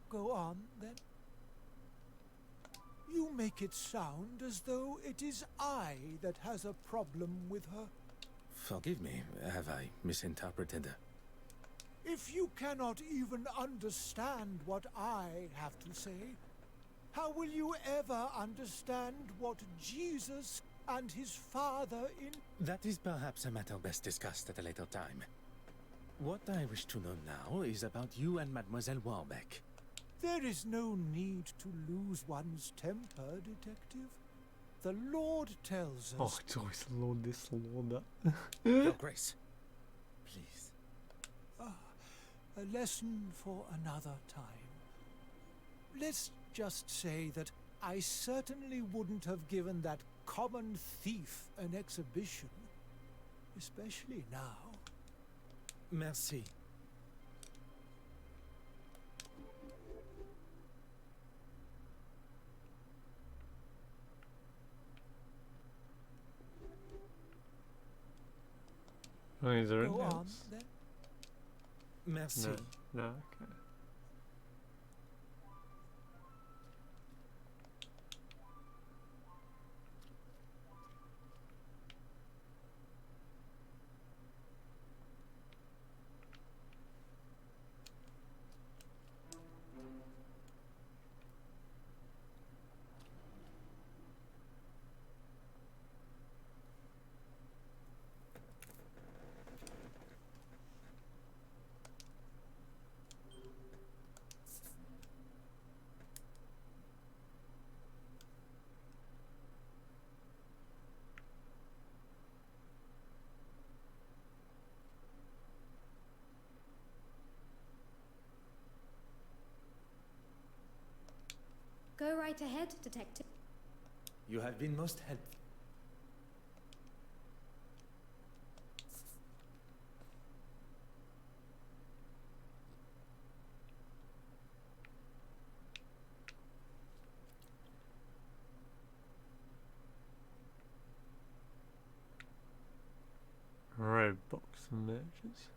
Go on, then. You make it sound as though it is I that has a problem with her. Forgive me, have I misinterpreted? If you cannot even understand what I have to say, how will you ever understand what Jesus and his Father in... That is perhaps a matter best discussed at a later time. What I wish to know now is about you and Mademoiselle Warbeck. There is no need to lose one's temper, Detective. The Lord tells us... Oh, it's always Lord this, Lord that. Your Grace, please. A lesson for another time. Let's just say that I certainly wouldn't have given that common thief an exhibition. Especially now. Merci. Oh, is there Go anything on, else? then. Merci. No, okay. Go right ahead, Detective. You have been most helpful. Red box matches.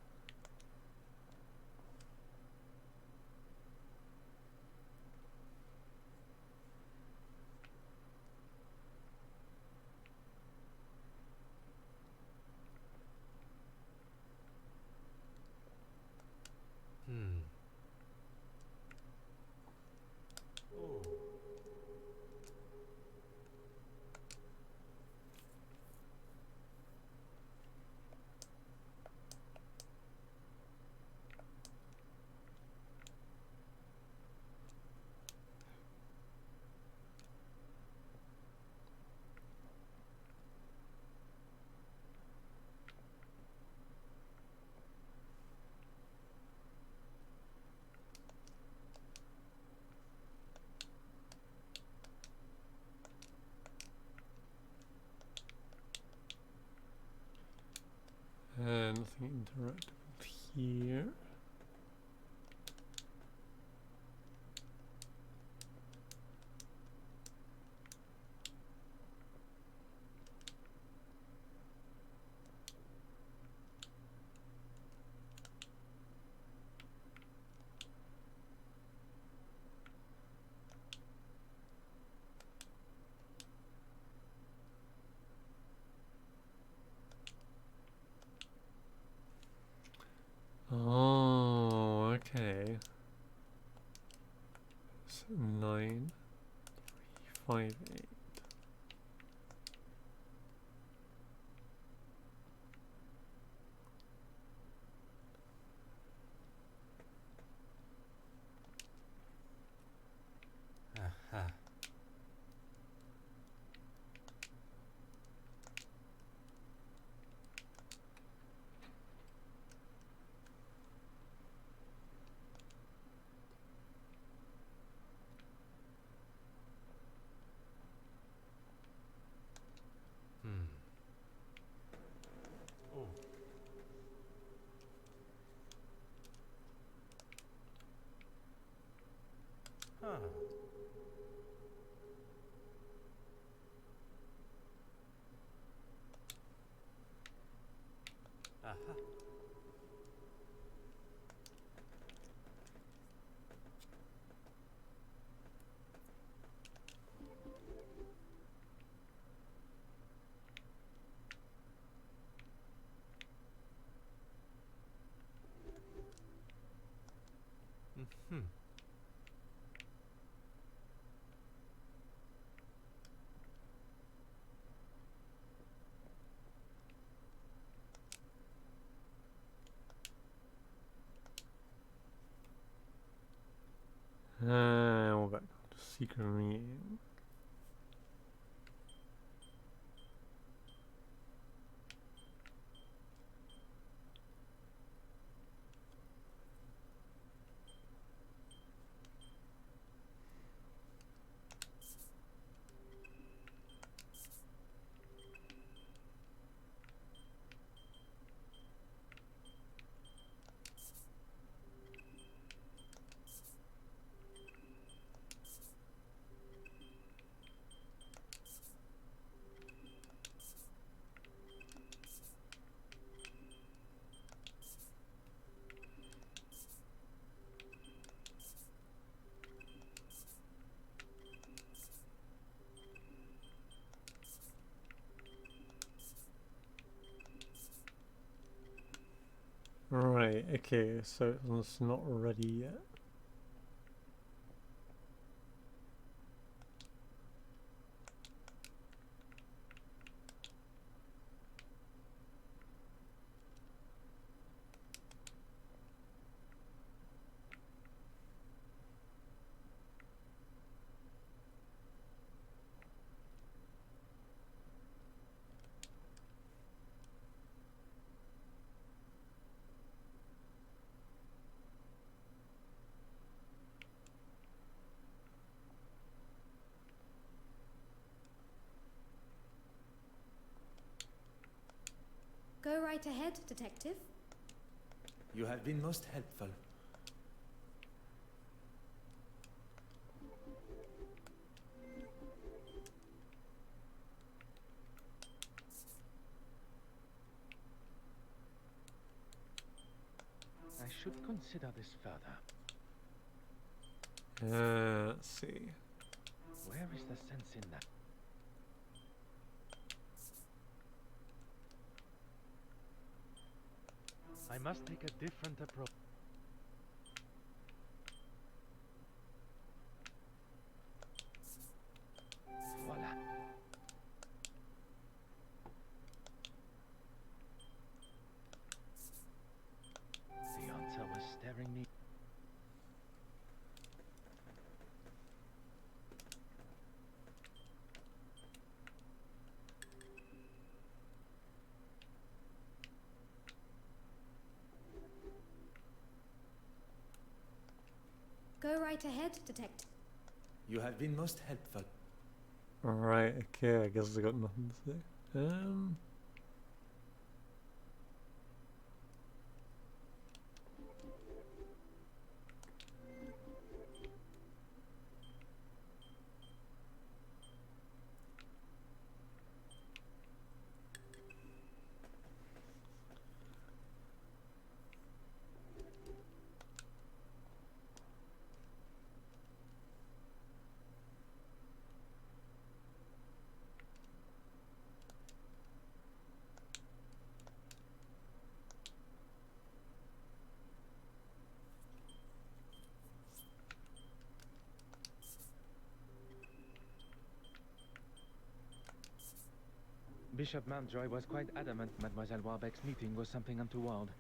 interactable here. Oh, okay. So 9, 3, 5, 8. Aha. Hmm. Oh. Huh. Aha. Mm-hmm. We're back to secret meeting. Right, okay, so it's not ready yet. Go right ahead, Detective. You have been most helpful. I should consider this further. Let's see. Where is the sense in that? I must take a different approach. Voila. The answer was staring me. Go right ahead, Detective. You have been most helpful. Alright, okay, I guess I got nothing to say. Bishop Mountjoy was quite adamant Mademoiselle Warbeck's meeting was something untoward.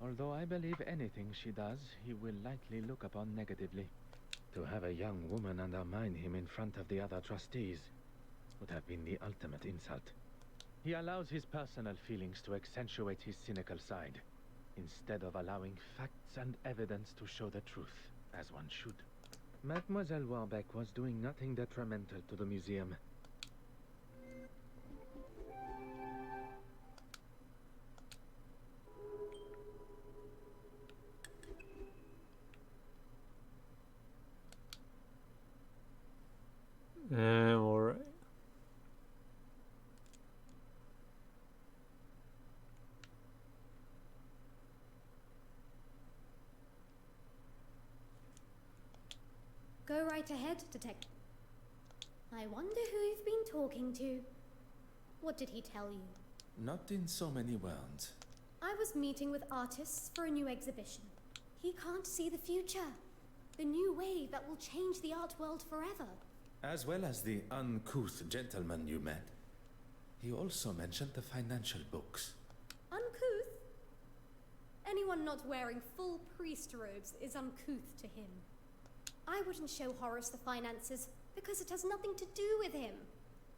Although I believe anything she does, he will likely look upon negatively. To have a young woman undermine him in front of the other trustees would have been the ultimate insult. He allows his personal feelings to accentuate his cynical side, instead of allowing facts and evidence to show the truth, as one should. Mademoiselle Warbeck was doing nothing detrimental to the museum. Alright. Go right ahead, Detective. I wonder who you've been talking to. What did he tell you? Not in so many words. I was meeting with artists for a new exhibition. He can't see the future. The new wave that will change the art world forever. As well as the uncouth gentleman you met. He also mentioned the financial books. Uncouth? Anyone not wearing full priest robes is uncouth to him. I wouldn't show Horace the finances because it has nothing to do with him.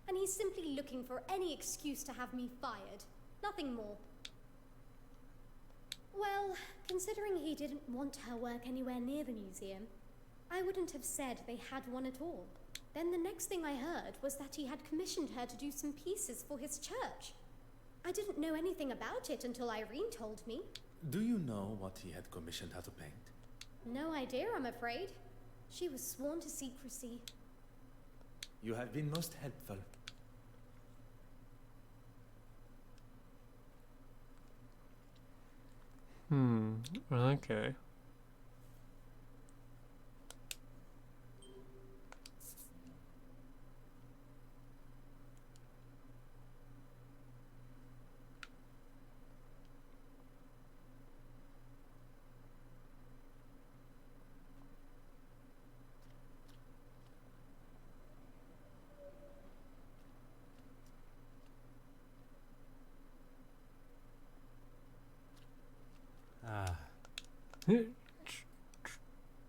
And he's simply looking for any excuse to have me fired. Nothing more. Well, considering he didn't want her work anywhere near the museum, I wouldn't have said they had one at all. Then the next thing I heard was that he had commissioned her to do some pieces for his church. I didn't know anything about it until Irene told me. Do you know what he had commissioned her to paint? No idea, I'm afraid. She was sworn to secrecy. You have been most helpful. Okay.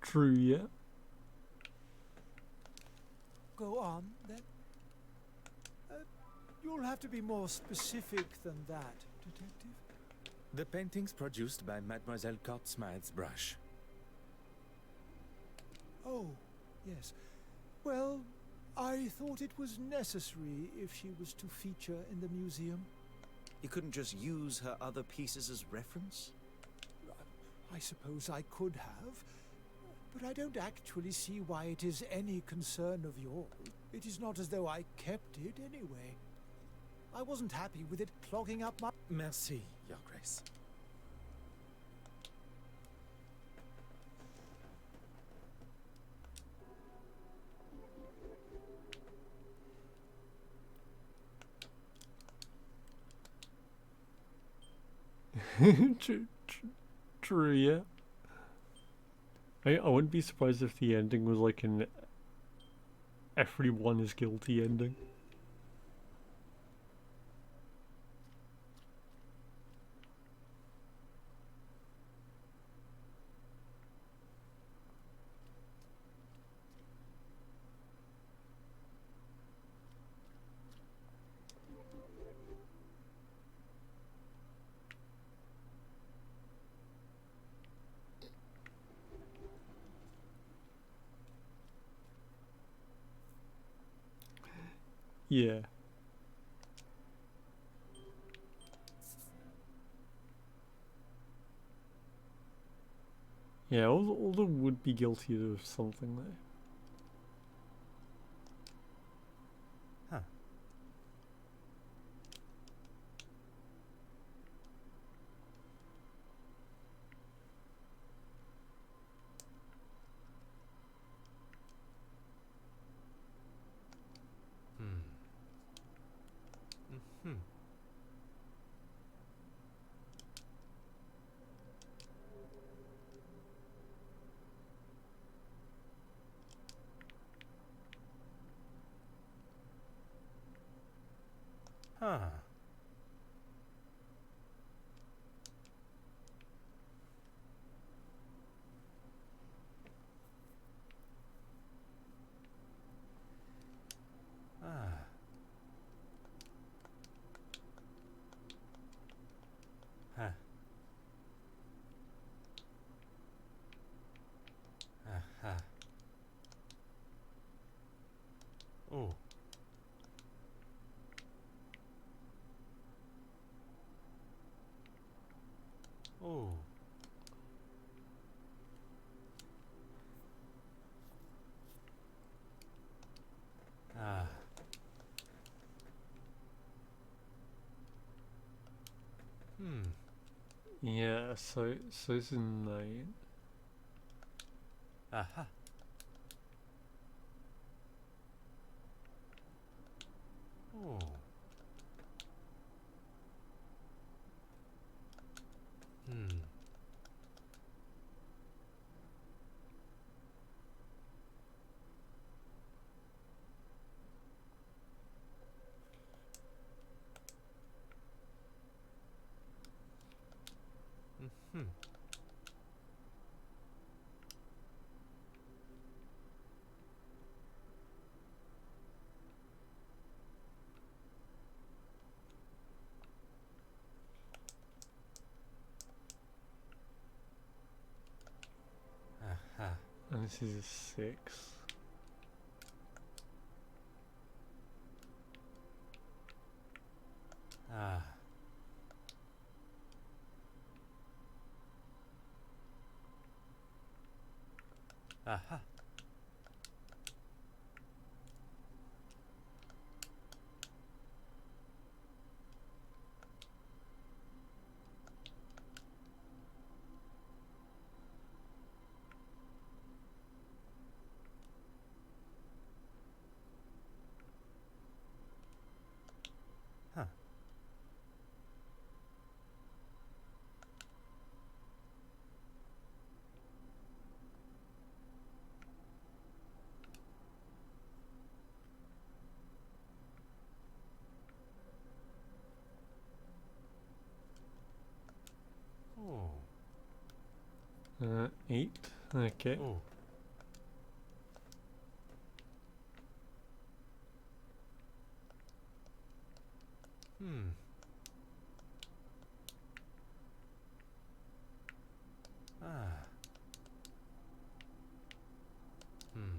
True, yeah. Go on, then. You'll have to be more specific than that, Detective. The paintings produced by Mademoiselle Cortsmith's brush. Oh, yes. Well, I thought it was necessary if she was to feature in the museum. You couldn't just use her other pieces as reference? I suppose I could have, but I don't actually see why it is any concern of yours. It is not as though I kept it anyway. I wasn't happy with it clogging up my... Merci, Your Grace. True, yeah. I wouldn't be surprised if the ending was like an everyone is guilty ending. Yeah. Yeah, all of them would be guilty of something there. Huh. Yeah, so it's in 9. Aha. Oh. Hmm. Hmm. Aha. And this is a 6. Ah. Aha. Huh. Oh. 8. Okay. Oh. Hmm. Ah. Hmm.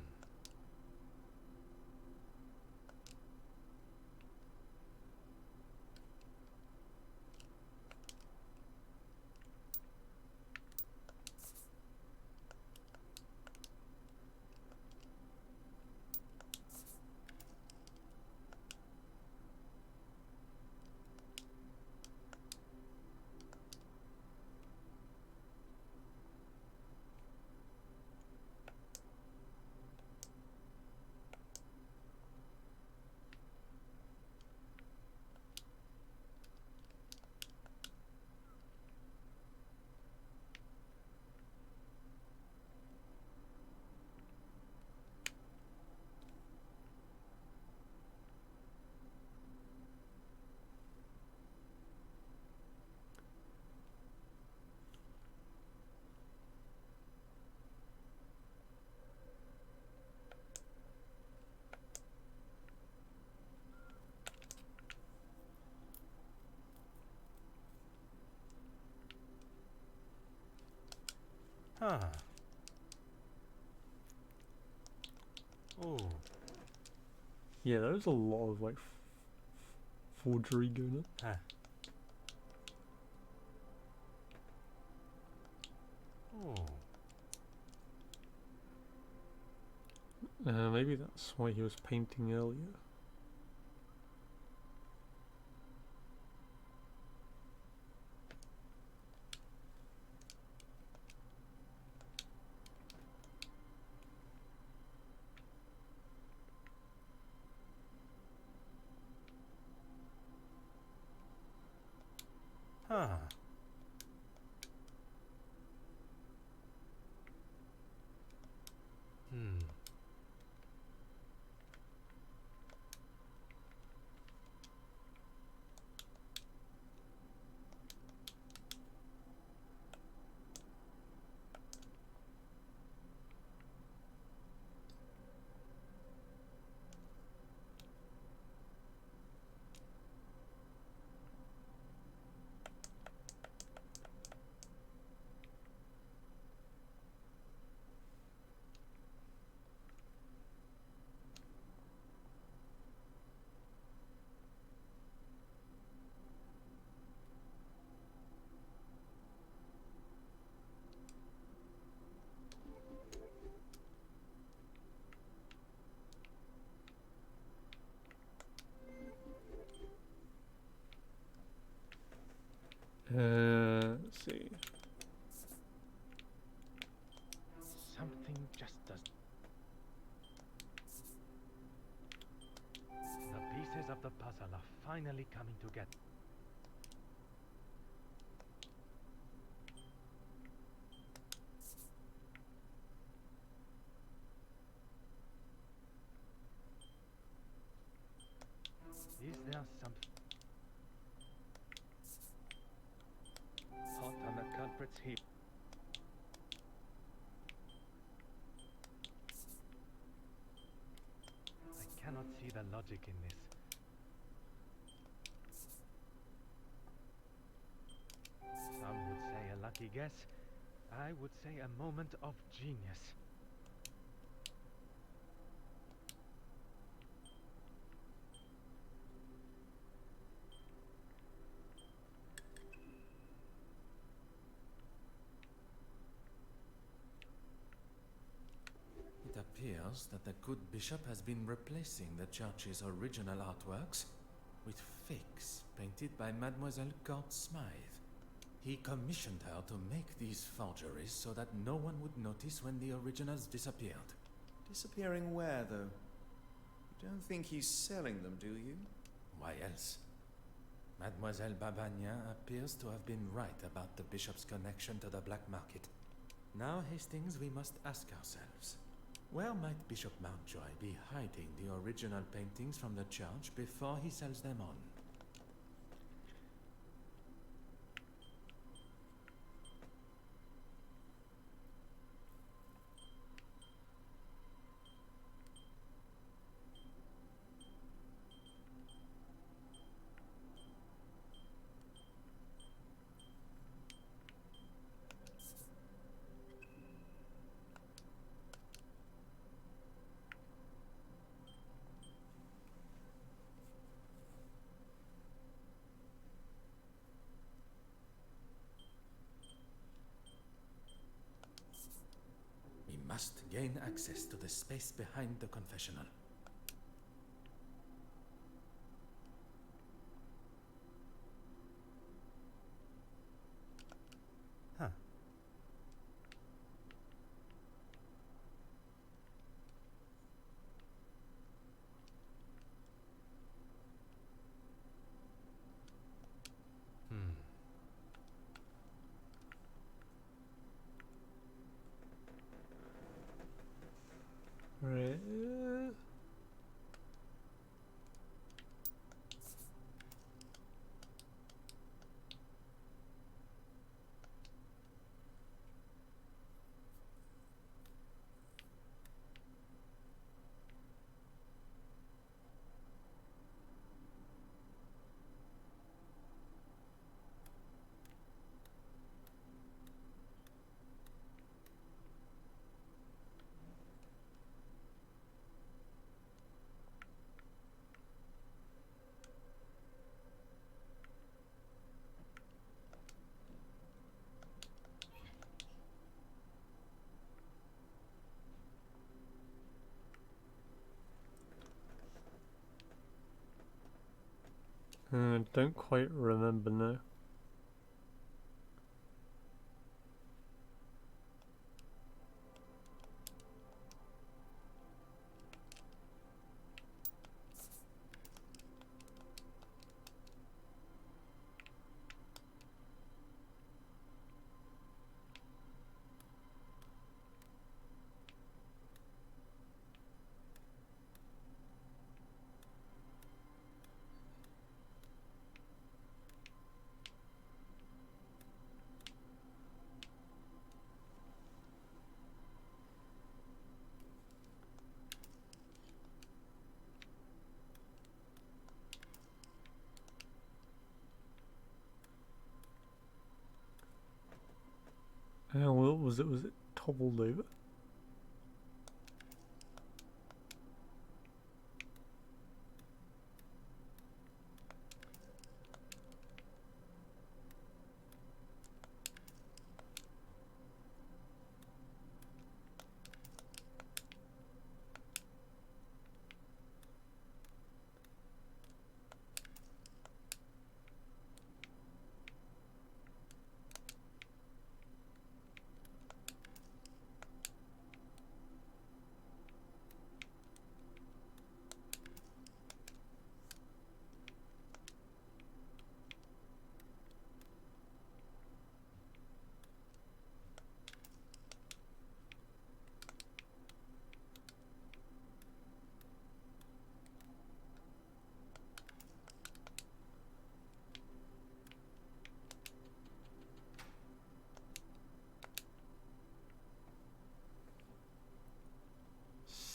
Huh. Oh. Yeah, there's a lot of like forgery going on. Huh. Oh. Maybe that's why he was painting earlier. Huh. Hmm. of the puzzle are finally coming together. Is there something hot on the culprit's heap? I cannot see the logic in this. Some would say a lucky guess. I would say a moment of genius. It appears that the good bishop has been replacing the church's original artworks with fakes painted by Mademoiselle Court Smythe. He commissioned her to make these forgeries so that no one would notice when the originals disappeared. Disappearing where, though? You don't think he's selling them, do you? Why else? Mademoiselle Babagnan appears to have been right about the bishop's connection to the black market. Now, Hastings, we must ask ourselves, where might Bishop Mountjoy be hiding the original paintings from the church before he sells them on? We must gain access to the space behind the confessional. Huh. Hmm. Right. Don't quite remember now. What was it? Was it toppled over?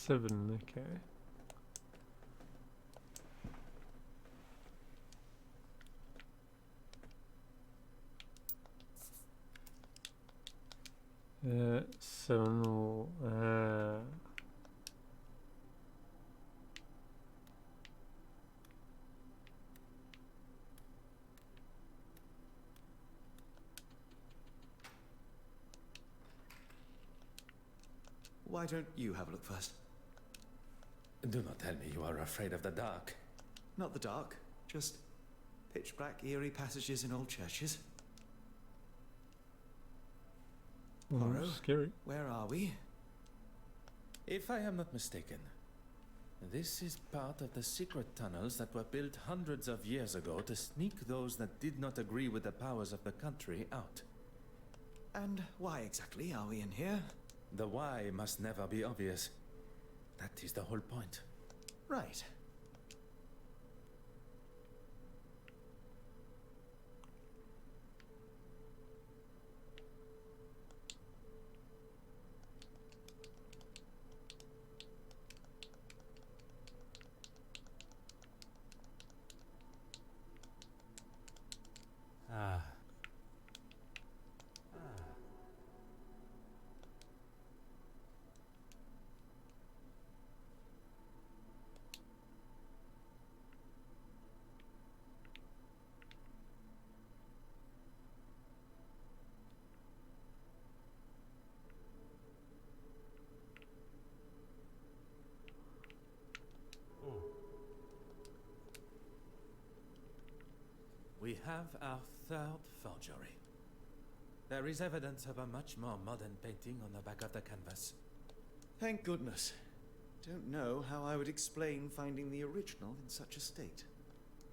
7, okay. Seven or Why don't you have a look first? Do not tell me you are afraid of the dark. Not the dark, just pitch black, eerie passages in old churches. Poirot, scary. Where are we? If I am not mistaken, this is part of the secret tunnels that were built hundreds of years ago to sneak those that did not agree with the powers of the country out. And why exactly are we in here? The why must never be obvious. That is the whole point. Right. Ah. We have our third forgery. There is evidence of a much more modern painting on the back of the canvas. Thank goodness. Don't know how I would explain finding the original in such a state.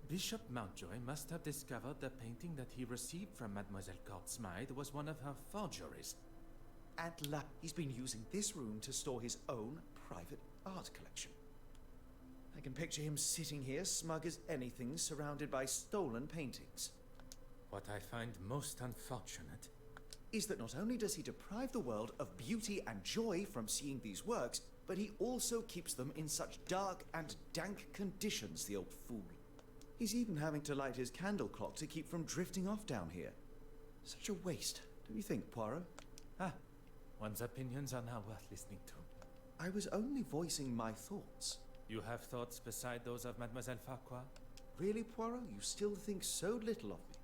Bishop Mountjoy must have discovered the painting that he received from Mademoiselle Courtsmythe was one of her forgeries. He's been using this room to store his own private art collection. I can picture him sitting here, smug as anything, surrounded by stolen paintings. What I find most unfortunate is that not only does he deprive the world of beauty and joy from seeing these works, but he also keeps them in such dark and dank conditions, the old fool. He's even having to light his candle clock to keep from drifting off down here. Such a waste, don't you think, Poirot? One's opinions are now worth listening to. I was only voicing my thoughts. You have thoughts beside those of Mademoiselle Farquhar? Really, Poirot? You still think so little of me?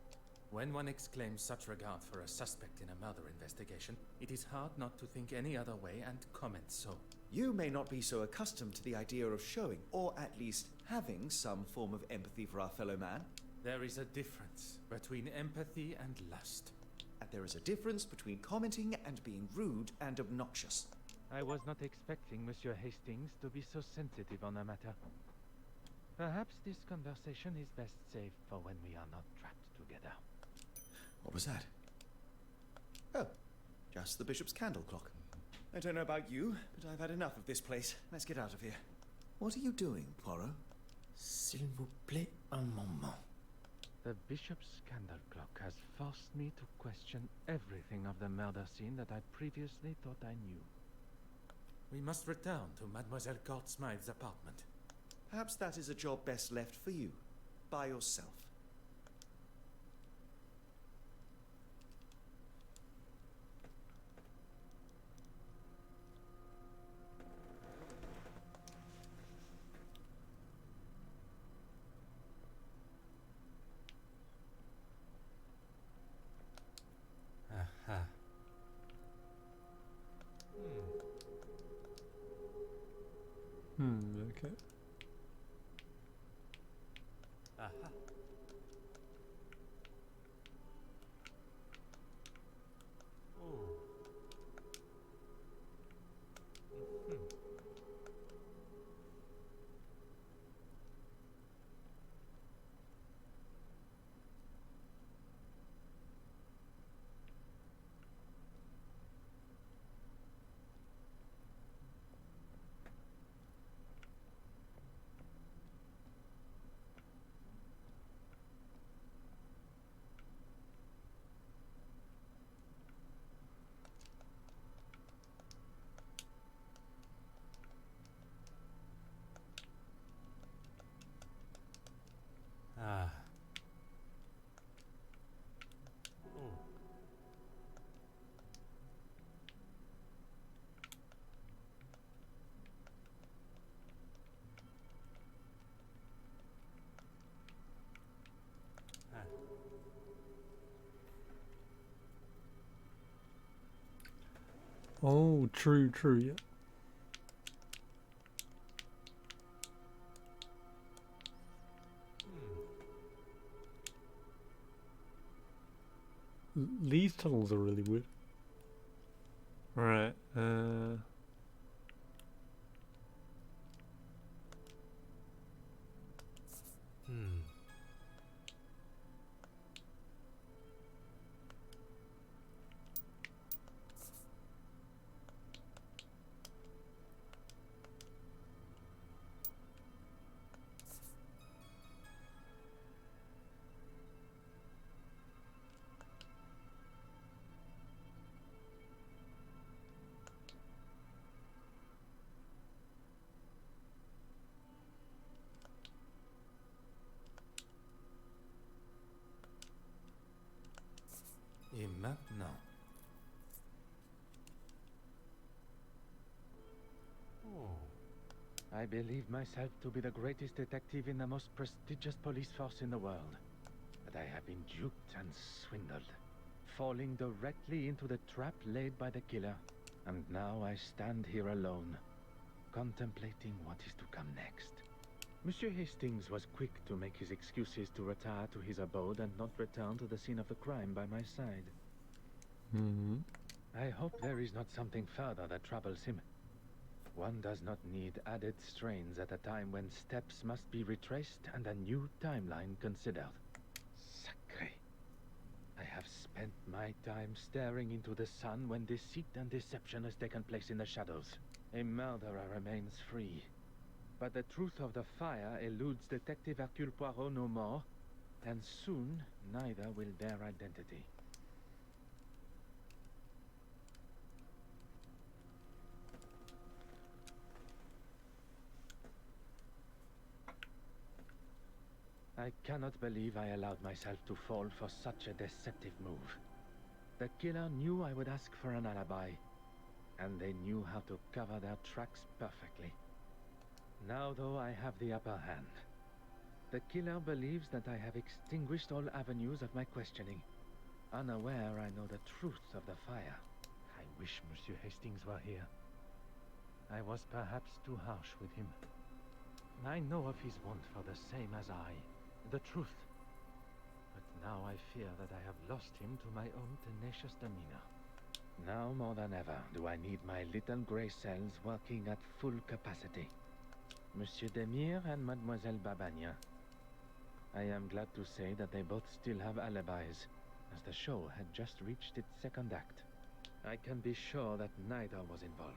When one exclaims such regard for a suspect in a murder investigation, it is hard not to think any other way and comment so. You may not be so accustomed to the idea of showing, or at least having, some form of empathy for our fellow man. There is a difference between empathy and lust. And there is a difference between commenting and being rude and obnoxious. I was not expecting Monsieur Hastings to be so sensitive on the matter. Perhaps this conversation is best saved for when we are not trapped together. What was that? Oh, just the bishop's candle clock. I don't know about you, but I've had enough of this place. Let's get out of here. What are you doing, Poirot? S'il vous plaît, un moment. The bishop's candle clock has forced me to question everything of the murder scene that I previously thought I knew. We must return to Mademoiselle Courtsmythe's apartment. Perhaps that is a job best left for you, by yourself. Aha. Okay. Aha. Oh. Oh, true, yeah. These tunnels are really weird. Right, Et maintenant? I believe myself to be the greatest detective in the most prestigious police force in the world. But I have been duped and swindled, falling directly into the trap laid by the killer. And now I stand here alone, contemplating what is to come next. Monsieur Hastings was quick to make his excuses to retire to his abode and not return to the scene of the crime by my side. I hope there is not something further that troubles him. One does not need added strains at a time when steps must be retraced and a new timeline considered. Sacré! I have spent my time staring into the sun when deceit and deception has taken place in the shadows. A murderer remains free. But the truth of the fire eludes Detective Hercule Poirot no more, and soon neither will bear identity. I cannot believe I allowed myself to fall for such a deceptive move. The killer knew I would ask for an alibi, and they knew how to cover their tracks perfectly. Now, though, I have the upper hand. The killer believes that I have extinguished all avenues of my questioning. Unaware I know the truth of the fire. I wish Monsieur Hastings were here. I was perhaps too harsh with him. I know of his want for the same as I, the truth. But now I fear that I have lost him to my own tenacious demeanor. Now more than ever do I need my little grey cells working at full capacity. Monsieur Demire and Mademoiselle Babagna. I am glad to say that they both still have alibis, as the show had just reached its second act. I can be sure that neither was involved.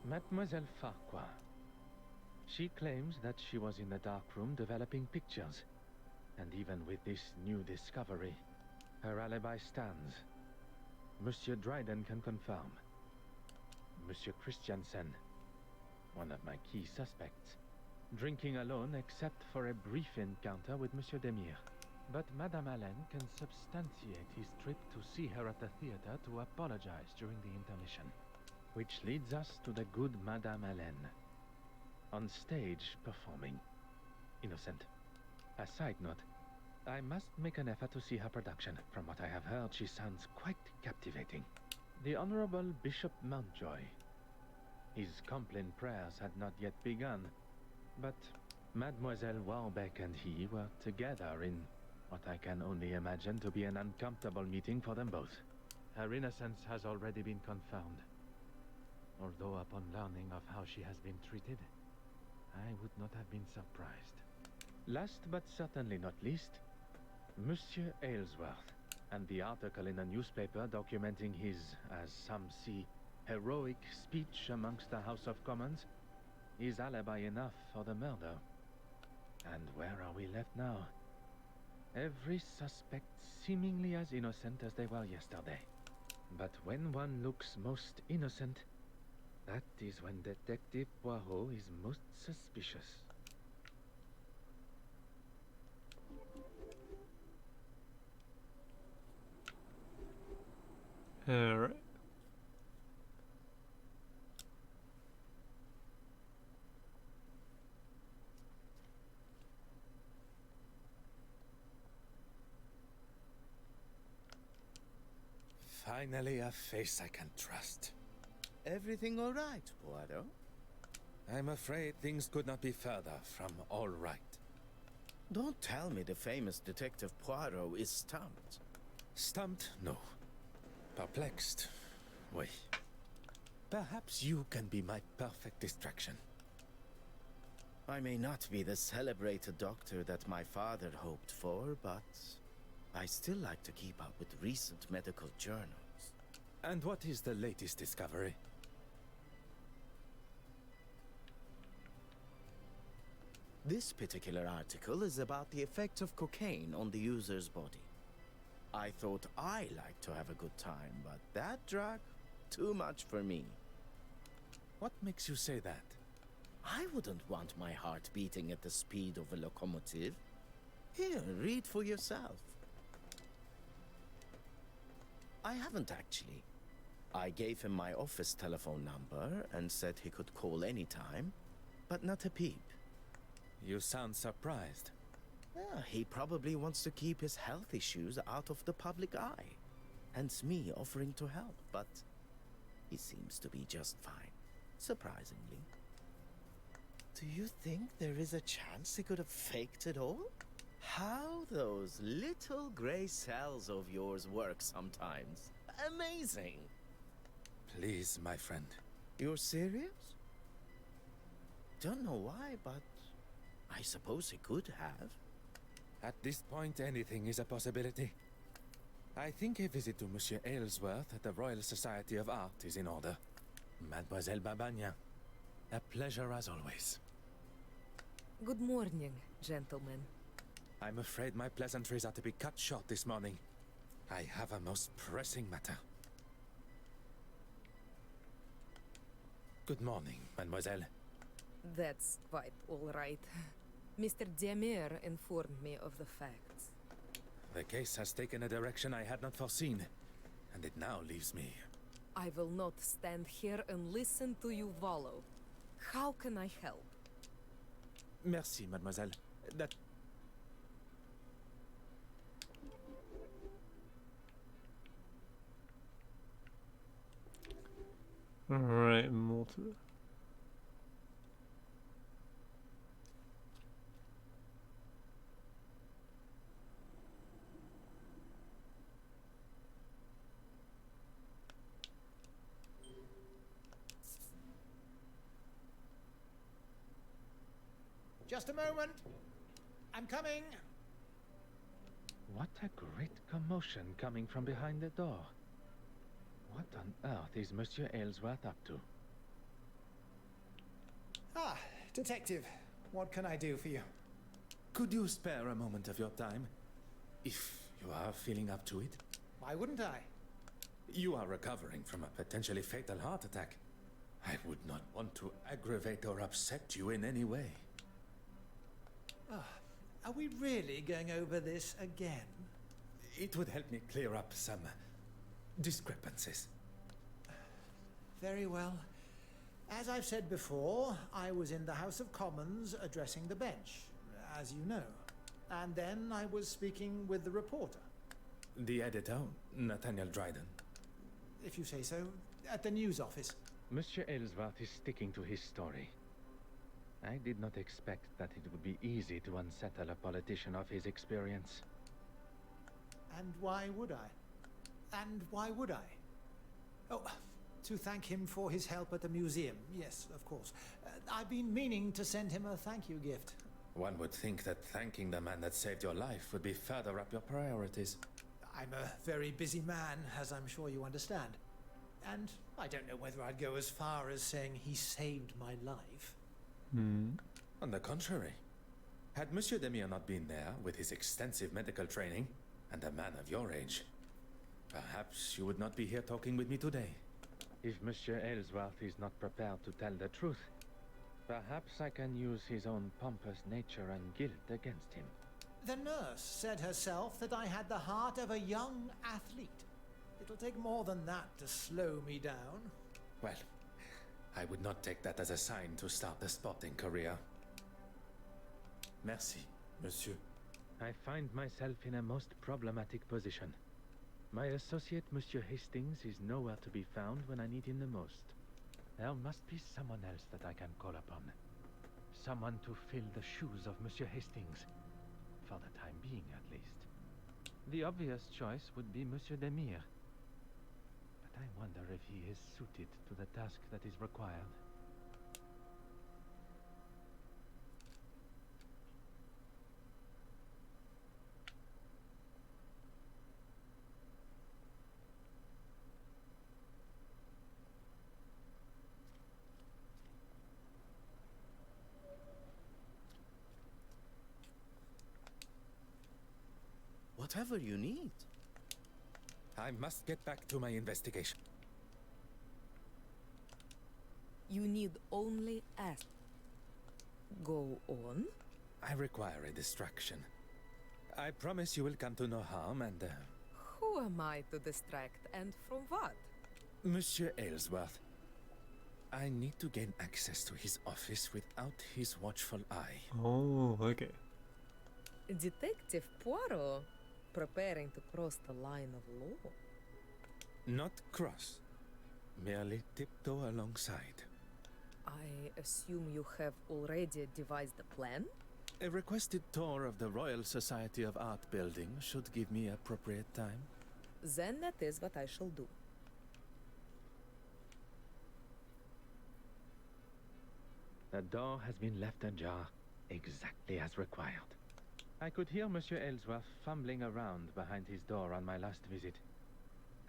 Mademoiselle Farquhar. She claims that she was in the dark room developing pictures. And even with this new discovery, her alibi stands. Monsieur Dryden can confirm. Monsieur Christiansen, one of my key suspects, drinking alone except for a brief encounter with Monsieur Demire. But Madame Allen can substantiate his trip to see her at the theater to apologize during the intermission. Which leads us to the good Madame Allen, on stage performing. Innocent. A side note, I must make an effort to see her production. From what I have heard, she sounds quite captivating. The Honorable Bishop Mountjoy. His Compline prayers had not yet begun, but Mademoiselle Warbeck and he were together in what I can only imagine to be an uncomfortable meeting for them both. Her innocence has already been confirmed, although upon learning of how she has been treated, I would not have been surprised. Last but certainly not least, Monsieur Aylesworth, and the article in the newspaper documenting his, as some see, heroic speech amongst the House of Commons is alibi enough for the murder. And where are we left now? Every suspect seemingly as innocent as they were yesterday. But when one looks most innocent, that is when Detective Poirot is most suspicious. Alright. Finally, a face I can trust. Everything all right, Poirot? I'm afraid things could not be further from all right. Don't tell me the famous detective Poirot is stumped. Stumped? No. Perplexed? Oui. Perhaps you can be my perfect distraction. I may not be the celebrated doctor that my father hoped for, but I still like to keep up with recent medical journals. And what is the latest discovery? This particular article is about the effect of cocaine on the user's body. I thought I liked to have a good time, but that drug, too much for me. What makes you say that? I wouldn't want my heart beating at the speed of a locomotive. Here, read for yourself. I haven't actually. I gave him my office telephone number and said he could call anytime, but not a peep. You sound surprised. Yeah, he probably wants to keep his health issues out of the public eye. Hence me offering to help, but he seems to be just fine, surprisingly. Do you think there is a chance he could have faked it all? How those little gray cells of yours work sometimes. Amazing. Please, my friend. You're serious? Don't know why, but I suppose he could have. At this point, anything is a possibility. I think a visit to Monsieur Aylesworth at the Royal Society of Art is in order. Mademoiselle Babagnan, a pleasure as always. Good morning, gentlemen. I'm afraid my pleasantries are to be cut short this morning. I have a most pressing matter. Good morning, mademoiselle. That's quite all right. Mr. Demir informed me of the facts. The case has taken a direction I had not foreseen, and it now leaves me. I will not stand here and listen to you wallow. How can I help? Merci, mademoiselle. That... Alright, more to it. Just a moment. I'm coming. What a great commotion coming from behind the door. What on earth is Monsieur Aylesworth up to? Ah, detective. What can I do for you? Could you spare a moment of your time? If you are feeling up to it? Why wouldn't I? You are recovering from a potentially fatal heart attack. I would not want to aggravate or upset you in any way. Are we really going over this again? It would help me clear up some discrepancies. Very well. As I've said before, I was in the House of Commons addressing the bench, as you know. And then I was speaking with the reporter. The editor, Nathaniel Dryden. If you say so, at the news office. Monsieur Aylesworth is sticking to his story. I did not expect that it would be easy to unsettle a politician of his experience. And why would I? And why would I? Oh, to thank him for his help at the museum. Yes, of course. I've been meaning to send him a thank you gift. One would think that thanking the man that saved your life would be further up your priorities. I'm a very busy man, as I'm sure you understand. And I don't know whether I'd go as far as saying he saved my life. On the contrary, had Monsieur Demir not been there with his extensive medical training and a man of your age, perhaps you would not be here talking with me today. If Monsieur Aylesworth is not prepared to tell the truth, perhaps I can use his own pompous nature and guilt against him. The nurse said herself that I had the heart of a young athlete. It'll take more than that to slow me down. Well, I would not take that as a sign to start a sporting career. Merci, monsieur. I find myself in a most problematic position. My associate, Monsieur Hastings, is nowhere to be found when I need him the most. There must be someone else that I can call upon. Someone to fill the shoes of Monsieur Hastings. For the time being, at least. The obvious choice would be Monsieur Demire. But I wonder if he is suited to the task that is required. Whatever you need. I must get back to my investigation. You need only ask. Go on. I require a distraction. I promise you will come to no harm and... Who am I to distract and from what? Monsieur Aylesworth, I need to gain access to his office without his watchful eye. Oh, okay. Detective Poirot, preparing to cross the line of law. Not cross, merely tiptoe alongside. I assume you have already devised a plan? A requested tour of the Royal Society of Art building should give me appropriate time. Then that is what I shall do. The door has been left ajar, exactly as required. I could hear Monsieur Aylesworth fumbling around behind his door on my last visit.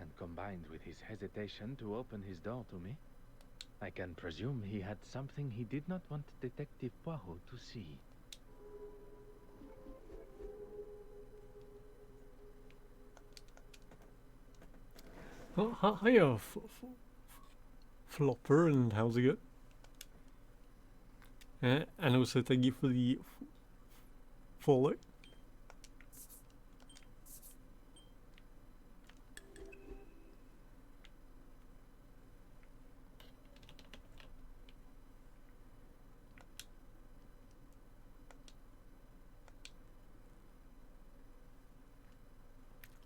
And combined with his hesitation to open his door to me, I can presume he had something he did not want Detective Poirot to see. Oh, hiya, Flopper, and how's it going? And also thank you for the follow.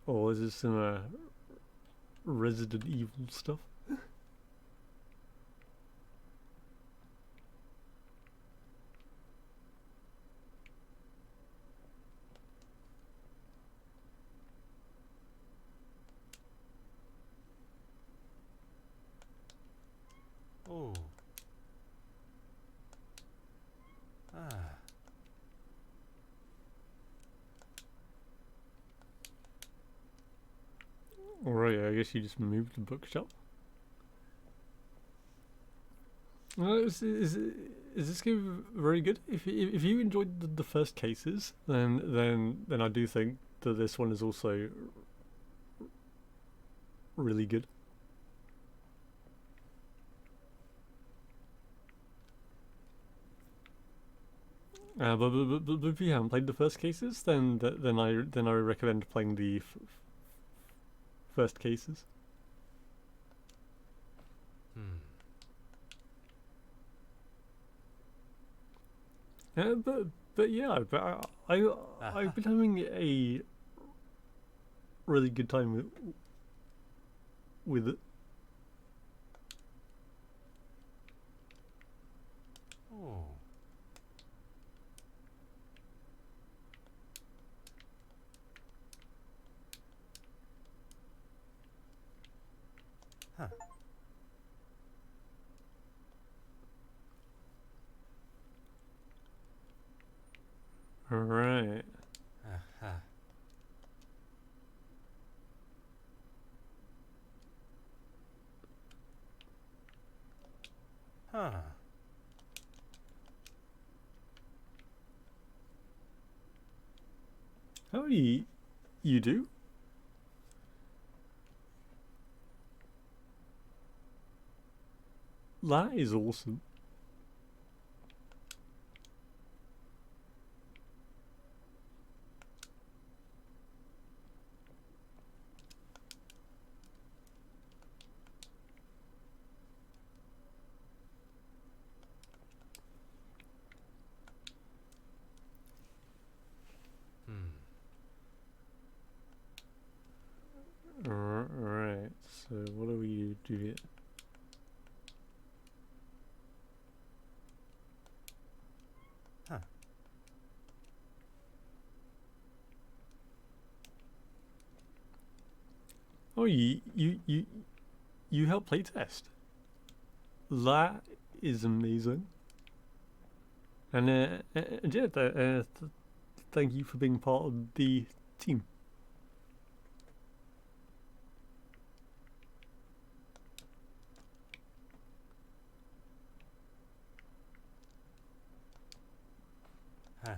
Oh, is this some Resident Evil stuff? Oh. Ah. Alright, I guess you just moved the bookshop. Is this game very good? If you enjoyed the first cases, then I do think that this one is also really good. But if you haven't played the first cases, then I recommend playing the first cases. But yeah, I've been having a really good time with it. Oh. Huh. Alright. Aha. Huh. How do you do? That is awesome. Alright, so what do we do here? Oh, you help playtest. That is amazing. And yeah, thank you for being part of the team. Huh.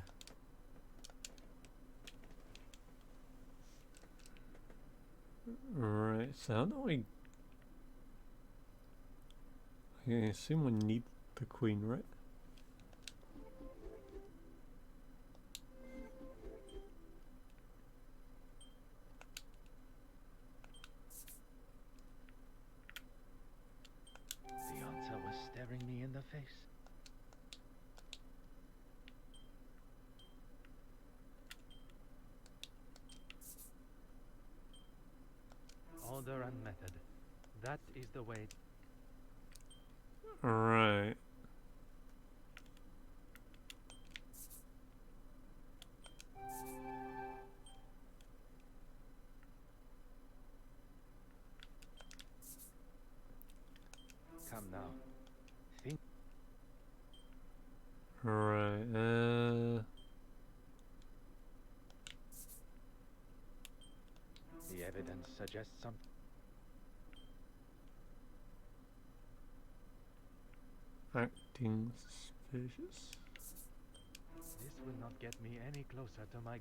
Right, so how do I assume we need the queen, right? The answer was staring me in the face. Order and method. That is the way. Right. Come now. Think. Right, The evidence suggests some. acting suspicious. This will not get me any closer to my.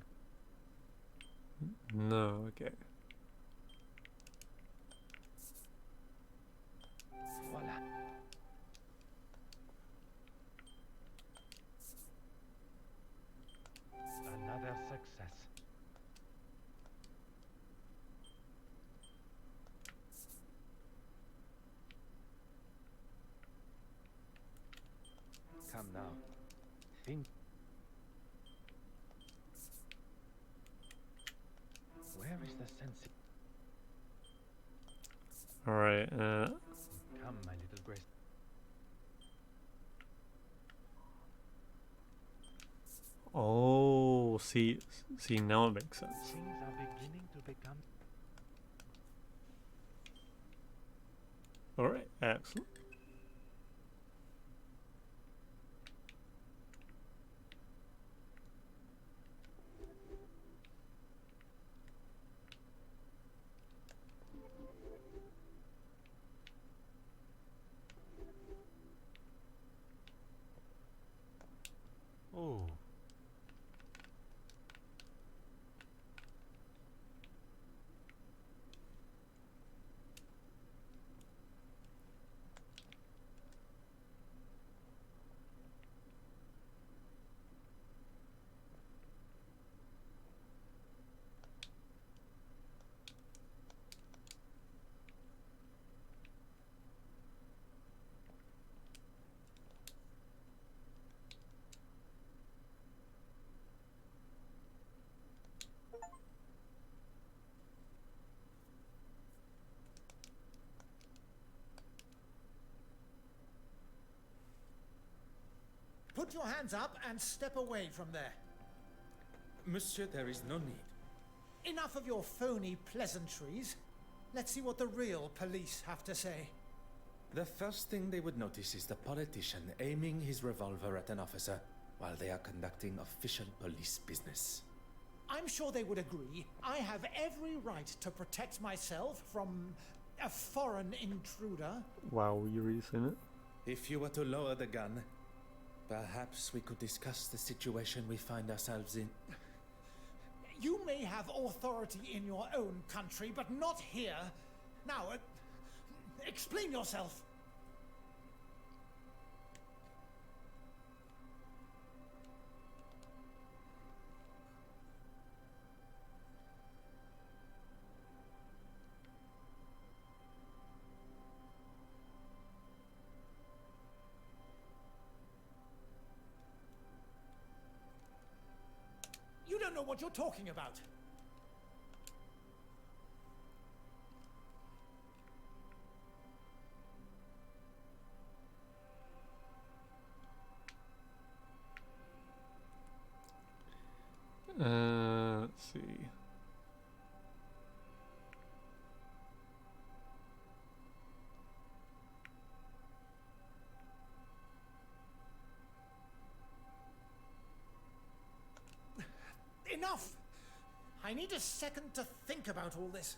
No, okay. Voila. Another success. Come now. Think. Where is the sense? Alright, Come, my little grace. oh, see, now it makes sense. Things are beginning to become. Alright, excellent. Oh. Put your hands up and step away from there. Monsieur, there is no need. Enough of your phony pleasantries. Let's see what the real police have to say. The first thing they would notice is the politician aiming his revolver at an officer while they are conducting official police business. I'm sure they would agree. I have every right to protect myself from a foreign intruder. Wow, you really seen it? If you were to lower the gun, perhaps we could discuss the situation we find ourselves in. You may have authority in your own country, but not here. Now, explain yourself. You don't know what you're talking about. Let's see. Enough! I need a second to think about all this.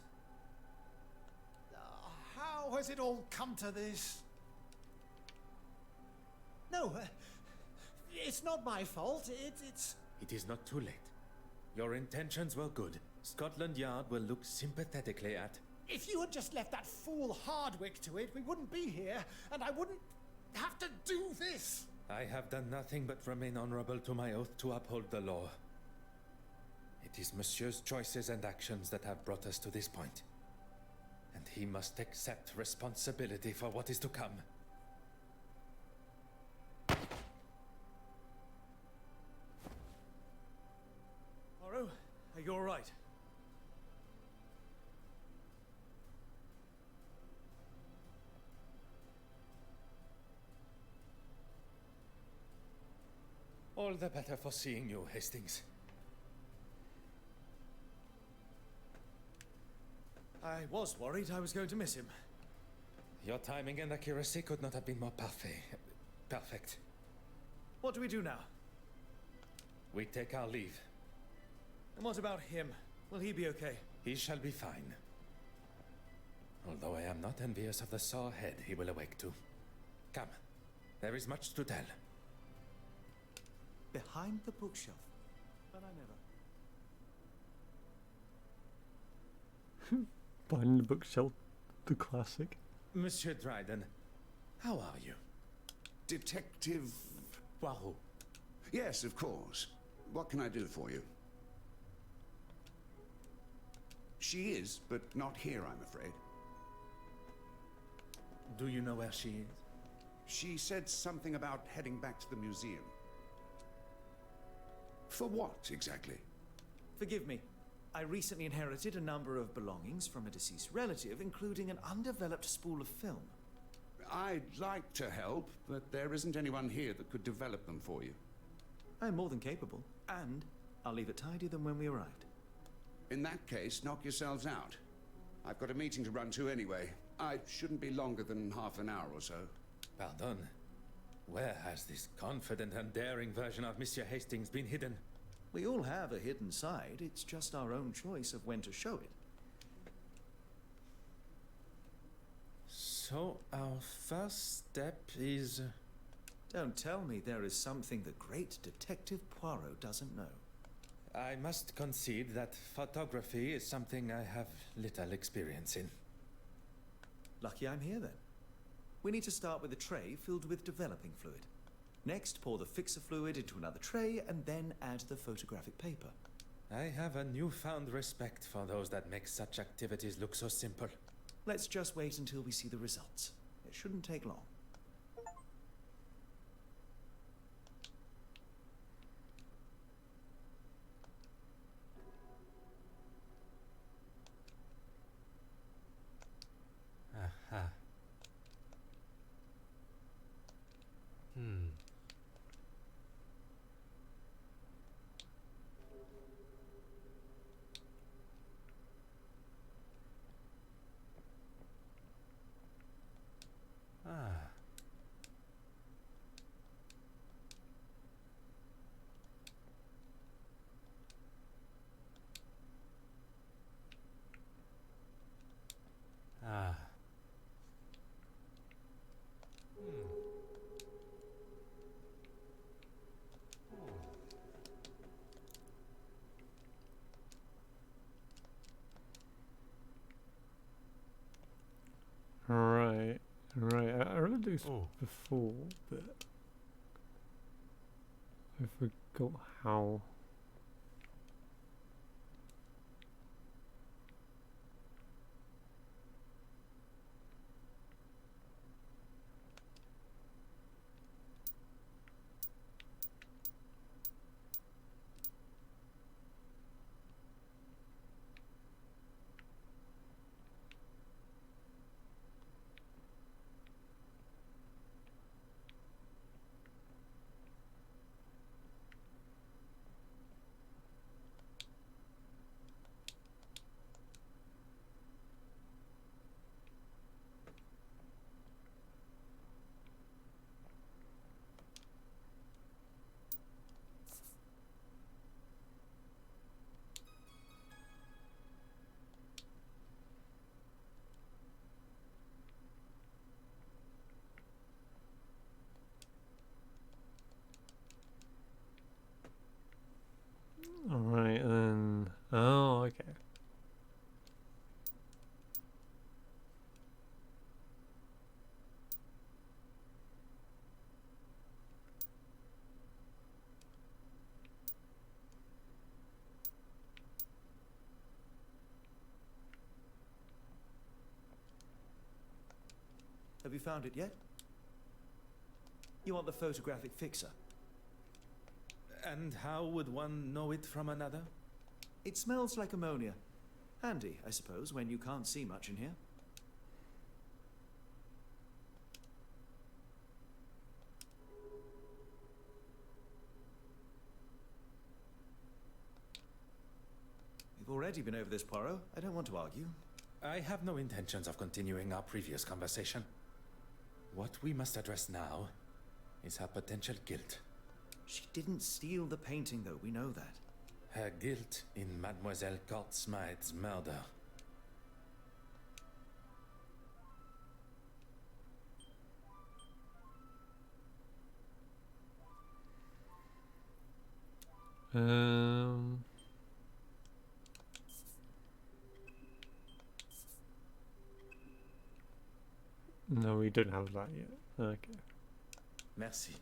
How has it all come to this? No, it's not my fault. It's... It is not too late. Your intentions were good. Scotland Yard will look sympathetically at... If you had just left that fool Hardwick to it, we wouldn't be here, and I wouldn't have to do this. I have done nothing but remain honorable to my oath to uphold the law. It is Monsieur's choices and actions that have brought us to this point. And he must accept responsibility for what is to come. Poirot, are you all right? All the better for seeing you, Hastings. I was worried I was going to miss him. Your timing and accuracy could not have been more perfect. What do we do now? We take our leave. And what about him? Will he be okay? He shall be fine. Although I am not envious of the sore head he will awake to. Come, there is much to tell. Behind the bookshelf. But I never. Behind the bookshelf, the classic. Monsieur Dryden, how are you? Detective Poirot. Yes, of course. What can I do for you? She is, but not here, I'm afraid. Do you know where she is? She said something about heading back to the museum. For what, exactly? Forgive me. I recently inherited a number of belongings from a deceased relative, including an undeveloped spool of film. I'd like to help, but there isn't anyone here that could develop them for you. I'm more than capable, and I'll leave it tidier than when we arrived. In that case, knock yourselves out. I've got a meeting to run to anyway. I shouldn't be longer than half an hour or so. Pardon. Where has this confident and daring version of Monsieur Hastings been hidden? We all have a hidden side. It's just our own choice of when to show it. So, our first step is... Don't tell me there is something the great Detective Poirot doesn't know. I must concede that photography is something I have little experience in. Lucky I'm here, then. We need to start with a tray filled with developing fluid. Next, pour the fixer fluid into another tray and then add the photographic paper. I have a newfound respect for those that make such activities look so simple. Let's just wait until we see the results. It shouldn't take long. Aha. Ah. Ah. Right. I read this before, but I forgot how. Have you found it yet? You want the photographic fixer? And how would one know it from another? It smells like ammonia. Handy, I suppose, when you can't see much in here. We've already been over this, Poirot. I don't want to argue. I have no intentions of continuing our previous conversation. What we must address now is her potential guilt. She didn't steal the painting, though. We know that. Her guilt in Mademoiselle Court Smythe's murder. No, we don't have that yet. Okay. Merci.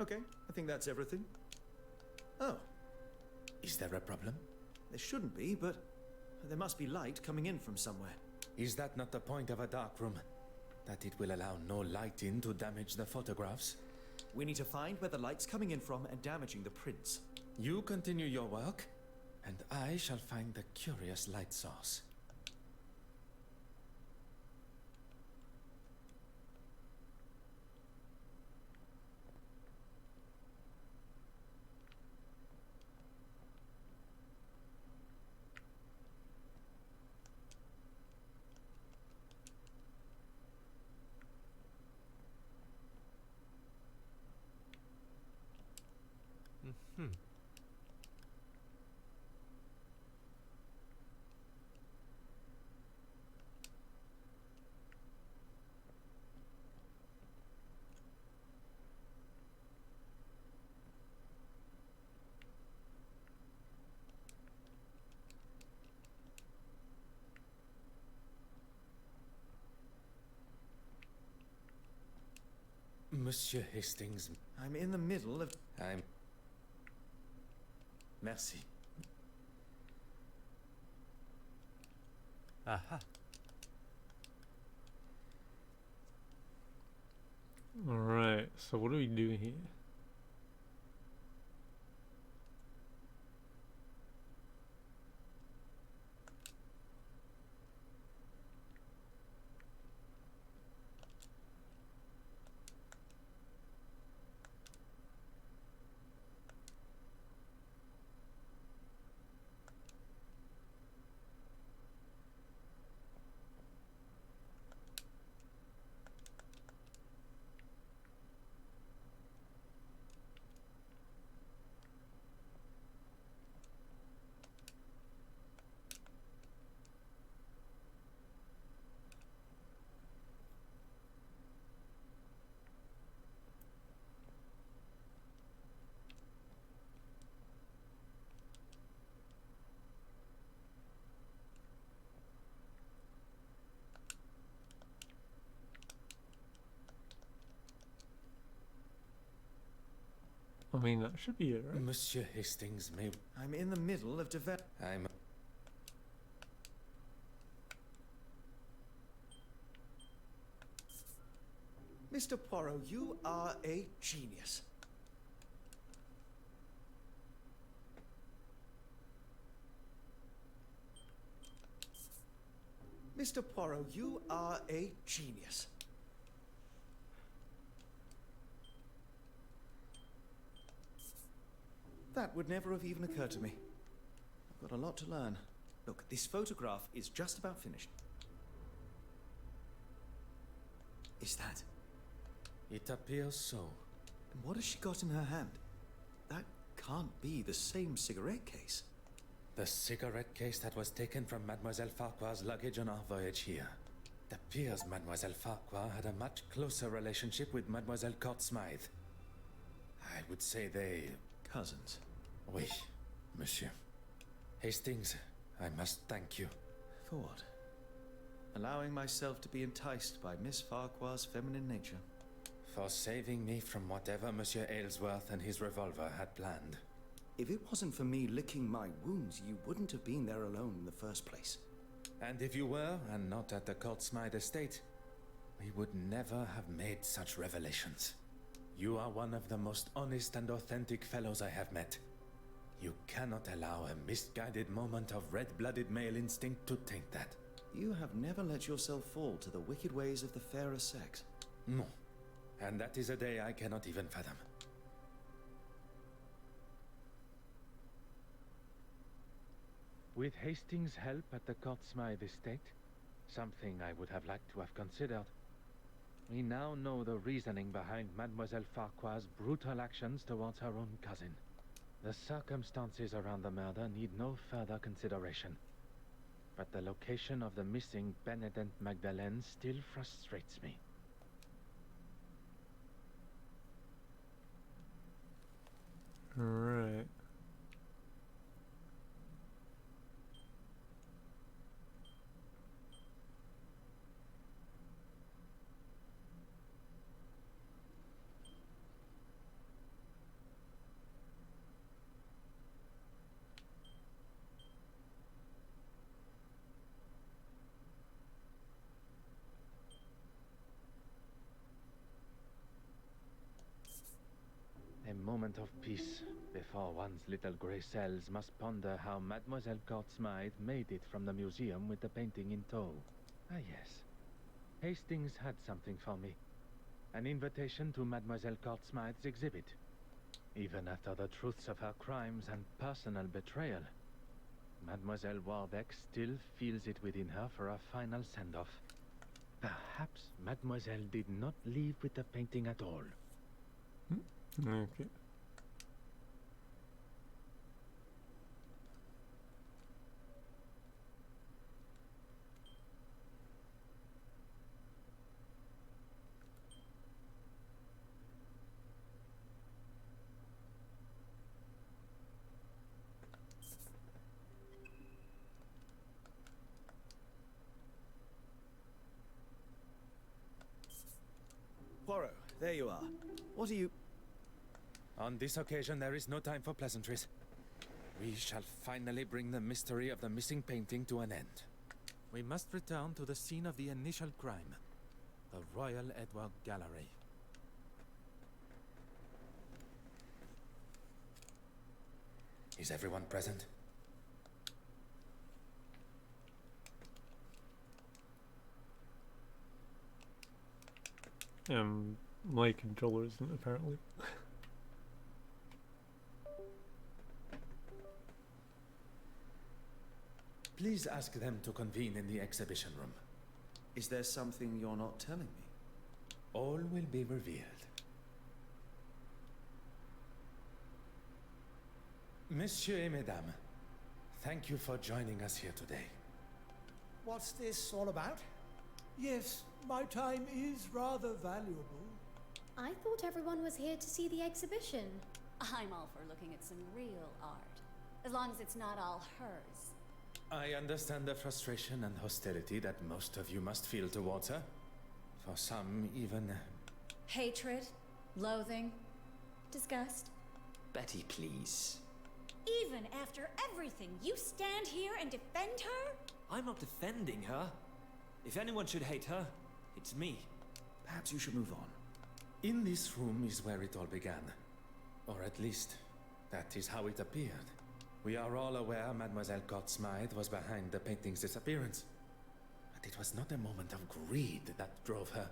Okay, I think that's everything. Oh. Is there a problem? There shouldn't be, but there must be light coming in from somewhere. Is that not the point of a dark room? That it will allow no light in to damage the photographs? We need to find where the light's coming in from and damaging the prints. You continue your work, and I shall find the curious light source. Monsieur Hastings. I'm in the middle of... Merci. Aha. Alright, so what are we doing here? I mean, that should be it, right? Monsieur Hastings may... I'm in the middle of I'm... Mr. Poirot, you are a genius. Mr. Poirot, you are a genius. That would never have even occurred to me. I've got a lot to learn. Look, this photograph is just about finished. Is that? It appears so. And what has she got in her hand? That can't be the same cigarette case. The cigarette case that was taken from Mademoiselle Farquhar's luggage on our voyage here. It appears Mademoiselle Farquhar had a much closer relationship with Mademoiselle Court Smythe. I would say they... Cousins. Oui, monsieur. Hastings, I must thank you. For what? Allowing myself to be enticed by Miss Farquhar's feminine nature. For saving me from whatever Monsieur Aylesworth and his revolver had planned. If it wasn't for me licking my wounds, you wouldn't have been there alone in the first place. And if you were, and not at the Court Smythe estate, we would never have made such revelations. You are one of the most honest and authentic fellows I have met. You cannot allow a misguided moment of red-blooded male instinct to taint that. You have never let yourself fall to the wicked ways of the fairer sex. No. And that is a day I cannot even fathom. With Hastings' help at the Court Smythe estate, something I would have liked to have considered, we now know the reasoning behind Mademoiselle Farquhar's brutal actions towards her own cousin. The circumstances around the murder need no further consideration. But the location of the missing Benedette Magdalene still frustrates me. Right. A moment of peace before one's little grey cells must ponder how Mademoiselle Court Smythe made it from the museum with the painting in tow. Ah yes, Hastings had something for me. An invitation to Mademoiselle Court Smythe's exhibit. Even after the truths of her crimes and personal betrayal, Mademoiselle Warbeck still feels it within her for a final send-off. Perhaps Mademoiselle did not leave with the painting at all. Okay. Poirot, there you are. What are you... On this occasion, there is no time for pleasantries. We shall finally bring the mystery of the missing painting to an end. We must return to the scene of the initial crime. The Royal Edward Gallery. Is everyone present? My controller isn't apparently. Please ask them to convene in the exhibition room. Is there something you're not telling me? All will be revealed. Messieurs et mesdames, thank you for joining us here today. What's this all about? Yes, my time is rather valuable. I thought everyone was here to see the exhibition. I'm all for looking at some real art, as long as it's not all hers. I understand the frustration and hostility that most of you must feel towards her. For some, even... Hatred, loathing, disgust. Betty, please. Even after everything, you stand here and defend her? I'm not defending her. If anyone should hate her, it's me. Perhaps you should move on. In this room is where it all began. Or at least, that is how it appeared. We are all aware Mademoiselle Court Smythe was behind the painting's disappearance. But it was not a moment of greed that drove her.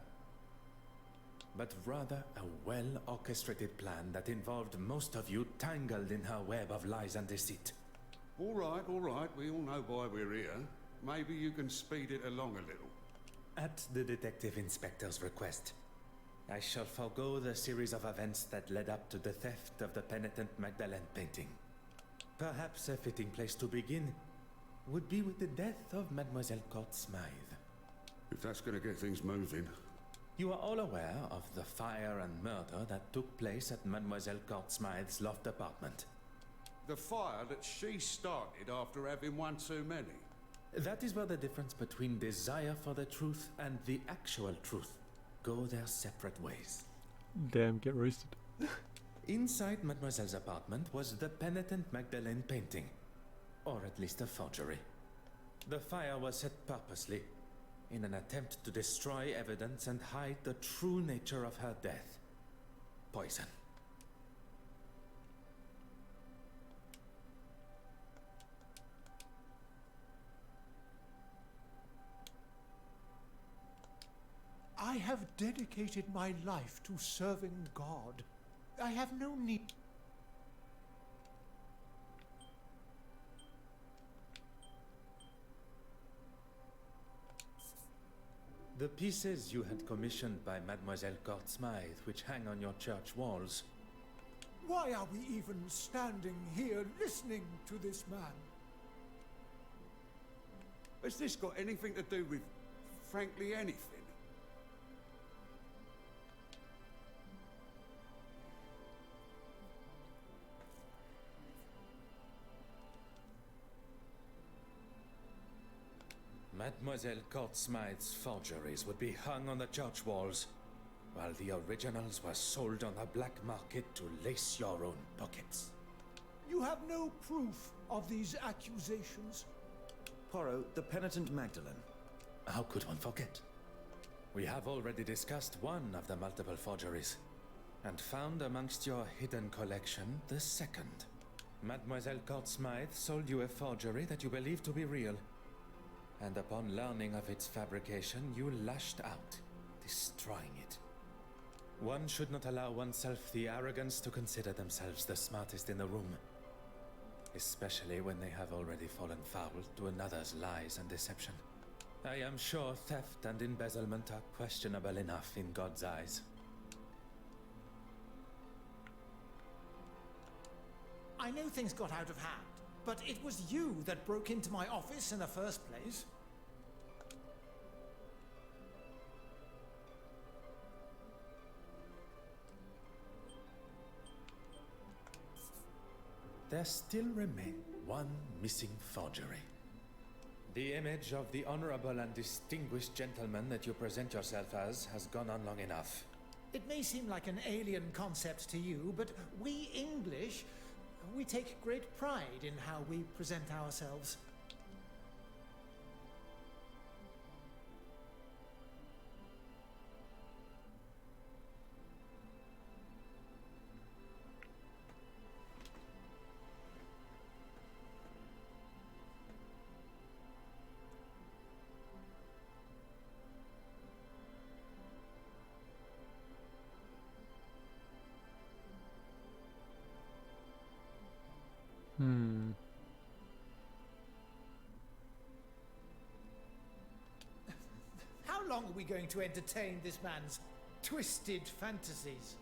but rather a well-orchestrated plan that involved most of you tangled in her web of lies and deceit. All right, we all know why we're here. Maybe you can speed it along a little. At the Detective Inspector's request, I shall forego the series of events that led up to the theft of the penitent Magdalene painting. Perhaps a fitting place to begin would be with the death of Mademoiselle Court Smythe. If that's going to get things moving. You are all aware of the fire and murder that took place at Mademoiselle Court Smythe's loft apartment. The fire that she started after having one too many. That is where the difference between desire for the truth and the actual truth go their separate ways. Damn, get roasted. Inside Mademoiselle's apartment was the penitent Magdalene painting, or at least a forgery. The fire was set purposely in an attempt to destroy evidence and hide the true nature of her death. Poison. I have dedicated my life to serving God. I have no need. The pieces you had commissioned by Mademoiselle Court Smythe, which hang on your church walls. Why are we even standing here listening to this man? Has this got anything to do with, frankly, anything? Mademoiselle Court Smythe's forgeries would be hung on the church walls, while the originals were sold on the black market to lace your own pockets. You have no proof of these accusations. Poirot, the penitent Magdalene. How could one forget? We have already discussed one of the multiple forgeries, and found amongst your hidden collection the second. Mademoiselle Court Smythe sold you a forgery that you believed to be real, and upon learning of its fabrication, you lashed out, destroying it. One should not allow oneself the arrogance to consider themselves the smartest in the room, especially when they have already fallen foul to another's lies and deception. I am sure theft and embezzlement are questionable enough in God's eyes. I know things got out of hand, but it was you that broke into my office in the first place. There still remains one missing forgery. The image of the honorable and distinguished gentleman that you present yourself as has gone on long enough. It may seem like an alien concept to you, but we English, we take great pride in how we present ourselves. How long are we going to entertain this man's twisted fantasies?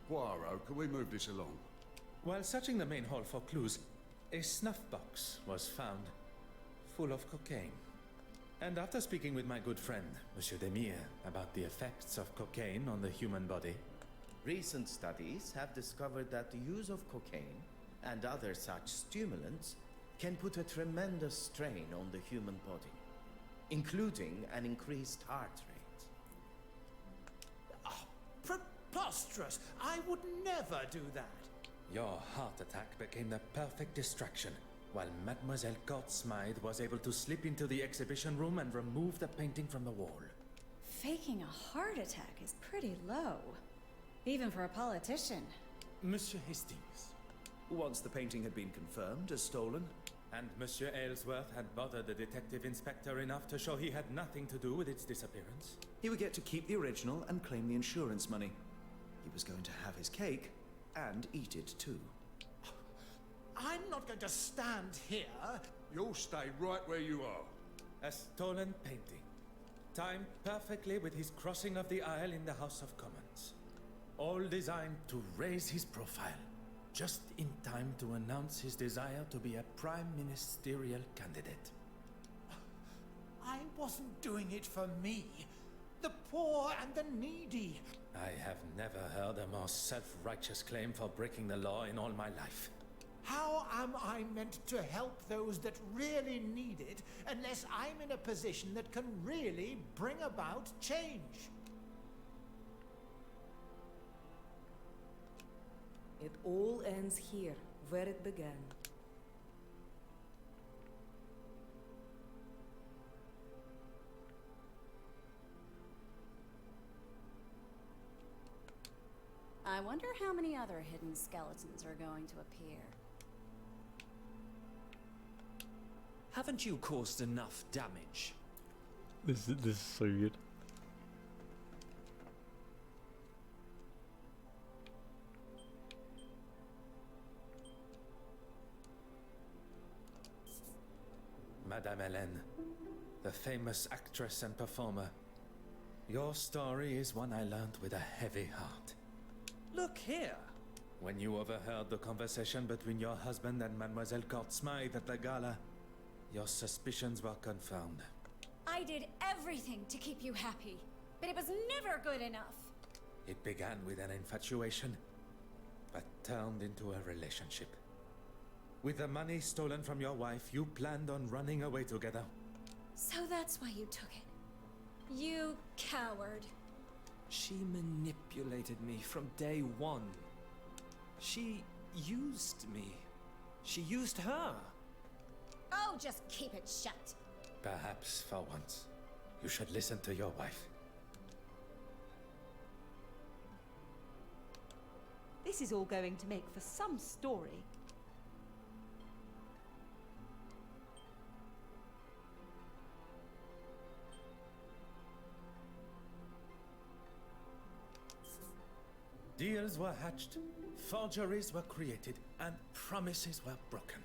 Poirot, can we move this along? While searching the main hall for clues, a snuff box was found, full of cocaine. And after speaking with my good friend, Monsieur Demire, about the effects of cocaine on the human body, recent studies have discovered that the use of cocaine and other such stimulants can put a tremendous strain on the human body, including an increased heart rate. Oh, preposterous! I would never do that. your heart attack became the perfect distraction, while Mademoiselle Court Smythe was able to slip into the exhibition room and remove the painting from the wall. Faking a heart attack is pretty low, even for a politician. Monsieur Hastings. Once the painting had been confirmed as stolen, And Monsieur Aylesworth had bothered the detective inspector enough to show he had nothing to do with its disappearance. He would get to keep the original and claim the insurance money. He was going to have his cake and eat it too. I'm not going to stand here. You'll stay right where you are. A stolen painting. Timed perfectly with his crossing of the aisle in the House of Commons. All designed to raise his profile. Just in time to announce his desire to be a prime ministerial candidate. I wasn't doing it for me. The poor and the needy. I have never heard a more self-righteous claim for breaking the law in all my life. How am I meant to help those that really need it unless I'm in a position that can really bring about change? It all ends here, where it began. I wonder how many other hidden skeletons are going to appear. Haven't you caused enough damage? This is so good. Madame Hélène, the famous actress and performer. Your story is one I learned with a heavy heart. Look here! When you overheard the conversation between your husband and Mademoiselle Court Smythe at the gala, your suspicions were confirmed. I did everything to keep you happy, but it was never good enough. It began with an infatuation, but turned into a relationship. With the money stolen from your wife, you planned on running away together. So that's why you took it. You coward. She manipulated me from day one. She used me. She used her. Oh, just keep it shut. Perhaps for once, you should listen to your wife. This is all going to make for some story. Deals were hatched, forgeries were created, and promises were broken.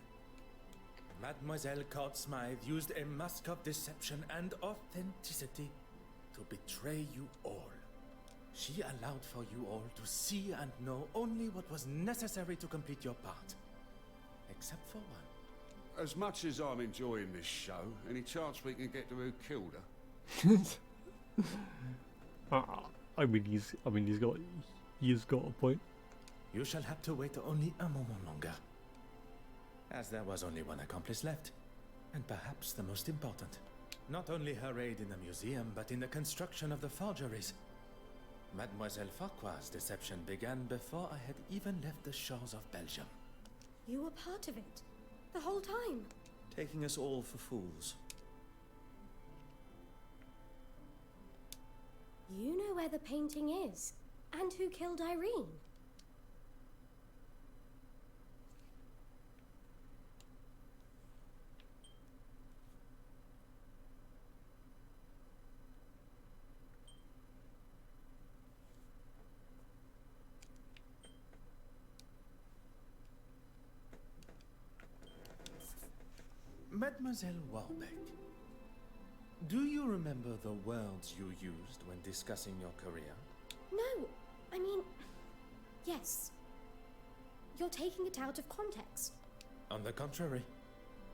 Mademoiselle Court Smythe used a mask of deception and authenticity to betray you all. She allowed for you all to see and know only what was necessary to complete your part. Except for one. As much as I'm enjoying this show, any chance we can get to who killed her? I mean, he's got a point. You shall have to wait only a moment longer. As there was only one accomplice left, and perhaps the most important. Not only her aid in the museum, but in the construction of the forgeries. Mademoiselle Farquhar's deception began before I had even left the shores of Belgium. You were part of it, the whole time. Taking us all for fools. You know where the painting is, and who killed Irene. Mademoiselle Warbeck, do you remember the words you used when discussing your career? No, I mean, yes. You're taking it out of context. On the contrary,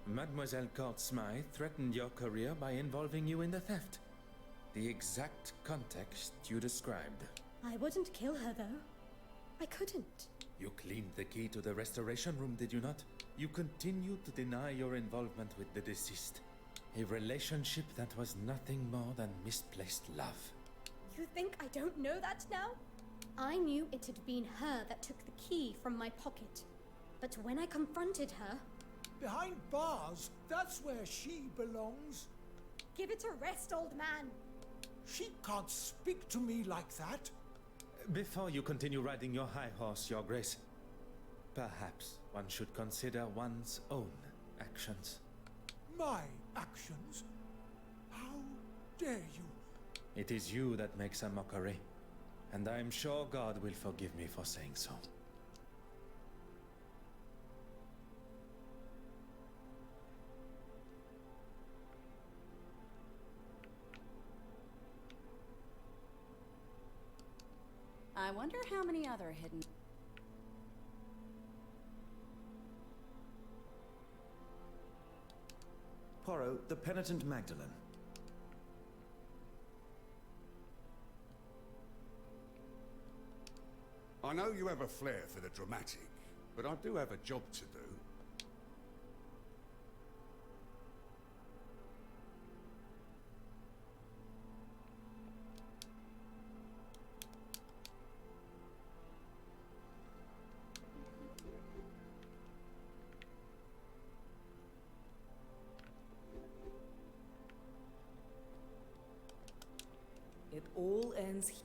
Mademoiselle Court Smythe threatened your career by involving you in the theft. The exact context you described. I wouldn't kill her, though. I couldn't. You cleaned the key to the restoration room, did you not? You continued to deny your involvement with the deceased. A relationship that was nothing more than misplaced love. You think I don't know that now? I knew it had been her that took the key from my pocket. But when I confronted her... Behind bars, that's where she belongs. Give it a rest, old man. She can't speak to me like that. Before you continue riding your high horse, Your Grace, perhaps one should consider one's own actions. My actions? How dare you? It is you that makes a mockery, and I am sure God will forgive me for saying so. I wonder how many other hidden... Poirot, the penitent Magdalene. I know you have a flair for the dramatic, but I do have a job to do. It all ends here.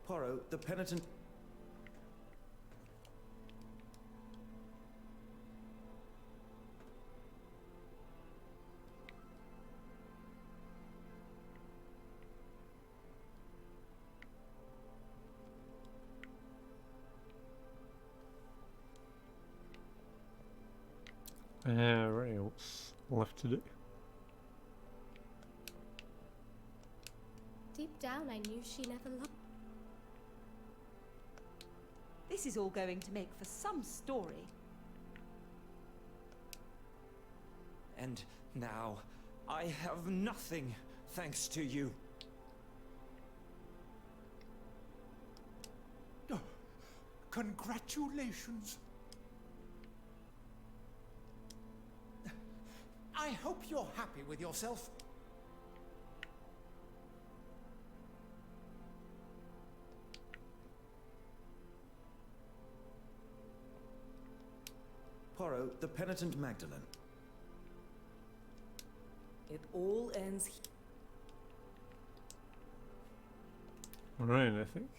Poirot, the penitent... Right, what's left to do? Deep down, I knew she never loved. This is all going to make for some story. And now, I have nothing thanks to you. Oh, congratulations. I hope you're happy with yourself. Poirot, the penitent Magdalene. It all ends here. Right, I think.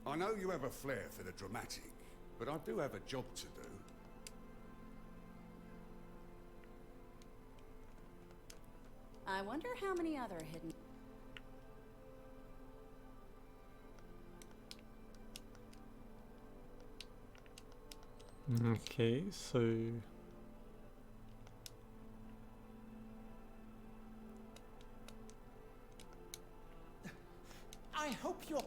I know you have a flair for the dramatic, but I do have a job to do. I wonder how many other hidden... Okay, so... I hope you're...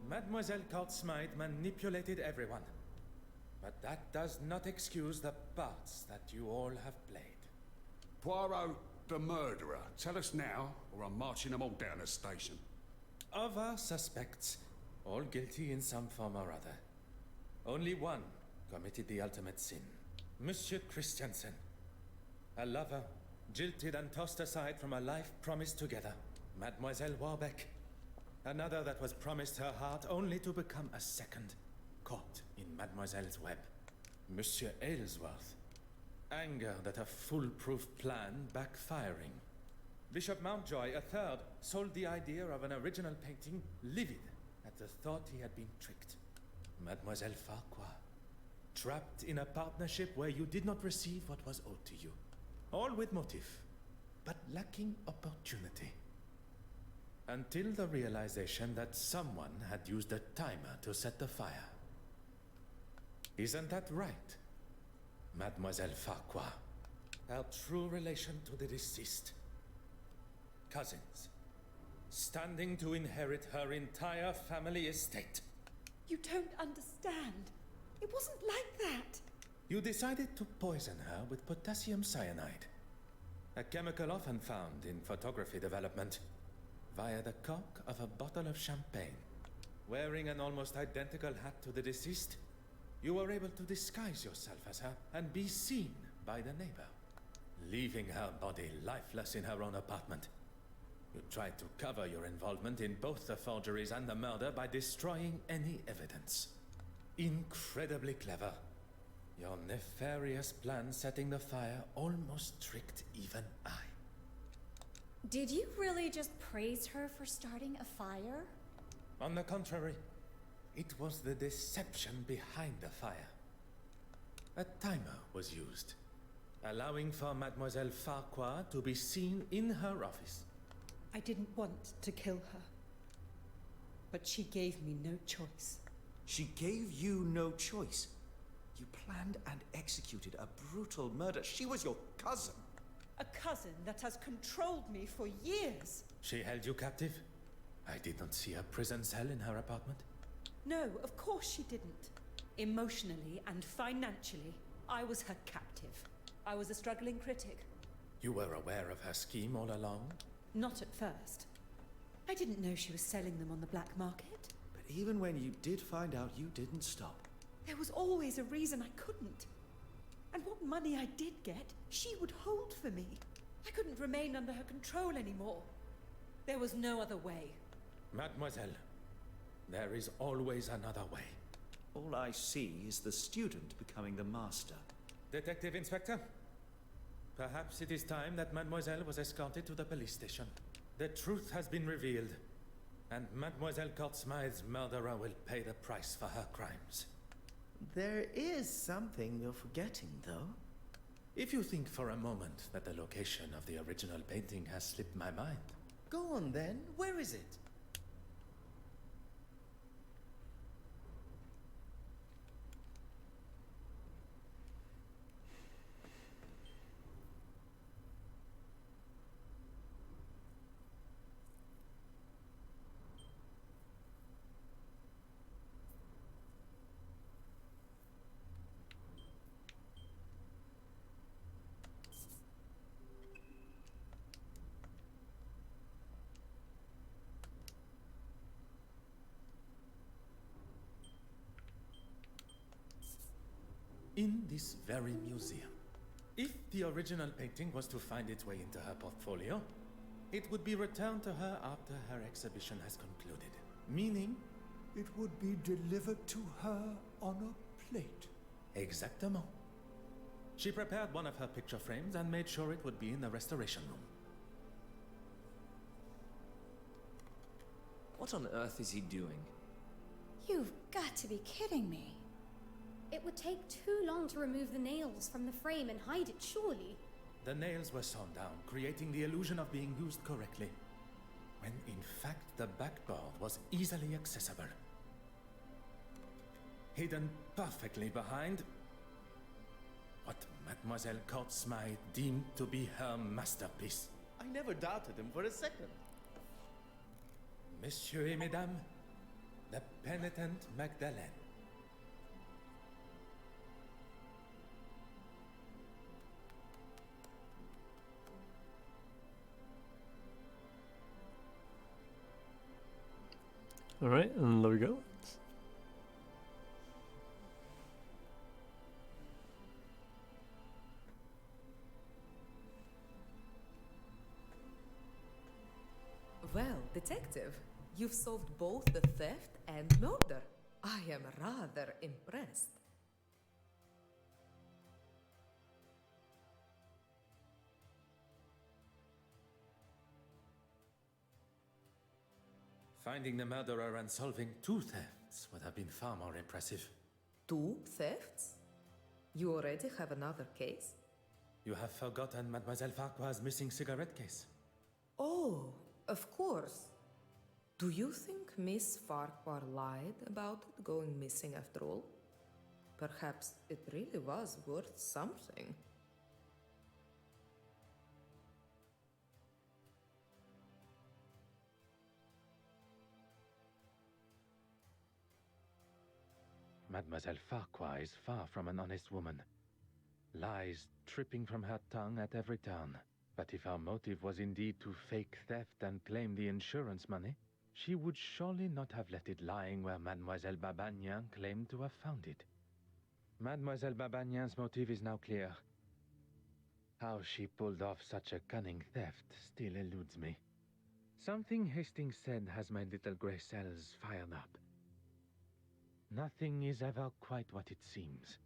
Mademoiselle Courtsmite manipulated everyone. But that does not excuse the parts that you all have played. Poirot, the murderer. Tell us now, or I'm marching them all down the station. Of our suspects, all guilty in some form or other, only one committed the ultimate sin. Monsieur Christiansen. A lover, jilted and tossed aside from a life promised together. Mademoiselle Warbeck. Another that was promised her heart only to become a second, caught in Mademoiselle's web. Monsieur Aylesworth. Anger that a foolproof plan backfiring. Bishop Mountjoy, a third, sold the idea of an original painting, livid at the thought he had been tricked. Mademoiselle Farquhar. Trapped in a partnership where you did not receive what was owed to you. All with motive, but lacking opportunity. Until the realization that someone had used a timer to set the fire. Isn't that right, Mademoiselle Farquhar? Our true relation to the deceased. Cousins. Standing to inherit her entire family estate. You don't understand. It wasn't like that. You decided to poison her with potassium cyanide, a chemical often found in photography development, via the cork of a bottle of champagne. Wearing an almost identical hat to the deceased, you were able to disguise yourself as her and be seen by the neighbor, leaving her body lifeless in her own apartment. You tried to cover your involvement in both the forgeries and the murder by destroying any evidence. Incredibly clever. Your nefarious plan setting the fire almost tricked even I. Did you really just praise her for starting a fire? On the contrary, it was the deception behind the fire. A timer was used, allowing for Mademoiselle Farquhar to be seen in her office. I didn't want to kill her, but she gave me no choice. She gave you no choice. You planned and executed a brutal murder. She was your cousin. A cousin that has controlled me for years. She held you captive? I did not see a prison cell in her apartment. No, of course she didn't. Emotionally and financially, I was her captive. I was a struggling critic. You were aware of her scheme all along? Not at first. I didn't know she was selling them on the black market. But even when you did find out, you didn't stop. There was always a reason I couldn't. And what money I did get, she would hold for me. I couldn't remain under her control anymore. There was no other way. Mademoiselle, there is always another way. All I see is the student becoming the master. Detective Inspector, perhaps it is time that Mademoiselle was escorted to the police station. The truth has been revealed, and Mademoiselle Courtsmythe's murderer will pay the price for her crimes. There is something you're forgetting, though. If you think for a moment that the location of the original painting has slipped my mind. Go on then, where is it? In this very museum. If the original painting was to find its way into her portfolio, it would be returned to her after her exhibition has concluded. Meaning, it would be delivered to her on a plate. Exactement. She prepared one of her picture frames and made sure it would be in the restoration room. What on earth is he doing? You've got to be kidding me. It would take too long to remove the nails from the frame and hide it, surely. The nails were sawn down, creating the illusion of being used correctly, when in fact the backboard was easily accessible. Hidden perfectly behind what Mademoiselle Courtsmythe deemed to be her masterpiece. I never doubted him for a second. Messieurs et Mesdames, the penitent Magdalene. Alright, and there we go. Well, detective, you've solved both the theft and murder. I am rather impressed. Finding the murderer and solving two thefts would have been far more impressive. 2 thefts? You already have another case? You have forgotten Mademoiselle Farquhar's missing cigarette case. Oh, of course. Do you think Miss Farquhar lied about it going missing after all? Perhaps it really was worth something. Mademoiselle Farquhar is far from an honest woman. Lies tripping from her tongue at every turn. But if our motive was indeed to fake theft and claim the insurance money, she would surely not have left it lying where Mademoiselle Babagnan claimed to have found it. Mademoiselle Babagnan's motive is now clear. How she pulled off such a cunning theft still eludes me. Something Hastings said has my little grey cells fired up. Nothing is ever quite what it seems.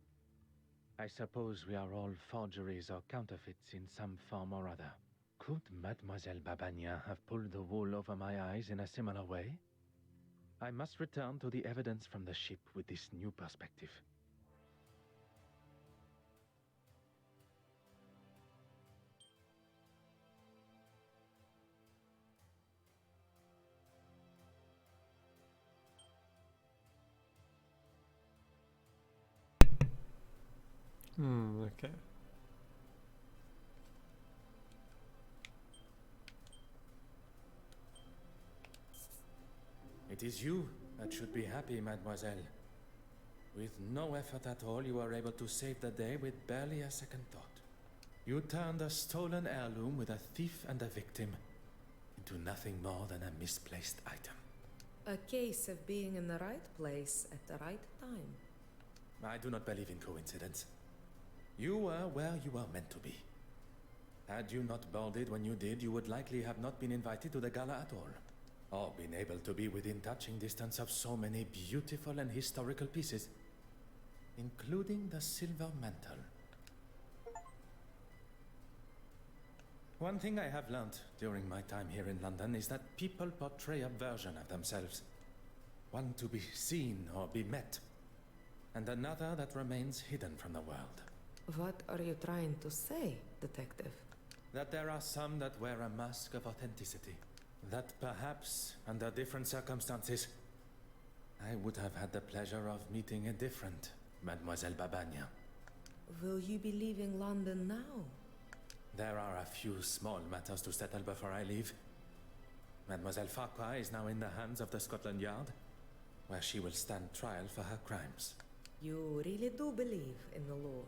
I suppose we are all forgeries or counterfeits in some form or other. Could Mademoiselle Babagnan have pulled the wool over my eyes in a similar way? I must return to the evidence from the ship with this new perspective. Okay. It is you that should be happy, mademoiselle. With no effort at all, you are able to save the day with barely a second thought. You turned a stolen heirloom with a thief and a victim into nothing more than a misplaced item. A case of being in the right place at the right time. I do not believe in coincidence. You were where you were meant to be. Had you not boarded when you did, you would likely have not been invited to the gala at all, or been able to be within touching distance of so many beautiful and historical pieces, including the silver mantle. One thing I have learned during my time here in London is that people portray a version of themselves. One to be seen or be met, and another that remains hidden from the world. What are you trying to say, detective? That there are some that wear a mask of authenticity. That perhaps, under different circumstances, I would have had the pleasure of meeting a different Mademoiselle Babagnan. Will you be leaving London now? There are a few small matters to settle before I leave. Mademoiselle Farquhar is now in the hands of the Scotland Yard, where she will stand trial for her crimes. You really do believe in the law?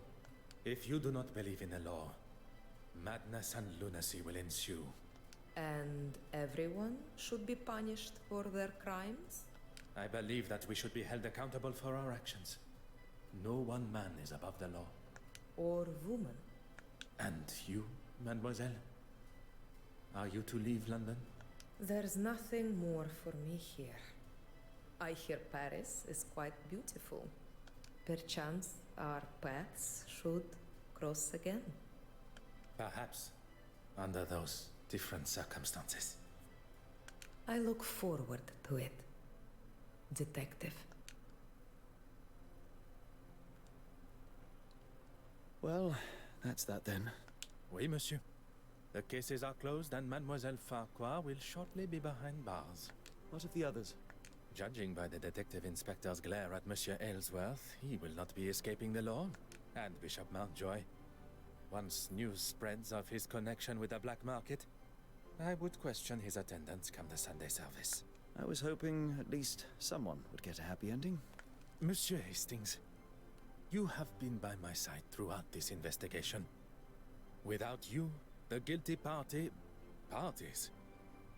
If you do not believe in the law, madness and lunacy will ensue. And everyone should be punished for their crimes? I believe that we should be held accountable for our actions. No one man is above the law. Or woman. And you, mademoiselle? Are you to leave London? There's nothing more for me here. I hear Paris is quite beautiful. Perchance our paths should cross again. Perhaps, under those different circumstances. I look forward to it, detective. Well, that's that then. Oui, monsieur. The cases are closed and Mademoiselle Farquhar will shortly be behind bars. What of the others? Judging by the detective inspector's glare at Monsieur Aylesworth, he will not be escaping the law. And Bishop Mountjoy. Once news spreads of his connection with the black market, I would question his attendance come the Sunday service. I was hoping at least someone would get a happy ending. Monsieur Hastings, you have been by my side throughout this investigation. Without you, the guilty parties,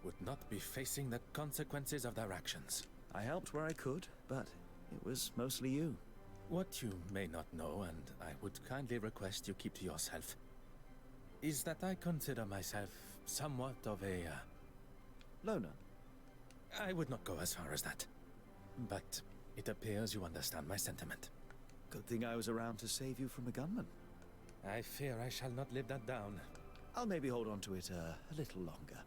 would not be facing the consequences of their actions. I helped where I could, but it was mostly you. What you may not know, and I would kindly request you keep to yourself, is that I consider myself somewhat of a... loner? I would not go as far as that. But it appears you understand my sentiment. Good thing I was around to save you from a gunman. I fear I shall not live that down. I'll maybe hold on to it a little longer.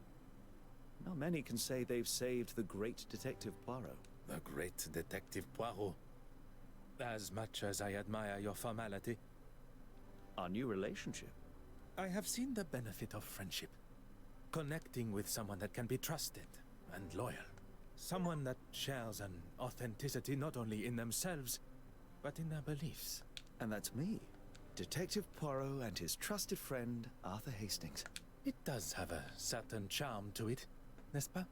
Not many can say they've saved the great Detective Poirot. The great Detective Poirot. As much as I admire your formality. Our new relationship. I have seen the benefit of friendship. Connecting with someone that can be trusted and loyal. Someone that shares an authenticity not only in themselves, but in their beliefs. And that's me. Detective Poirot and his trusted friend, Arthur Hastings. It does have a certain charm to it, n'est-ce pas?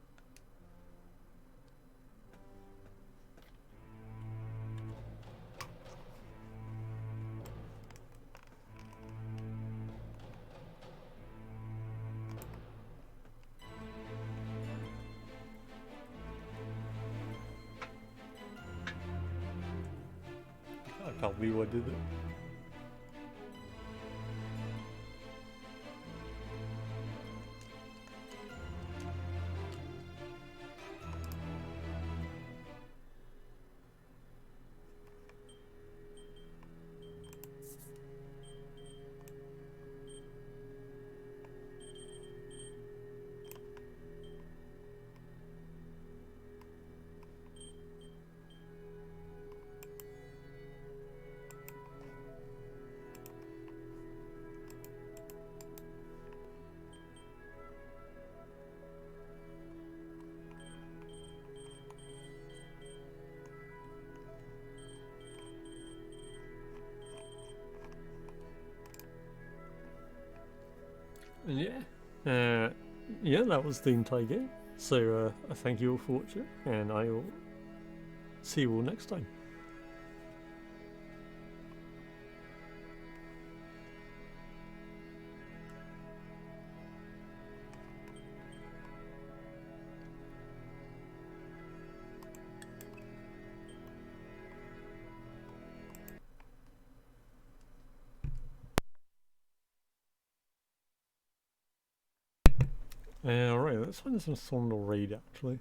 probably what did it. And yeah, that was the entire game. So thank you all for watching, and I will see you all next time. Alright, let's find some song to read actually.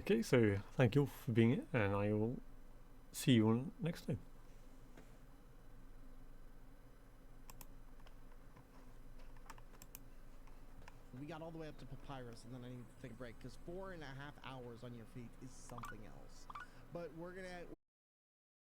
Okay, so thank you all for being here, and I will see you all next time. We got all the way up to Papyrus, and then I need to take a break because 4.5 hours on your feet is something else. But we're gonna